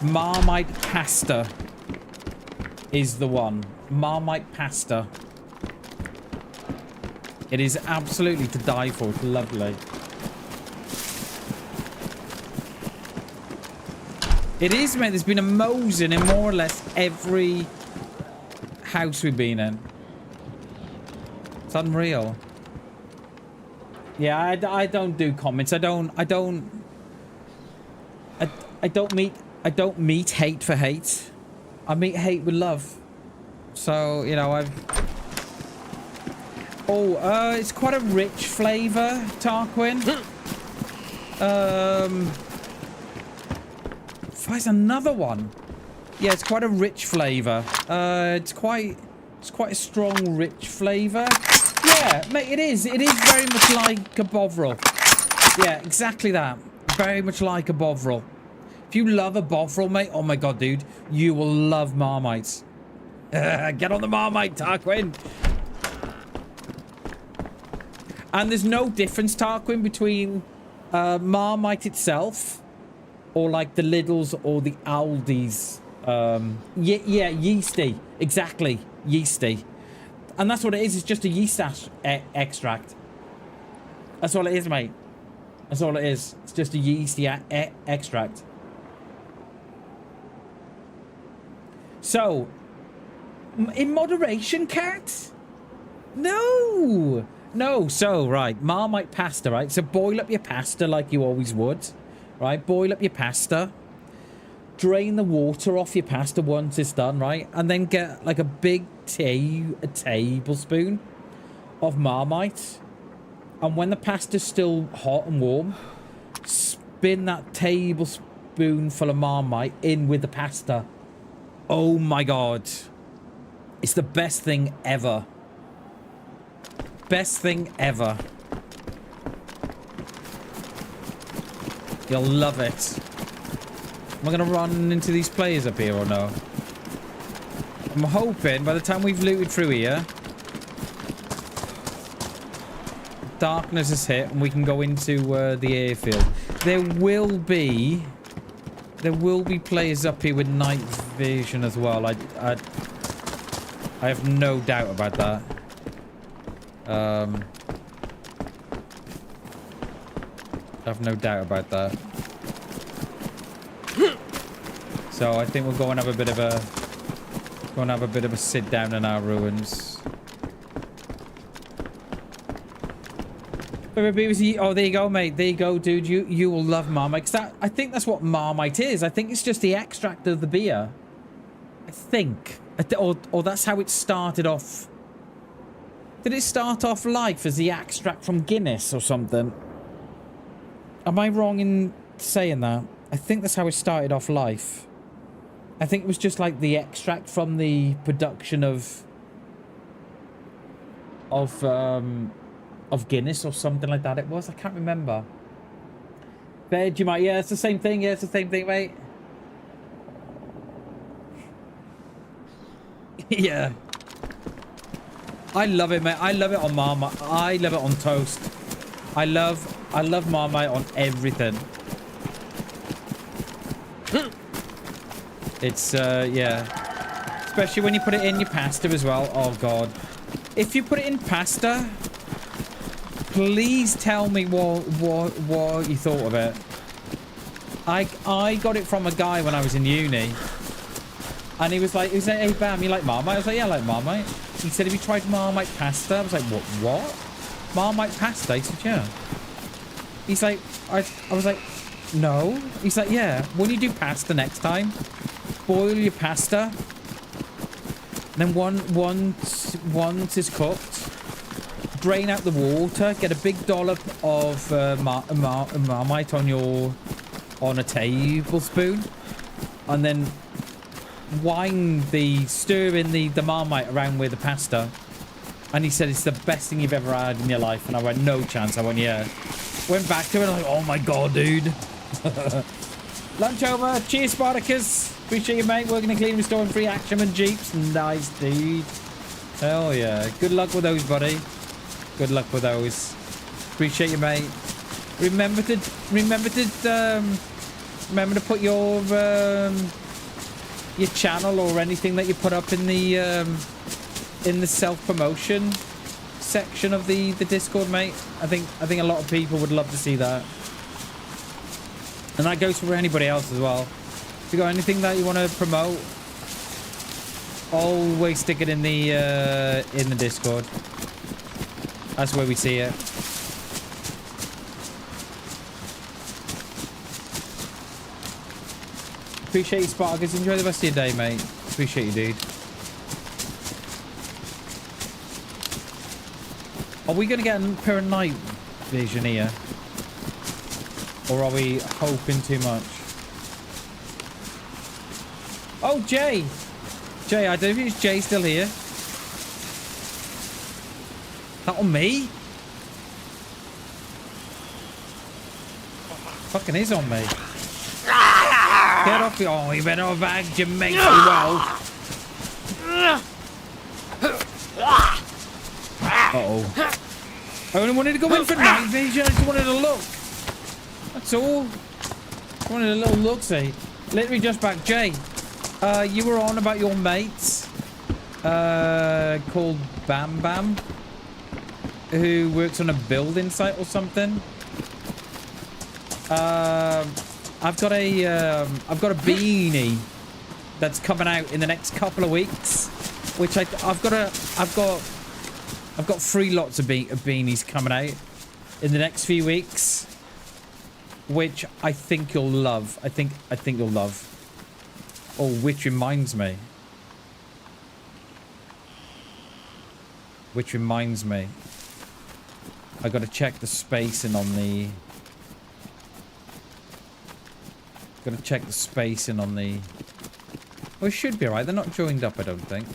Marmite pasta is the one. Marmite pasta. It is absolutely to die for. It's lovely. It is, mate. There's been a Mosin in more or less every house we've been in. It's unreal. Yeah, I don't do comments. I don't meet hate for hate. I meet hate with love. So, you know, it's quite a rich flavor, Tarquin. There's another one. Yeah, it's quite a rich flavor. It's quite a strong, rich flavor. Yeah, mate, it is. It is very much like a Bovril. Yeah, exactly that. Very much like a Bovril. If you love a Bovril, mate, oh my god, dude, you will love Marmite. Get on the Marmite, Tarquin. And there's no difference, Tarquin, between Marmite itself or like the Lidls or the Aldis. Yeah, yeasty. Exactly. Yeasty. And that's what it is. It's just a yeast extract. That's all it is, mate. That's all it is. It's just a yeasty extract. So, in moderation, cat? No. No. So, right. Marmite pasta, right? So, boil up your pasta like you always would. Right? Boil up your pasta. Drain the water off your pasta once it's done, right? And then get like a big tablespoon of Marmite. And when the pasta's still hot and warm, spin that tablespoon full of Marmite in with the pasta. Oh my god. It's the best thing ever. best thing ever. You'll love it. Am I going to run into these players up here or no? I'm hoping by the time we've looted through here, darkness has hit and we can go into the airfield. There will be players up here with night vision as well. I have no doubt about that. I have no doubt about that. So I think we'll go and have a bit of a sit down in our ruins. Oh, there you go, mate. There you go, dude. You will love Marmite. I think that's what Marmite is. I think it's just the extract of the beer. I think. Or that's how it started off. Did it start off life as the extract from Guinness or something? Am I wrong in saying that? I think that's how it started off life. I think it was just like the extract from the production of Guinness or something like that. It was. I can't remember. Vegemite. Yeah, it's the same thing. Yeah, it's the same thing, mate. Yeah. I love it, mate. I love it on Marmite. I love it on toast. I love Marmite on everything. It's, yeah. Especially when you put it in your pasta as well. Oh, God. If you put it in pasta, please tell me what you thought of it. I got it from a guy when I was in uni. And he was like, hey, Bam, you like Marmite? I was like, yeah, I like Marmite. He said, have you tried Marmite pasta? I was like, what? Marmite pasta? He said, yeah. He's like, I was like, no. He's like, yeah. When you do pasta next time, boil your pasta. Then once it's cooked, drain out the water. Get a big dollop of Marmite on a tablespoon, and then stir in the Marmite around with the pasta. And he said it's the best thing you've ever had in your life. And I went, no chance. I went, yeah. Went back to it, and I was like, oh my God, dude. Lunch over. Cheers, Spartacus. Appreciate you, mate. Working in cleaning, restoring free action and jeeps. Nice, dude. Hell yeah. Good luck with those, buddy. Good luck with those. Appreciate you, mate. Remember to put your channel or anything that you put up in the self-promotion section of the Discord, mate. I think a lot of people would love to see that. And that goes for anybody else as well. If you got anything that you want to promote, always stick it in the Discord. That's where we see it. Appreciate you, Spartacus. Enjoy the rest of your day, mate. Appreciate you, dude. Are we going to get a pair of night vision here? Or are we hoping too much? Oh, Jay! Jay, I don't know if Jay still here. That on me? Fucking is on me. Get off me. Oh, you better have bagged your mate well. Uh-oh. I only wanted to go in for night vision. I just wanted to look. That's all. I wanted a little look-see. Let me just back. Jay, you were on about your mates called BamBam, who works on a building site or something. I've got a beanie that's coming out in the next couple of weeks, which I've got 3 lots of beanies coming out in the next few weeks, which I think you'll love. I think you'll love. Oh, which reminds me. I got to check the spacing on the. Got to check the spacing on the. Well, it should be alright. They're not joined up, I don't think.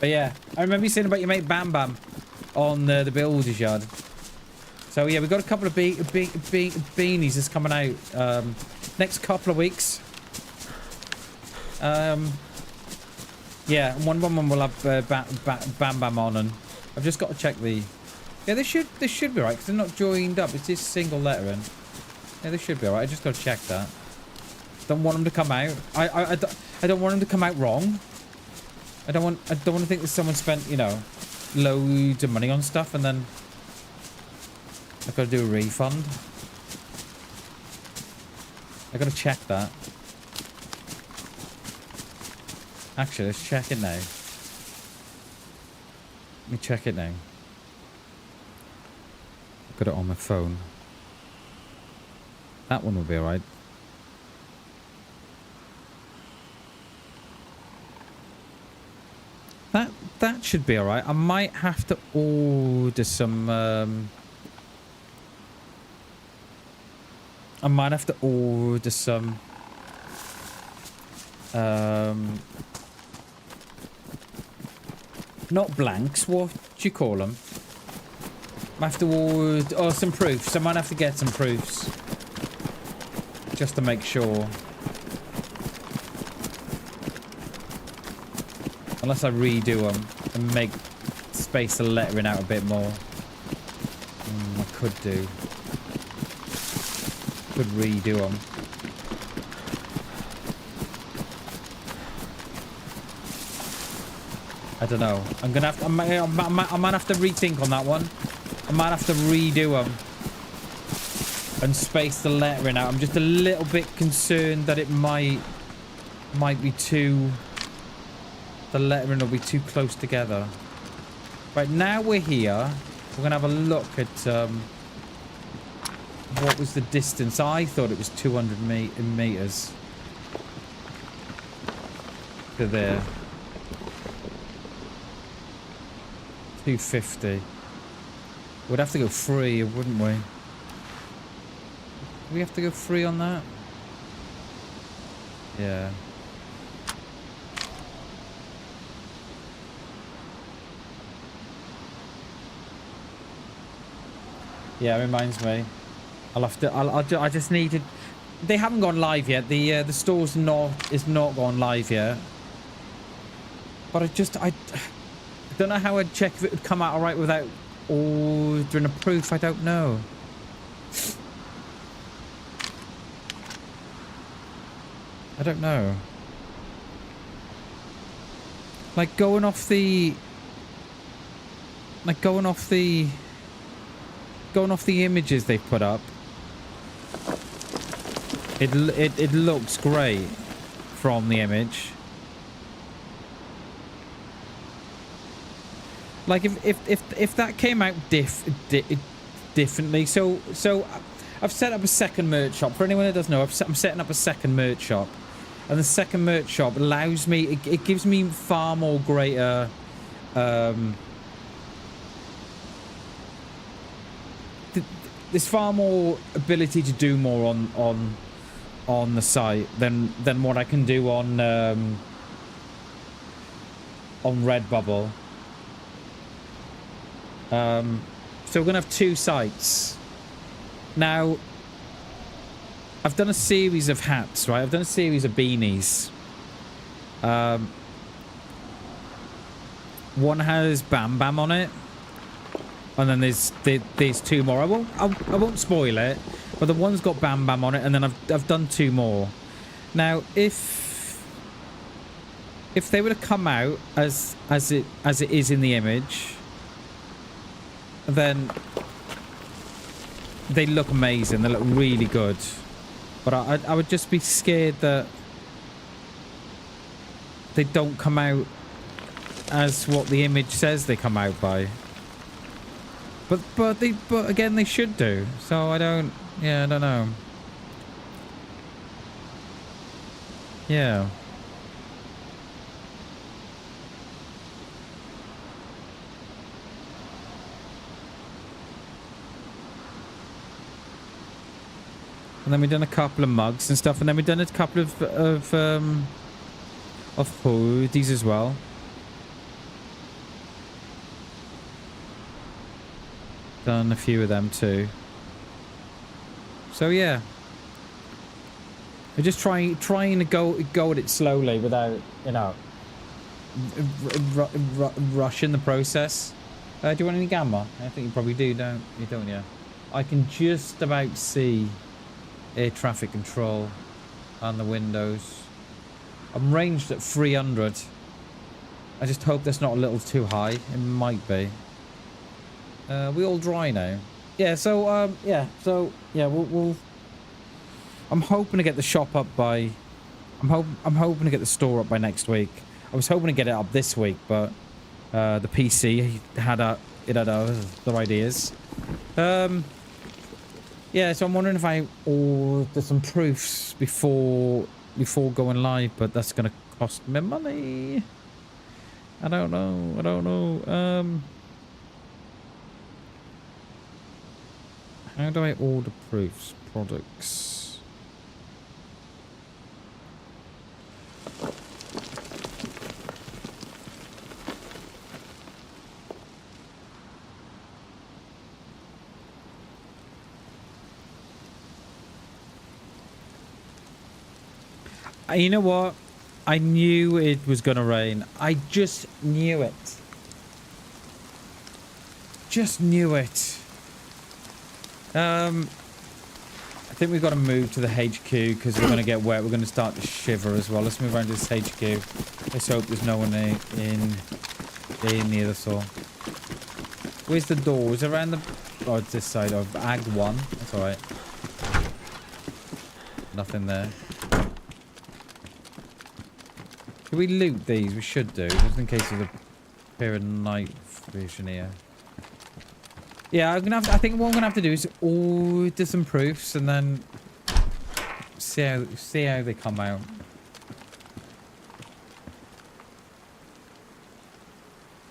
But yeah, I remember you saying about your mate BamBam. on the builder's yard. So yeah, we've got a couple of beanies that's coming out next couple of weeks. Yeah, one will have BamBam on, and I've just got to check the. Yeah, this should be right because they're not joined up. It's just single lettering. Yeah, this should be alright. I just got to check that. Don't want them to come out. I don't want them to come out wrong. I don't want to think that someone spent, you know, loads of money on stuff and then I've got to do a refund. I got to check that. Actually, let's check it now. Let me check it now. I've got it on my phone. That one will be alright. That should be alright. I might have to order some I might have to order some not blanks, what do you call them? I have to order some proofs. I might have to get some proofs just to make sure. Unless I redo them and make space the lettering out a bit more. I could do. Could redo them. I don't know. I'm gonna have to. I might have to rethink on that one. I might have to redo them and space the lettering out. I'm just a little bit concerned that it might be too. The lettering will be too close together. Right, now we're here. We're gonna have a look at what was the distance. I thought it was 200 meters to there. 250. We'd have to go free, wouldn't we? We have to go free on that? Yeah. Yeah, it reminds me. I'll have to. I just needed. They haven't gone live yet. The store's not gone live yet. But I don't know how I'd check if it would come out alright without ordering a proof. I don't know. I don't know. Like going off the images they've put up, it looks great from the image. Like if that came out differently, so I've set up a second merch shop. For anyone that doesn't know, I'm setting up a second merch shop, and the second merch shop allows me. It gives me far more greater. There's far more ability to do more on the site than what I can do on Redbubble. So we're gonna have two sites. Now, I've done a series of hats, right? I've done a series of beanies. One has BamBam on it. And then there's two more. I won't spoil it, but the one's got BamBam on it, and then I've done two more. Now, if they were to come out as it is in the image, then they look amazing. They look really good. But I would just be scared that they don't come out as what the image says they come out by. But again, they should do. So I don't know. Yeah. And then we've done a couple of mugs and stuff, and then we've done a couple of hoodies as well. Done a few of them too. So yeah. We're just trying to go at it slowly without, you know, rushing the process. Do you want any gamma? I think you probably do, don't you? I can just about see air traffic control on the windows. I'm ranged at 300. I just hope that's not a little too high. It might be. We all dry now. Yeah, so we'll I'm hoping to get the shop up by I'm hoping to get the store up by next week. I was hoping to get it up this week, but the PC had other ideas. Yeah, so I'm wondering if I order some proofs before going live, but that's gonna cost me money. I don't know. How do I order proofs? Products. You know what? I knew it was gonna rain. I just knew it. Just knew it. I think we've got to move to the HQ because we're going to get wet. We're going to start to shiver as well. Let's move around to this HQ. Let's hope there's no one in near the door. Where's the door? Is it around the... Oh, it's this side of Ag 1. That's alright. Nothing there. Can we loot these? We should do, just in case there's a pair of night vision here. Yeah, I think what I'm gonna have to do is order some proofs and then see how they come out.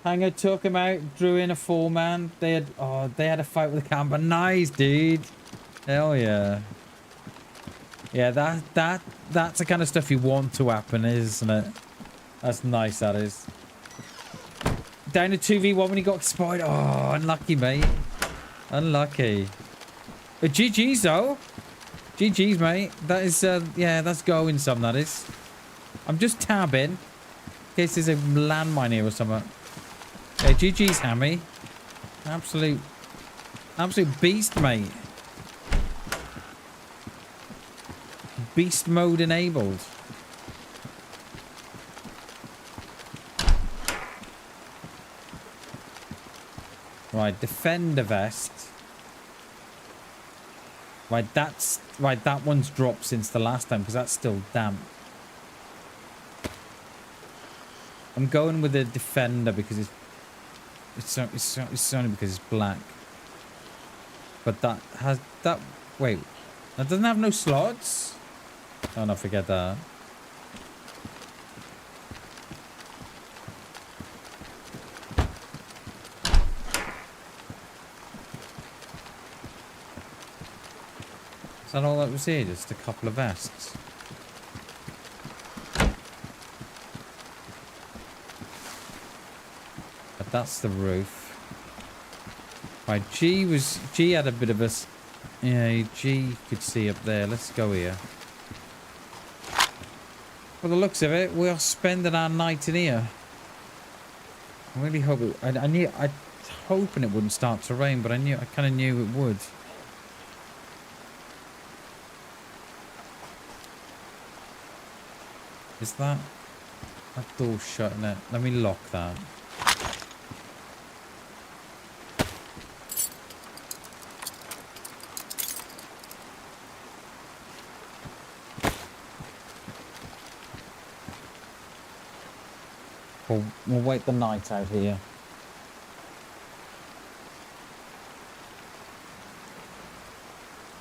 Hanger took him out, drew in a 4-man. They had a fight with a camper. Nice, dude. Hell yeah. Yeah, that's the kind of stuff you want to happen, isn't it? That's nice, that is. Down to 2v1 when he got spotted. Oh, unlucky, mate. Unlucky. GG's, though. GG's, mate. That is, yeah, that's going some, that is. I'm just tabbing. In case there's a landmine here or something. Hey, GG's, Hammy. Absolute beast, mate. Beast mode enabled. Right, defender vest. Right, that one's dropped since the last time because that's still damp. I'm going with the defender because it's only because it's black. But that has that. Wait, that doesn't have no slots. Oh no, forget that. Is that all that was here? Just a couple of vests. But that's the roof. Right, G had a bit of a... Yeah, G could see up there. Let's go here. For the looks of it, we are spending our night in here. I really hope it... I was hoping it wouldn't start to rain, but I kind of knew it would. Is that door shut? No, let me lock that. We'll wait the night out here.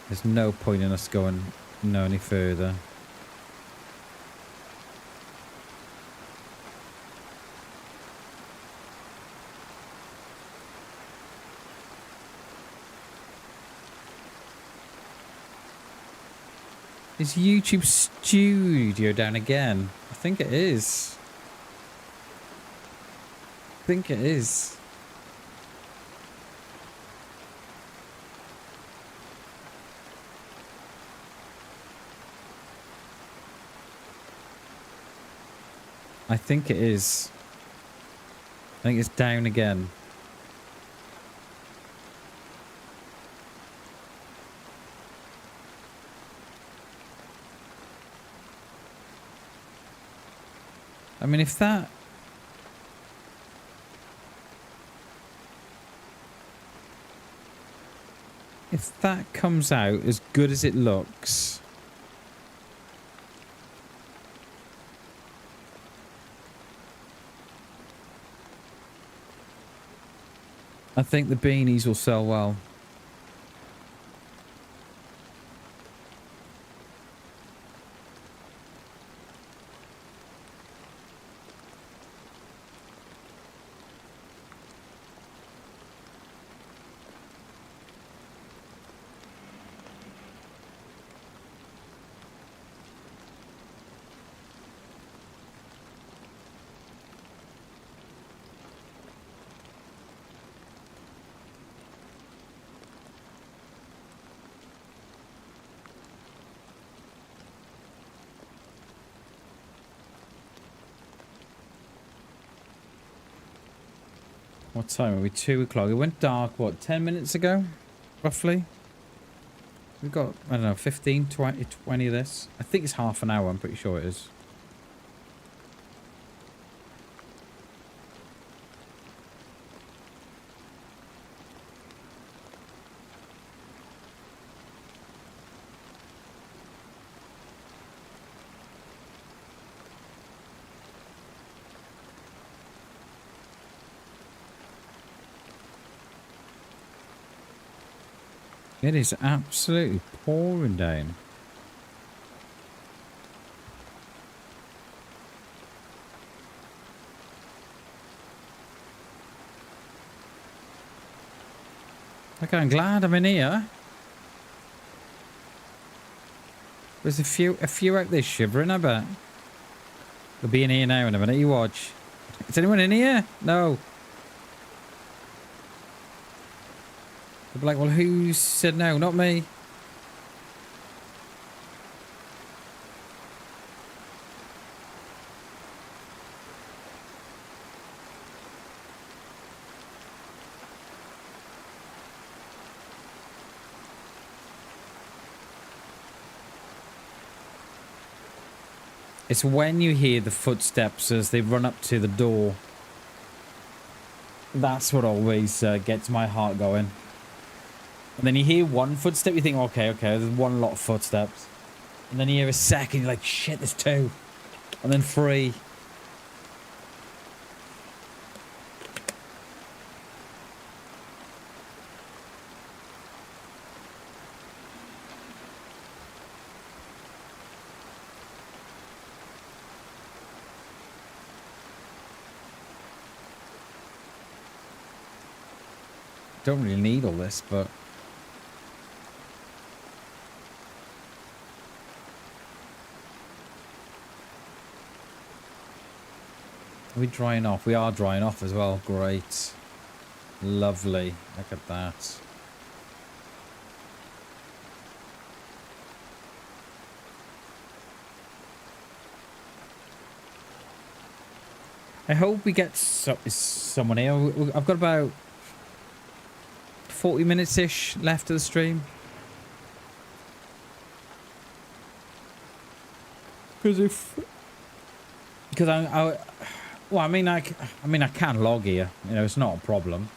There's no point in us going any further. Is YouTube Studio down again? I think it is. I think it is. I think it is. I think it's down again. I mean, if that... If that comes out as good as it looks... I think the beanies will sell well. What time are we? 2 o'clock. It went dark, what, 10 minutes ago? Roughly? We've got, I don't know, 15, 20 of this. I think it's half an hour, I'm pretty sure it is. It is absolutely pouring down. Okay, I'm glad I'm in here. There's a few out there shivering, I bet. They'll be in here now in a minute. You watch. Is anyone in here? No. They'll be like, well, who said no? Not me. It's when you hear the footsteps as they run up to the door. That's what always gets my heart going. And then you hear one footstep, you think, okay, there's one lot of footsteps. And then you hear a second, you're like, shit, there's two. And then three. Don't really need all this, but... Are we drying off? We are drying off as well. Great. Lovely. Look at that. I hope we get someone here. I've got about 40 minutes-ish left of the stream. Because well, I mean, I can log here. You know, it's not a problem.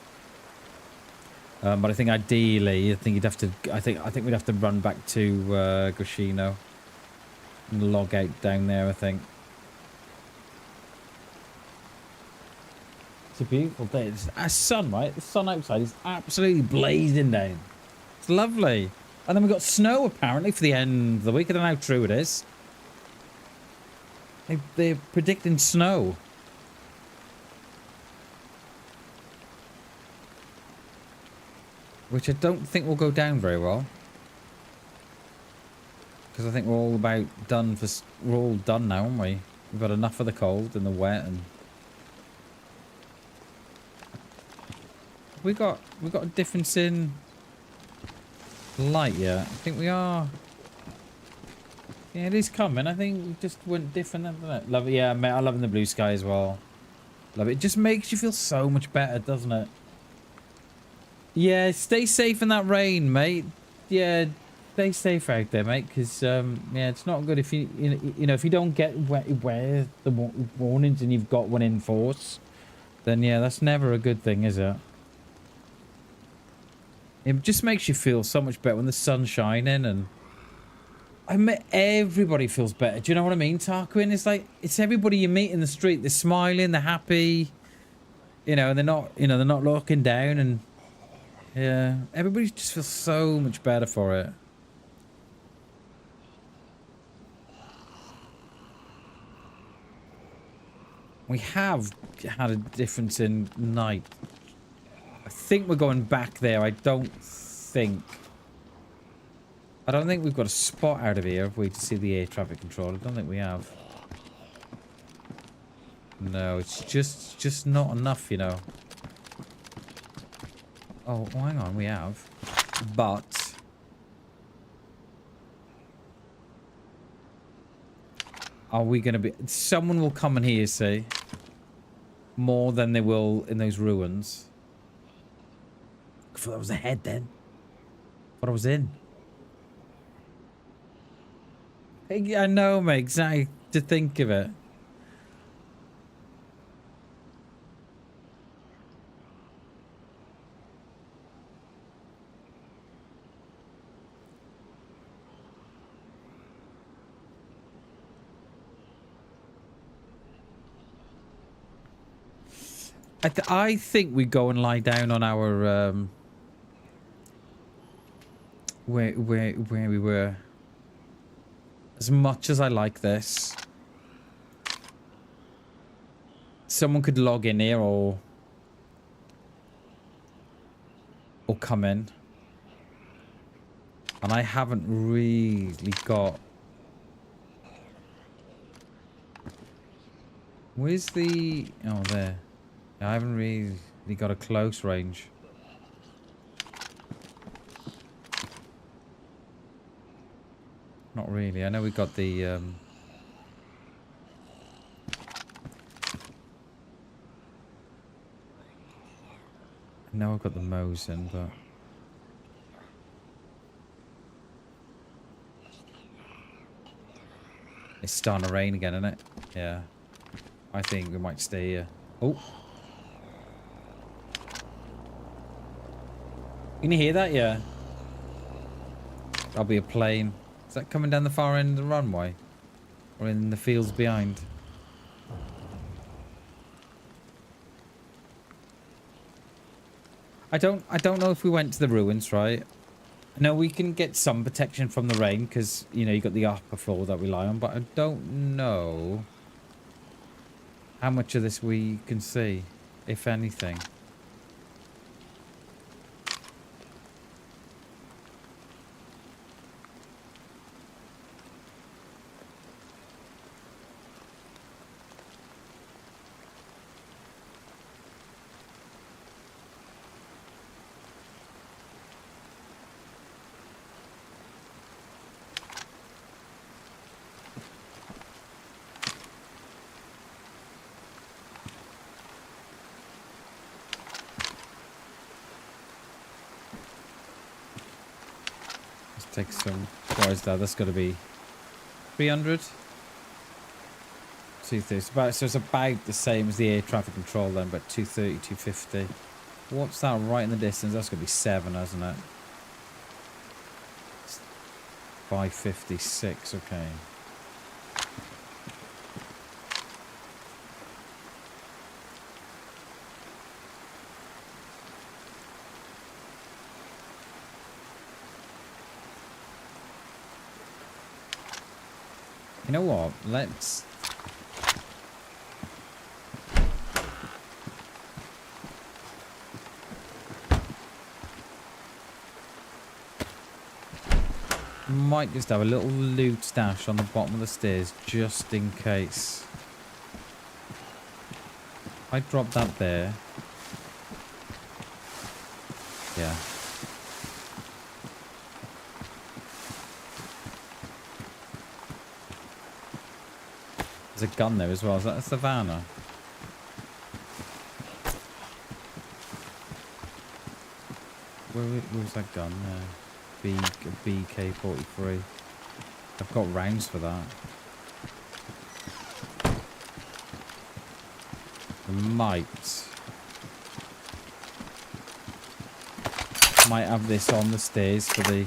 But I think ideally, I think we'd have to run back to Gushino and log out down there. I think it's a beautiful day. It's a sun, right? The sun outside is absolutely blazing down. It's lovely. And then we've got snow apparently for the end of the week. I don't know how true it is. They're predicting snow. Which I don't think will go down very well. Because I think we're all about done for... We're all done now, aren't we? We've had enough of the cold and the wet and... We got a difference in light yet. I think we are... Yeah, it is coming. I think we just went different, doesn't it? Love it. Yeah, mate, I love in the blue sky as well. Love it. It just makes you feel so much better, doesn't it? Yeah, stay safe in that rain, mate. Yeah, stay safe out there, mate, because yeah, it's not good if you know if you don't get where the warnings and you've got one in force, then yeah, that's never a good thing, is it? It just makes you feel so much better when the sun's shining, and I met everybody feels better. Do you know what I mean, Tarquin? It's like it's everybody you meet in the street. They're smiling, they're happy, you know, and they're not looking down, and yeah, everybody just feels so much better for it. We have had a difference in night. I think we're going back there. I don't think we've got a spot out of here, have we, to see the air traffic control? I don't think we have. No, it's just not enough, you know. Oh, hang on, we have. But are we going to be... Someone will come in here, see? More than they will in those ruins. I thought that was ahead then. What I was in. I know, mate, exactly. To think of it. I think we go and lie down on our where we were. As much as I like this, someone could log in here or come in, and I haven't really got. Where's the? Oh, there. I haven't really got a close range. Not really. I know we got the I know I've got the Mosin, but it's starting to rain again, isn't it? Yeah. I think we might stay here. Oh. Can you hear that? Yeah. That'll be a plane. Is that coming down the far end of the runway? Or in the fields behind? I don't know if we went to the ruins, right? No, we can get some protection from the rain because, you know, you got the upper floor that we lie on, but I don't know how much of this we can see, if anything. Take some. What is that? That's got to be 300. 230. So it's about the same as the air traffic control then, but 230, 250. What's that right in the distance? That's going to be 7, isn't it? 556. Okay. You know what? Let's... Might just have a little loot stash on the bottom of the stairs, just in case. I drop that there. Yeah. There's a gun there as well. Is that a Savannah? Where was that gun there? BK-43. I've got rounds for that. I might have this on the stairs for the...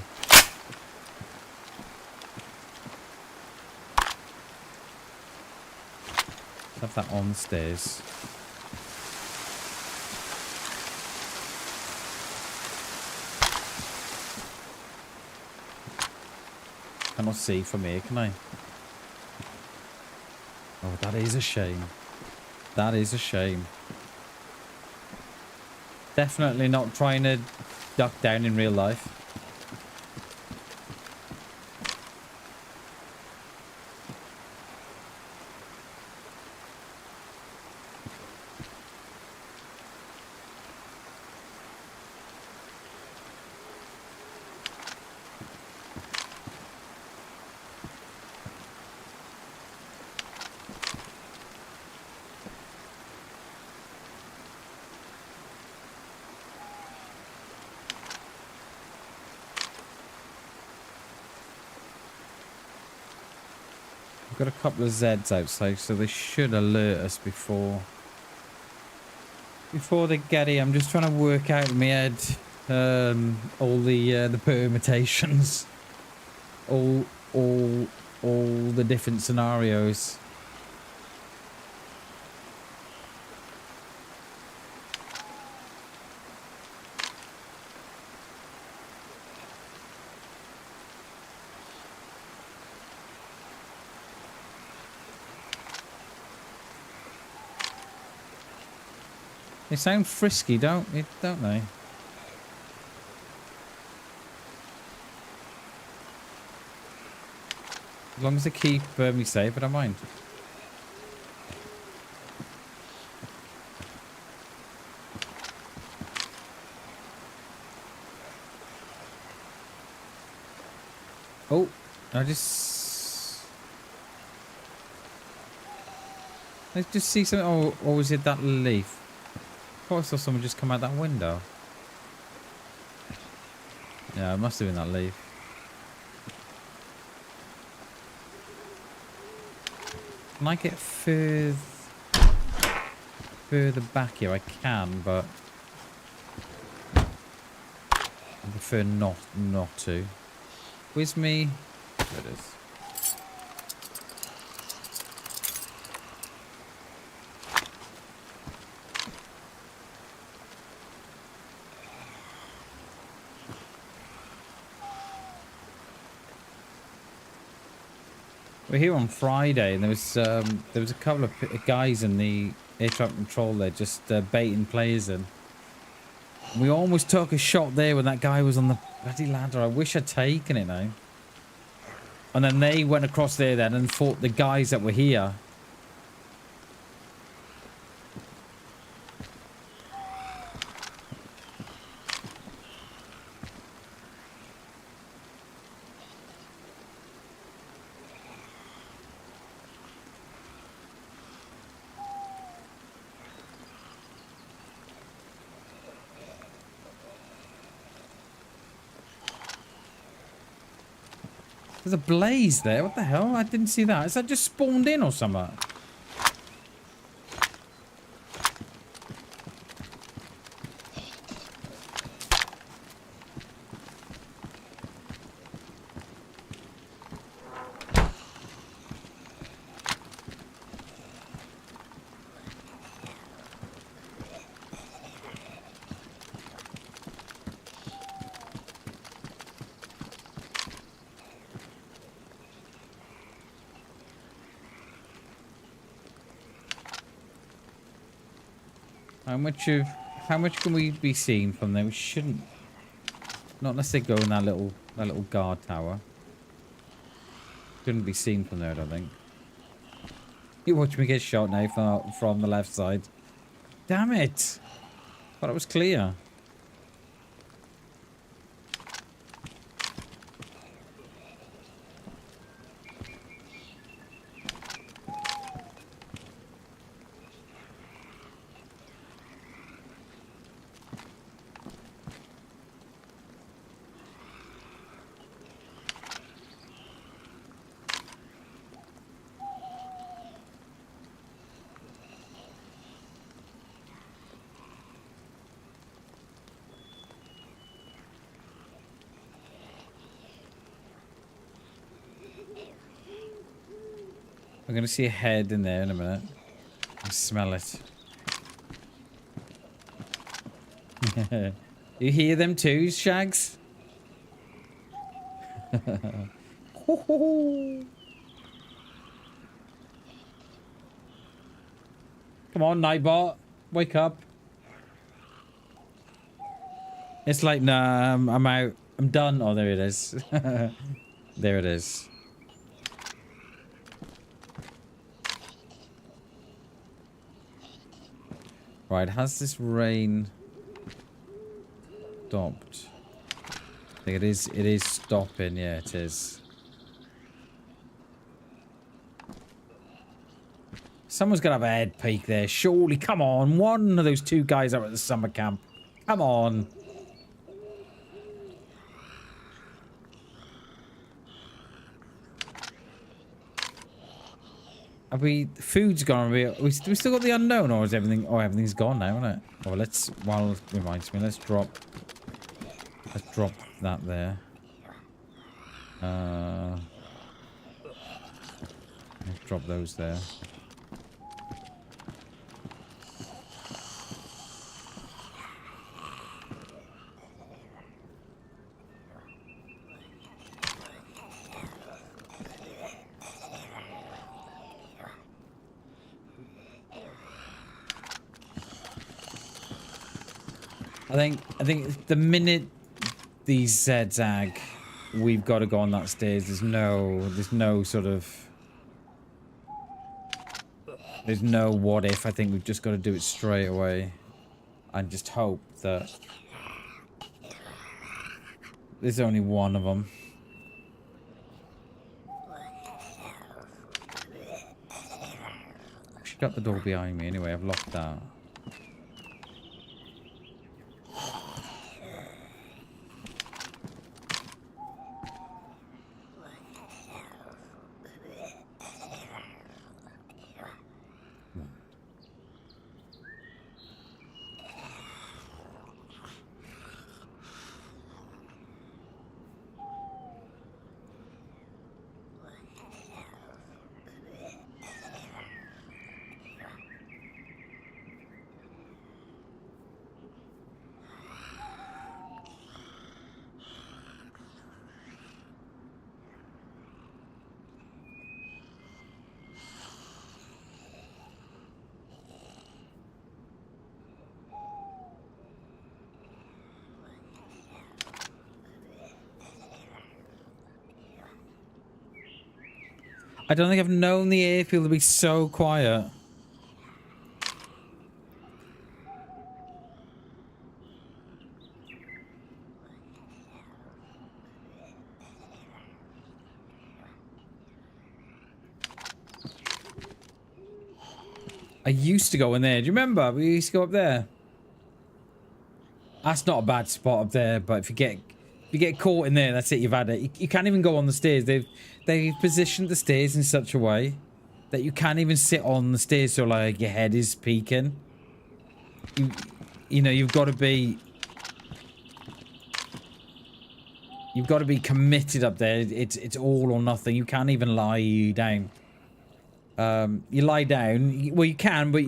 Have that on the stairs. Cannot see from here, can I? Oh, that is a shame. That is a shame. Definitely not trying to duck down in real life. Got a couple of Zeds outside, so they should alert us before they get here. I'm just trying to work out in my head all the permutations, all the different scenarios. They sound frisky, don't they? As long as they keep me safe, I don't mind. Oh, I just see something. Oh, or was it that leaf? I thought I saw someone just come out that window. Yeah, it must have been that leaf. Can I get further back here? I can, but I prefer not to. Where's me? There it is. We're here on Friday, and there was a couple of guys in the air traffic control there just baiting players in. We almost took a shot there when that guy was on the bloody ladder. I wish I'd taken it now. And then they went across there then and fought the guys that were here. There's a blaze there. What the hell? I didn't see that. Is that just spawned in or something? How much can we be seen from there? We shouldn't. Not unless they go in that little guard tower. Shouldn't be seen from there, I don't think. You watch me get shot now from the left side. Damn it! Thought it was clear. I'm gonna see a head in there in a minute. I smell it. You hear them too, Shags? Come on, Nightbot. Wake up. It's like, nah, I'm out. I'm done. Oh, there it is. There it is. Right, has this rain stopped? I think it is stopping. Yeah, it is. Someone's gonna have a head peek there. Surely, come on. One of those two guys out at the summer camp. Come on. Have we... Food's gone. We still got the unknown, or is everything... Oh, everything's gone now, isn't it? Oh, let's... Well, reminds me. Let's drop that there. Let's drop those there. I think the minute these zag, we've got to go on that stairs. There's no sort of... There's no what if. I think we've just got to do it straight away. And just hope that... There's only one of them. Shut the door behind me anyway. I've locked that. I don't think I've known the airfield to be so quiet. I used to go in there. Do you remember? We used to go up there. That's not a bad spot up there, but if you get caught in there, that's it. You've had it. You can't even go on the stairs. They've positioned the stairs in such a way that you can't even sit on the stairs, so like your head is peeking. You know, you've got to be committed up there. It's all or nothing. You can't even lie down. You lie down. Well, you can, but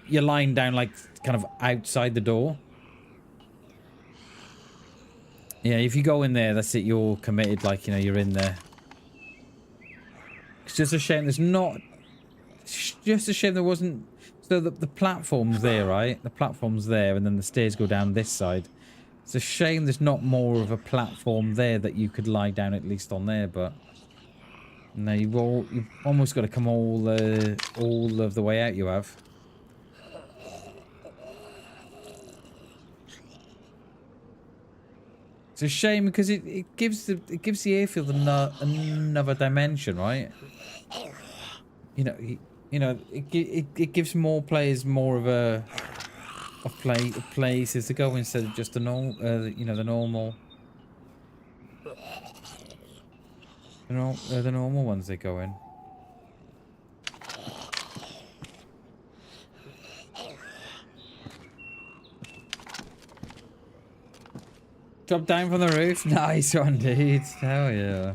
you're lying down like kind of outside the door. Yeah, if you go in there, that's it. You're committed, like, you know, you're in there. It's just a shame there's not... It's just a shame there wasn't... So the platform's there, right? The platform's there, and then the stairs go down this side. It's a shame there's not more of a platform there that you could lie down at least on there, but... No, you've almost got to come all of the way out, you have. It's a shame because it gives the airfield another dimension, right? You know, it gives more players more of a places to go instead of just the normal, you know, the normal ones they go in. Drop down from the roof. Nice one, dude. Hell yeah.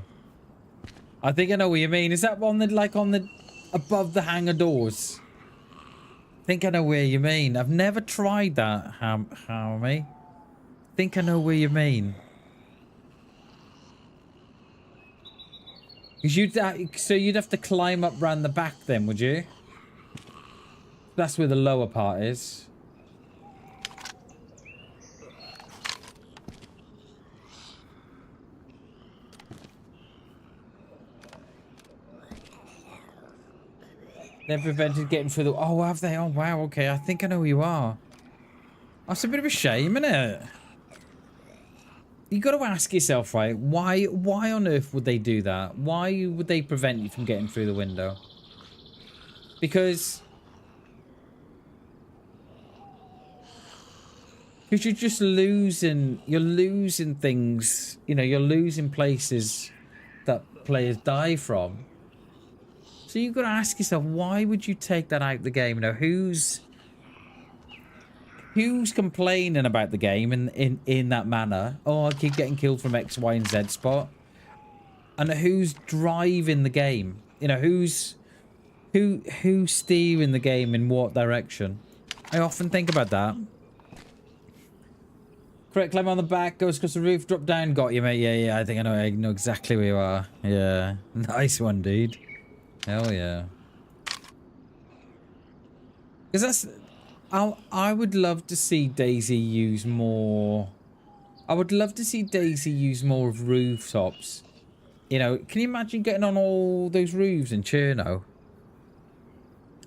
I think I know what you mean. Is that on the above the hangar doors. Think I know where you mean. I've never tried that, Hammy. Think I know where you mean. So you'd have to climb up round the back then, would you? That's where the lower part is. They've prevented getting through the... Oh, have they? Oh, wow, okay. I think I know who you are. That's a bit of a shame, isn't it? You got to ask yourself, right? Why on earth would they do that? Why would they prevent you from getting through the window? Because you're just losing... You're losing things. You know, you're losing places that players die from. So you've got to ask yourself, why would you take that out of the game? You know, who's complaining about the game in that manner? Oh, I keep getting killed from X, Y, and Z spot. And who's driving the game? You know, who's steering the game in what direction? I often think about that. Correct, climb on the back, goes across the roof, drop down, got you, mate. Yeah, I think I know exactly where you are. Yeah, nice one, dude. Hell yeah. Because I would love to see DayZ use more... I would love to see DayZ use more of rooftops. You know, can you imagine getting on all those roofs in Cherno?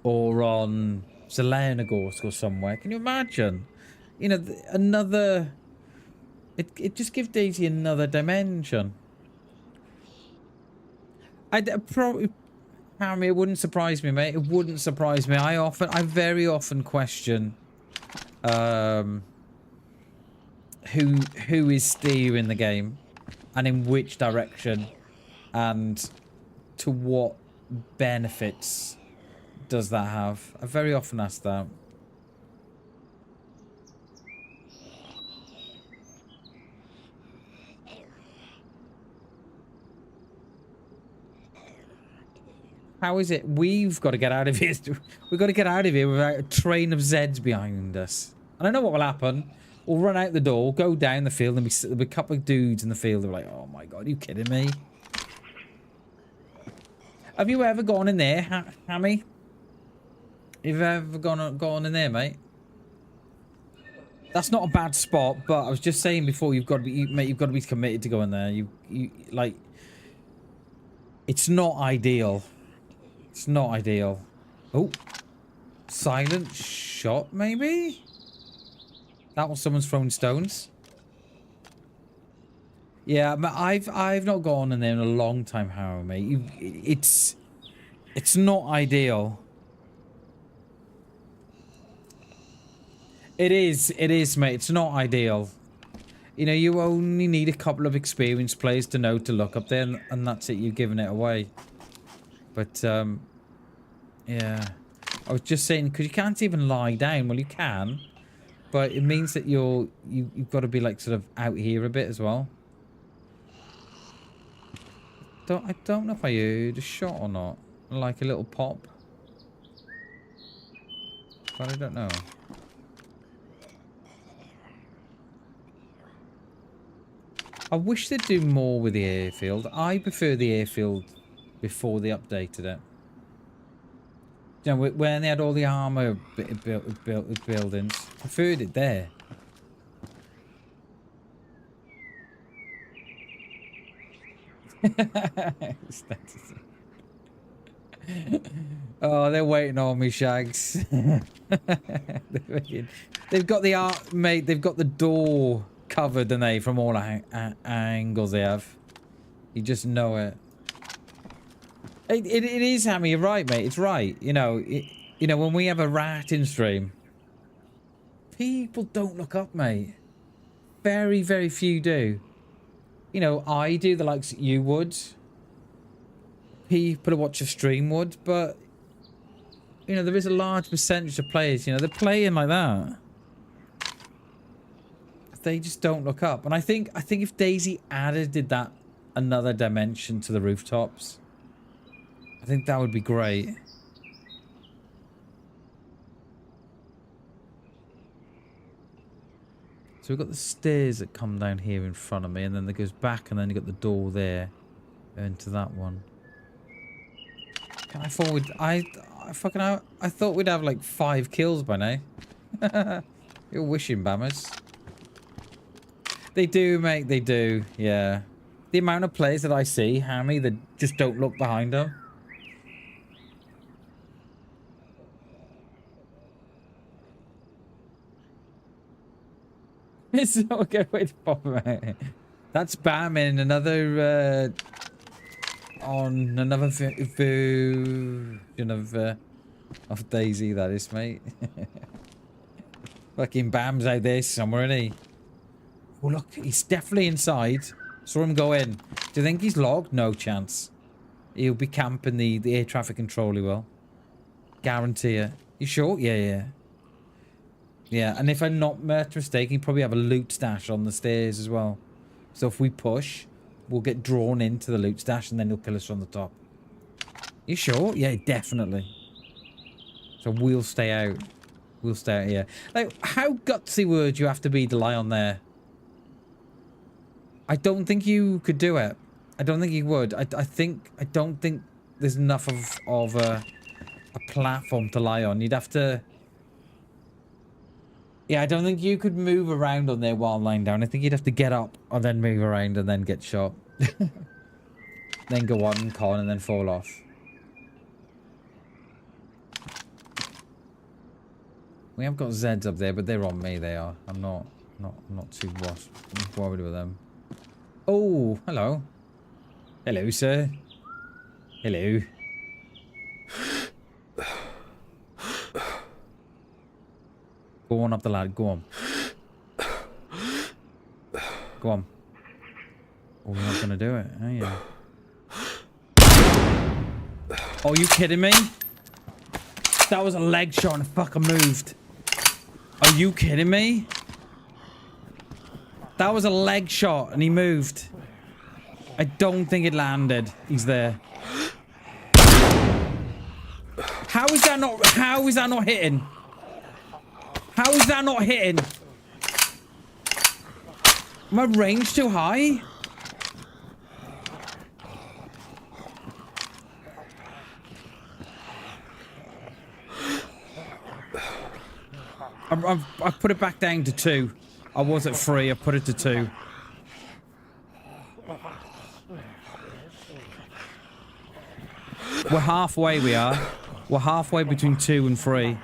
Or on Zelenogorsk or somewhere. Can you imagine? You know, another... It just gives DayZ another dimension. I'd probably... Hammy, it wouldn't surprise me, mate. It wouldn't surprise me. I very often question who is steering the game and in which direction and to what benefits does that have. I very often ask that. How is it? We've got to get out of here. We've got to get out of here without a train of Zeds behind us. And I know what will happen. We'll run out the door, go down the field, and there'll be a couple of dudes in the field. They're like, oh my god, are you kidding me? Have you ever gone in there, Hammy? Have you ever gone in there, mate? That's not a bad spot, but I was just saying before, you've got to be, mate, you've got to be committed to going there. You like, it's not ideal. It's not ideal. Oh, silent shot, maybe? That was someone's throwing stones. Yeah, I've not gone in there in a long time, Harrow, mate. It's not ideal. It is, mate. It's not ideal. You know, you only need a couple of experienced players to know to look up there, and that's it. You've given it away. But, yeah. I was just saying, because you can't even lie down. Well, you can. But it means that you've got to be, like, sort of out here a bit as well. I don't know if I heard a shot or not. Like a little pop. But I don't know. I wish they'd do more with the airfield. I prefer the airfield before they updated it. You know, when they had all the armor buildings. I preferred it there. Oh, they're waiting on me, Shags. They've got the art, mate. They've got the door covered, don't they, from all angles they have. You just know it. It is, Hammy. You're right, mate. It's right. You know, when we have a rat in stream, people don't look up, mate. Very, very few do. You know, I do, the likes that you would. People who watch a stream would, but you know, there is a large percentage of players, you know, they're playing like that. They just don't look up. And I think if DayZ did another dimension to the rooftops, I think that would be great. So we've got the stairs that come down here in front of me, and then it goes back, and then you got the door there into that one. I thought I thought we'd have like 5 kills by now. You're wishing, Bammers. They do, mate. They do. Yeah. The amount of players that I see, Hammy, that just don't look behind them. It's not a good way to pop it. That's Bam in another on another version of DayZ, that is, mate. Fucking Bam's out there somewhere, isn't he? Oh look, he's definitely inside. Saw him go in. Do you think he's logged? No chance. He'll be camping the air traffic control, he will. Guarantee it. You sure? Yeah, yeah. Yeah, and if I'm not mistaken, he'll probably have a loot stash on the stairs as well. So if we push, we'll get drawn into the loot stash and then he'll kill us from the top. You sure? Yeah, definitely. So we'll stay out. We'll stay out here. Like, how gutsy would you have to be to lie on there? I don't think you could do it. I don't think you would. I don't think there's enough of a platform to lie on. You'd have to... Yeah, I don't think you could move around on there while lying down. I think you'd have to get up and then move around and then get shot. Then go on con and then fall off. We have got Zeds up there, but they're on me. They are. I'm not too worried with them. Oh, hello. Hello, sir. Hello. Go on up the ladder. Go on. Go on. Oh, you're not going to do it, are you? Oh, are you kidding me? That was a leg shot and it fucking moved. Are you kidding me? That was a leg shot and he moved. I don't think it landed. He's there. How is that not hitting? How is that not hitting? My range too high? I've put it back down to 2. I was at 3. I put it to 2. We're halfway, we are. We're halfway between 2 and 3.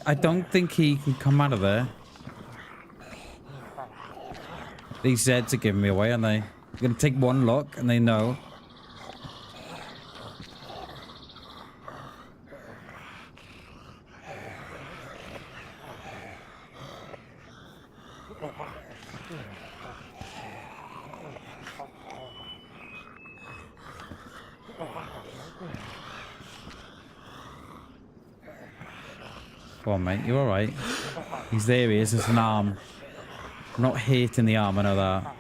I don't think he can come out of there. These Zeds are giving me away, aren't they? You're gonna take one look and they know. Come on, mate. You're alright. He's there, he is. It's an arm. I'm not hitting the arm, I know that.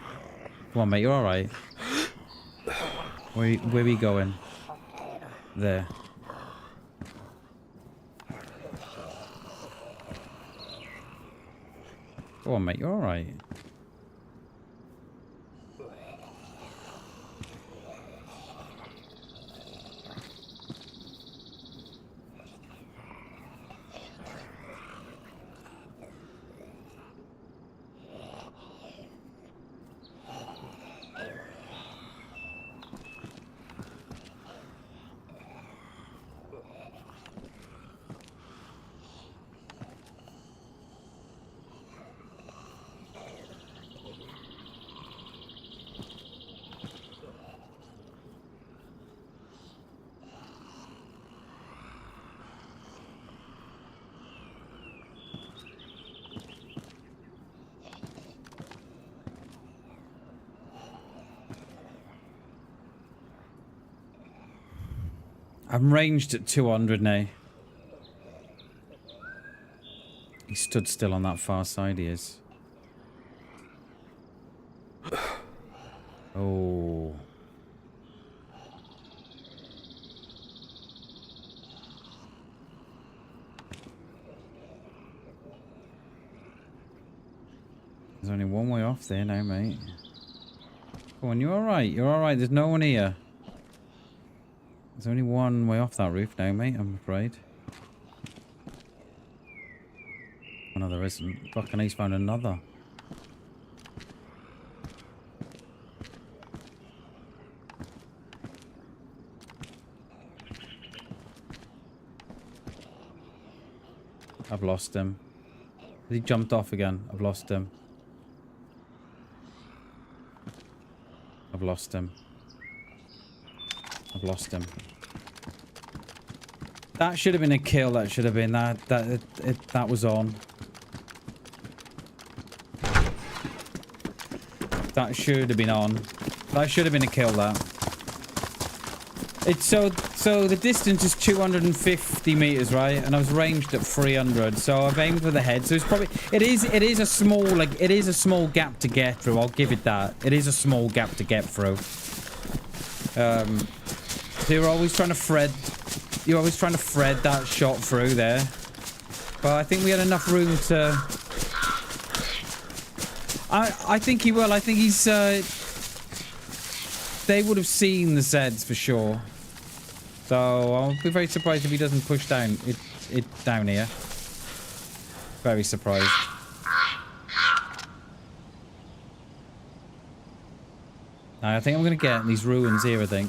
Come on, mate. You're alright. Where are we going? There. Come on, mate. You're alright. I'm ranged at 200 now. He stood still on that far side, he is. Oh. There's only one way off there now, mate. Come on, you're alright. You're alright. There's no one here. There's only one way off that roof now, mate, I'm afraid. Oh, no, there isn't. Fucking he's found another. I've lost him. He jumped off again. I've lost him. I've lost him. I've lost him. That should have been a kill. That should have been that was on. That should have been on. That should have been a kill. That. It's so the distance is 250 meters, right? And I was ranged at 300, so I've aimed for the head. So it's probably it is a small small gap to get through. I'll give it that. It is a small gap to get through. So you're always trying to thread that shot through there. But I think we had enough room to. I think he will. I think he's. They would have seen the Zeds for sure. So I'll be very surprised if he doesn't push down it down here. Very surprised. Now, I think I'm going to get these ruins here, I think.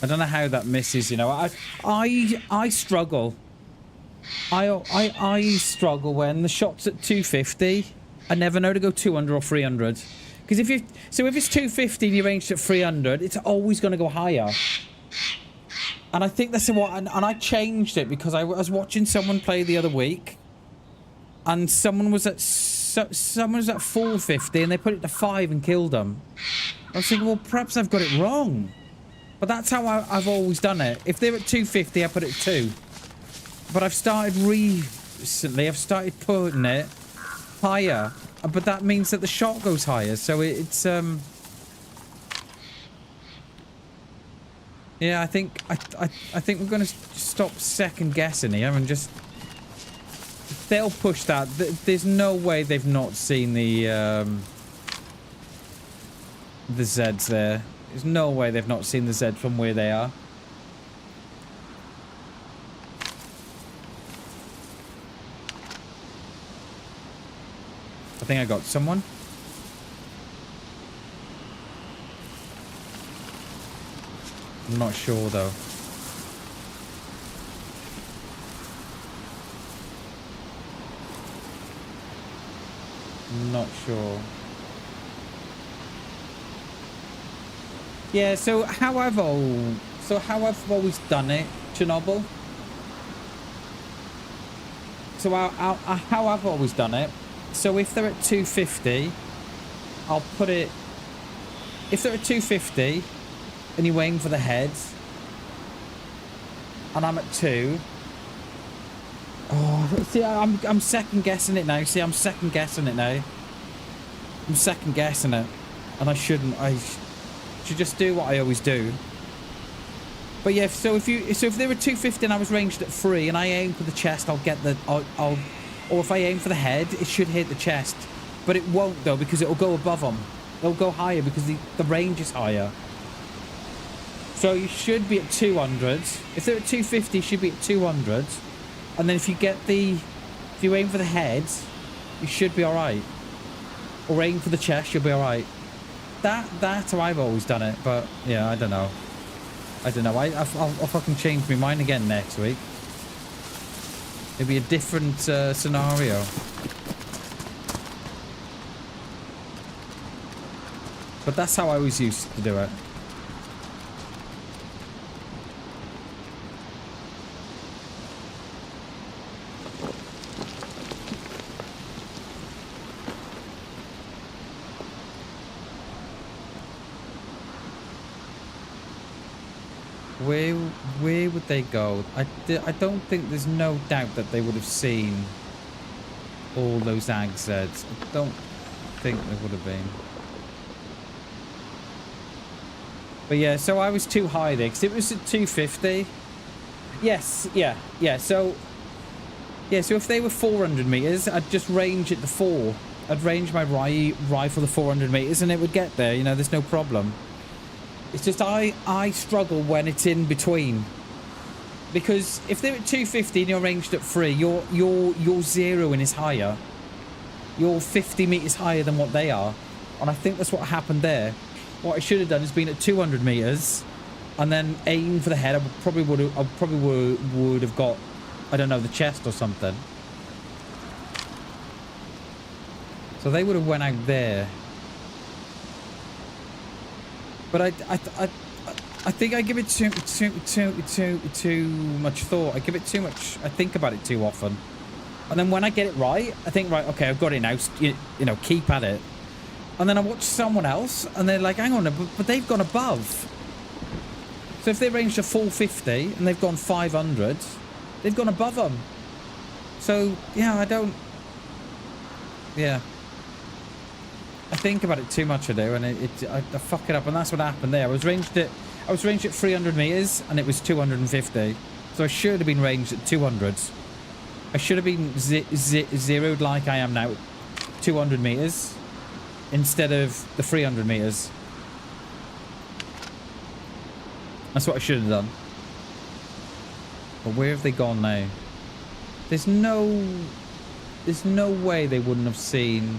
I don't know how that misses, you know. I struggle. I struggle when the shot's at 250. I never know to go 200 or 300. Because if it's 250 and you ranged at 300, it's always going to go higher. And I think that's what. And I changed it because I was watching someone play the other week, and someone was at 450 and they put it to 5 and killed them. I was thinking, well, perhaps I've got it wrong. But that's how I've always done it. If they're at 250, I put it at 2. But I've started recently. I've started putting it higher. But that means that the shot goes higher, so it's yeah, I think we're gonna stop second guessing here and just they'll push that. There's no way they've not seen the Zeds there. There's no way they've not seen the Zed from where they are. I think I got someone. I'm not sure though. I'm not sure. Yeah, so how I've always done it, Chernobyl. So how I've always done it. So if they're at 250, I'll put it. If they're at 250, and you aim for the heads, and I'm at 2. Oh, see, I'm second guessing it now. See, I'm second guessing it now. I'm second guessing it, and I shouldn't. I should just do what I always do. But yeah, so if they were 250 and I was ranged at 3, and I aim for the chest, I'll get the. Or if I aim for the head, it should hit the chest. But it won't, though, because it'll go above them. It'll go higher because the range is higher. So you should be at 200. If they're at 250, you should be at 200. And then if you aim for the head, you should be alright. Or aim for the chest, you'll be alright. That's how I've always done it. But, yeah, I don't know. I'll fucking change my mind again next week. It'd be a different scenario. But that's how I always used to do it. Where would they go? I don't think there's no doubt that they would have seen all those ag Zeds. I don't think there would have been. But yeah, so I was too high there because it was at 250. Yes, yeah. So Yeah, so if they were 400 meters, I'd just range it to 4. I'd range my rifle to 400 meters and it would get there, you know, there's no problem. It's just I struggle when it's in between. Because if they're at 250 and you're ranged at 3, your zeroing is higher. You're 50 meters higher than what they are. And I think that's what happened there. What I should have done is been at 200 meters and then aim for the head. I probably would have got, I don't know, the chest or something. So they would have went out there. But I think I give it too much thought. I give it too much. I think about it too often. And then when I get it right, I think, right, okay, I've got it now. You know, keep at it. And then I watch someone else, and they're like, hang on, but they've gone above. So if they ranged a 450 and they've gone 500, they've gone above them. So yeah, I don't. Yeah. I think about it too much, I do, and I fuck it up, and that's what happened there. I was ranged at 300 meters, and it was 250. So I should have been ranged at 200. I should have been zeroed like I am now, 200 meters, instead of the 300 meters. That's what I should have done. But where have they gone now? There's no way they wouldn't have seen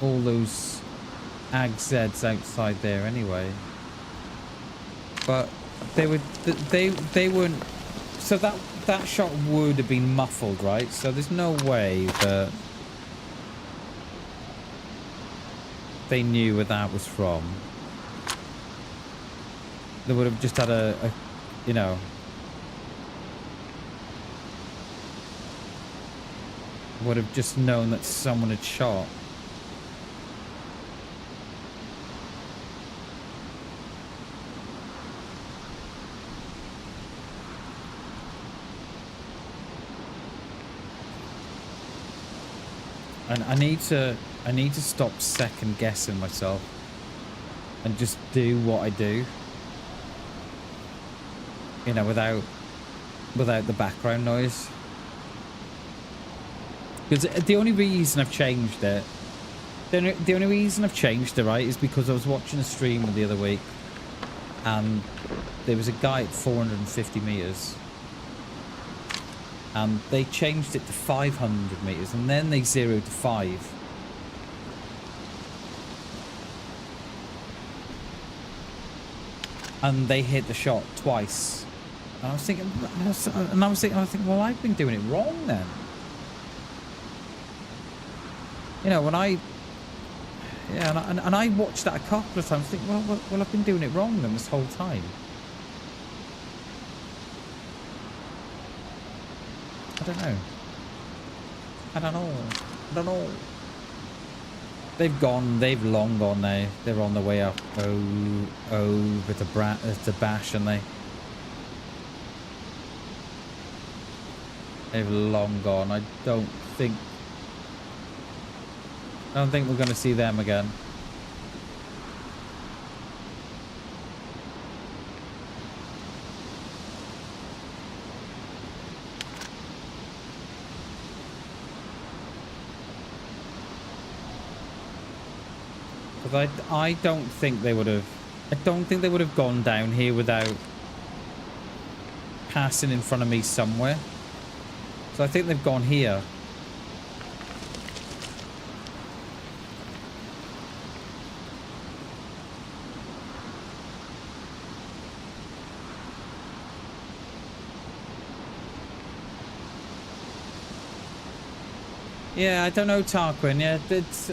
all those AgZs outside there anyway. But they weren't. So that shot would have been muffled, right? So there's no way that they knew where that was from. They would have just had a you know, would have just known that someone had shot. And I need to stop second guessing myself and just do what I do, you know, without the background noise. Because the only reason I've changed it, the only reason I've changed it, right, is because I was watching a stream the other week and there was a guy at 450 meters. And they changed it to 500 meters, and then they zeroed to 5. And they hit the shot twice. And I was thinking, well, I've been doing it wrong then. You know, when I watched that a couple of times, thinking, well, I've been doing it wrong then this whole time. I don't know. They've long gone now. They're on the way up over to Bash, and they've long gone. I don't think we're going to see them again. I don't think they would have. I don't think they would have gone down here without passing in front of me somewhere. So I think they've gone here. Yeah, I don't know, Tarquin. Yeah, it's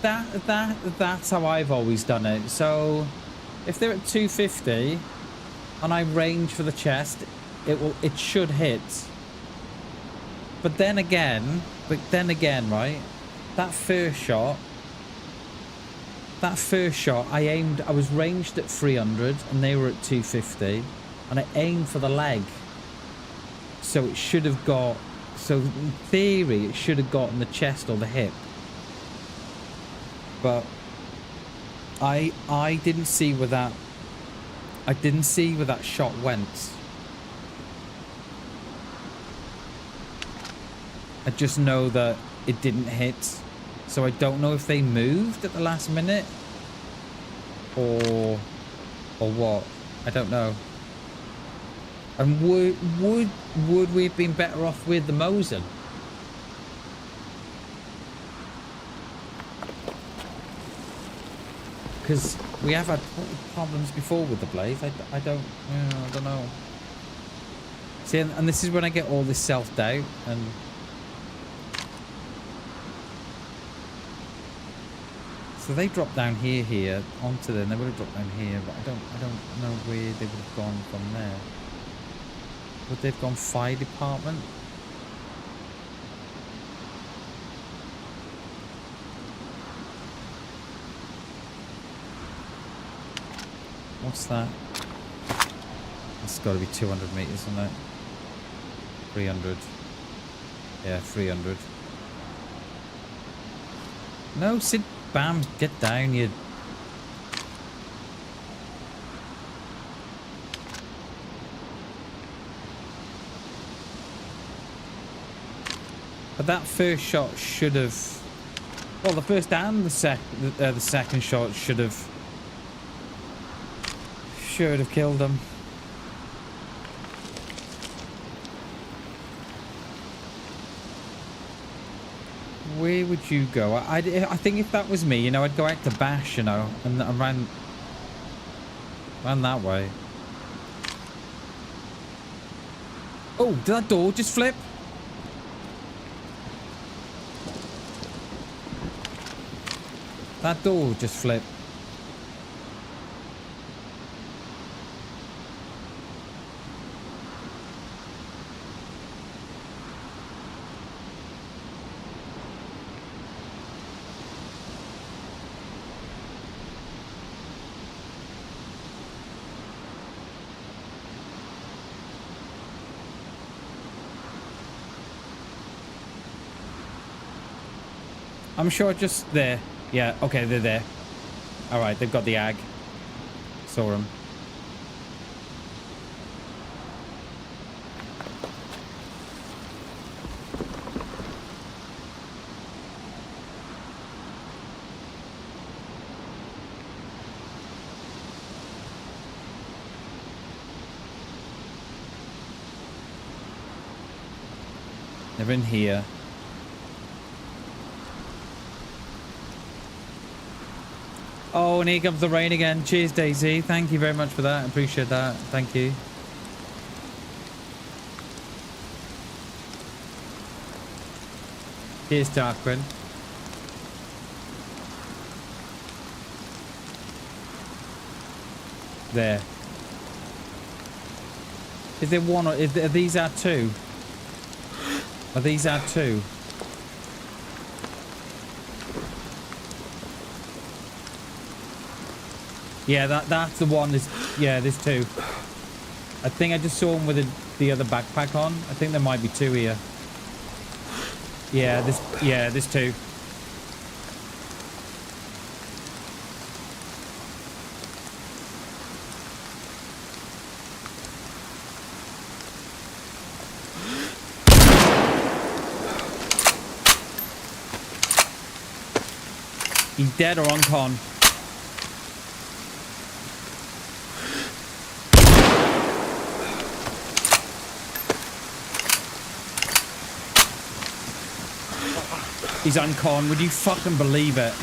that's how I've always done it. So if they're at 250 and I range for the chest, it should hit. But then again, right, that first shot I was ranged at 300 and they were at 250 and I aimed for the leg, so it should have got, so in theory it should have gotten the chest or the hip. But I didn't see where that shot went. I just know that it didn't hit. So I don't know if they moved at the last minute. Or what. I don't know. And would we have been better off with the Mosin? Because we have had problems before with the blades. I don't know. See, and this is when I get all this self-doubt and... So they dropped down here, onto there, and they would have dropped down here, but I don't know where they would have gone from there. Would they have gone fire department? What's that? It's got to be 200 meters, isn't it? 300. Yeah, 300. No, sit, bam, get down, you. But that first shot should have. Well, the first and the second shot should have killed him. Where would you go? I think if that was me, you know, I'd go out to Bash, you know, and ran that way. Oh, did that door just flip? That door just flipped. I'm sure just there. Yeah, okay, they're there. Alright, they've got the ag. Saw them. They're in here. Oh, and here comes the rain again. Cheers, DayZ. Thank you very much for that. I appreciate that. Thank you. Cheers, Darkwin. There. Is there one or... are these our two? Are these our two? Yeah, that's the one. Yeah, there's two. I think I just saw one with the other backpack on. I think there might be two here. Yeah, there's two. He's dead or on con. He's uncon. Would you fucking believe it?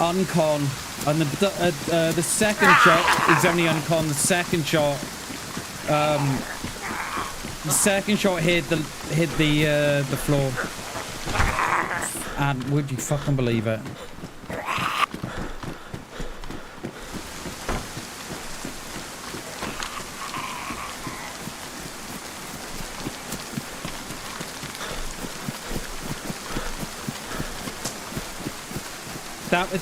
Uncon. And the second shot, he's only uncon. The second shot hit the floor. And would you fucking believe it?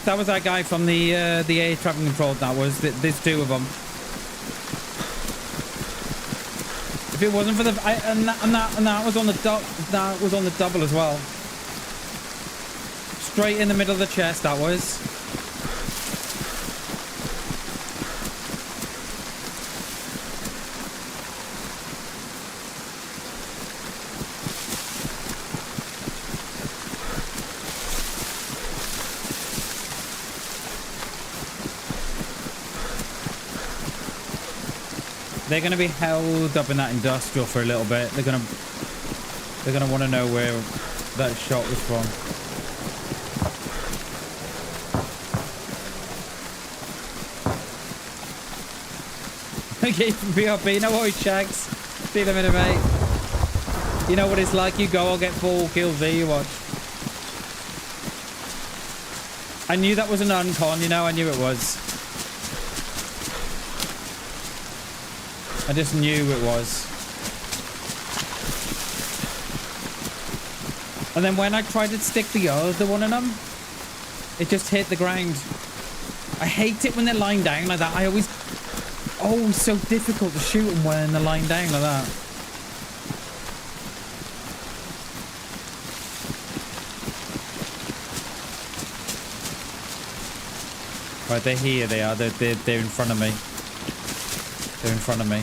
That was that guy from the air traffic control. That was. There's two of them. If it wasn't for the and that was on the double as well. Straight in the middle of the chest. That was. They're gonna be held up in that industrial for a little bit. They're gonna want to know where that shot was from. Okay, BRB, no worries, Shags. See you in a minute, mate. You know what it's like. You go, I'll get 4 kills there. You watch. I knew that was an uncon. You know, I knew it was. I just knew it was. And then when I tried to stick the other one in them, it just hit the ground. I hate it when they're lying down like that. I always... Oh, it's so difficult to shoot them when they're lying down like that. Right, they're here. They are. They're in front of me. They're in front of me.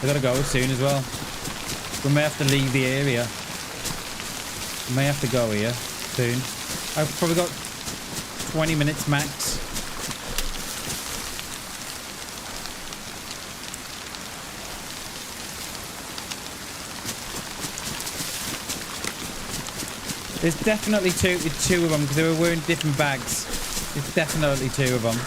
I gotta go soon as well. We may have to leave the area. We may have to go here soon. I've probably got 20 minutes max. There's definitely two of them because they were wearing different bags. There's definitely 2 of them.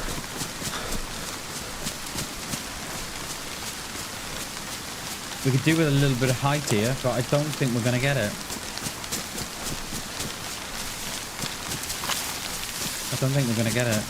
We could do with a little bit of height here, but I don't think we're going to get it. I don't think we're going to get it.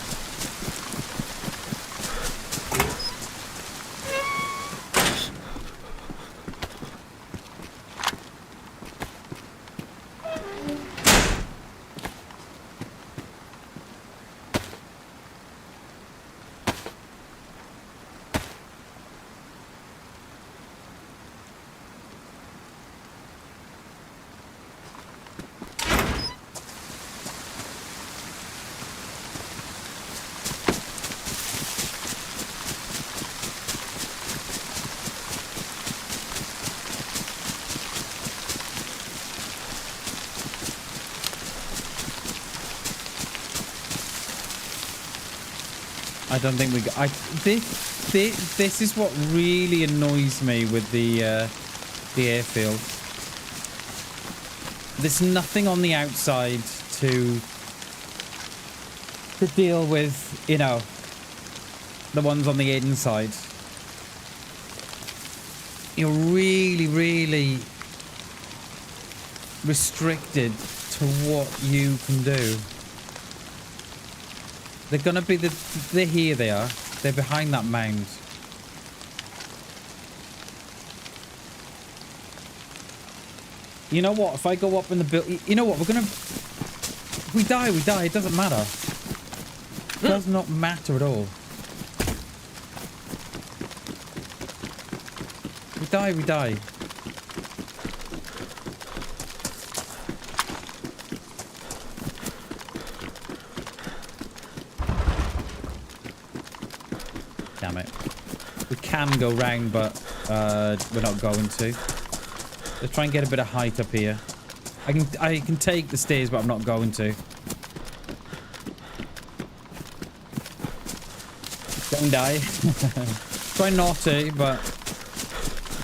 I don't think we got... This is what really annoys me with the airfield. There's nothing on the outside to deal with, you know, the ones on the inside. You're really, really restricted to what you can do. They're gonna be they're here. They are. They're behind that mound. You know what? If I go up in the build, you know what? We're gonna. If we die. We die. It doesn't matter. It does not matter at all. We die. We die. Damn it. We can go round, but we're not going to. Let's try and get a bit of height up here. I can take the stairs, but I'm not going to. Don't die. Try not to, but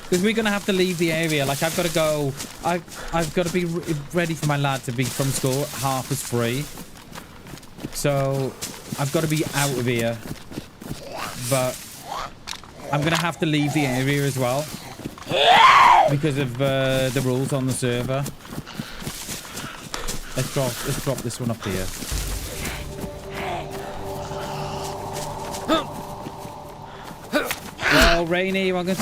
because we're gonna have to leave the area. Like I've got to go. I've got to be ready for my lad to be from school at 3:30. So I've got to be out of here. But I'm gonna have to leave the area as well because of the rules on the server. Let's drop this one up here. Well, Rainy, welcome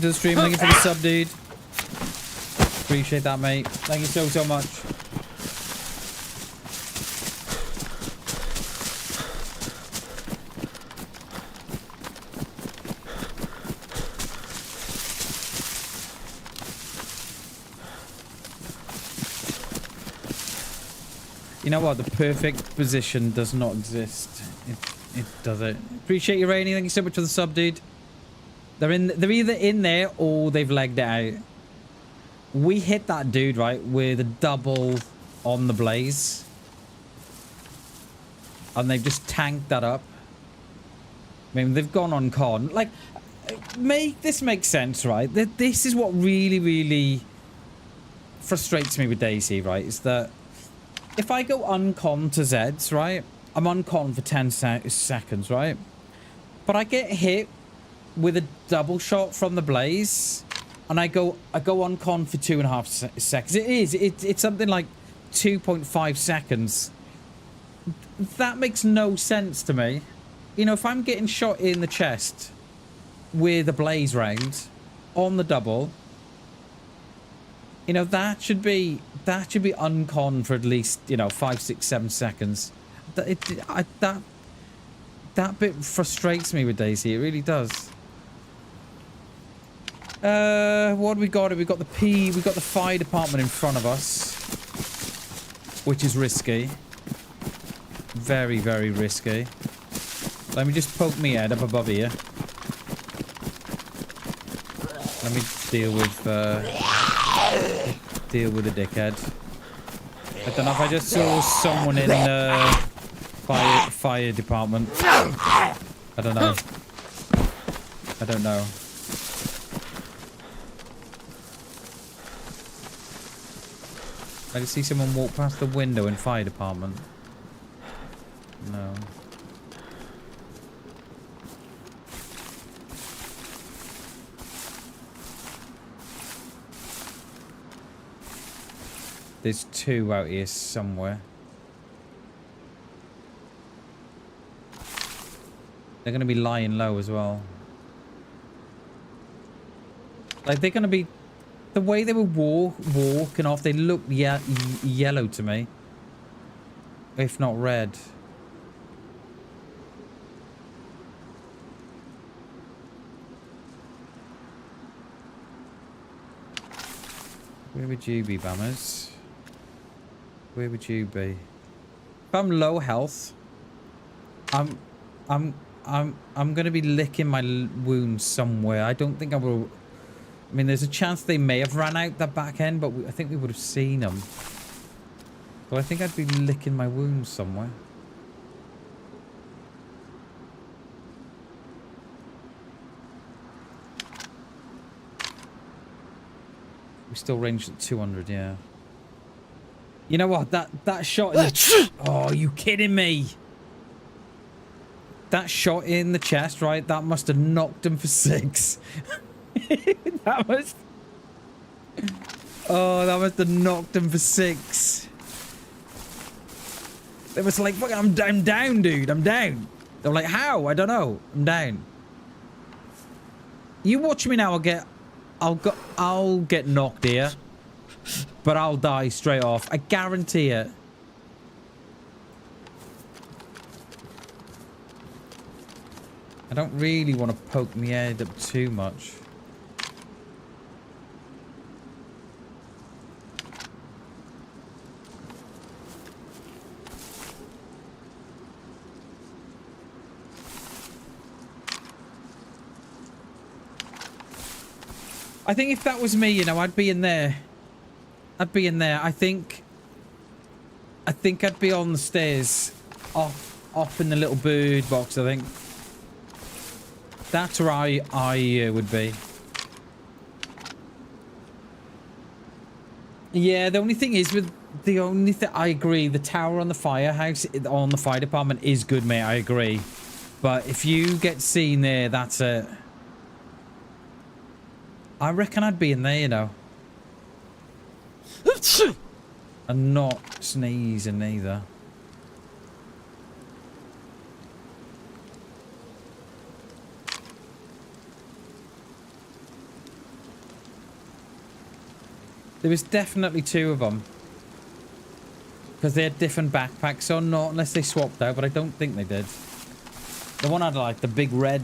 to the stream. Thank you for the sub, dude. Appreciate that, mate. Thank you so much. You know what? The perfect position does not exist. It doesn't. Appreciate you, Rainy. Thank you so much for the sub, dude. They're either in there or they've legged it out. We hit that dude, right, with a double on the blaze. And they've just tanked that up. I mean, they've gone on con. Like, this makes sense, right? This is what really, really frustrates me with DayZ, right? Is that if I go uncon to Zeds, right? I'm uncon for 10 seconds, right? But I get hit with a double shot from the blaze, and I go uncon for 2.5 seconds. It's something like 2.5 seconds. That makes no sense to me. You know, if I'm getting shot in the chest with a blaze round on the double, you know, that should be uncon for at least, you know, 5, 6, 7 seconds. That bit frustrates me with DayZ. It really does. What have we got? We got the fire department in front of us, which is risky. Very, very risky. Let me just poke me head up above here. Let me deal with the dickhead. I don't know if I just saw someone in the fire department. I don't know. I don't know. I can see someone walk past the window in fire department. No. There's two out here somewhere. They're going to be lying low as well. Like, they're going to be... The way they were walking off, they look yellow to me. If not red. Where would you be, Bammers? Where would you be? If I'm low health, I'm gonna be licking my wounds somewhere. I don't think I will. I mean, there's a chance they may have ran out that back end, but I think we would have seen them. But I think I'd be licking my wounds somewhere. We still ranged at 200, yeah. You know what? That shot in the... Oh, you kidding me? That shot in the chest, right? That must have knocked him for 6. That must... Oh, that must have knocked him for 6. They was like, fuck, I'm down, dude. I'm down. They were like, how? I don't know. I'm down. You watch me now. I'll get knocked here, but I'll die straight off. I guarantee it. I don't really want to poke my head up too much. I think if that was me, you know, I'd be in there. I'd be in there. I think I'd be on the stairs, off in the little bird box, I think. That's where I would be. Yeah, the only thing is I agree, the tower on the firehouse, on the fire department is good, mate, I agree. But if you get seen there, that's it. I reckon I'd be in there, you know. And not sneezing either. There was definitely 2 of them. Because they had different backpacks, so not unless they swapped out, but I don't think they did. The one had like the big red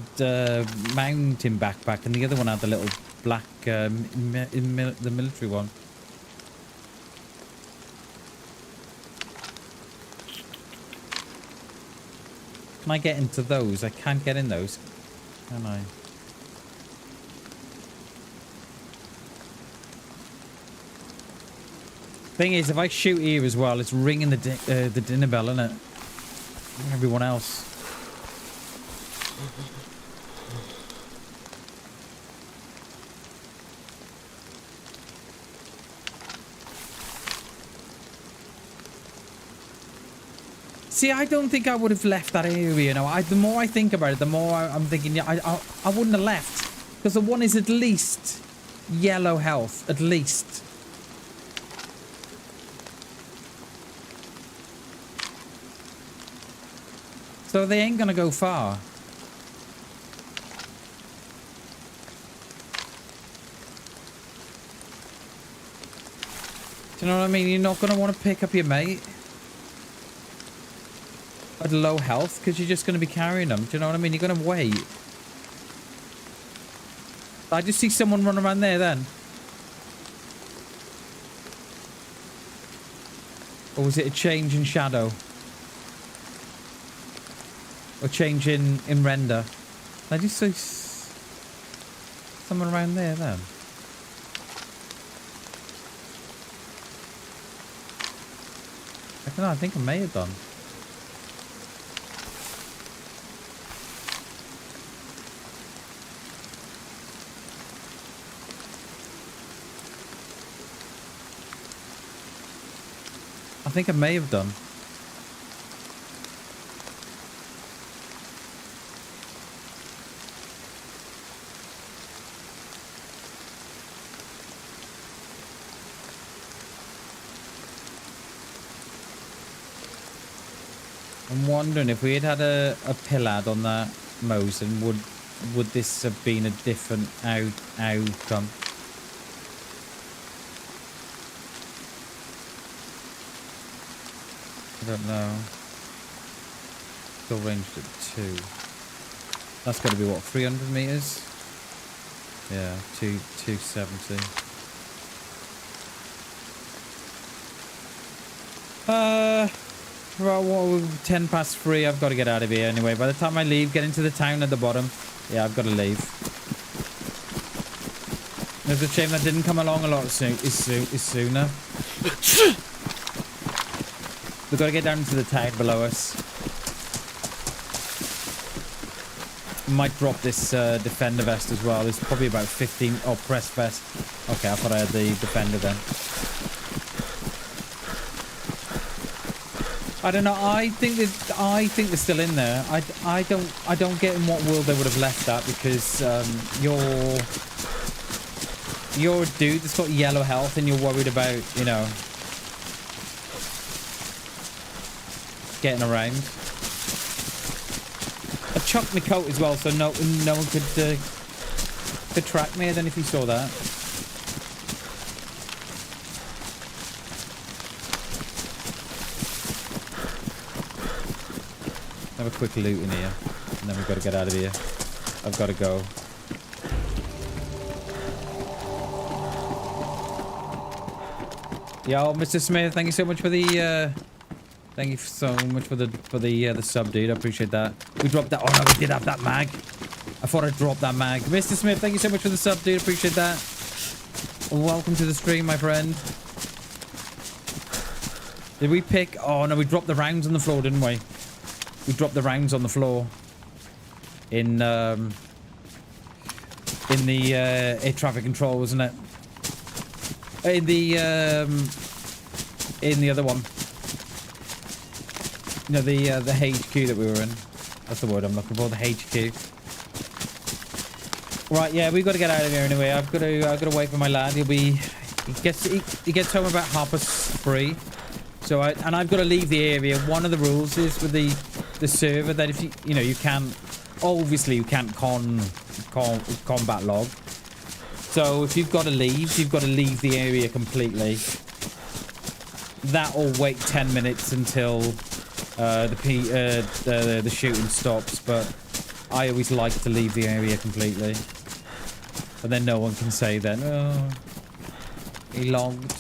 mountain backpack, and the other one had the little black, the military one. Can I get into those? I can't get in those. Can I? Thing is, if I shoot here as well, it's ringing the dinner bell, isn't it? Everyone else. See, I don't think I would have left that area, you know. The more I think about it, the more I'm thinking, yeah, I wouldn't have left. Because the one is at least yellow health, at least. So they ain't gonna go far. Do you know what I mean? You're not gonna want to pick up your mate at low health because you're just gonna be carrying them. Do you know what I mean? You're gonna wait. I just see someone run around there then. Or was it a change in shadow? Or change in render? I just see someone around there then. I don't know, I think I may have done. I think I may have done. I'm wondering if we had a pillad on that Mosin, would this have been a different outcome? I don't know. Still ranged at 2. That's got to be what, 300 meters? Yeah, 270. Well, what, 10 past 3. I've got to get out of here anyway. By the time I leave, get into the town at the bottom. Yeah, I've got to leave. It's a shame that didn't come along a lot sooner. We've got to get down into the town below us. Might drop this defender vest as well. There's probably about 15. Oh, press vest. Okay, I thought I had the defender then. I don't know. I think they're still in there. I don't get in what world they would have left that, because you're a dude that's got yellow health and you're worried about, you know, getting around. I chucked my coat as well, so no one could track me. I don't know if you saw that. Have a quick loot in here, and then we've got to get out of here. I've got to go. Yo, Mr. Smith, thank you so much for the thank you so much for the sub, dude. I appreciate that. We dropped that. Oh no, we did have that mag. I thought I dropped that mag. Mr. Smith, thank you so much for the sub, dude. Appreciate that. Welcome to the stream, my friend. Did we pick? Oh no, we dropped the rounds on the floor, didn't we? We dropped the rounds on the floor in the air traffic control, wasn't it? In the other one. You know, the HQ that we were in. That's the word I'm looking for, the HQ. Right, yeah, we've got to get out of here anyway. I've got to wait for my lad. He gets home about 3:30. So I've got to leave the area. One of the rules is with the server that if you can't, obviously you can't combat log. So if you've got to leave, you've got to leave the area completely. That'll wait 10 minutes until the shooting stops, but I always like to leave the area completely. And then no one can say then, oh, he logged.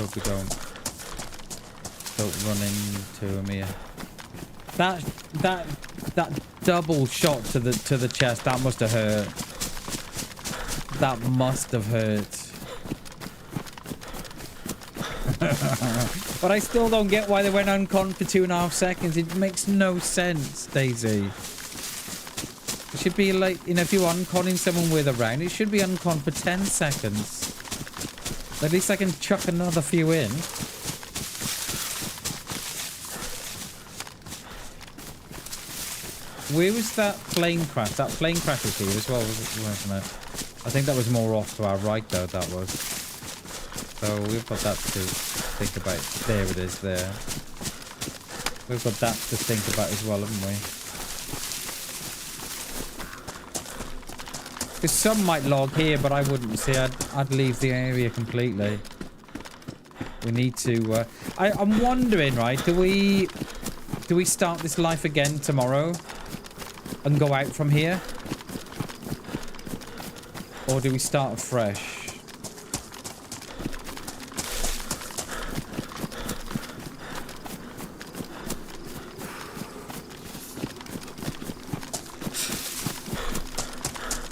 hope we don't run into him here. That double shot to the chest, that must have hurt. That must have hurt. But I still don't get why they went uncon for 2.5 seconds. It makes no sense, DayZ. It should be like, you know, if you're unconning someone with a round, it should be uncon for 10 seconds. At least I can chuck another few in. Where was that plane crash? That plane crash was here as well, wasn't it? I think that was more off to our right, though, that was. So we've got that to think about. There it is, there. We've got that to think about as well, haven't we? Because some might log here, but I wouldn't see. I'd leave the area completely. We need to... I'm wondering, right? Do we start this life again tomorrow? And go out from here? Or do we start afresh?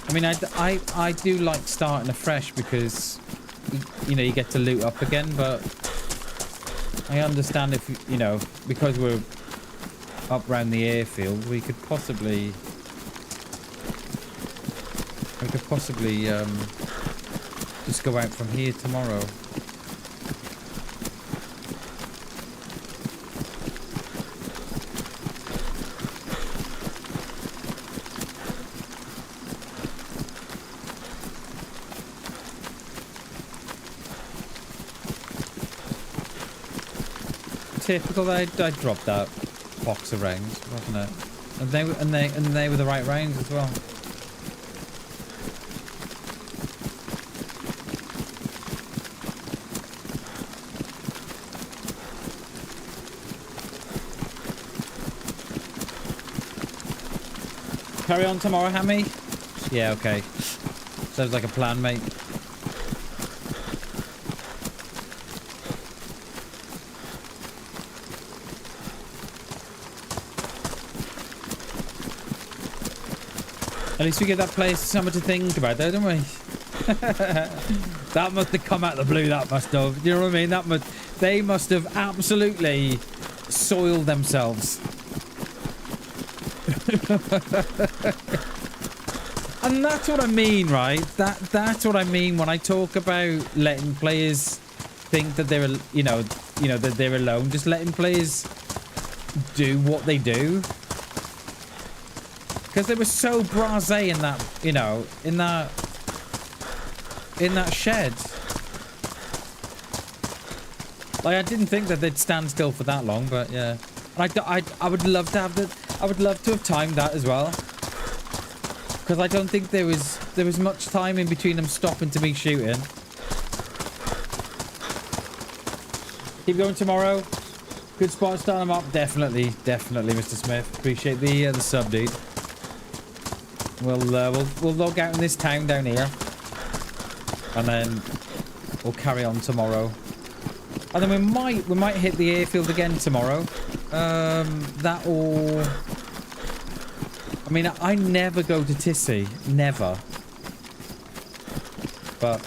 I mean, I do like starting afresh because, you know, you get to loot up again, but I understand if, you know, because we're up around the airfield, we could possibly just go out from here tomorrow. Typical, I dropped that box of rounds, wasn't it? And they were the right rounds as well. Carry on tomorrow, Hammy? Yeah, okay. Sounds like a plan, mate. At least we give that place something to think about, though, don't we? That must have come out of the blue, that must have. You know what I mean? They must have absolutely soiled themselves. And that's what I mean, right? That's what I mean when I talk about letting players think that they're, you know that they're alone. Just letting players do what they do. Because they were so blasé in that, you know, in that shed. Like, I didn't think that they'd stand still for that long, but yeah. I would love to have that. I would love to have timed that as well. Because I don't think there was much time in between them stopping to me shooting. Keep going tomorrow. Good spot to start them up. Definitely, Mr. Smith. Appreciate the sub, dude. We'll log out in this town down here, and then we'll carry on tomorrow. And then we might hit the airfield again tomorrow. That or, I mean, I never go to Tissy, never. But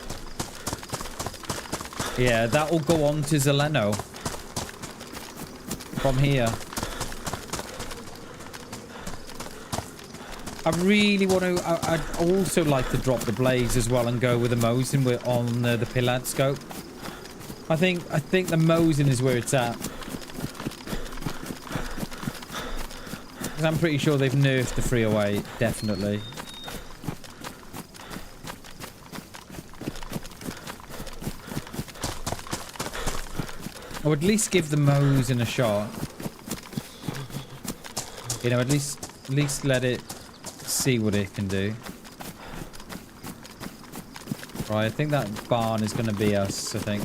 yeah, that will go on to Zeleno from here. I really want to... I'd also like to drop the Blaze as well and go with the Mosin on the Ballad scope. I think the Mosin is where it's at. Because I'm pretty sure they've nerfed the 308, definitely. I would at least give the Mosin a shot. You know, at least let it... see what it can do. Right, I think that barn is going to be us, I think.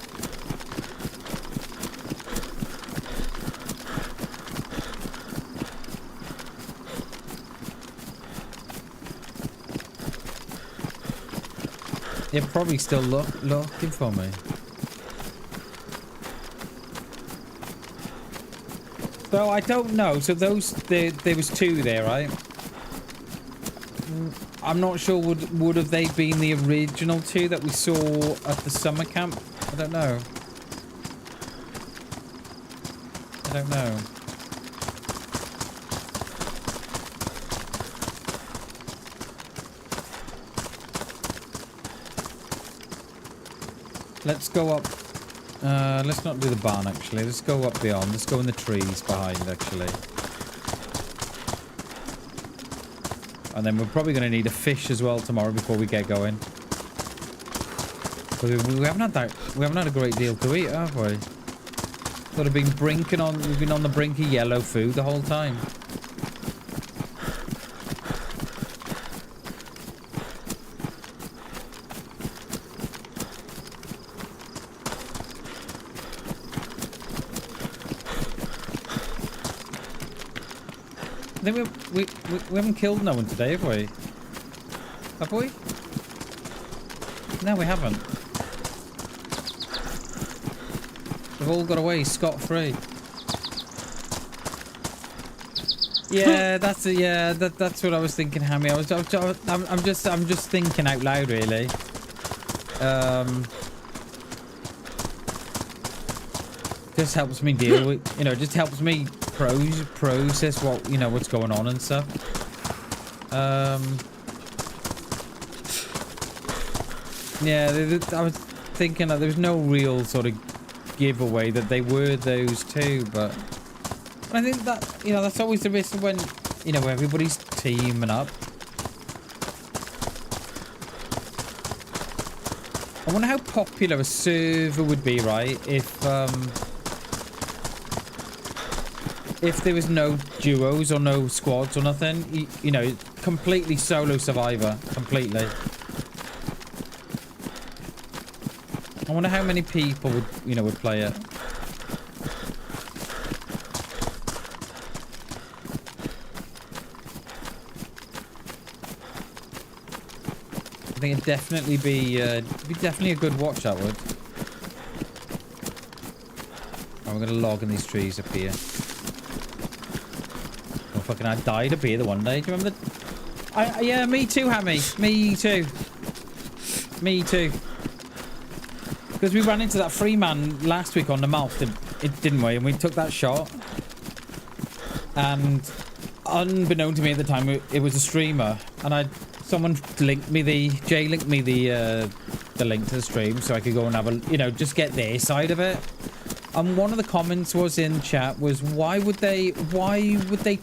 They're probably still looking for me. So I don't know. So those there was 2 there, right? I'm not sure would have they been the original 2 that we saw at the summer camp? I don't know. I don't know. Let's go up. Let's not do the barn, actually. Let's go up beyond. Let's go in the trees behind, actually. And then we're probably going to need a fish as well tomorrow before we get going. But we haven't had that. We haven't had a great deal to eat, have we? Sort of been brinking on. We've been on the brink of yellow food the whole time. I think we haven't killed no one today, have we? Have we? No, we haven't. We've all got away scot-free. Yeah, that's it. Yeah, that's what I was thinking, Hammy. I'm just thinking out loud, really. Just helps me deal with, you know, just helps me process what, you know, what's going on and stuff. Yeah, I was thinking that there was no real sort of giveaway that they were those 2, but I think that, you know, that's always the risk when, you know, everybody's teaming up. I wonder how popular a server would be, right, if there was no duos or no squads or nothing, you know, completely solo survivor, completely. I wonder how many people would, you know, would play it. I think it'd definitely be definitely a good watch, that would. Oh, we're gonna log in these trees up here. Oh, fucking, I died up here the one day. Do you remember that? Yeah, me too, Hammy. Me too. Me too. Because we ran into that free man last week on the mouth, didn't we? And we took that shot. And unbeknown to me at the time, it was a streamer. And someone linked me linked me the link to the stream so I could go and have a, you know, just get their side of it. And one of the comments was in chat was, why would they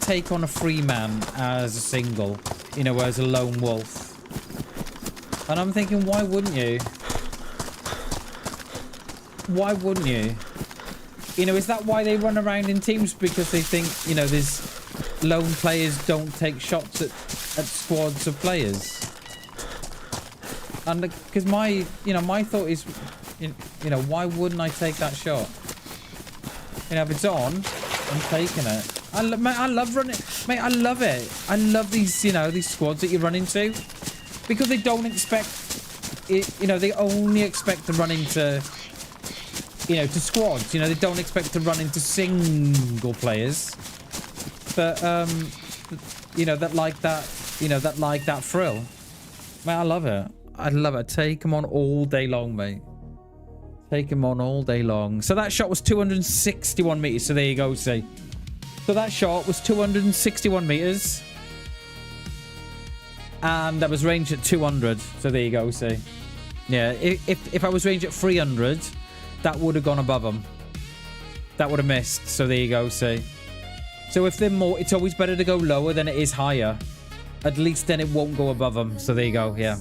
take on a free man as a single, you know, as a lone wolf? And I'm thinking, why wouldn't you? Why wouldn't you? You know, is that why they run around in teams? Because they think, you know, there's lone players don't take shots at squads of players. And because my thought is, you know, why wouldn't I take that shot? You know, if it's on, I'm taking it. I love running, mate. I love it. I love these, you know, these squads that you run into, because they don't expect it. You know, they only expect to run into, you know, to squads. You know, they don't expect to run into single players. But you know, that like that. You know, that like that thrill. Mate, I love it. I love it. Take them on all day long, mate. Take him on all day long. So that shot was 261 meters. So there you go, see. So that shot was 261 meters. And that was ranged at 200. So there you go, see. Yeah, if I was ranged at 300, that would have gone above them. That would have missed. So there you go, see. So if they're more, it's always better to go lower than it is higher. At least then it won't go above them. So there you go, yeah.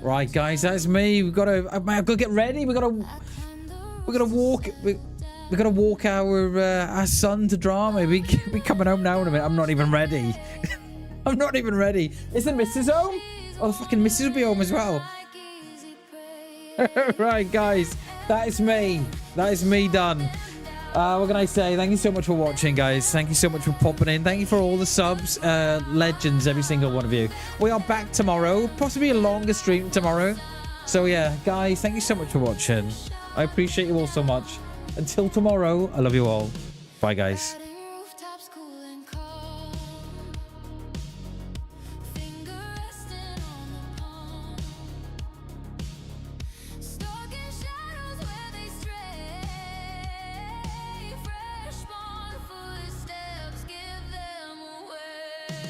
Right, guys, that's me. We've got to. I've got to get ready. We're gonna walk. We're gonna walk our son to drama. We coming home now in a minute. I'm not even ready. I'm not even ready. Is the missus home? Oh, the fucking missus will be home as well. Right, guys, that is me. That is me done. What can I say? Thank you so much for watching, guys. Thank you so much for popping in. Thank you for all the subs. Legends, every single one of you. We are back tomorrow. Possibly a longer stream tomorrow. So, yeah, guys, thank you so much for watching. I appreciate you all so much. Until tomorrow, I love you all. Bye, guys.